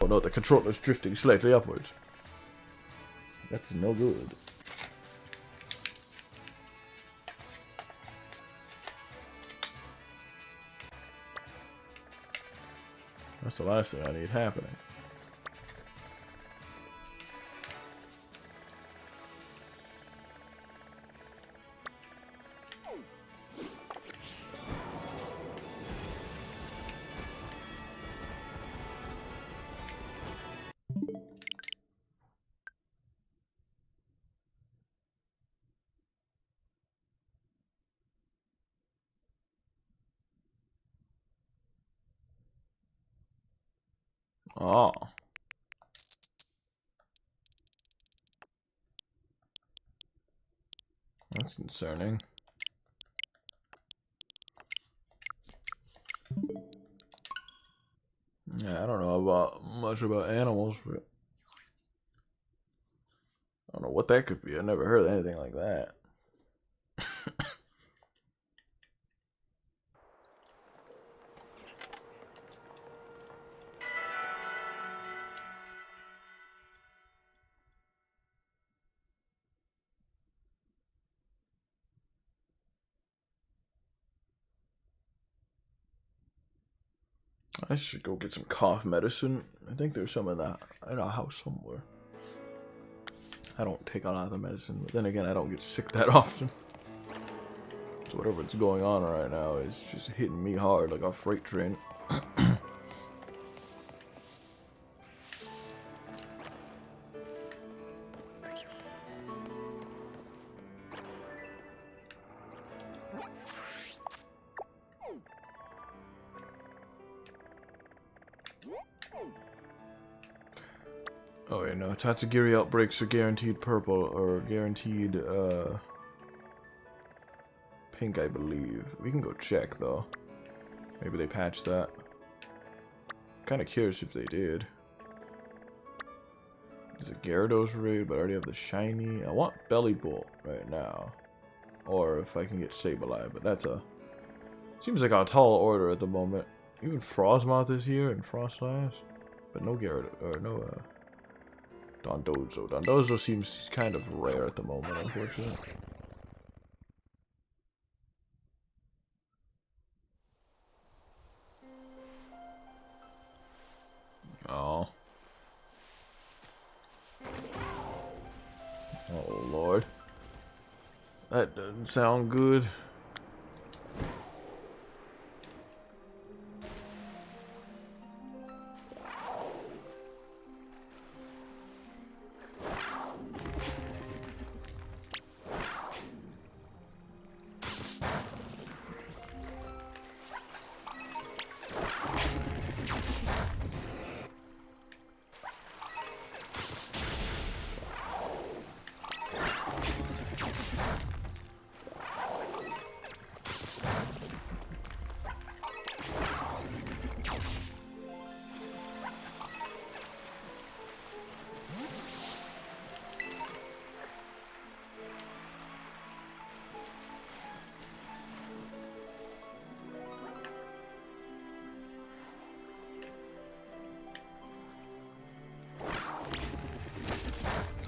Oh no, the controller's drifting slightly upwards. That's no good. That's the last thing I need happening. Oh. That's concerning. Yeah, I don't know about much about animals, but I don't know what that could be. I never heard of anything like that. I should go get some cough medicine. I think there's some in a house somewhere. I don't take a lot of the medicine, but then again, I don't get sick that often. So whatever's going on right now is just hitting me hard like a freight train. Oh yeah, no, Tatsugiri outbreaks are guaranteed purple, or guaranteed, pink, I believe. We can go check, though. Maybe they patched that. Kinda curious if they did. There's a Gyarados raid, but I already have the shiny. I want Belly Bolt right now. Or if I can get Sableye, but that's a... Seems like a tall order at the moment. Even Frostmoth is here, and Frostlass. But no Gyarados, or no, Dondozo. Dondozo seems kind of rare at the moment, unfortunately. Oh. Oh, Lord. That doesn't sound good.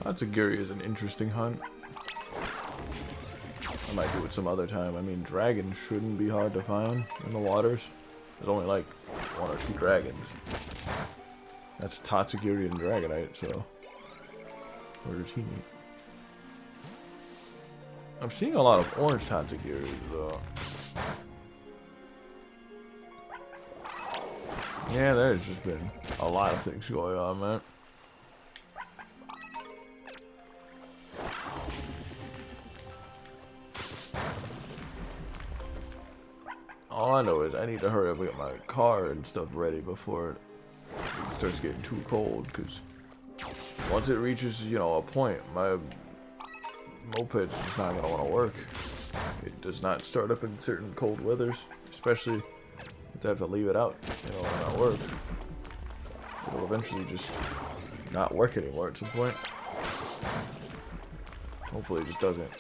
Tatsugiri is an interesting hunt. I might do it some other time. I mean, dragons shouldn't be hard to find in the waters. There's only like 1 or 2 dragons. That's Tatsugiri and Dragonite, so where does he meet? I'm seeing a lot of orange Tatsugiris though. Yeah, there's just been a lot of things going on, man. All I know is I need to hurry up and get my car and stuff ready before it starts getting too cold, because once it reaches, you know, a point, my moped's just not going to want to work. It does not start up in certain cold weathers, especially if I have to leave it out, you know, and not work. It'll eventually just not work anymore at some point. Hopefully it just doesn't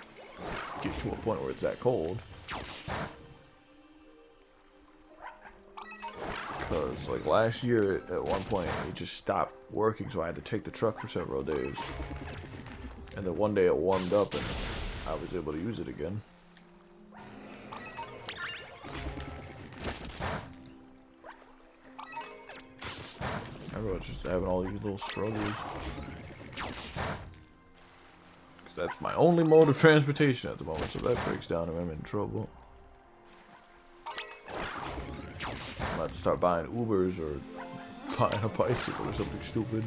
get to a point where it's that cold. Because, like, last year, at one point, it just stopped working, so I had to take the truck for several days. And then one day it warmed up, and I was able to use it again. Everyone's just having all these little struggles. Because that's my only mode of transportation at the moment, so that breaks down and I'm in trouble. I'm about to start buying Ubers or buying a bicycle or something stupid.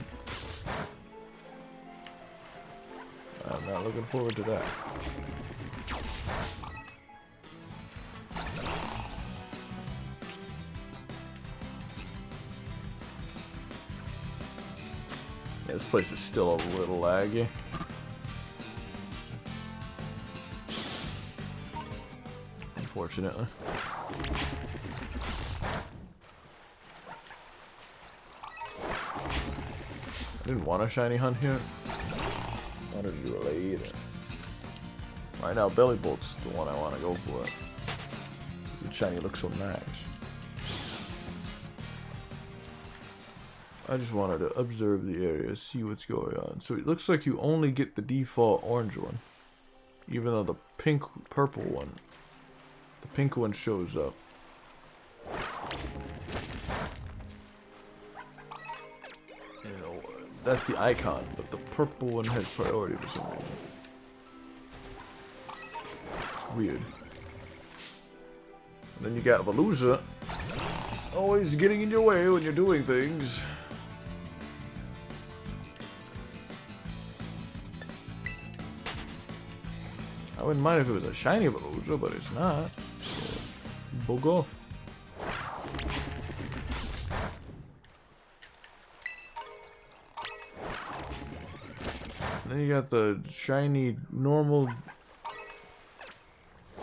I'm not looking forward to that. Yeah, this place is still a little laggy. Unfortunately. I didn't want a shiny hunt here. I wanted to do it later. Right now, Belly Bolt's the one I want to go for. Because the shiny looks so nice. I just wanted to observe the area, see what's going on. So it looks like you only get the default orange one. Even though the purple one, the pink one shows up. That's the icon, but the purple one has priority for some reason. It's weird. And then you got Veluza, always getting in your way when you're doing things. I wouldn't mind if it was a shiny Veluza, but it's not. So, bug off. Then you got the shiny normal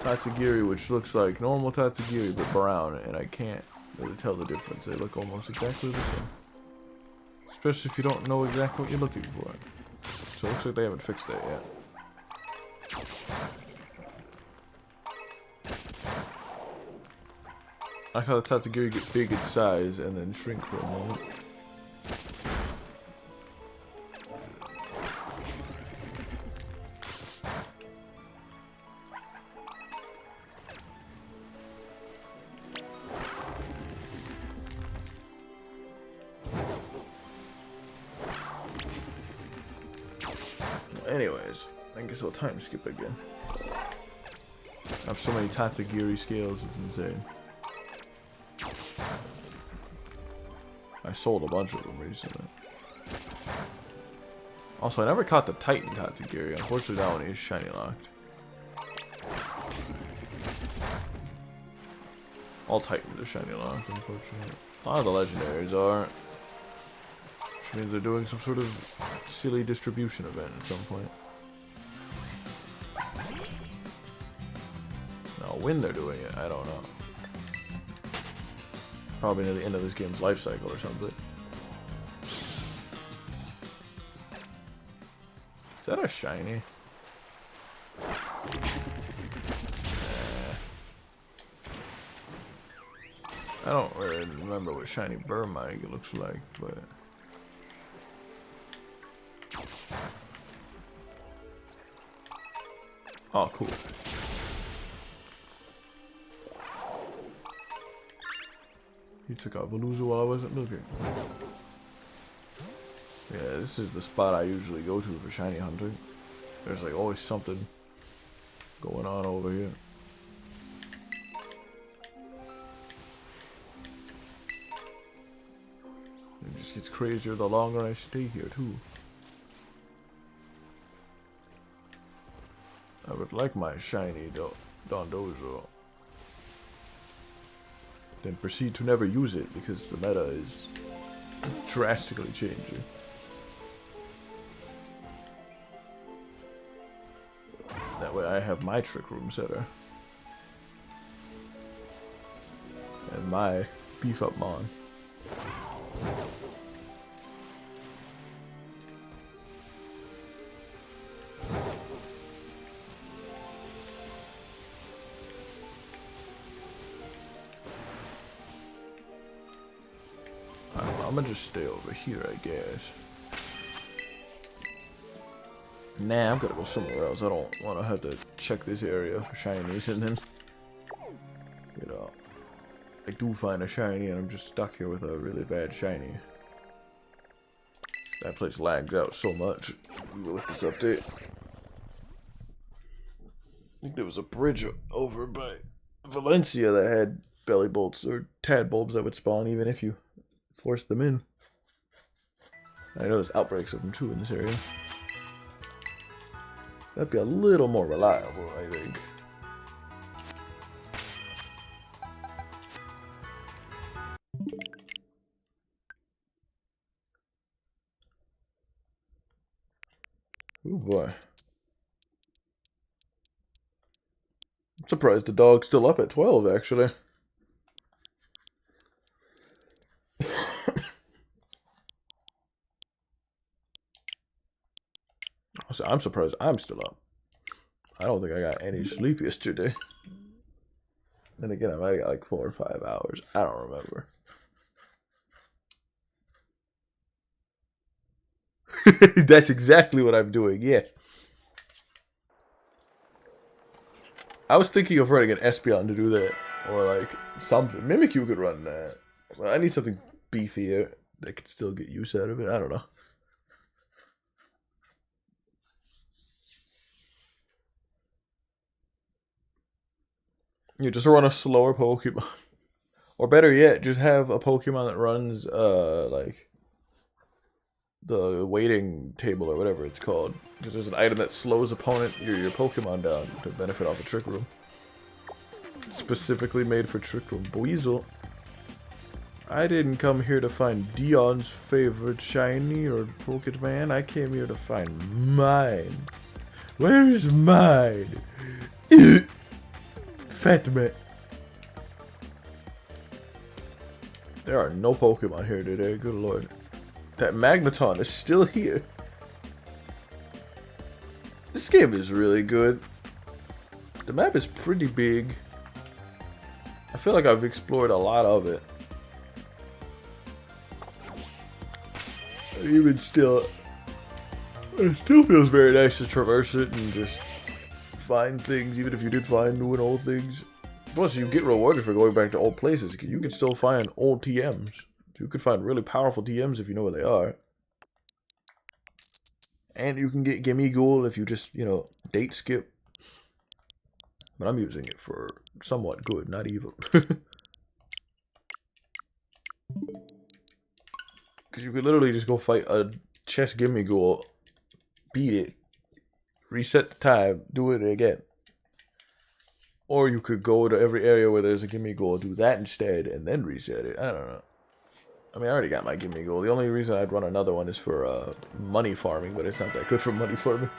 Tatsugiri, which looks like normal Tatsugiri but brown, and I can't really tell the difference. They look almost exactly the same. Especially if you don't know exactly what you're looking for. So it looks like they haven't fixed that yet. I like how the Tatsugiri get big in size and then shrink for a moment. Anyways, I guess I'll time skip again. I have so many Tatsugiri scales, it's insane. I sold a bunch of them recently. Also, I never caught the Titan Tatsugiri. Unfortunately, that one is shiny locked. All Titans are shiny locked, unfortunately. A lot of the legendaries are. Which means they're doing some sort of silly distribution event at some point. Now, when they're doing it, I don't know. Probably near the end of this game's life cycle or something. Is that a shiny? I don't really remember what shiny Burmike looks like, but Oh, cool. He took out Veluza while I wasn't looking. Yeah, this is the spot I usually go to for shiny hunting. There's like always something going on over here. It just gets crazier the longer I stay here too. I would like my shiny Dondozo. Then proceed to never use it because the meta is drastically changing. That way I have my Trick Room setter. And my beef up mon. I'm gonna just stay over here, I guess. Nah, I'm gonna go somewhere else. I don't want to have to check this area for shinies and then, you know, I do find a shiny and I'm just stuck here with a really bad shiny. That place lags out so much. With this update, I think there was a bridge over by Valencia that had belly bolts or tadbulbs that would spawn even if you force them in. I know there's outbreaks of them too in this area. That'd be a little more reliable, I think. Oh boy. I'm surprised the dog's still up at 12, actually. So I'm surprised I'm still up. I don't think I got any sleep yesterday. Then again, I might have got like 4 or 5 hours. I don't remember. That's exactly what I'm doing, yes. I was thinking of running an Espeon to do that. Or like something. Mimikyu could run that. Well, I need something beefier that could still get use out of it. I don't know. You just run a slower Pokemon. Or better yet, just have a Pokemon that runs, like, the waiting table or whatever it's called. Because there's an item that slows opponent, your Pokemon down to benefit off a Trick Room. It's specifically made for Trick Room. Buizel. I didn't come here to find Dion's favorite shiny or Pokemon. I came here to find mine. Where's mine? Fat man. There are no Pokemon here today, good lord. That Magneton is still here. This game is really good. The map is pretty big. I feel like I've explored a lot of it. Even still, it still feels very nice to traverse it and just find things, even if you did find new and old things. Plus, you get rewarded for going back to old places. You can still find old TMs. You could find really powerful TMs if you know where they are. And you can get Gimme Ghoul if you just, you know, date skip. But I'm using it for somewhat good, not evil. Because you could literally just go fight a chess Gimme Ghoul, beat it, reset the time, do it again. Or you could go to every area where there's a Gimme Ghoul, do that instead, and then reset it. I don't know. I mean, I already got my Gimme Ghoul. The only reason I'd run another one is for money farming, but it's not that good for money farming.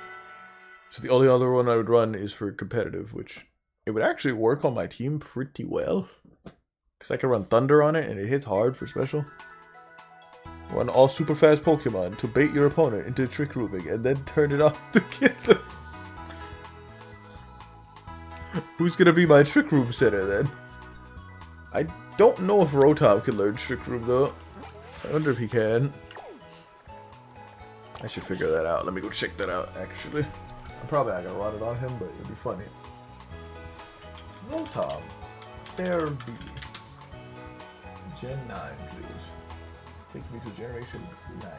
So the only other one I would run is for competitive, which it would actually work on my team pretty well. Because I can run Thunder on it, and it hits hard for special. Run all super fast Pokemon to bait your opponent into Trick Rooming, and then turn it off to get them. Who's gonna be my Trick Room setter then? I don't know if Rotom can learn Trick Room though. I wonder if he can. I should figure that out. Let me go check that out actually. I'm probably not gonna run it on him, but it'd be funny. Rotom. Serbi. Gen 9, please. Take me to Generation 9.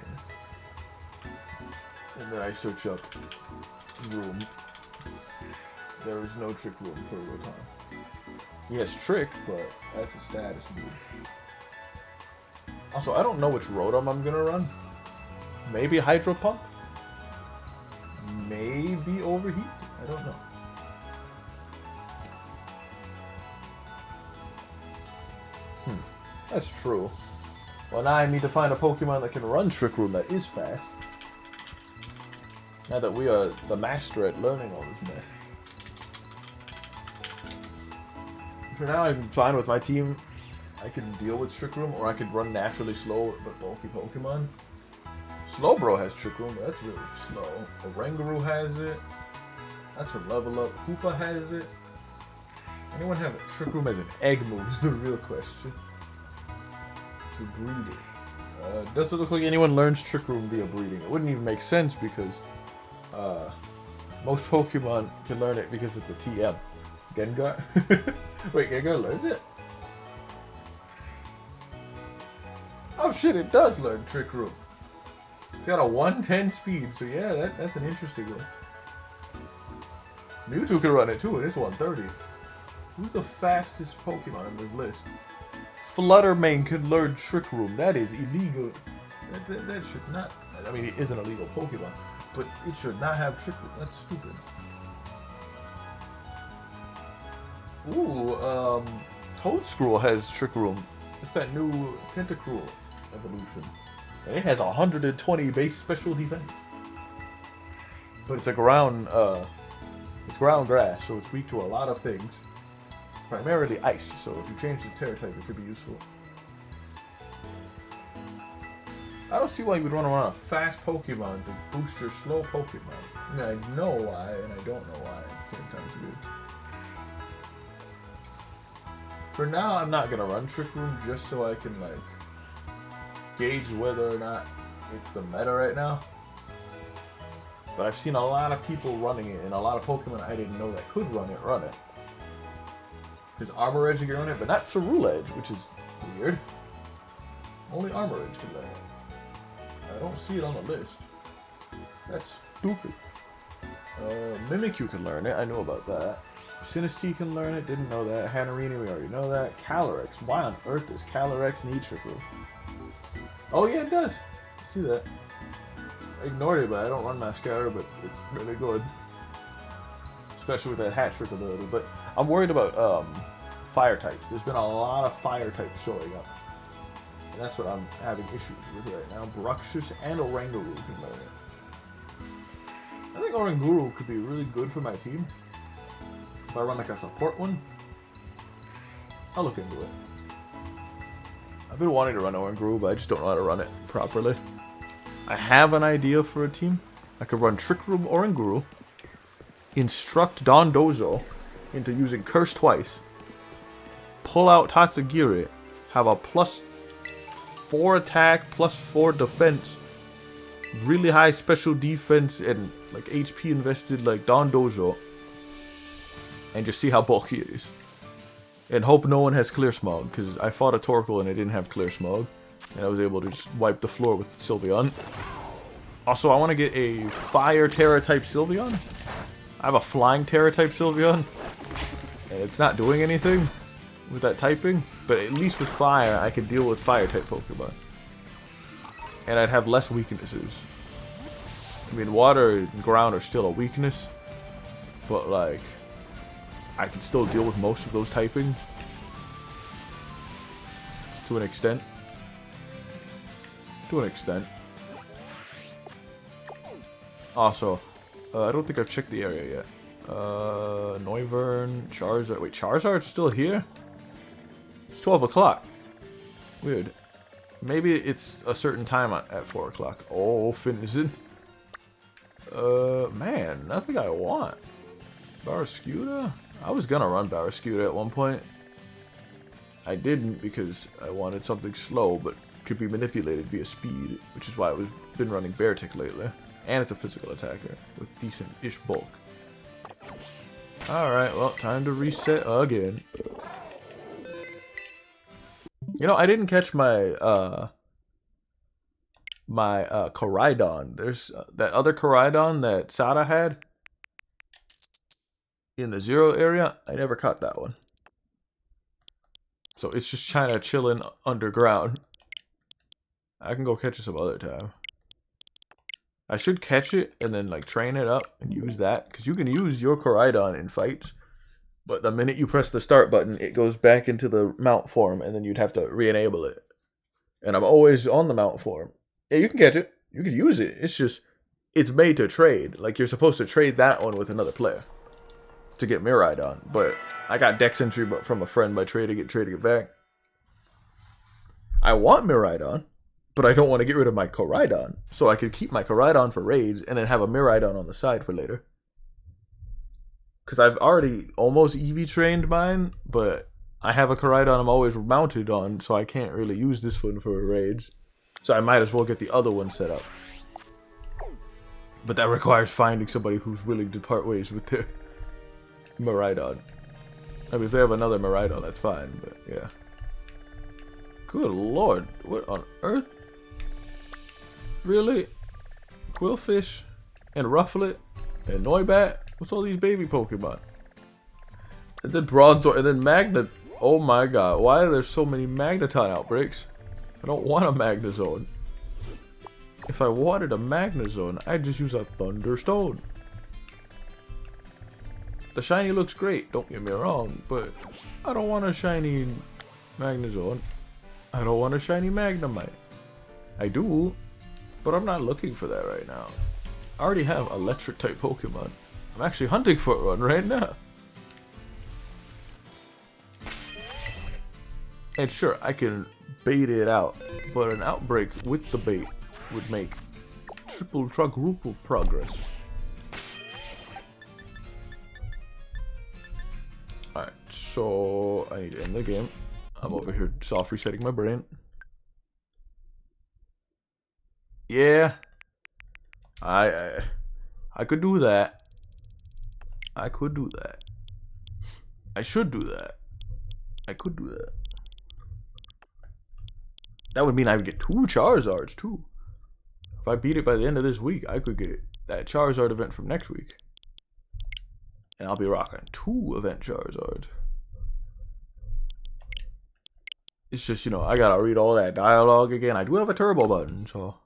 And then I search up room. There is no trick room for Rotom. He has trick, but that's a status move. Also, I don't know which Rotom I'm gonna run. Maybe Hydro Pump? Maybe Overheat? I don't know. That's true. Well, now I need to find a Pokemon that can run Trick Room that is fast. Now that we are the master at learning all this mess. For now, I'm fine with my team. I can deal with Trick Room, or I could run naturally slow but bulky Pokemon. Slowbro has Trick Room, but that's really slow. Oranguru has it. That's for level up. Hoopa has it. Anyone have Trick Room as an egg move is the real question. To breed it. Doesn't look like anyone learns Trick Room via breeding. It wouldn't even make sense because most Pokemon can learn it because it's a TM. Gengar? Wait, Gengar learns it? Oh shit, it does learn Trick Room. It's got a 110 speed, so yeah, that's an interesting one. Mewtwo can run it too, it is 130. Who's the fastest Pokemon on this list? Fluttermane can learn Trick Room. That is illegal. That should not... I mean, it is an illegal Pokemon, but it should not have Trick Room. That's stupid. Ooh, Toadscruel has Trick Room. It's that new Tentacruel evolution. And it has 120 base special defense. But it's a ground, it's ground grass, so it's weak to a lot of things. Primarily ice, so if you change the Terra type, it could be useful. I don't see why you would want to run a fast Pokemon to boost your slow Pokemon. I mean, I know why, and I don't know why at the same time. It's weird. For now, I'm not gonna run Trick Room just so I can like gauge whether or not it's the meta right now. But I've seen a lot of people running it, and a lot of Pokemon I didn't know that could run it. Because Armor Edge can run it, but not Cerule Edge, which is weird. Only Armor Edge can learn it. I don't see it on the list. That's stupid. Mimikyu can learn it, I know about that. Sinistee can learn it, didn't know that. Hanarini, we already know that. Calyrex, why on earth does Calyrex need Trick Room? Oh yeah, it does. I see that. I ignored it, but I don't run Mascara, but it's really good. Especially with that hat trick ability. But I'm worried about fire types. There's been a lot of fire types showing up. And that's what I'm having issues with right now. Bruxish and Oranguru can learn it. I think Oranguru could be really good for my team. If I run like a support one, I'll look into it. I've been wanting to run Oranguru, but I just don't know how to run it properly. I have an idea for a team. I could run Trick Room Oranguru, instruct Dondozo into using Curse twice, pull out Tatsugiri, have a +4 attack, +4 defense, really high special defense, and like HP invested like Dondozo, and just see how bulky it is. And hope no one has Clear Smog, because I fought a Torkoal and it didn't have Clear Smog. And I was able to just wipe the floor with Sylveon. Also, I want to get a Fire Terra type Sylveon. I have a Flying Terra type Sylveon. And it's not doing anything with that typing. But at least with Fire, I can deal with Fire type Pokemon. And I'd have less weaknesses. I mean, Water and Ground are still a weakness. But like, I can still deal with most of those typings. To an extent. Also, I don't think I've checked the area yet. Noivern, Charizard. Wait, Charizard's still here? It's 12 o'clock. Weird. Maybe it's a certain time at 4 o'clock. Oh, Finizen. Man, nothing I want. Barraskewda? I was gonna run Barraskewda at one point. I didn't because I wanted something slow, but could be manipulated via speed, which is why I've been running Beartic lately. And it's a physical attacker with decent-ish bulk. Alright, well, time to reset again. You know, I didn't catch my, Koraidon. There's that other Koraidon that Sada had in the Zero area. I never caught that one. So it's just kind of chilling underground. I can go catch it some other time. I should catch it and then like train it up and use that. Because you can use your Koraidon in fights. But the minute you press the start button, it goes back into the mount form. And then you'd have to re-enable it. And I'm always on the mount form. Yeah, you can catch it. You can use it. It's just, it's made to trade. Like you're supposed to trade that one with another player. To get Miraidon. But I got Dex entry from a friend by trading it back. I want Miraidon. But I don't want to get rid of my Koraidon. So I could keep my Koraidon for raids and then have a Miraidon on the side for later. Because I've already almost EV trained mine, but I have a Koraidon I'm always mounted on, so I can't really use this one for raids. So I might as well get the other one set up. But that requires finding somebody who's willing to part ways with their Miraidon. I mean, if they have another Miraidon, that's fine, but yeah. Good lord, what on earth? Really? Quillfish and Rufflet and Noibat? What's all these baby Pokemon? And then Bronzor and then Magnet. Oh my god, why are there so many Magneton outbreaks? I don't want a Magnezone. If I wanted a Magnezone, I'd just use a Thunderstone. The shiny looks great, don't get me wrong, but I don't want a shiny Magnezone. I don't want a shiny Magnemite. I do, but I'm not looking for that right now. I already have electric type Pokemon. I'm actually hunting for one right now. And sure, I can bait it out, but an outbreak with the bait would make quadruple progress. Alright, so I need to end the game. I'm over here soft resetting my brain. Yeah. I could do that. I could do that. I should do that. I could do that. That would mean I would get 2 Charizards too. If I beat it by the end of this week, I could get that Charizard event from next week. And I'll be rocking 2 event Charizards. It's just, you know, I gotta read all that dialogue again. I do have a turbo button, so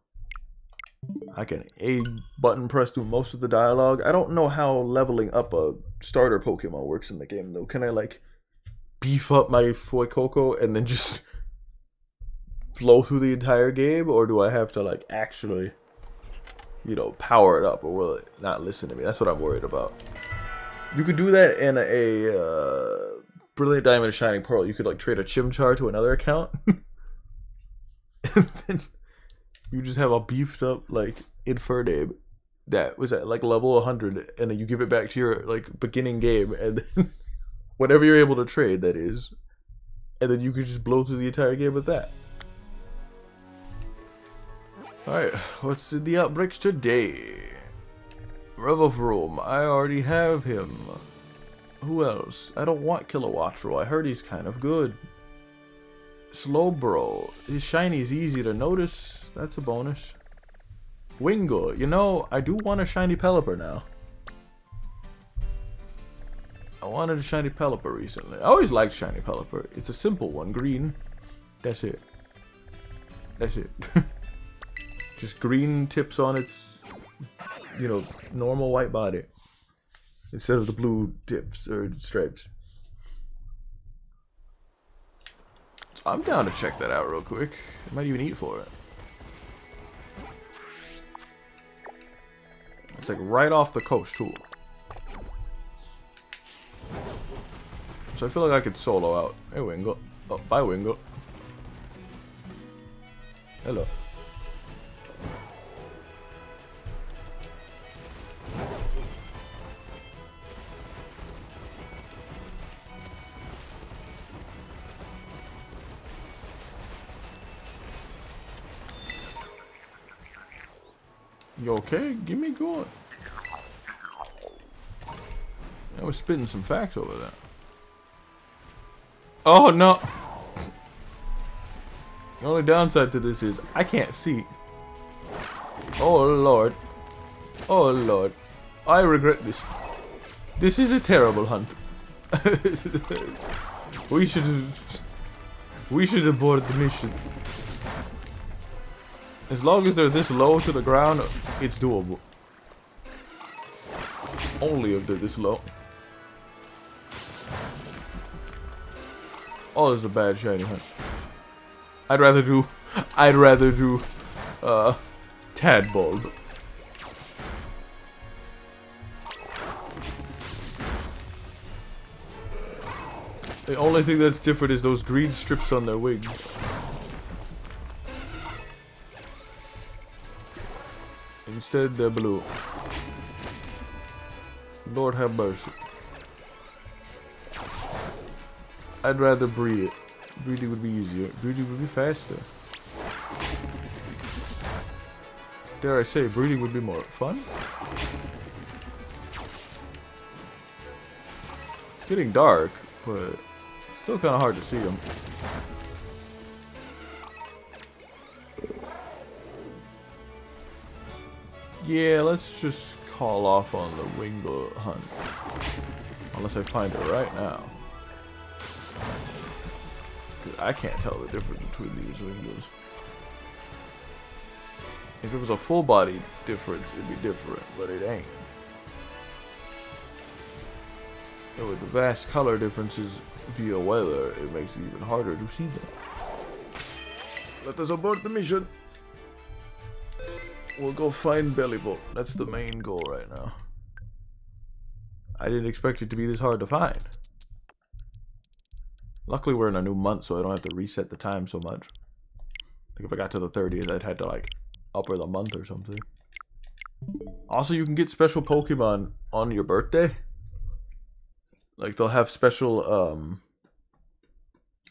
I can A button press through most of the dialogue. I don't know how leveling up a starter Pokemon works in the game, though. Can I, like, beef up my Fuecoco and then just blow through the entire game? Or do I have to, like, actually, you know, power it up? Or will it not listen to me? That's what I'm worried about. You could do that in a Brilliant Diamond and Shining Pearl. You could like trade a Chimchar to another account. And then you just have a beefed up like Infernape that was at like level 100, and then you give it back to your like beginning game, and then whatever you're able to trade, that is, and then you could just blow through the entire game with that. Alright, what's in the outbreaks today? Revavroom, I already have him. Who else? I don't want Kilowattrel. I heard he's kind of good. Slowbro. His shiny is easy to notice. That's a bonus. Wingull. You know, I do want a shiny Pelipper now. I wanted a shiny Pelipper recently. I always liked shiny Pelipper. It's a simple one. Green. That's it. That's it. Just green tips on its, you know, normal white body. Instead of the blue tips or stripes. So I'm down to check that out real quick. I might even eat for it. It's like right off the coast too. So I feel like I could solo out. Hey Wingull. Oh, bye Wingull. Hello. You okay? Give me going. I was spitting some facts over there. Oh no! The only downside to this is I can't see. Oh lord. Oh lord. I regret this. This is a terrible hunt. We should abort the mission. As long as they're this low to the ground, it's doable. Only if they're this low. Oh, this is a bad shiny hunt. I'd rather do Tadbulb. The only thing that's different is those green strips on their wings. Instead, they're blue. Lord have mercy. I'd rather breed it. Breeding would be easier. Breeding would be faster. Dare I say, breeding would be more fun? It's getting dark, but it's still kind of hard to see them. Yeah, let's just call off on the Wingle hunt. Unless I find it right now. Because I can't tell the difference between these Wingles. If it was a full body difference, it'd be different, but it ain't. And with the vast color differences via weather, it makes it even harder to see them. Let us abort the mission. We'll go find Bellybolt. That's the main goal right now. I didn't expect it to be this hard to find. Luckily we're in a new month, so I don't have to reset the time so much. Like if I got to the 30th, I'd had to like upper the month or something. Also, you can get special Pokemon on your birthday. Like they'll have special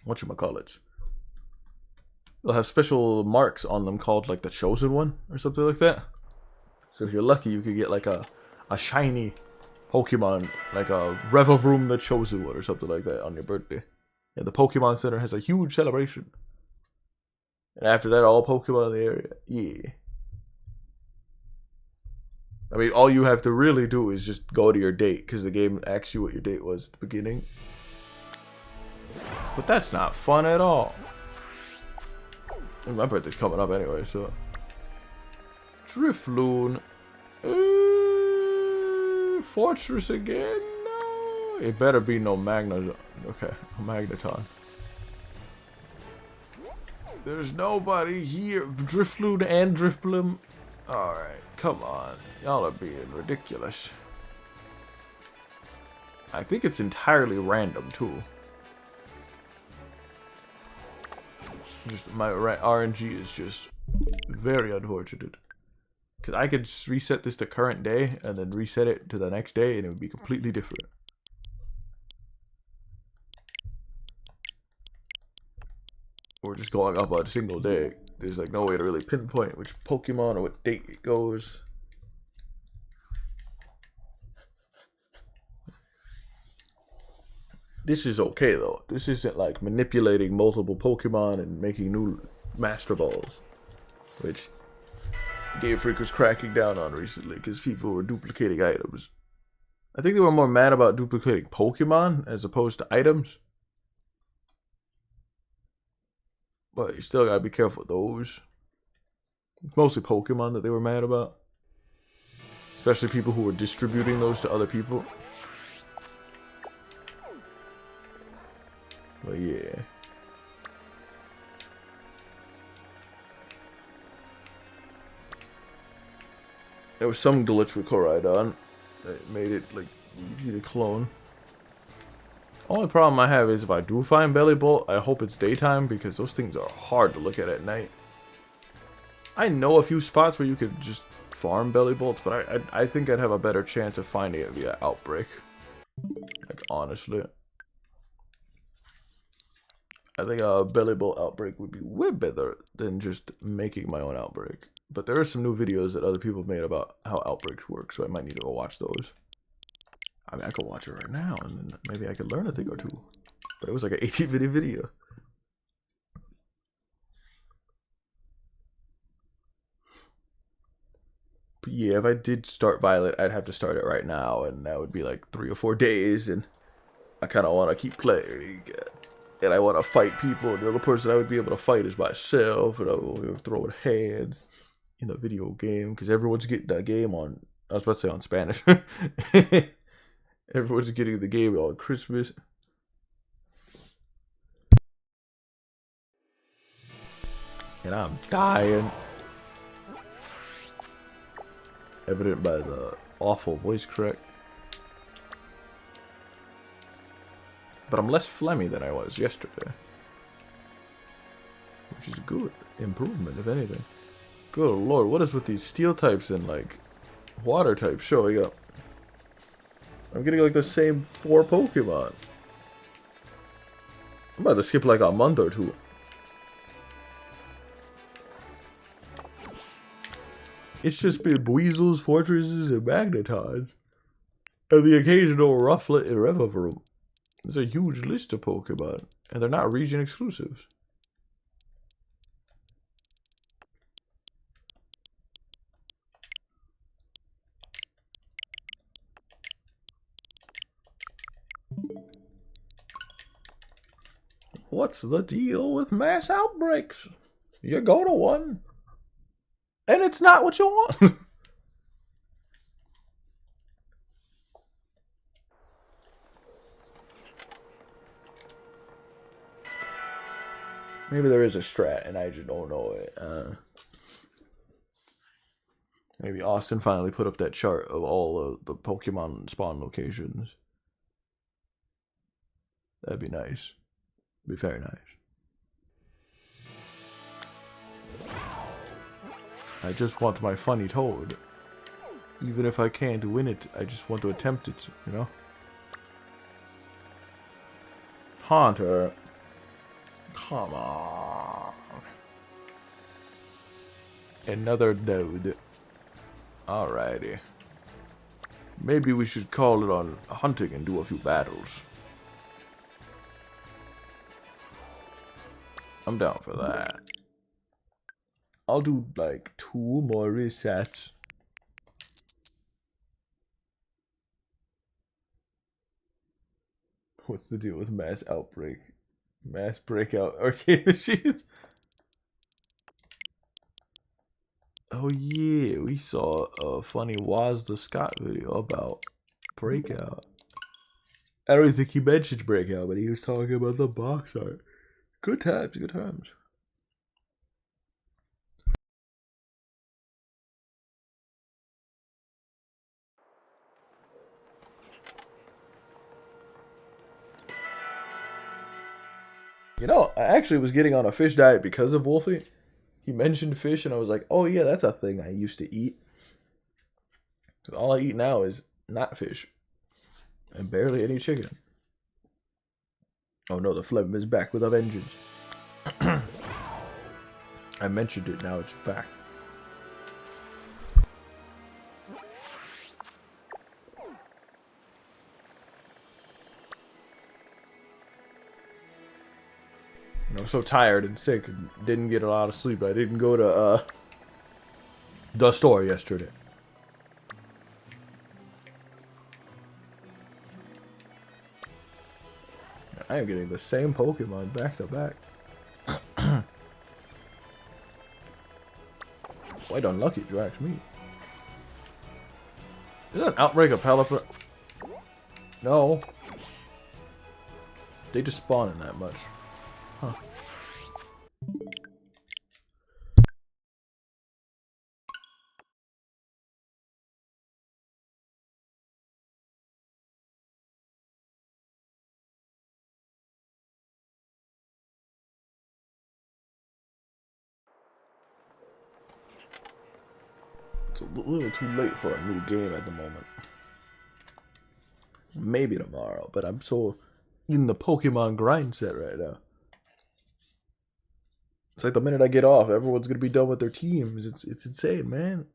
whatchamacallits. They'll have special marks on them called like the chosen one or something like that. So if you're lucky, you could get like a shiny Pokemon, like a Revavroom the chosen one or something like that on your birthday. And the Pokemon Center has a huge celebration. And after that, all Pokemon in the area. Yeah. I mean, all you have to really do is just go to your date, because the game asks you what your date was at the beginning. But that's not fun at all. And my birthday's coming up anyway, so. Drifloon. Fortress again? No. It better be no Magna. Okay, Magneton. There's nobody here. Drifloon and Drifblim. Alright, come on. Y'all are being ridiculous. I think it's entirely random, too. Just my RNG is just very unfortunate. Because I could reset this to current day and then reset it to the next day and it would be completely different. We're just going up on a single day. There's like no way to really pinpoint which Pokemon or what date it goes. This is okay though. This isn't like manipulating multiple Pokemon and making new Master Balls, which Game Freak was cracking down on recently because people were duplicating items. I think they were more mad about duplicating Pokemon as opposed to items. But you still gotta be careful with those. It's mostly Pokemon that they were mad about. Especially people who were distributing those to other people. But yeah. There was some glitch with Koraidon that made it like easy to clone. Only problem I have is if I do find Bellybolt, I hope it's daytime because those things are hard to look at night. I know a few spots where you could just farm Bellybolts, but I think I'd have a better chance of finding it via Outbreak. Like, honestly. I think a Bellybolt Outbreak would be way better than just making my own Outbreak. But there are some new videos that other people made about how outbreaks work, so I might need to go watch those. I mean, I could watch it right now, and then maybe I could learn a thing or two. But it was like an 18-minute video. But yeah, if I did start Violet, I'd have to start it right now, and that would be like 3 or 4 days, and I kind of want to keep playing, and I want to fight people. The only person I would be able to fight is myself, and I will throw hands in the video game, because everyone's getting that game on, I was about to say on Spanish. Everyone's getting the game on Christmas. And I'm dying. Evident by the awful voice crack. But I'm less phlegmy than I was yesterday. Which is good. Improvement, if anything. Good lord, what is with these steel types and, like, water types showing up? I'm getting, like, the same 4 Pokemon. I'm about to skip, like, a month or 2. It's just been Buizels, Fortresses, and Magnetons. And the occasional Rufflet and Revavroom. There's a huge list of Pokemon. And they're not region exclusives. What's the deal with mass outbreaks? You go to one, and it's not what you want. Maybe there is a strat, and I just don't know it. Maybe Austin finally put up that chart of all of the Pokemon spawn locations. That'd be nice. Be very nice. I just want my funny toad. Even if I can't win it, I just want to attempt it, you know? Haunter. Come on. Another node. Alrighty. Maybe we should call it on hunting and do a few battles. I'm down for that. I'll do like 2 more resets. What's the deal with mass outbreak? Mass breakout arcade machines? Oh yeah, we saw a funny Was the Scott video about breakout. I don't think he mentioned breakout, but he was talking about the box art. Good times, good times. You know, I actually was getting on a fish diet because of Wolfie. He mentioned fish, and I was like, oh yeah, that's a thing I used to eat. All I eat now is not fish. And barely any chicken. Oh no, the phlegm is back with a vengeance. I mentioned it, now it's back. I'm so tired and sick and didn't get a lot of sleep. I didn't go to the store yesterday. I am getting the same Pokemon back to back. Quite unlucky if you ask me. Is that an outbreak of Pelipper? No. They just spawn in that much. Huh. It's a little too late for a new game at the moment. Maybe tomorrow, but I'm so in the Pokemon grind set right now. It's like the minute I get off, everyone's gonna be done with their teams. It's insane, man.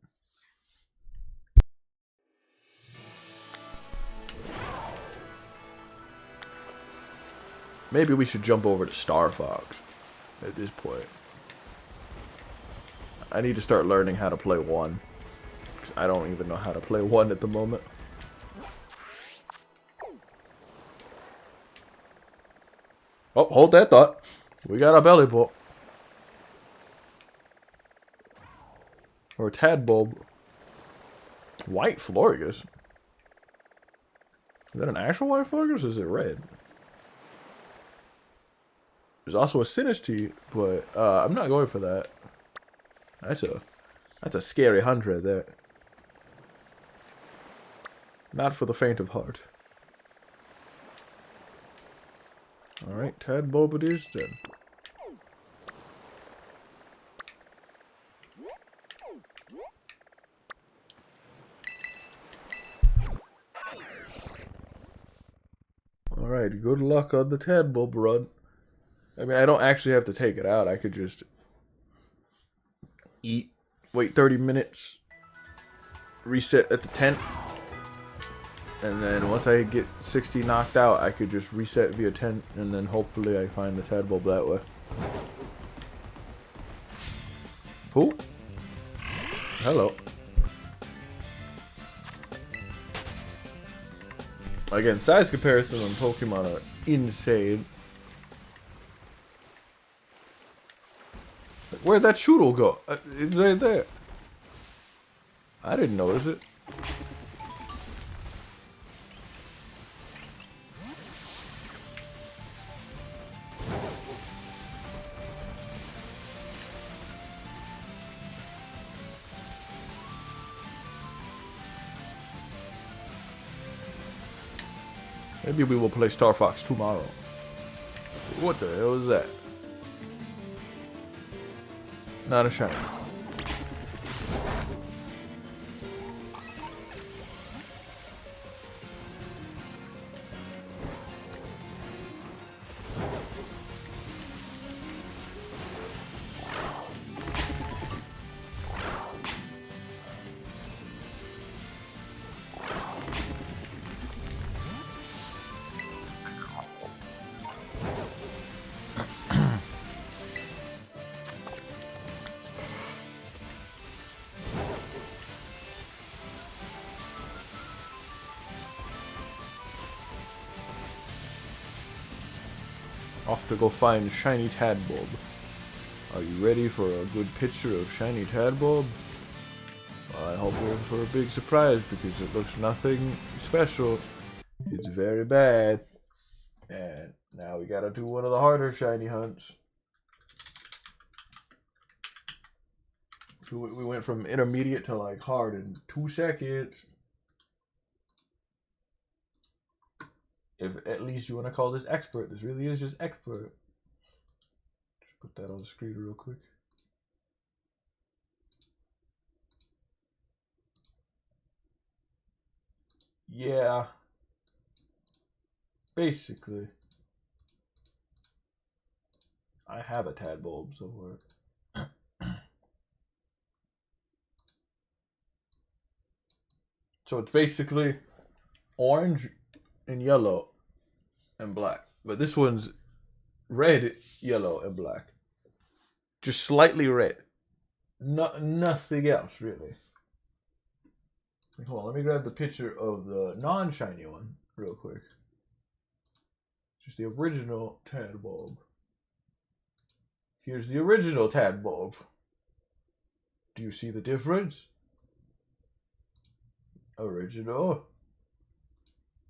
Maybe we should jump over to Star Fox at this point. I need to start learning how to play 1. Because I don't even know how to play 1 at the moment. Oh, hold that thought. We got a belly bolt. Or a tadbulb. White Florgus? Is that an actual white Florgus or is it red? There's also a Sinistee, but I'm not going for that. That's a scary hunt right there. Not for the faint of heart. Alright, tadbulb it is then. Alright, good luck on the tadbulb run. I mean, I don't actually have to take it out. I could just eat, wait 30 minutes, reset at the tent, and then once I get 60 knocked out, I could just reset via tent, and then hopefully I find the tadbulb that way. Who? Hello. Again, size comparison on Pokemon are insane. Where'd that Choodle go? It's right there. I didn't notice it. Maybe we will play Star Fox tomorrow. What the hell is that? Not a shiny. Off to go find shiny tadbulb. Are you ready for a good picture of shiny tadbulb? Well, I hope you're in for a big surprise because it looks nothing special. It's very bad. And now we gotta do one of the harder shiny hunts. We went from intermediate to like hard in 2 seconds. If at least you want to call this expert, this really is just expert. Just put that on the screen real quick. Yeah. Basically. I have a tadbulb somewhere. So it's basically orange and yellow and black. But this one's red, yellow, and black. Just slightly red. Nothing else, really. Hold on, let me grab the picture of the non-shiny one real quick. Just the original tadbulb. Here's the original tadbulb. Do you see the difference? Original.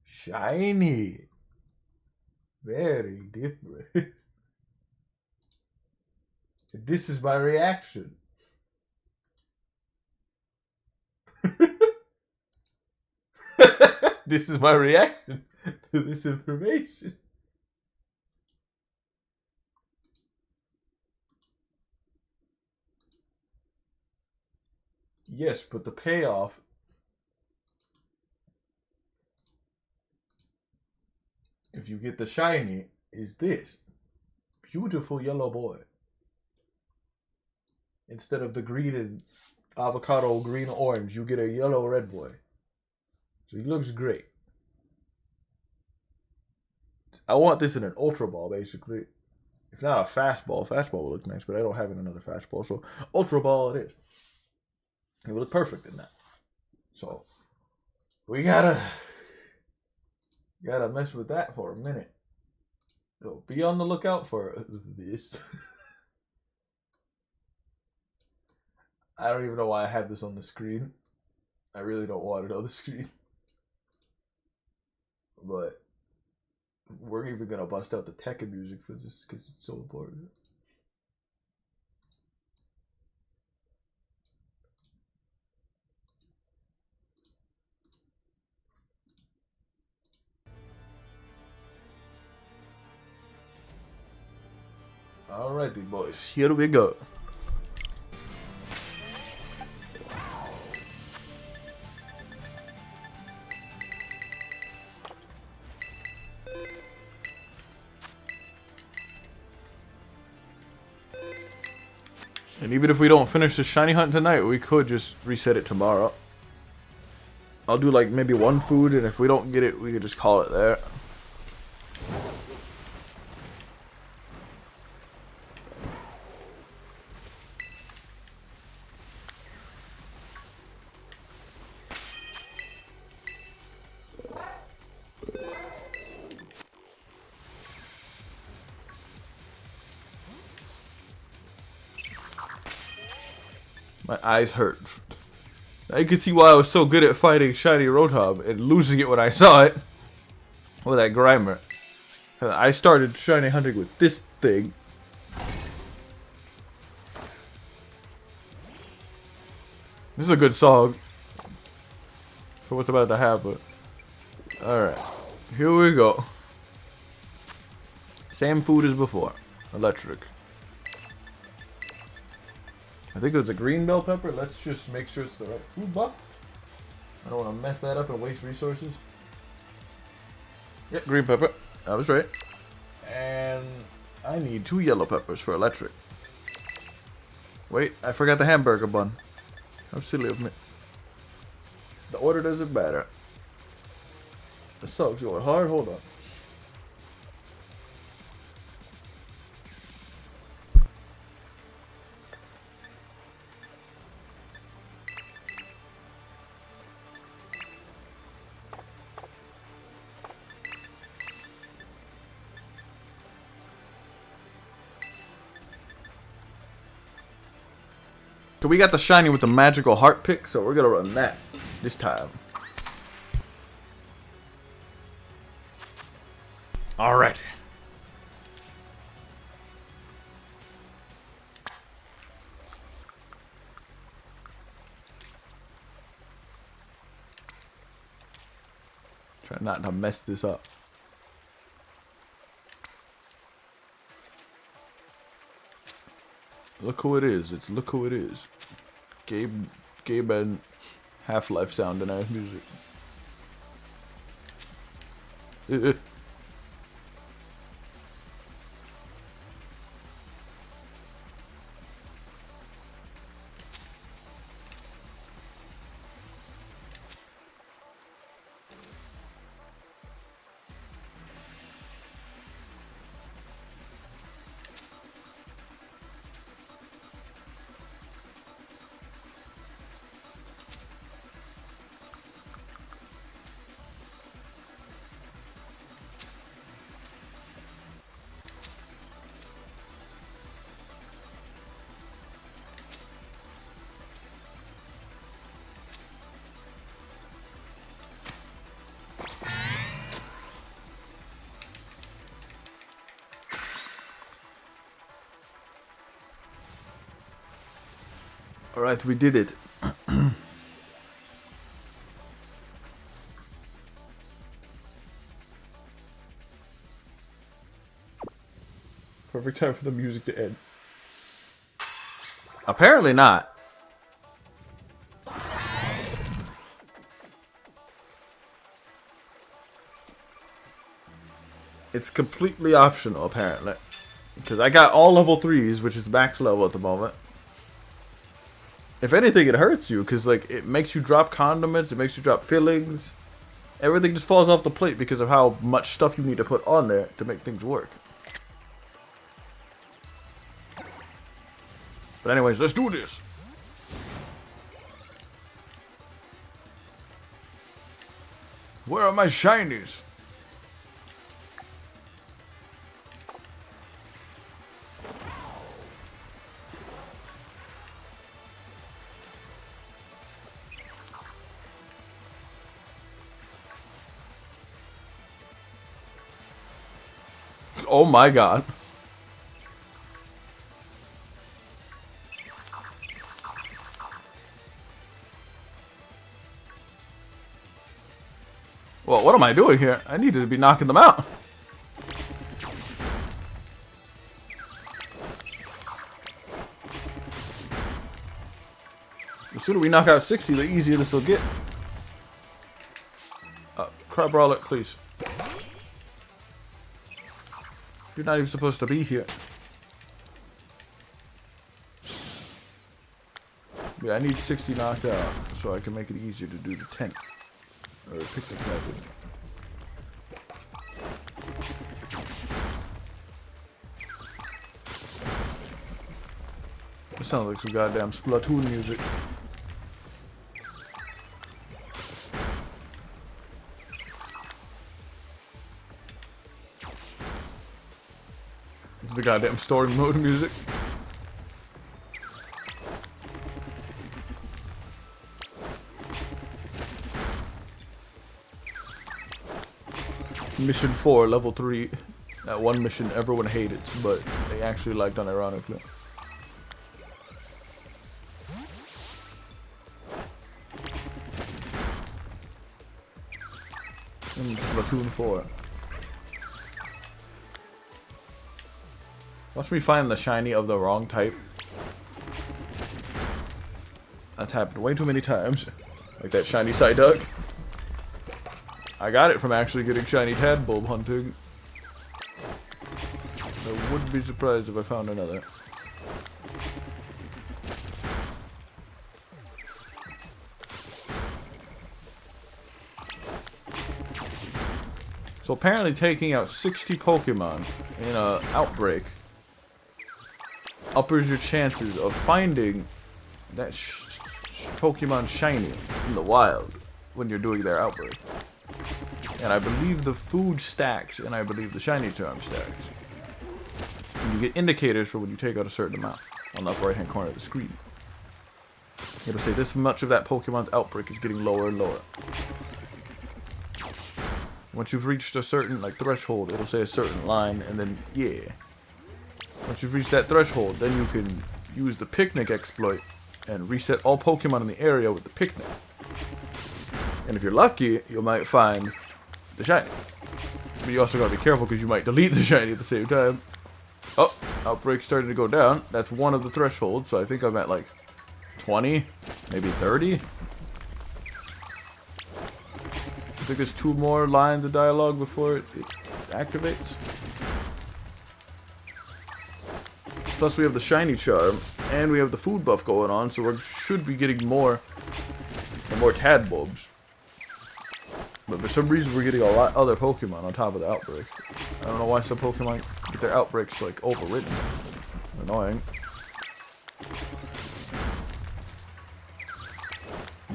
Shiny. Very different. This is my reaction. This is my reaction to this information. Yes, but the payoff if you get the shiny is this beautiful yellow boy. Instead of the green and avocado, green, orange, you get a yellow red boy. So he looks great. I want this in an ultra ball, basically. If not a fastball, fastball would look nice, but I don't have another fastball, so ultra ball it is. It would look perfect in that. So we gotta mess with that for a minute. So be on the lookout for this. I don't even know why I have this on the screen. I really don't want it on the screen. But we're even gonna bust out the Tekken music for this because it's so important. Alrighty, boys, here we go. And even if we don't finish the shiny hunt tonight, we could just reset it tomorrow. I'll do like maybe one food, and if we don't get it, we could just call it there. My eyes hurt. Now you can see why I was so good at fighting Shiny Roadhog and losing it when I saw it. With that Grimer. I started shiny hunting with this thing. This is a good song for what's about to happen. Alright. Here we go. Same food as before. Electric. I think it was a green bell pepper. Let's just make sure it's the right food block. I don't want to mess that up and waste resources. Yep, green pepper. I was right. And I need 2 yellow peppers for electric. Wait, I forgot the hamburger bun. How silly of me. The order doesn't matter. The song's going hard. Hold on. So we got the shiny with the magical heart pick, so we're gonna run that this time. Alright. Try not to mess this up. Look who it is. It's look who it is. Gabe and Half-Life sound and ass music. Alright, we did it. Perfect time for the music to end. Apparently not. It's completely optional, apparently. Because I got all level 3s, which is max level at the moment. If anything, it hurts you, because, like, it makes you drop condiments, it makes you drop fillings. Everything just falls off the plate because of how much stuff you need to put on there to make things work. But anyways, let's do this. Where are my shinies? Oh my god. Well, what am I doing here? I needed to be knocking them out. The sooner we knock out 60, the easier this will get. Crab Brawler, please. You're not even supposed to be here. Yeah, I need 60 knocked out so I can make it easier to do the tent. Or picnic method. It sounds like some goddamn Splatoon music. It's the goddamn story mode music. Mission 4, level 3. That one mission everyone hated, but they actually liked unironically. Splatoon 4. Watch me find the shiny of the wrong type. That's happened way too many times. Like that shiny Psyduck. I got it from actually getting shiny tadpole hunting. I wouldn't be surprised if I found another. So apparently taking out 60 Pokemon in an outbreak uppers your chances of finding that Pokemon shiny in the wild when you're doing their outbreak. And I believe the food stacks, and I believe the shiny charm stacks. And you get indicators for when you take out a certain amount on the upper right hand corner of the screen. It'll say this much of that Pokemon's outbreak is getting lower and lower. Once you've reached a certain threshold, it'll say a certain line, and then yeah. Once you've reached that threshold, then you can use the picnic exploit and reset all Pokemon in the area with the picnic. And if you're lucky, you might find the shiny. But you also gotta be careful because you might delete the shiny at the same time. Oh, outbreak's starting to go down. That's one of the thresholds, so I think I'm at like 20, maybe 30. I think there's 2 more lines of dialogue before it activates. Plus we have the shiny charm, and we have the food buff going on, so we should be getting more and more tadbulbs. But for some reason we're getting a lot other Pokemon on top of the outbreak. I don't know why some Pokemon get their outbreaks like overwritten. Annoying.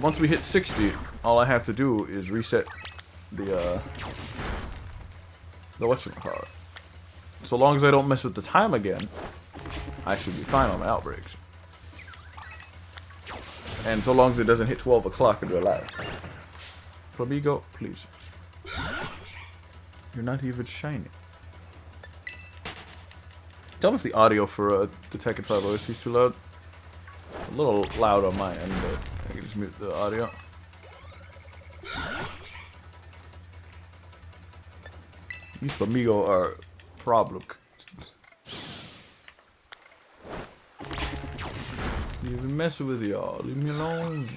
Once we hit 60, all I have to do is reset the whatchamacallit. So long as I don't mess with the time again, I should be fine on my outbreaks. And so long as it doesn't hit 12 o'clock in real life. Probigo, please. You're not even shiny. Tell me if the audio for the Tekken 5 OST is too loud. A little loud on my end, but I can just mute the audio. These Flamigo are problem. You've been messing with y'all. Leave me alone.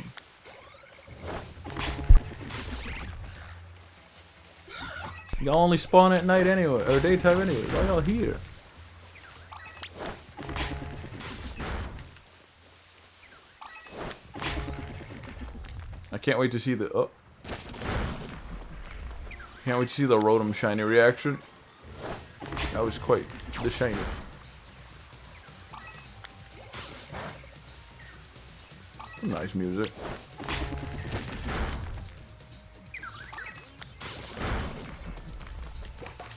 Y'all only spawn at night anyway, or daytime anyway. Why y'all here? I can't wait to see the... Oh. Can't wait to see the Rotom shiny reaction. That was quite the shiny. Some nice music.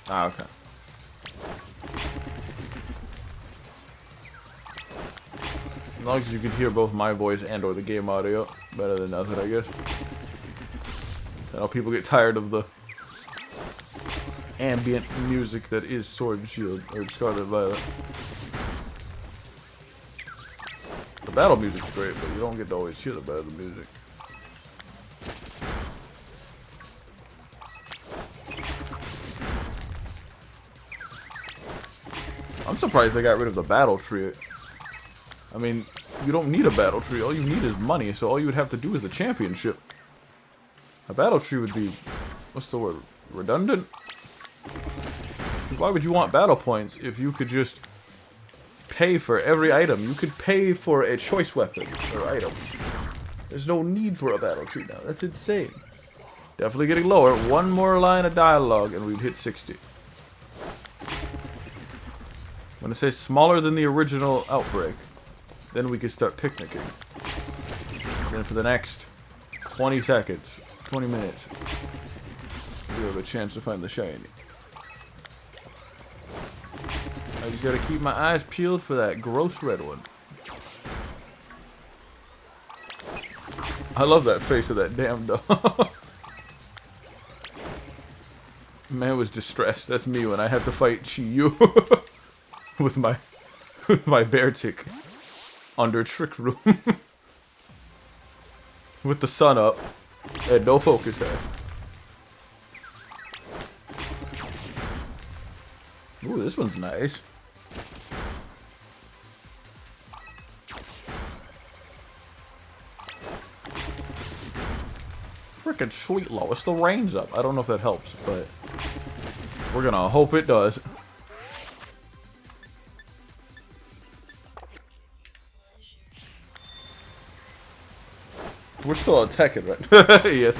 Ah, okay. As long as you can hear both my voice and or the game audio, better than nothing, I guess. I know people get tired of the ambient music that is Sword and Shield or Scarlet Violet. The battle music's great, but you don't get to always hear the battle music. I'm surprised they got rid of the battle tree. I mean, you don't need a battle tree. All you need is money, so all you would have to do is the championship. A battle tree would be, what's the word, redundant? Why would you want battle points if you could just pay for every item? You could pay for a choice weapon or item. There's no need for a battle tree now. That's insane. Definitely getting lower. One more line of dialogue and we'd hit 60. When it says smaller than the original Outbreak, then we could start picnicking. And then for the next 20 seconds, 20 minutes, we have a chance to find the shiny. I just gotta keep my eyes peeled for that gross red one. I love that face of that damn dog. Man was distressed. That's me when I have to fight Chi-Yu with my bear tick under Trick Room with the sun up and no focus head. Ooh, this one's nice. Frickin' sweet Lois, the rain's up. I don't know if that helps, but we're gonna hope it does. We're still attacking, right? Yeah.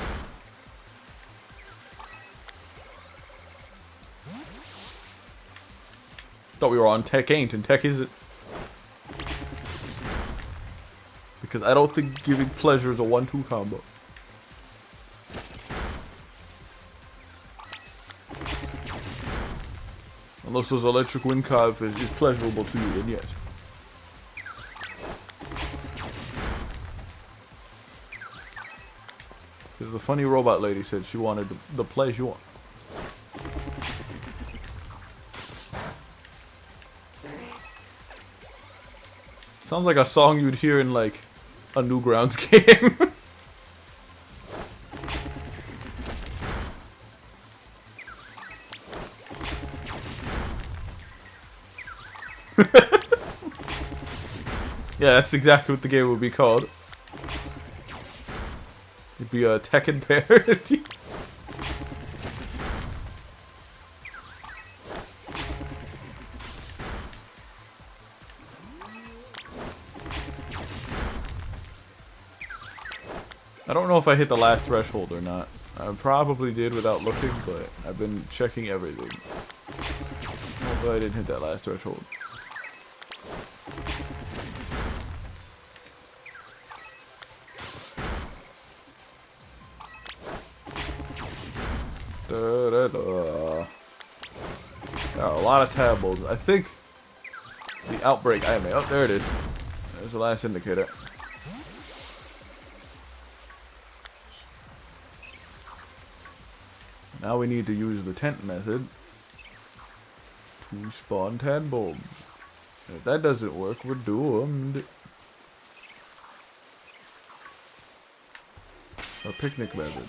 Thought we were on Tech ain't, and Tech isn't. Because I don't think giving pleasure is a 1-2 combo. Unless those electric wind carve is pleasurable to you, then yes. Because the funny robot lady said she wanted the pleasure. Sounds like a song you'd hear in like a Newgrounds game. Yeah, that's exactly what the game would be called. It'd be a Tekken parody. I don't know if I hit the last threshold or not. I probably did without looking, but I've been checking everything. Hopefully I didn't hit that last threshold. There are a lot of tabbles. I think the Outbreak I made. Oh, there it is. There's the last indicator. Now we need to use the tent method to spawn tadpoles. If that doesn't work, we're doomed. Our picnic method.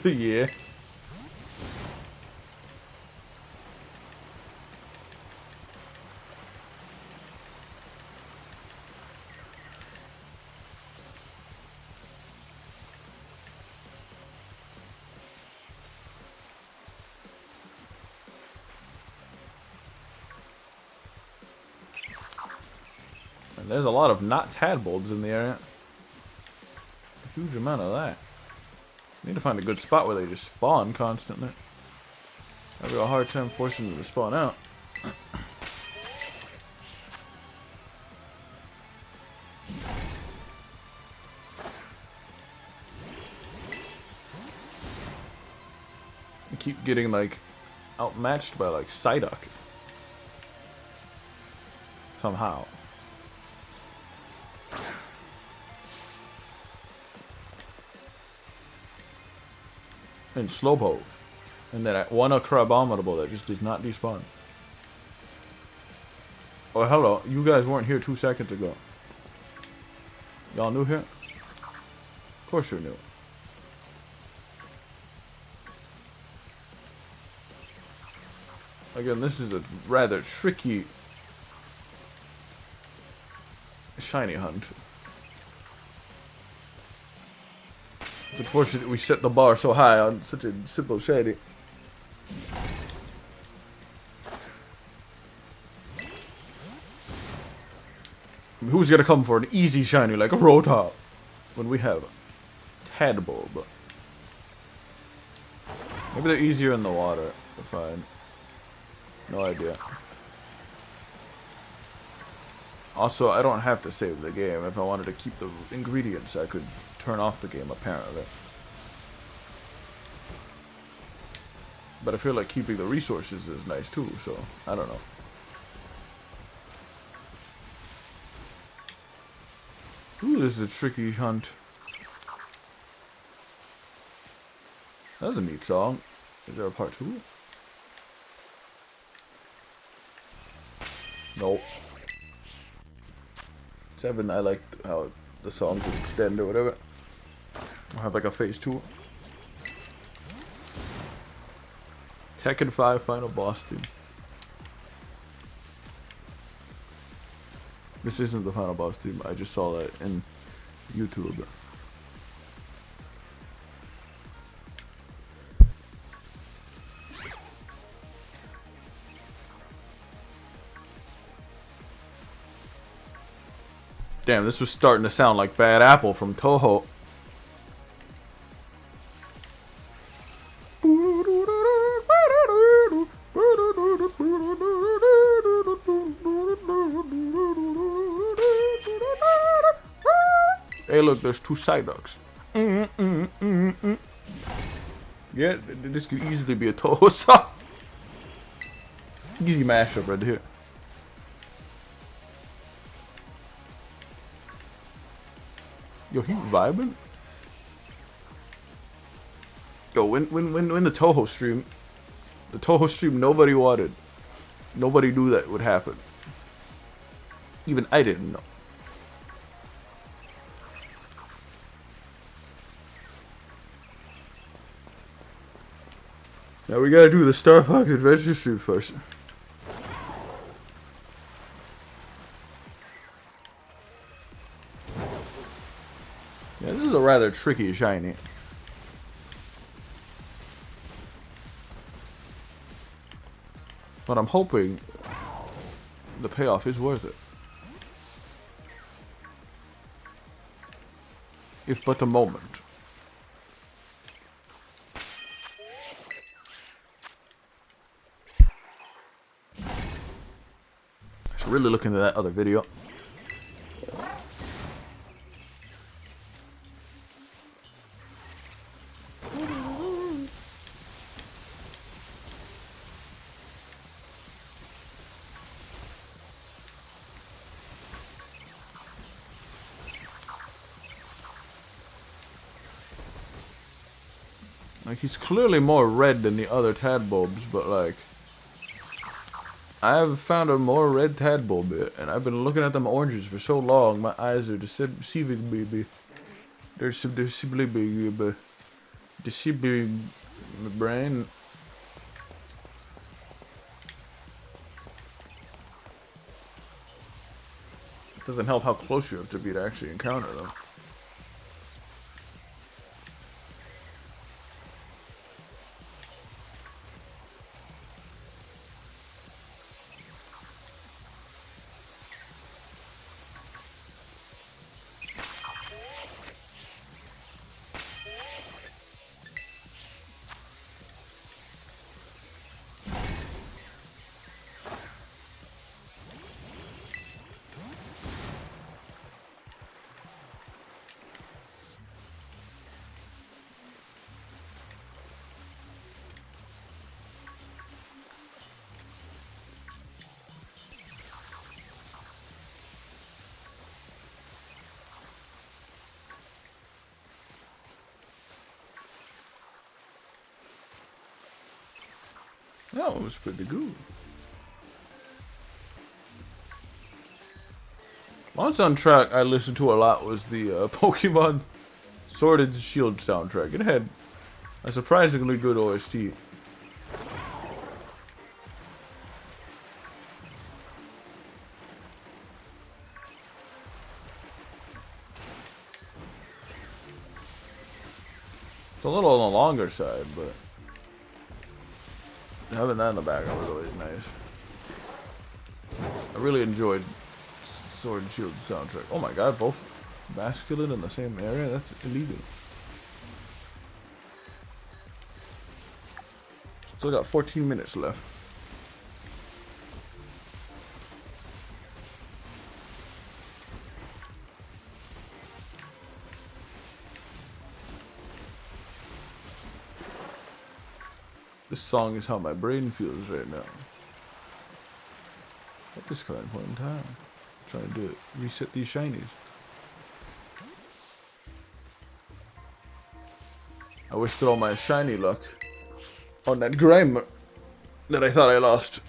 Yeah. And there's a lot of not tadbulbs in the area. A huge amount of that. Need to find a good spot where they just spawn constantly. I've got a hard time forcing them to spawn out. I keep getting like outmatched by like Psyduck. Somehow. And Slowpoke. And then one Abominable that just did not despawn. Oh, hello. You guys weren't here 2 seconds ago. Y'all new here? Of course you're new. Again, this is a rather tricky shiny hunt. It's unfortunate we set the bar so high on such a simple shiny. I mean, who's gonna come for an easy shiny like a Rotom when we have Tadbulb? Maybe they're easier in the water to find. No idea. Also, I don't have to save the game. If I wanted to keep the ingredients, I could turn off the game, apparently. But I feel like keeping the resources is nice too, so I don't know. Ooh, this is a tricky hunt. That's a neat song. Is there a part 2? Nope. 7, I like how the song could extend or whatever. I'll have like a phase 2. Tekken 5 final boss theme. This isn't the final boss theme, I just saw that in YouTube. Damn, this was starting to sound like Bad Apple from Toho. Hey look, there's 2 Psyducks. Yeah, this could easily be a Toho song. Easy mashup right here. Yo, he vibing? Yo, when the Toho stream nobody wanted. Nobody knew that would happen. Even I didn't know. Now we gotta do the Star Fox Adventure stream first. Yeah, this is a rather tricky shiny. But I'm hoping the payoff is worth it. If but a moment. I should really look into that other video. Like, he's clearly more red than the other Tadbulbs, but like, I've found a more red Tadbulb, and I've been looking at them oranges for so long, my eyes are deceiving me. They're deceiving my brain. It doesn't help how close you have to be to actually encounter them. That was pretty good. One soundtrack I listened to a lot was the Pokemon Sword and Shield soundtrack. It had a surprisingly good OST. It's a little on the longer side, but having that in the background was always nice. I really enjoyed Sword and Shield soundtrack. Oh my god, both masculine in the same area? That's illegal. Still got 14 minutes left. This song is how my brain feels right now. At this current point in time. I'm trying to reset these shinies. I wasted all my shiny luck on that Grimer that I thought I lost.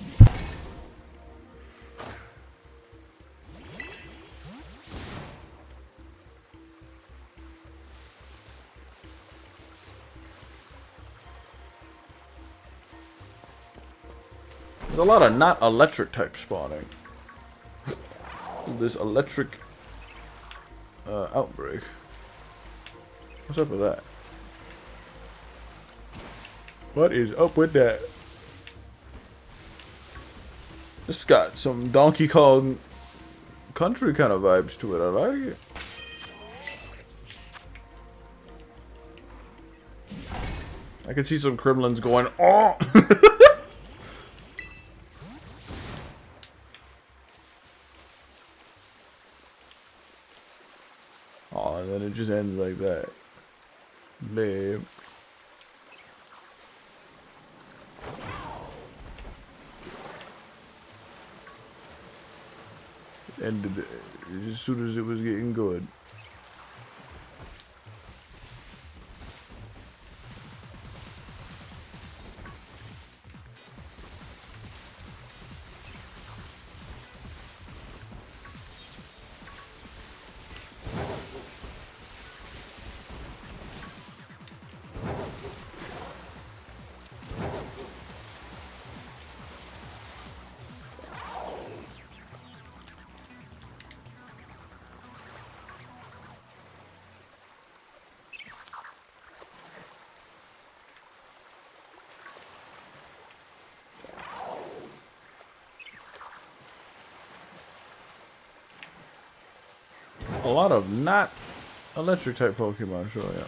There's a lot of not electric type spawning. This electric outbreak. What's up with that? What is up with that? This got some Donkey Kong Country kind of vibes to it. I like it. I can see some Kremlins going, oh! Oh, and then it just ends like that. Lame. Ended it as soon as it was getting good. A lot of not electric type Pokemon showing up.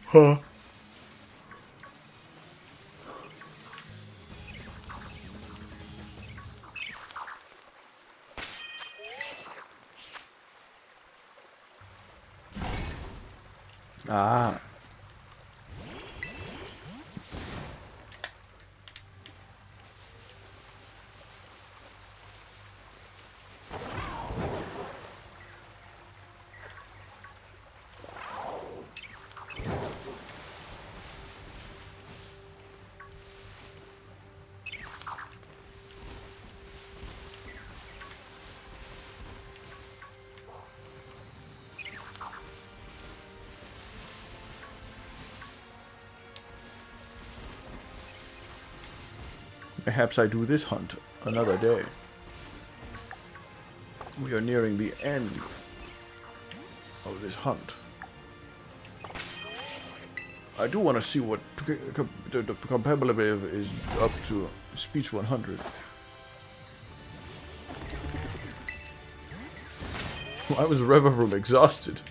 Huh. Ah. Perhaps I do this hunt another day. We are nearing the end of this hunt. I do want to see what the competitive is up to. Speech 100. Why was Revavroom exhausted?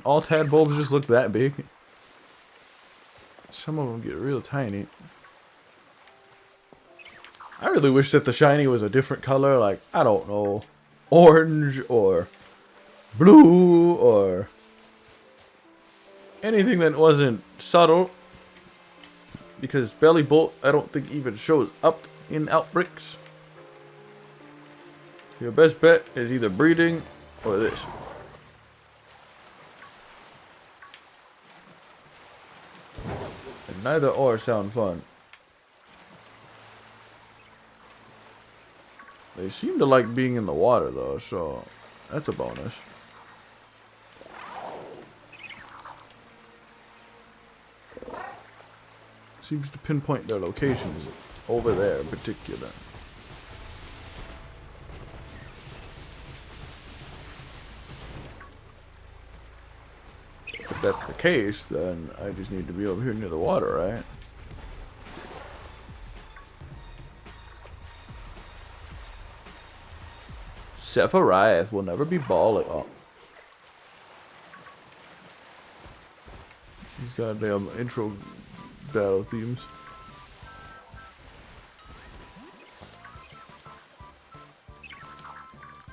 all tadpoles just look that big? Some of them get real tiny. I really wish that the shiny was a different color, like, I don't know, orange or blue or anything that wasn't subtle. Because Belly Bolt, I don't think even shows up in Outbreaks. Your best bet is either breeding or this. And neither or sound fun. They seem to like being in the water though, so that's a bonus. Seems to pinpoint their locations over there in particular. If that's the case, then I just need to be over here near the water, right? Sephiroth will never be balling. Oh. These goddamn intro battle themes.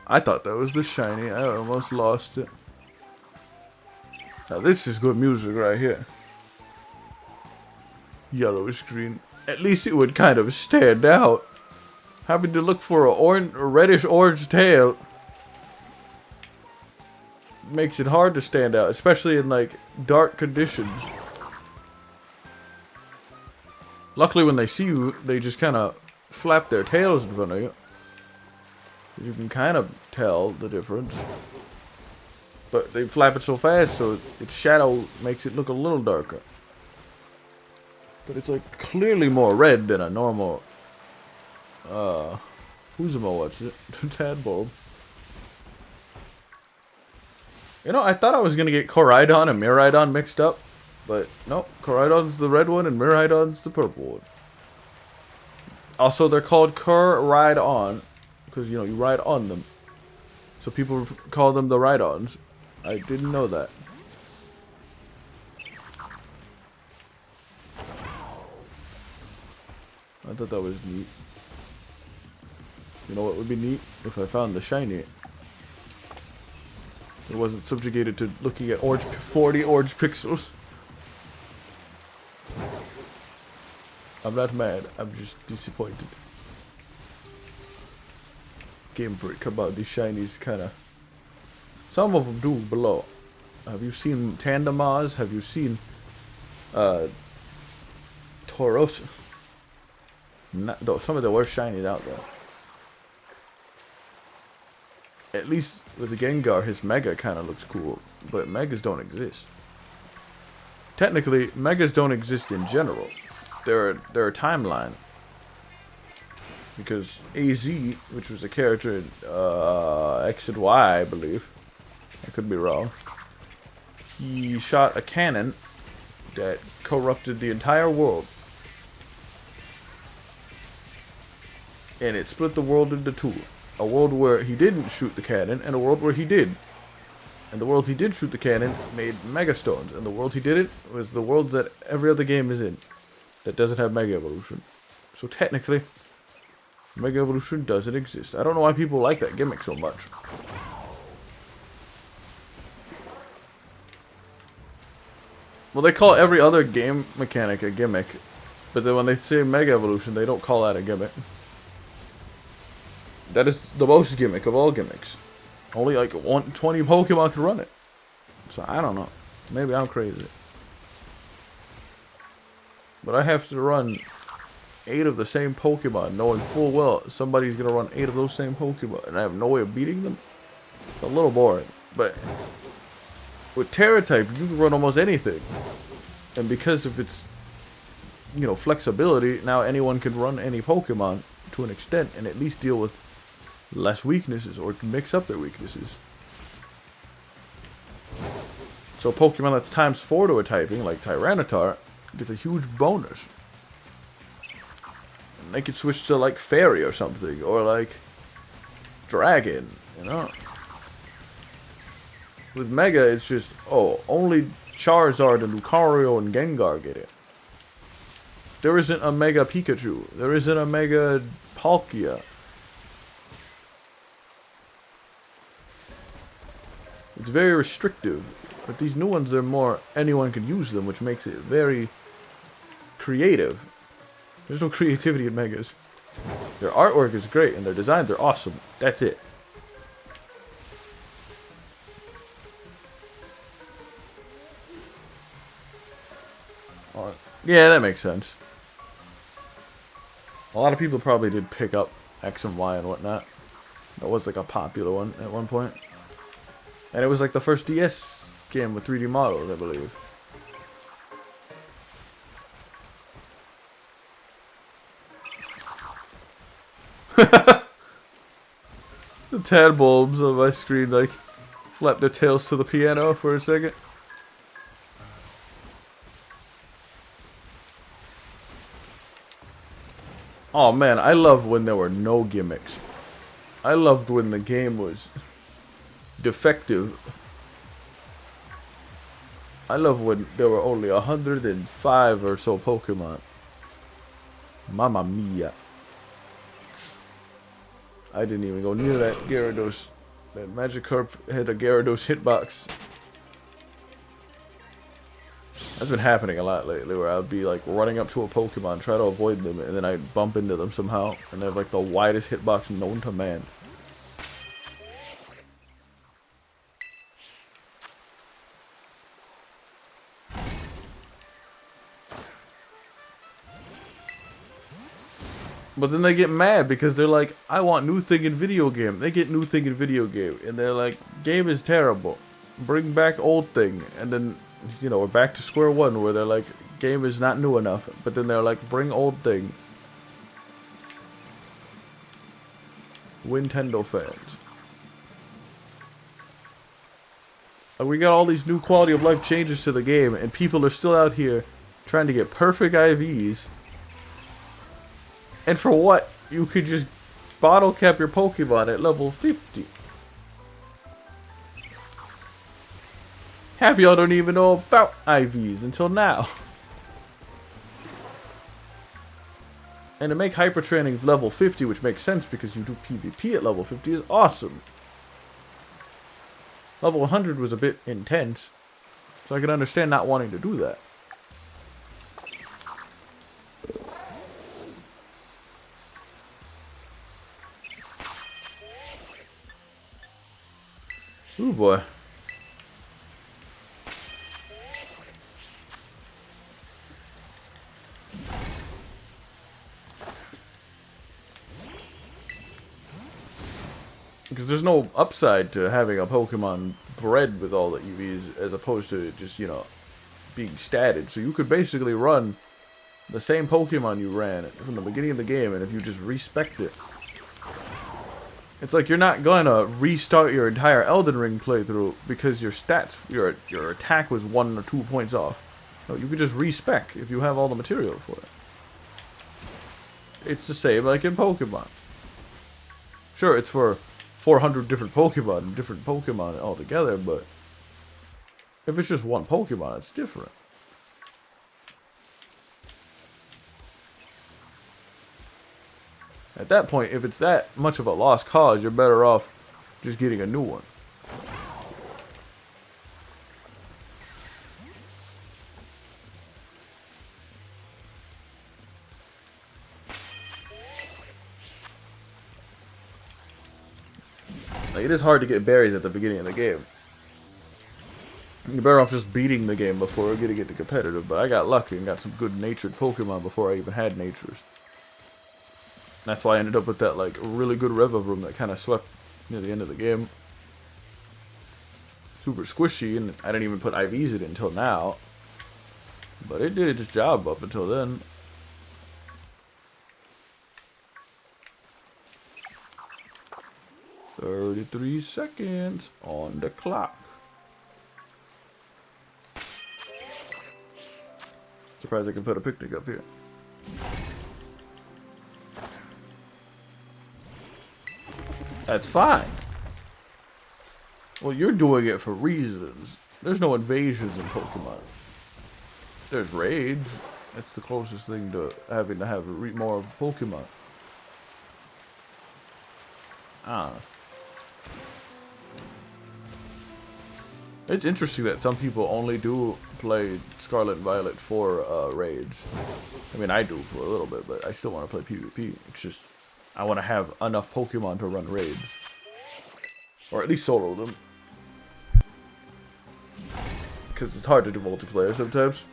I thought that was the shiny. I almost lost it. Now this is good music right here. Yellowish green. At least it would kind of stand out. Having to look for a reddish orange tail makes it hard to stand out, especially in like dark conditions. Luckily when they see you, they just kind of flap their tails in front of you. You can kind of tell the difference. But they flap it so fast, so its shadow makes it look a little darker. But it's like clearly more red than a normal Whoozamo, what's it? Tadbulb. You know, I thought I was gonna get Koraidon and Miraidon mixed up, but nope, Koraidon's the red one and Miraidon's the purple one. Also, they're called Koraidon because, you know, you ride on them. So people call them the Rhydons. I didn't know that. I thought that was neat. You know what would be neat? If I found the shiny. It wasn't subjugated to looking at 40 orange pixels. I'm not mad, I'm just disappointed. Game Break, come on, these shinies kinda... Some of them do below. Have you seen Tandemars? Have you seen Tauros? Though some of the worst shinies out there. At least with the Gengar, his Mega kind of looks cool, but Megas don't exist. Technically, Megas don't exist in general. They're a timeline. Because AZ, which was a character in X and Y, I believe. I could be wrong. He shot a cannon that corrupted the entire world. And it split the world into two. A world where he didn't shoot the cannon, and a world where he did. And the world he did shoot the cannon made Mega Stones. And the world he did it was the world that every other game is in. That doesn't have Mega Evolution. So technically, Mega Evolution doesn't exist. I don't know why people like that gimmick so much. Well, they call every other game mechanic a gimmick. But then when they say Mega Evolution, they don't call that a gimmick. That is the most gimmick of all gimmicks. Only like 20 Pokemon can run it. So I don't know. Maybe I'm crazy. But I have to run 8 of the same Pokemon, knowing full well somebody's going to run 8 of those same Pokemon, and I have no way of beating them. It's a little boring. But with Terra type, you can run almost anything. And because of its, you know, flexibility, now anyone can run any Pokemon to an extent and at least deal with less weaknesses or mix up their weaknesses. So Pokemon that's times 4 to a typing, like Tyranitar, gets a huge bonus. And they could switch to like Fairy or something, or like Dragon, you know. With Mega, it's just, oh, only Charizard and Lucario and Gengar get it. There isn't a Mega Pikachu. There isn't a Mega Palkia. It's very restrictive. But these new ones are more, anyone can use them, which makes it very creative. There's no creativity in Megas. Their artwork is great, and their designs are awesome. That's it. Yeah, that makes sense. A lot of people probably did pick up X and Y and whatnot. That was like a popular one at one point. And it was like the first DS game with 3D models, I believe. The tadpoles on my screen like flap their tails to the piano for a second. Oh man, I love when there were no gimmicks. I loved when the game was defective. I love when there were only 105 or so Pokemon. Mamma mia. I didn't even go near that Gyarados. That Magikarp had a Gyarados hitbox. That's been happening a lot lately, where I'll be like running up to a Pokemon, try to avoid them, and then I bump into them somehow, and they have like the widest hitbox known to man. But then they get mad because they're like, I want new thing in video game. They get new thing in video game, and they're like, game is terrible. Bring back old thing. And then, you know, we're back to square one where they're like, game is not new enough. But then they're like, bring old thing. Nintendo fans. And we got all these new quality of life changes to the game, and people are still out here trying to get perfect IVs. And for what? You could just bottle cap your Pokemon at level 50. Half y'all don't even know about IVs until now. And to make hyper training level 50, which makes sense because you do PvP at level 50, is awesome. Level 100 was a bit intense, so I can understand not wanting to do that. Ooh boy. Because there's no upside to having a Pokemon bred with all the EVs as opposed to just, you know, being statted. So you could basically run the same Pokemon you ran from the beginning of the game, and if you just respect it. It's like you're not going to restart your entire Elden Ring playthrough because your stats, your attack was 1 or 2 points off. No, you could just respec if you have all the material for it. It's the same like in Pokemon. Sure, it's for 400 different Pokemon altogether, but if it's just one Pokemon, it's different. At that point, if it's that much of a lost cause, you're better off just getting a new one. Like, it is hard to get berries at the beginning of the game. You're better off just beating the game before getting it to competitive, but I got lucky and got some good-natured Pokemon before I even had natures. That's why I ended up with that, like, really good Reva room that kind of swept near the end of the game. Super squishy, and I didn't even put IVs in it until now. But it did its job up until then. "33 seconds on the clock." Surprised I can put a picnic up here. That's fine. Well, you're doing it for reasons. There's no invasions in Pokemon. There's raids. That's the closest thing to having to have more Pokemon. Ah. It's interesting that some people only do play Scarlet and Violet for raids. I mean, I do for a little bit, but I still want to play PvP. It's just, I want to have enough Pokemon to run raids. Or at least solo them. Because it's hard to do multiplayer sometimes.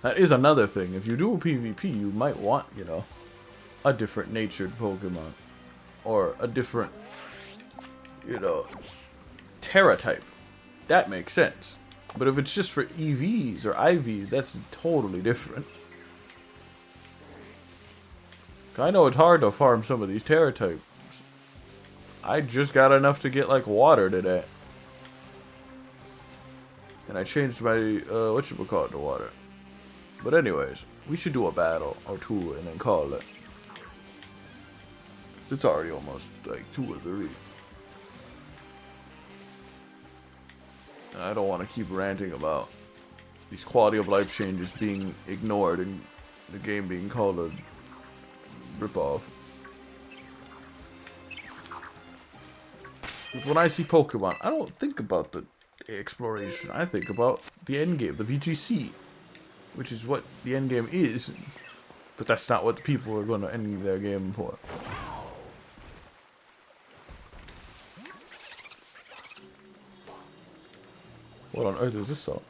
That is another thing. If you do a PvP, you might want, you know, a different natured Pokemon. Or a different, you know, Terra type. That makes sense. But if it's just for EVs or IVs, that's totally different. I know it's hard to farm some of these Terra types. I just got enough to get, like, water today. And I changed my, whatchamacallit to water. But anyways, we should do a battle or two and then call it. It's already almost like 2 or 3. And I don't want to keep ranting about these quality of life changes being ignored and the game being called a ripoff. When I see Pokemon, I don't think about the exploration. I think about the end game, the VGC, which is what the end game is. But that's not what the people are going to end their game for. What on earth is this song?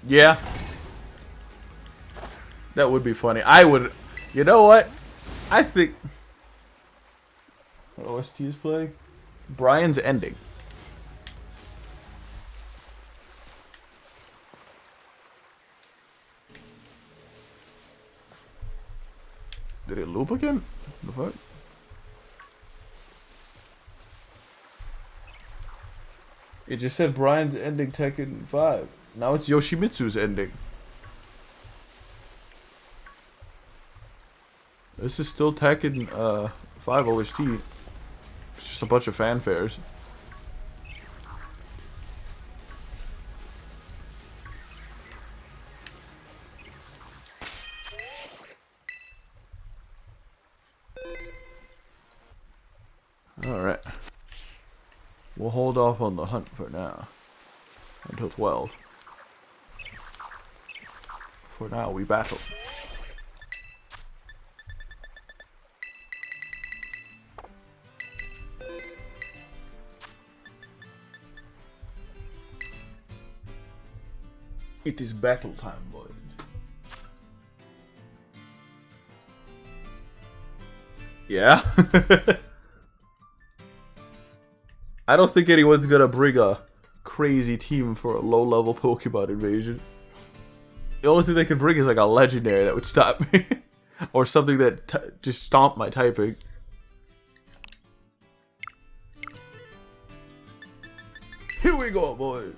Yeah. That would be funny. I would... You know what? I think... What OST is playing? Brian's Ending. Did it loop again? The fuck? It just said Brian's Ending Tekken 5. Now it's Yoshimitsu's ending. This is still Tekken 5 OST. It's just a bunch of fanfares. Alright. We'll hold off on the hunt for now. Until 12. For now, we battle. It is battle time, boys. Yeah? I don't think anyone's gonna bring a crazy team for a low-level Pokemon invasion. The only thing they could bring is like a legendary that would stop me. Or something that just stomped my typing. Here we go, boys.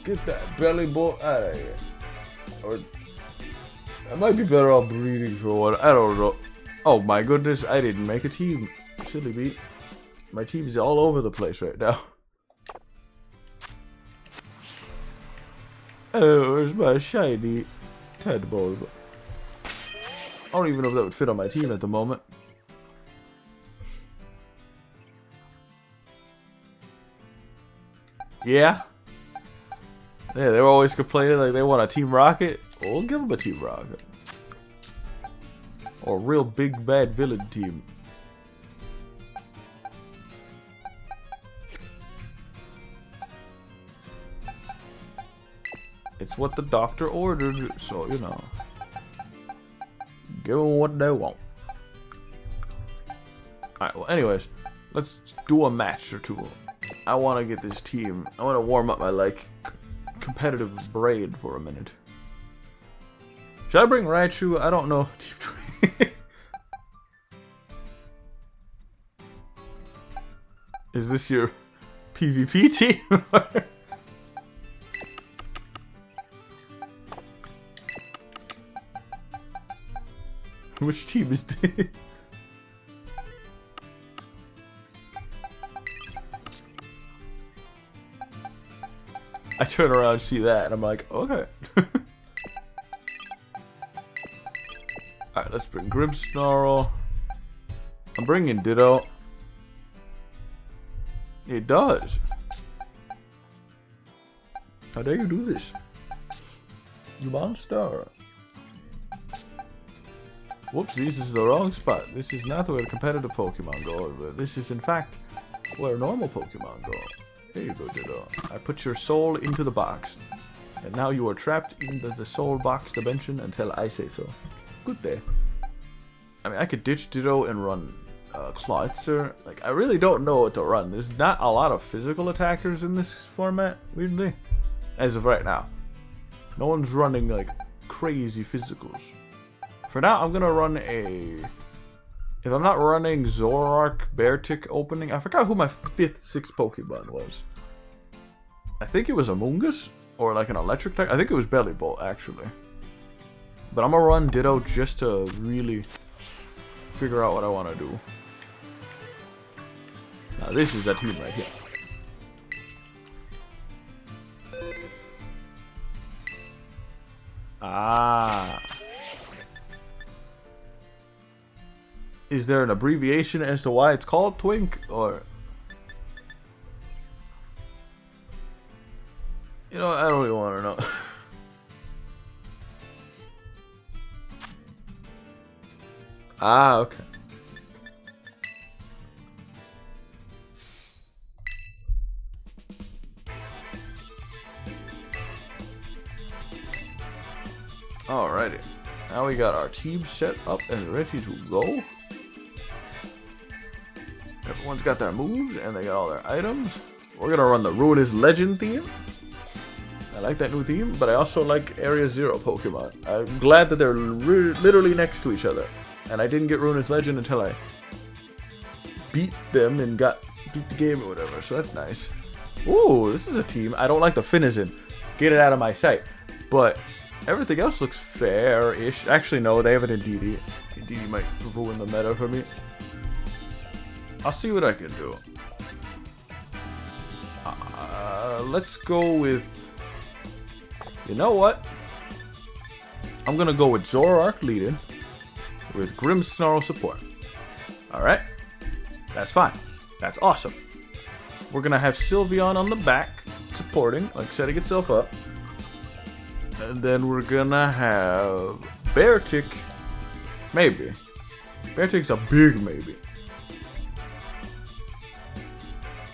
Get that belly boy out of here. Or I might be better off breeding for one. I don't know. Oh my goodness, I didn't make a team. Silly beat. My team's all over the place right now. Oh, where's my shiny tadpole? I don't even know if that would fit on my team at the moment. Yeah. Yeah, they were always complaining like they want a Team Rocket. Well, we'll give them a Team Rocket. Or a real big bad villain team. It's what the doctor ordered, so you know. Give them what they want. Alright, well anyways, let's do a match or two. I want to get this team. I want to warm up my like competitive brain for a minute. Should I bring Raichu? I don't know. Is this your PvP team? Which team is this? I turn around and see that, and I'm like, okay. Alright, let's bring Grimmsnarl. I'm bringing Ditto. It does. How dare you do this? You monster. Whoops, this is the wrong spot. This is not where competitive Pokemon go, but this is in fact where normal Pokemon go. There you go, Ditto. I put your soul into the box. And now you are trapped in the soul box dimension until I say so. Good day. I mean, I could ditch Ditto and run Clawitzer. Like, I really don't know what to run. There's not a lot of physical attackers in this format, weirdly. As of right now. No one's running, like, crazy physicals. For now, I'm gonna run a... If I'm not running Zoroark Beartic opening... I forgot who my 5th, 6th Pokemon was. I think it was Amoonguss? Or like an electric type? I think it was Bellybolt, actually. But I'm gonna run Ditto just to really figure out what I want to do. Now this is that team right here. Ah. Is there an abbreviation as to why it's called Twink, or... You know, I don't even want to know. Ah, okay. Alrighty. Now we got our team set up and ready to go. Everyone's got their moves and they got all their items. We're gonna run the Ruinous Legend theme. I like that new theme, but I also like Area Zero Pokemon. I'm glad that they're literally next to each other. And I didn't get Ruinous Legend until I beat them and beat the game or whatever, so that's nice. Ooh, this is a team. I don't like the Finizen. Get it out of my sight. But everything else looks fair-ish. Actually, no, they have an Indeedee. Indeedee might ruin the meta for me. I'll see what I can do. Let's go with... You know what? I'm gonna go with Zoroark leading with Grimmsnarl support. Alright? That's fine. That's awesome. We're gonna have Sylveon on the back supporting, like setting itself up. And then we're gonna have Beartic. Maybe. Beartic's a big maybe.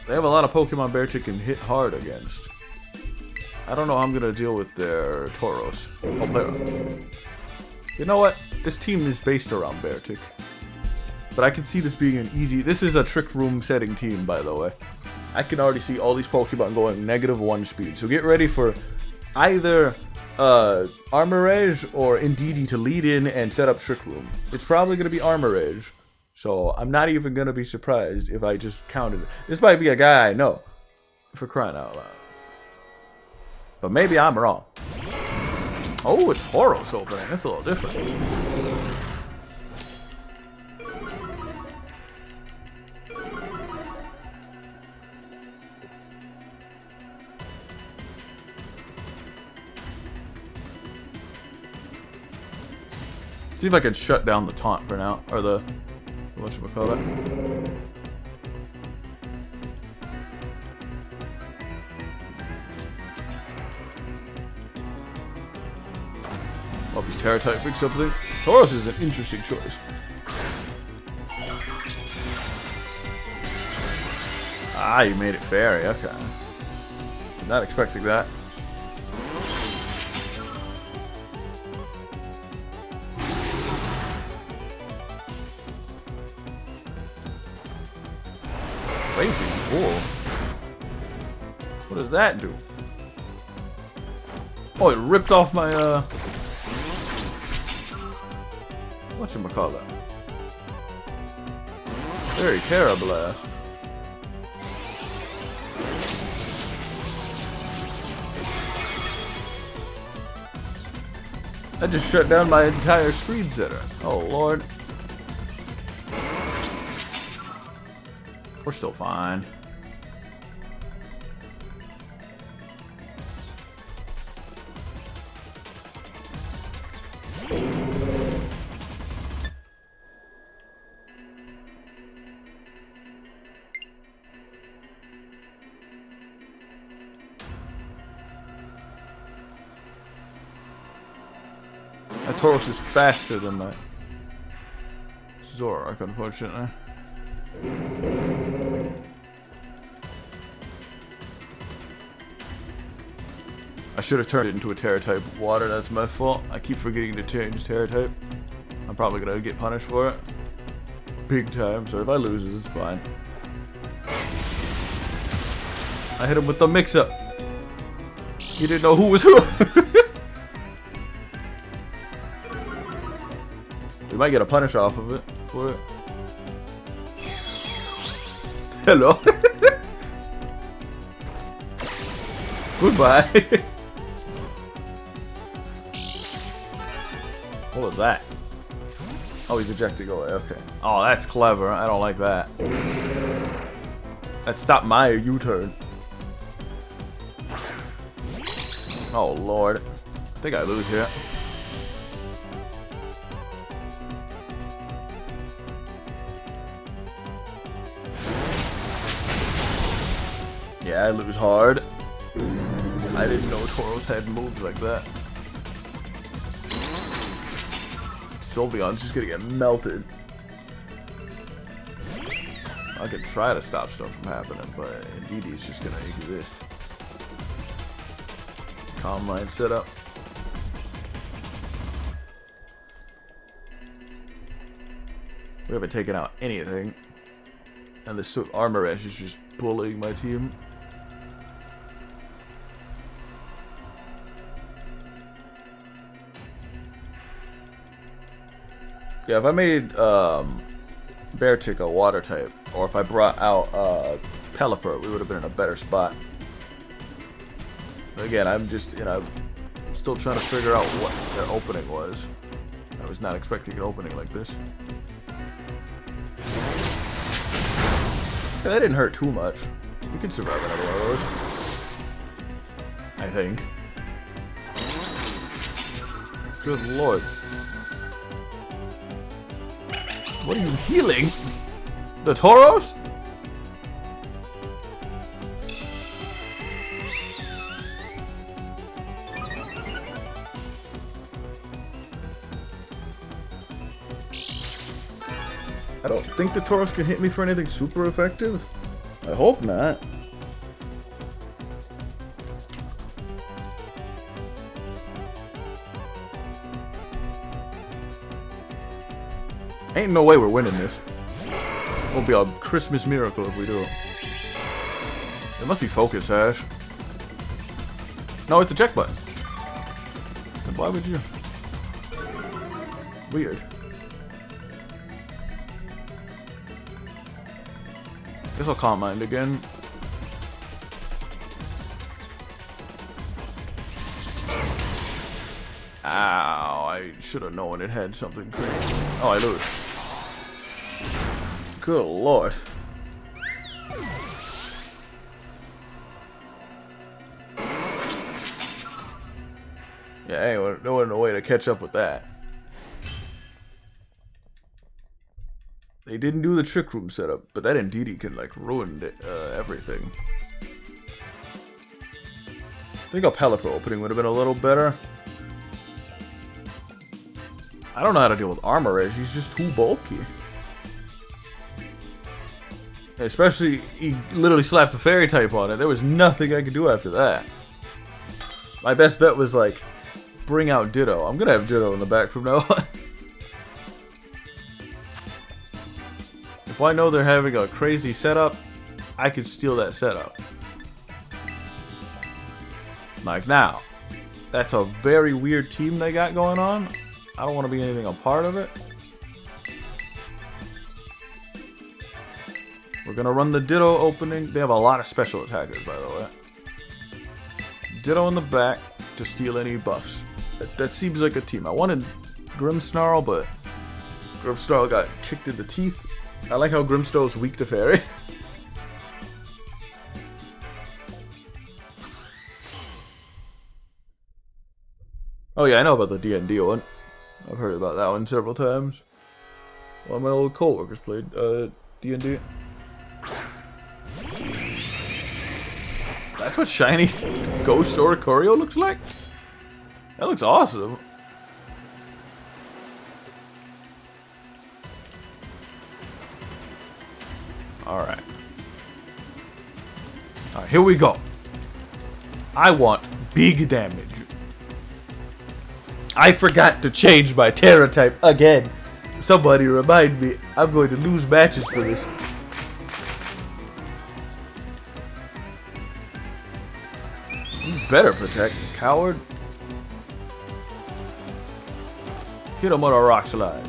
They have a lot of Pokemon Beartic can hit hard against. I don't know how I'm gonna deal with their Tauros. You know what? This team is based around Beartic. But I can see this being an easy... This is a Trick Room setting team, by the way. I can already see all these Pokemon going -1 speed. So get ready for either Armor Rage or Indeedee to lead in and set up Trick Room. It's probably going to be Armor Rage. So I'm not even going to be surprised if I just counted it. This might be a guy I know. For crying out loud. But maybe I'm wrong. Oh, it's Tauros opening. That's a little different. See if I can shut down the taunt for now. Or the... whatchamacallit. Hope he's Terra type picks something. Tauros is an interesting choice. Ah, you made it fairy. Okay. Not expecting that. Raging Bull. What does that do? Oh, it ripped off my whatchamacallit? Very Terra Blast. I just shut down my entire screen center. Oh, Lord. We're still fine. My Tauros is faster than my Zorak, unfortunately. I should have turned it into a Terra type water, that's my fault. I keep forgetting to change Terra type. I'm probably gonna get punished for it. Big time, so if I lose this, it's fine. I hit him with the mix-up. He didn't know who was who. We might get a punish off of it for it. Hello. Goodbye. What was that? Oh, he's ejecting away. Okay. Oh, that's clever. I don't like that. That stopped my U-turn. Oh, Lord. I think I lose here. Yeah, I lose hard. I didn't know Tauros had moves like that. Sylveon's just gonna get melted. I could try to stop stuff from happening, but indeed it's just gonna exist. Calm line setup. We haven't taken out anything. And this armor edge is just bullying my team. Yeah, if I made Beartic a water type, or if I brought out Pelipper, we would have been in a better spot. But again, I'm just, still trying to figure out what their opening was. I was not expecting an opening like this. Yeah, that didn't hurt too much. We can survive another one of those. I think. Good Lord. What are you healing? The Tauros? I don't think the Tauros can hit me for anything super effective. I hope not. Ain't no way we're winning this. It'll be a Christmas miracle if we do. It must be focus, Ash. No, it's a check button. And why would you? Weird. Guess I'll Calm Mind again. Ow, I should have known it had something crazy. Oh, I lose. Good Lord. Yeah, anyway, no way to catch up with that. They didn't do the trick room setup, but that Indeedee can like ruin everything. I think a Pelipper opening would have been a little better. I don't know how to deal with Armor Edge, he's just too bulky. Especially, he literally slapped a Fairy type on it. There was nothing I could do after that. My best bet was like, bring out Ditto. I'm gonna have Ditto in the back from now on. If I know they're having a crazy setup, I can steal that setup. Like now. That's a very weird team they got going on. I don't want to be anything a part of it. We're gonna run the Ditto opening. They have a lot of special attackers, by the way. Ditto in the back to steal any buffs. That seems like a team. I wanted Grimmsnarl, but Grimmsnarl got kicked in the teeth. I like how Grimmsnarl is weak to fairy. Oh yeah, I know about the D&D one. I've heard about that one several times. One of my old co-workers played D&D. That's what shiny Ghost Oricorio looks like? That looks awesome. Alright. Alright, here we go. I want big damage. I forgot to change my Terra type again. Somebody remind me. I'm going to lose matches for this. You better protect, coward. Hit him with a rock slide.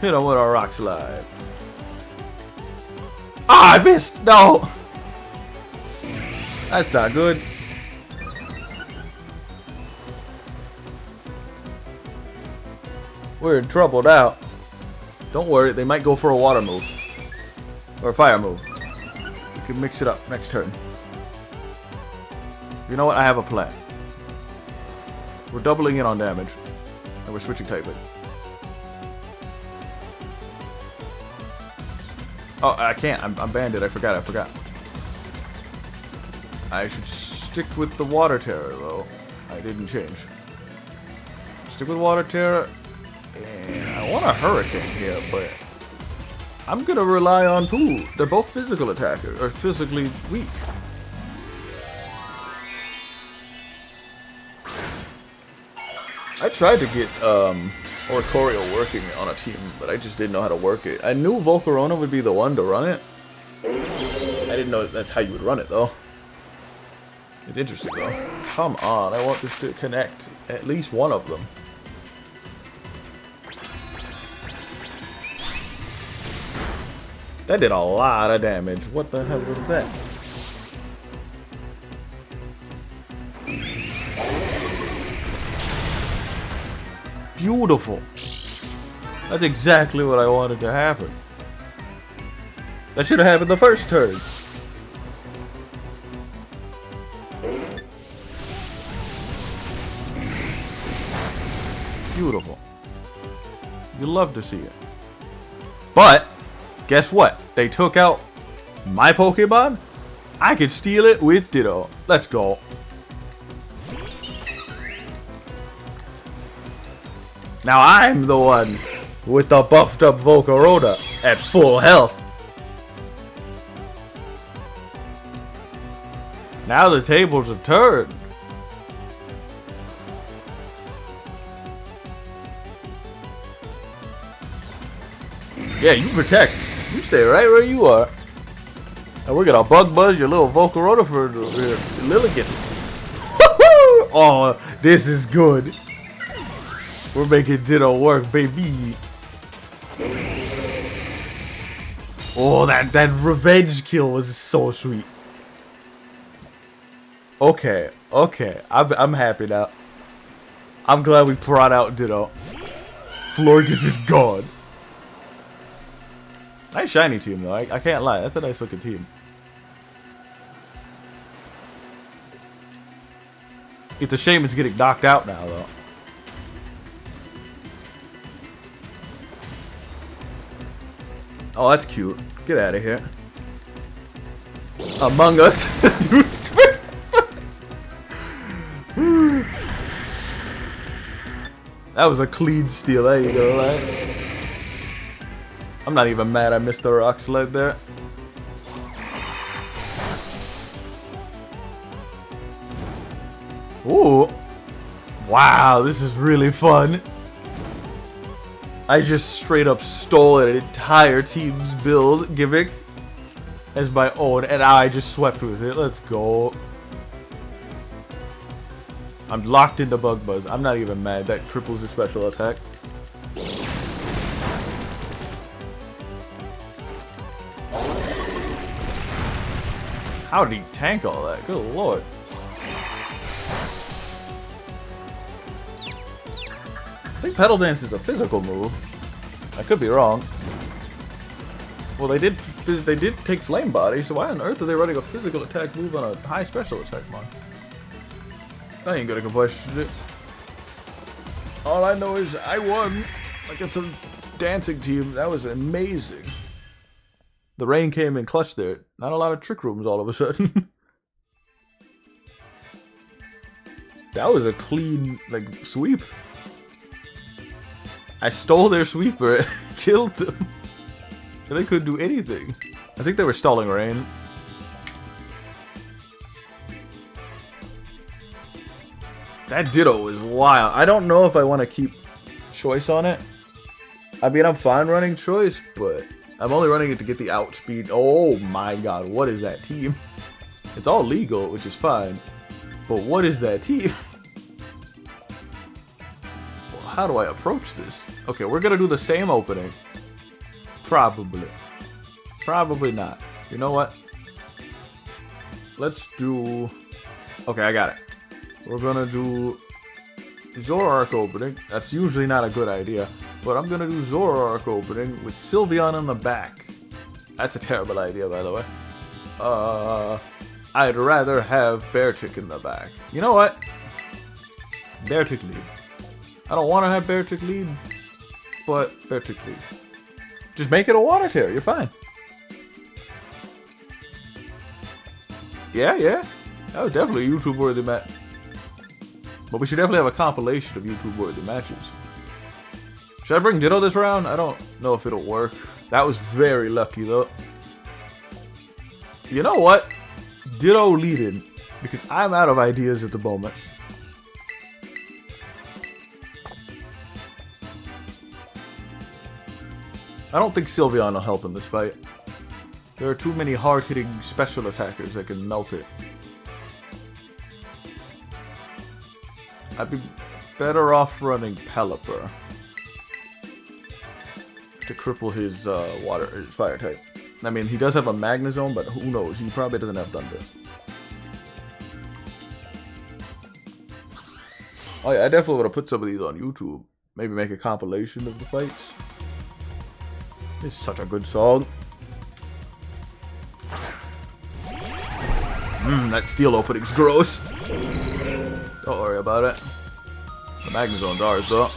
Hit him with a rock slide. Ah, I missed! No! That's not good. We're in trouble now. Don't worry, they might go for a water move. Or a fire move. We can mix it up next turn. You know what? I have a plan. We're doubling in on damage. And we're switching typing. Oh, I can't. I'm banded. I forgot. I should stick with the Water Terror, though. I didn't change. Stick with Water Terror. And I want a Hurricane here, but I'm gonna rely on Pooh. They're both physical attackers, or physically weak. I tried to get Oricorio working on a team, but I just didn't know how to work it. I knew Volcarona would be the one to run it. I didn't know that's how you would run it, though. It's interesting, though. Come on, I want this to connect at least one of them. That did a lot of damage. What the hell was that? Beautiful. That's exactly what I wanted to happen. That should have happened the first turn. Beautiful. You love to see it. But guess what? They took out my Pokemon? I could steal it with Ditto. Let's go. Now I'm the one with the buffed up Volcarona at full health. Now the tables have turned. Yeah, you protect. You stay right where you are. And we're gonna bug buzz your little Volcarona for Lilligant. Oh, this is good. We're making Ditto work, baby. Oh, that revenge kill was so sweet. Okay. I'm happy now. I'm glad we brought out Ditto. Florges is gone. Nice shiny team, though. I can't lie. That's a nice looking team. It's a shame it's getting knocked out now, though. Oh, that's cute. Get out of here. Among Us. That was a clean steal. There you go, right? I'm not even mad I missed the rock sled there. Ooh. Wow, this is really fun. I just straight up stole an entire team's build gimmick as my own, and I just swept with it. Let's go. I'm locked into Bug Buzz. I'm not even mad. That cripples the special attack. How did he tank all that? Good lord. think Pedal Dance is a physical move. I could be wrong. Well, they did take Flame Body, so why on earth are they running a physical attack move on a high special attack mon? I ain't gonna question it. All I know is I won against a dancing team. That was amazing. The rain came in clutch there. Not a lot of trick rooms all of a sudden. That was a clean, like, sweep. I stole their sweeper, killed them. And they couldn't do anything. I think they were stalling rain. That Ditto is wild. I don't know if I want to keep choice on it. I mean, I'm fine running choice, but I'm only running it to get the outspeed. Oh my god, what is that team? It's all legal, which is fine. But what is that team? Well, how do I approach this? Okay, we're gonna do the same opening. Probably. Probably not. You know what? Let's do... Okay, I got it. We're gonna do Zoroark opening. That's usually not a good idea. But I'm gonna do Zoroark opening with Sylveon on the back. That's a terrible idea, by the way. I'd rather have Beartic in the back. You know what? Beartic lead. I don't want to have Beartic lead, but Beartic lead. Just make it a Water Tear. You're fine. Yeah. That was definitely a YouTube-worthy match. But we should definitely have a compilation of YouTube-worthy matches. Should I bring Ditto this round? I don't know if it'll work. That was very lucky, though. You know what? Ditto leading. Because I'm out of ideas at the moment. I don't think Sylveon will help in this fight. There are too many hard-hitting special attackers that can melt it. I'd be better off running Pelipper to cripple his his fire type. I mean, he does have a Magnezone, but who knows? He probably doesn't have Thunder. Oh yeah, I definitely would have put some of these on YouTube. Maybe make a compilation of the fights. This is such a good song. That steel opening's gross. Don't worry about it. The Magnezone's ours, though.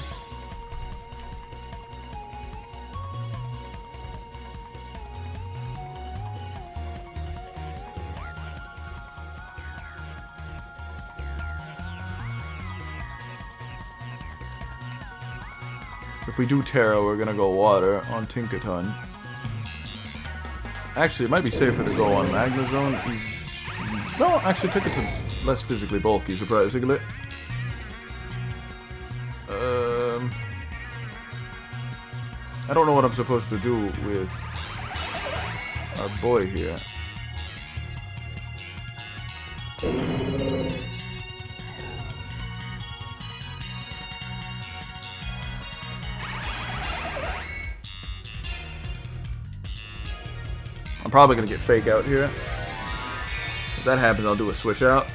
If we do Terra, we're gonna go Water on Tinkaton. Actually, it might be safer to go on Magnezone. No, actually, Tinkaton's less physically bulky, surprisingly. I don't know what I'm supposed to do with our boy here. I'm probably gonna get Fake Out here. If that happens, I'll do a switch out.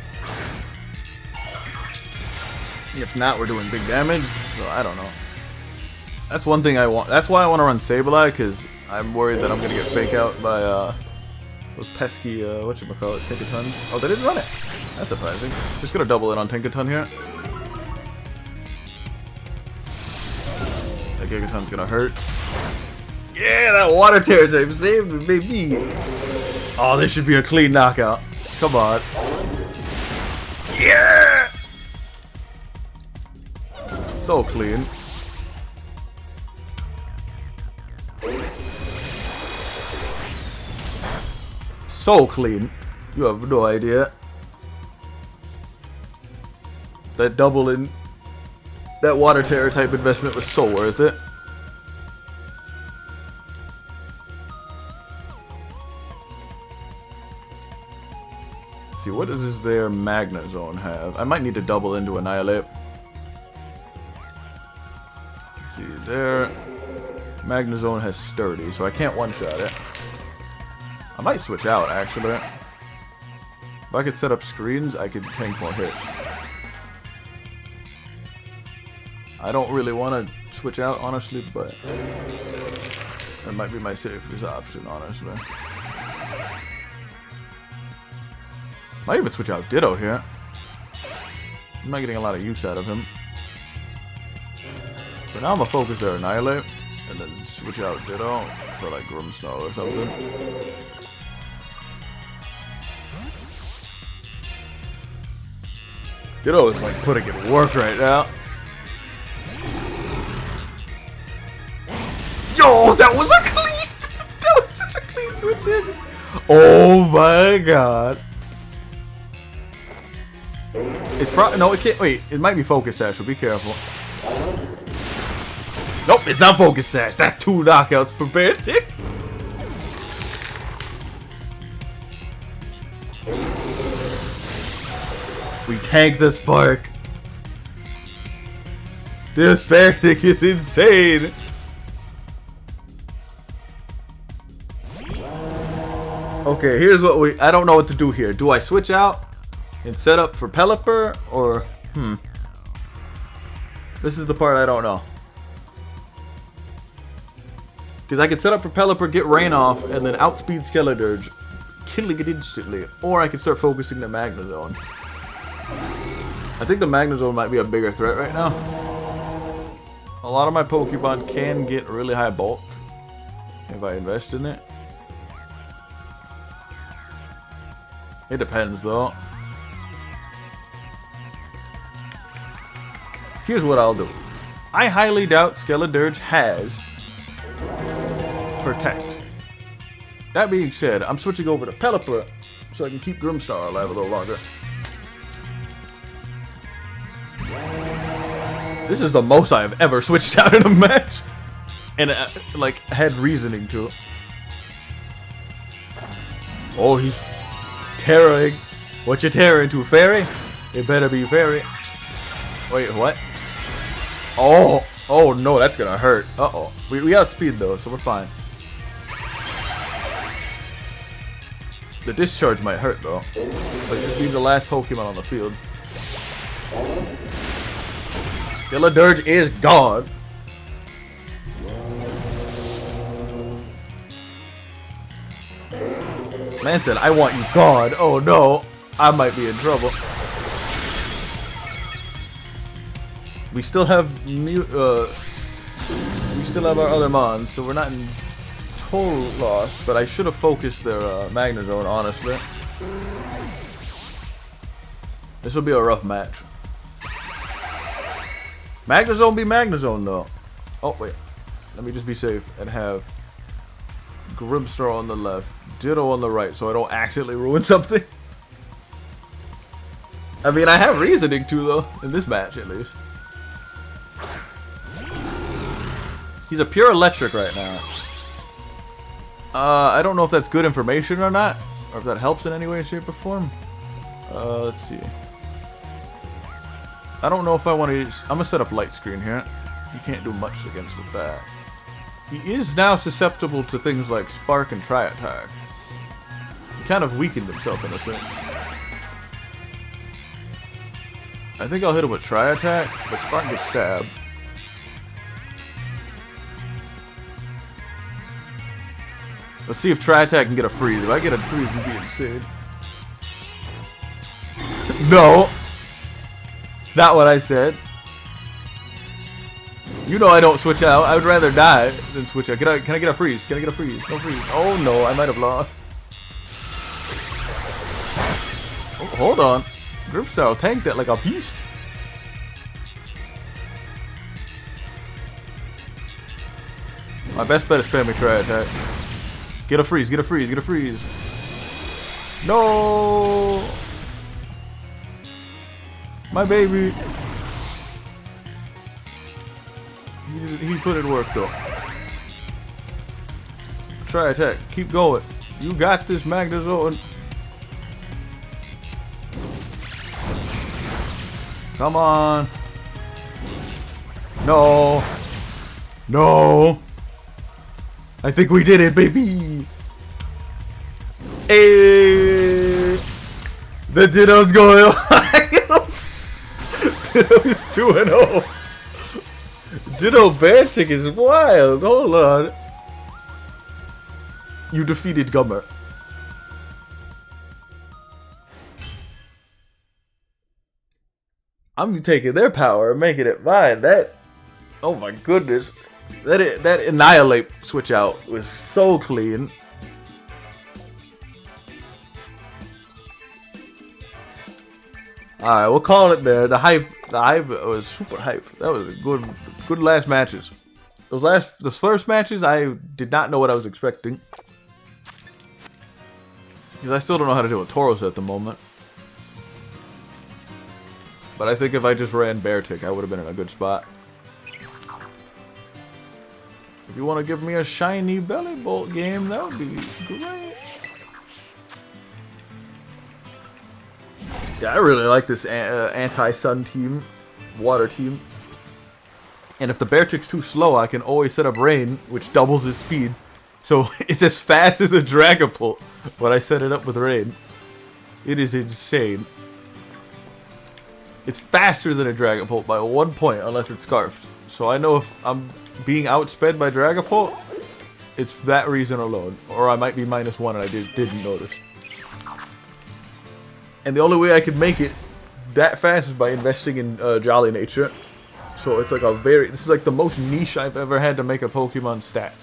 If not, we're doing big damage, so I don't know. That's one thing I want. That's why I want to run Sableye, because I'm worried that I'm gonna get Fake Out by those pesky whatchamacallit, Tinkaton. Oh, they didn't run it. That's surprising. Just gonna double in on Tinkaton here. That Gigaton's gonna hurt. Yeah, that Water Tear type saved me, baby. Oh, this should be a clean knockout. Come on. Yeah! So clean. So clean. You have no idea. That double in that Water Tear type investment was so worth it. Let's see, what does their Magnezone have? I might need to double into Annihilate. Let's see, their Magnezone has Sturdy, so I can't one-shot it. I might switch out, actually. If I could set up screens, I could tank more hits. I don't really want to switch out, honestly, but that might be my safest option, honestly. Might even switch out Ditto here. I'm not getting a lot of use out of him. But now I'm gonna focus there, Annihilate, and then switch out Ditto for like Grimmsnarl or something. Ditto is like putting in work right now. Yo, that was a clean! That was such a clean switch in! Oh my god. It's probably, no, it can't, wait, it might be Focus Sash, so be careful. Nope, it's not Focus Sash. That's 2 knockouts for Beartick. We tank the Spark. This Beartick is insane. Okay, here's what I don't know what to do here. Do I switch out and set up for Pelipper, or this is the part I don't know. Because I could set up for Pelipper, get Rain off, and then outspeed Skeledirge, killing it instantly. Or I could start focusing the Magnezone. I think the Magnezone might be a bigger threat right now. A lot of my Pokemon can get really high bulk if I invest in it. It depends though. Here's what I'll do. I highly doubt Skeledirge has Protect. That being said, I'm switching over to Pelipper so I can keep Grimmsnarl alive a little longer. This is the most I've ever switched out in a match. And like had reasoning to. Oh, he's terroring. What you terror into, Fairy? It better be Fairy. Wait, what? Oh no, that's gonna hurt. Uh-oh. We outspeed though, so we're fine. The discharge might hurt though. But just be the last Pokemon on the field. Skeledirge is God. Man said, I want you God. Oh no, I might be in trouble. We still have our other Mons, so we're not in total loss. But I should have focused their Magnezone, honestly. This will be a rough match. Magnezone be Magnezone though. Oh wait, let me just be safe and have Grimmsnarl on the left, Ditto on the right, so I don't accidentally ruin something. I mean, I have reasoning to though in this match at least. He's a pure electric right now. I don't know if that's good information or not, or if that helps in any way, shape, or form. Let's see. I don't know if I want to use... I'm going to set up light screen here. You can't do much against with that. He is now susceptible to things like Spark and Tri-Attack. He kind of weakened himself in a sense. I think I'll hit him with Tri-Attack, but Spark gets stabbed. Let's see if Tri-Attack can get a freeze. If I get a freeze, it'd be insane. No! It's not what I said. You know I don't switch out. I would rather die than switch out. Can I get a freeze? Can I get a freeze? No freeze. Oh no, I might have lost. Oh, hold on. Grimmsnarl tanked that like a beast. My best bet is spamming Tri-Attack. Get a freeze, get a freeze, get a freeze. No! My baby. He put in work though. Tri-Attack, keep going. You got this, Magnezone. Come on. No. No. I think we did it, baby. Hey. The Ditto's going on. Ditto is 2-0. Ditto Beartick is wild. Hold on. You defeated Gummer. I'm taking their power and making it mine. That, oh my goodness, that Annihilate switch out was so clean. All right, we'll call it there. The hype was super hype. That was a good last matches. Those first matches, I did not know what I was expecting. Because I still don't know how to do a Tauros at the moment. But I think if I just ran Beartick, I would have been in a good spot. If you want to give me a shiny Belly Bolt game, that would be great. Yeah, I really like this anti-sun team, water team. And if the Beartick's too slow, I can always set up Rain, which doubles its speed. So it's as fast as a Dragapult when I set it up with Rain. It is insane. It's faster than a Dragapult by 1 point, unless it's Scarfed. So I know if I'm being outsped by Dragapult, it's that reason alone. Or I might be -1 and I didn't notice. And the only way I could make it that fast is by investing in Jolly Nature. So it's like this is like the most niche I've ever had to make a Pokemon stats.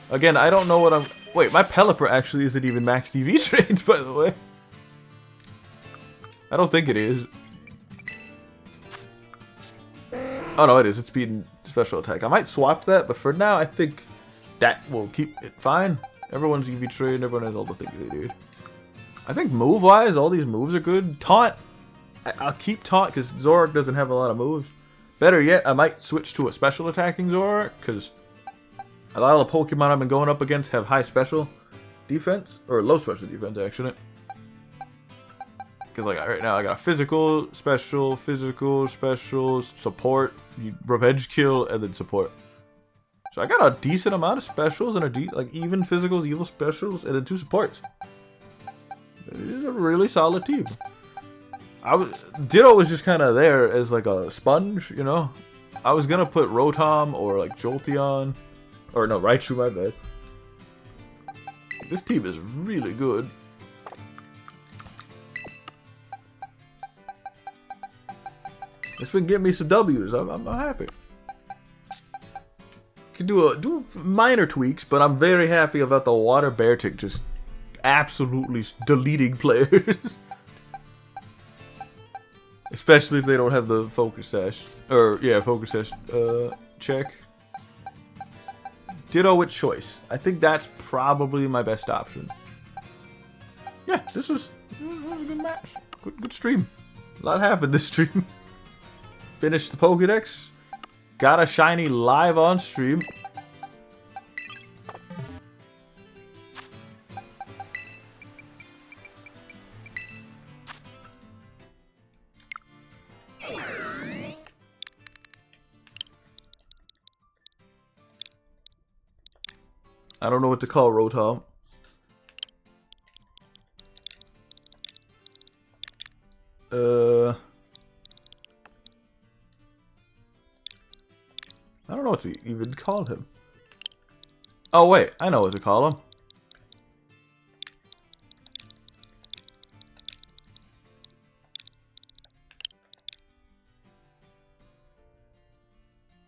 Again, I don't know what I'm... Wait, my Pelipper actually isn't even max EV trained, by the way. I don't think it is. Oh no, it is. It's speed and special attack. I might swap that, but for now, I think that will keep it fine. Everyone's EV trained, everyone has all the things they need. I think move-wise, all these moves are good. Taunt, I'll keep Taunt because Zoroark doesn't have a lot of moves. Better yet, I might switch to a special attacking Zoroark because a lot of the Pokemon I've been going up against have high special defense, or low special defense actually. Because like right now I got physical, special, support, revenge kill, and then support. So I got a decent amount of specials and like even physicals, evil specials, and then 2 supports. It is a really solid team. Ditto was just kind of there as like a sponge, you know. I was gonna put Rotom or like Jolteon, or no, Raichu, my bad. This team is really good. It's been getting me some W's. I'm happy. Can do minor tweaks, but I'm very happy about the Water Beartick just absolutely deleting players. Especially if they don't have the Focus Sash. Or, yeah, Focus Sash check. Ditto with Choice. I think that's probably my best option. Yeah, this was a good match. Good stream. A lot happened this stream. Finished the Pokédex. Got a shiny live on stream. I don't know what to call Rotom. I don't know what to even call him. Oh wait, I know what to call him.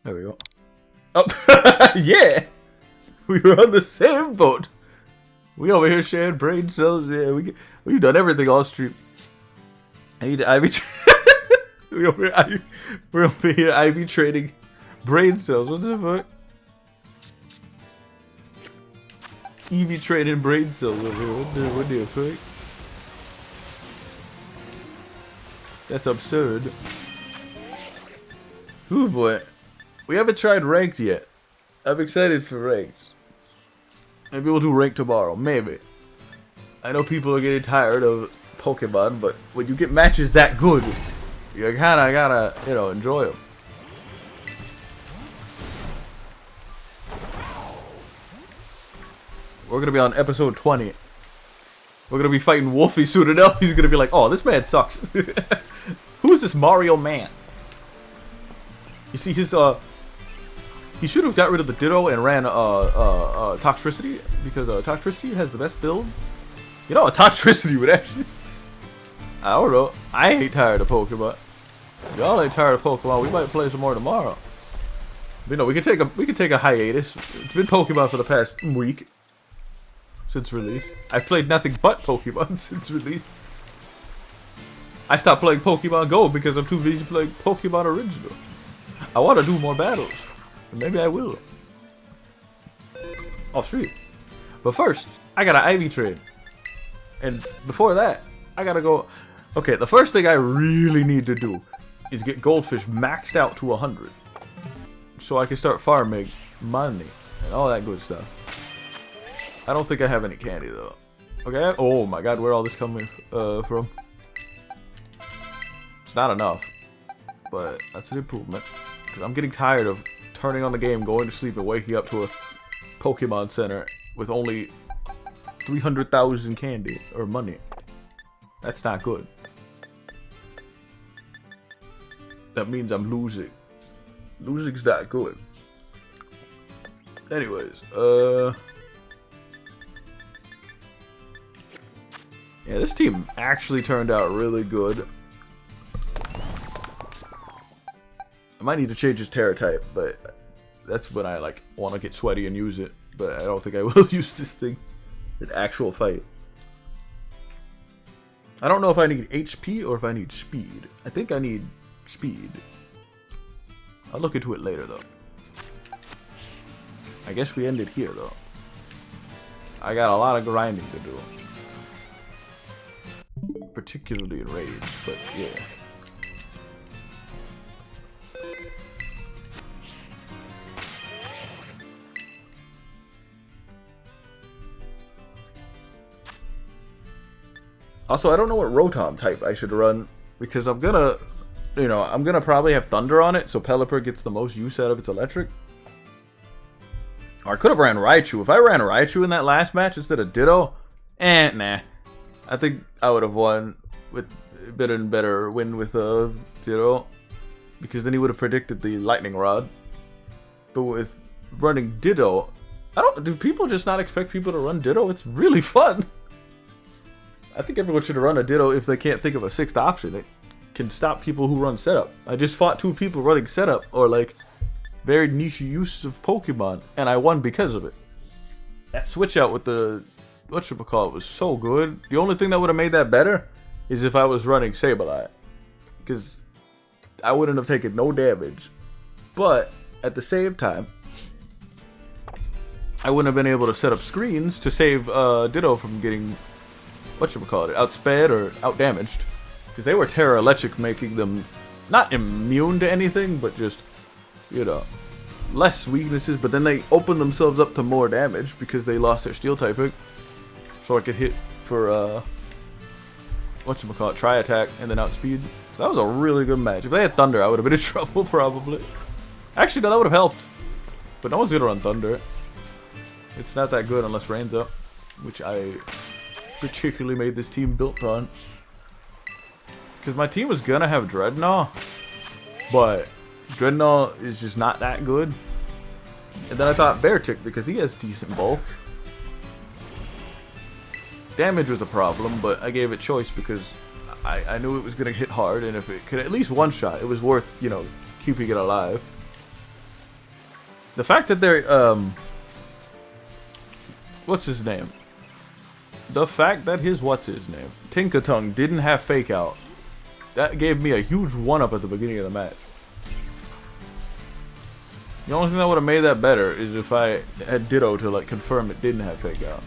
There we go. Oh, yeah! We were on the same boat. We over here sharing brain cells. Yeah, we've done everything all stream. We're over here IV trading brain cells. What the fuck? EV trading brain cells over here. What the fuck? That's absurd. Ooh boy. We haven't tried ranked yet. I'm excited for ranked. Maybe we'll do ranked tomorrow. Maybe. I know people are getting tired of Pokemon, but when you get matches that good, you kinda gotta, you know, enjoy them. We're gonna be on episode 20. We're gonna be fighting Wolfie soon enough. He's gonna be like, oh, this man sucks. Who's this Mario man? You see his he should have got rid of the Ditto and ran Toxtricity, because Toxtricity has the best build. You know, a Toxtricity would actually. I don't know. I ain't tired of Pokemon. Y'all ain't tired of Pokemon. We might play some more tomorrow. But, you know, we could take a hiatus. It's been Pokemon for the past week since release. I've played nothing but Pokemon since release. I stopped playing Pokemon Go because I'm too busy playing Pokemon Original. I want to do more battles. Maybe I will. Off street. But first, I got an Ivy trade. And before that, I gotta go. Okay, the first thing I really need to do is get Goldfish maxed out to 100. So I can start farming money and all that good stuff. I don't think I have any candy though. Okay, oh my god, where all this coming from? It's not enough. But that's an improvement. Because I'm getting tired of turning on the game, going to sleep, and waking up to a Pokemon Center with only 300,000 candy or money. That's not good. That means I'm losing. Losing's not good. Anyways, yeah, this team actually turned out really good. I might need to change his Terra type, but that's when I like want to get sweaty and use it. But I don't think I will use this thing in actual fight. I don't know if I need HP or if I need speed. I think I need speed. I'll look into it later though. I guess we ended here though. I got a lot of grinding to do. Particularly in raids, but yeah. Also, I don't know what Rotom type I should run, because I'm gonna, you know, I'm gonna probably have Thunder on it, so Pelipper gets the most use out of its electric. Or I could have ran Raichu. If I ran Raichu in that last match instead of Ditto, nah. I think I would have won with better win with Ditto, because then he would have predicted the Lightning Rod. But with running Ditto, do people just not expect people to run Ditto? It's really fun. I think everyone should run a Ditto if they can't think of a sixth option. It can stop people who run setup. I just fought 2 people running setup, or like very niche use of Pokemon, and I won because of it. That switch out with the whatchamacallit was so good. The only thing that would have made that better is if I was running Sableye, because I wouldn't have taken no damage. But at the same time, I wouldn't have been able to set up screens to save Ditto from getting outsped or outdamaged, because they were Terra Electric, making them not immune to anything, but just, you know, less weaknesses. But then they opened themselves up to more damage because they lost their Steel typing, so I could hit for Tri Attack and then outspeed. So that was a really good match. If they had Thunder, I would have been in trouble probably. Actually, no, that would have helped, but no one's gonna run Thunder. It's not that good unless Rain's up, which I particularly made this team built on, because my team was gonna have Dreadnought, but Dreadnought is just not that good. And then I thought Beartic, because he has decent bulk. Damage was a problem, but I gave it choice because I knew it was gonna hit hard, and if it could at least one shot, it was worth, you know, keeping it alive. The fact that they're what's his name? The fact that his Tinkatongue didn't have Fake Out, that gave me a huge 1-up at the beginning of the match. The only thing that would have made that better is if I had Ditto to like confirm it didn't have Fake Out.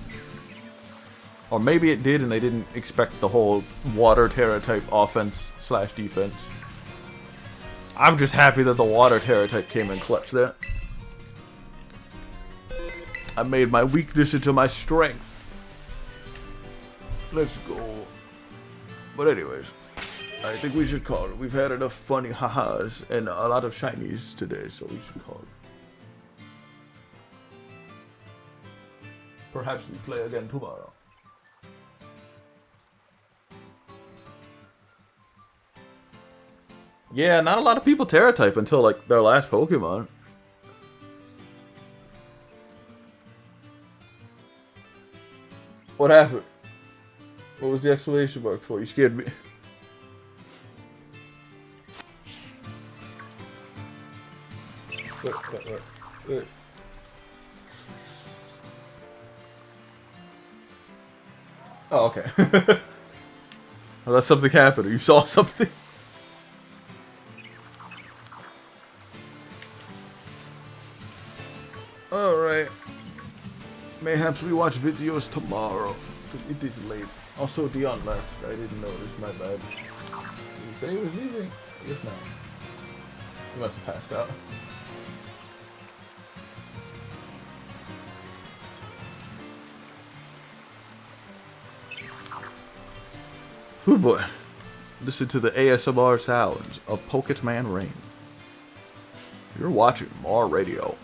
Or maybe it did and they didn't expect the whole Water Terra type offense / defense. I'm just happy that the Water Terra type came in clutch there. I made my weakness into my strength. Let's go. But anyways, I think we should call it. We've had enough funny ha-has and a lot of shinies today, so we should call it. Perhaps we play again tomorrow. Yeah, not a lot of people Terra type until like their last Pokemon. What happened? What was the exclamation mark for? You scared me. Wait. Oh, okay. Unless something happened or you saw something. Alright. Mayhaps we watch videos tomorrow. Because it is late. Also, Dion left. I didn't notice. My bad. Did he say he was leaving? I guess not. He must have passed out. Ooh boy. Listen to the ASMR sounds of Pokemon Rain. You're watching More Radio.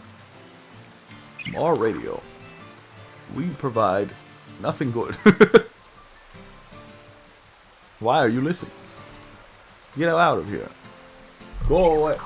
More Radio. We provide nothing good. Why are you listening? Get out of here. Go away.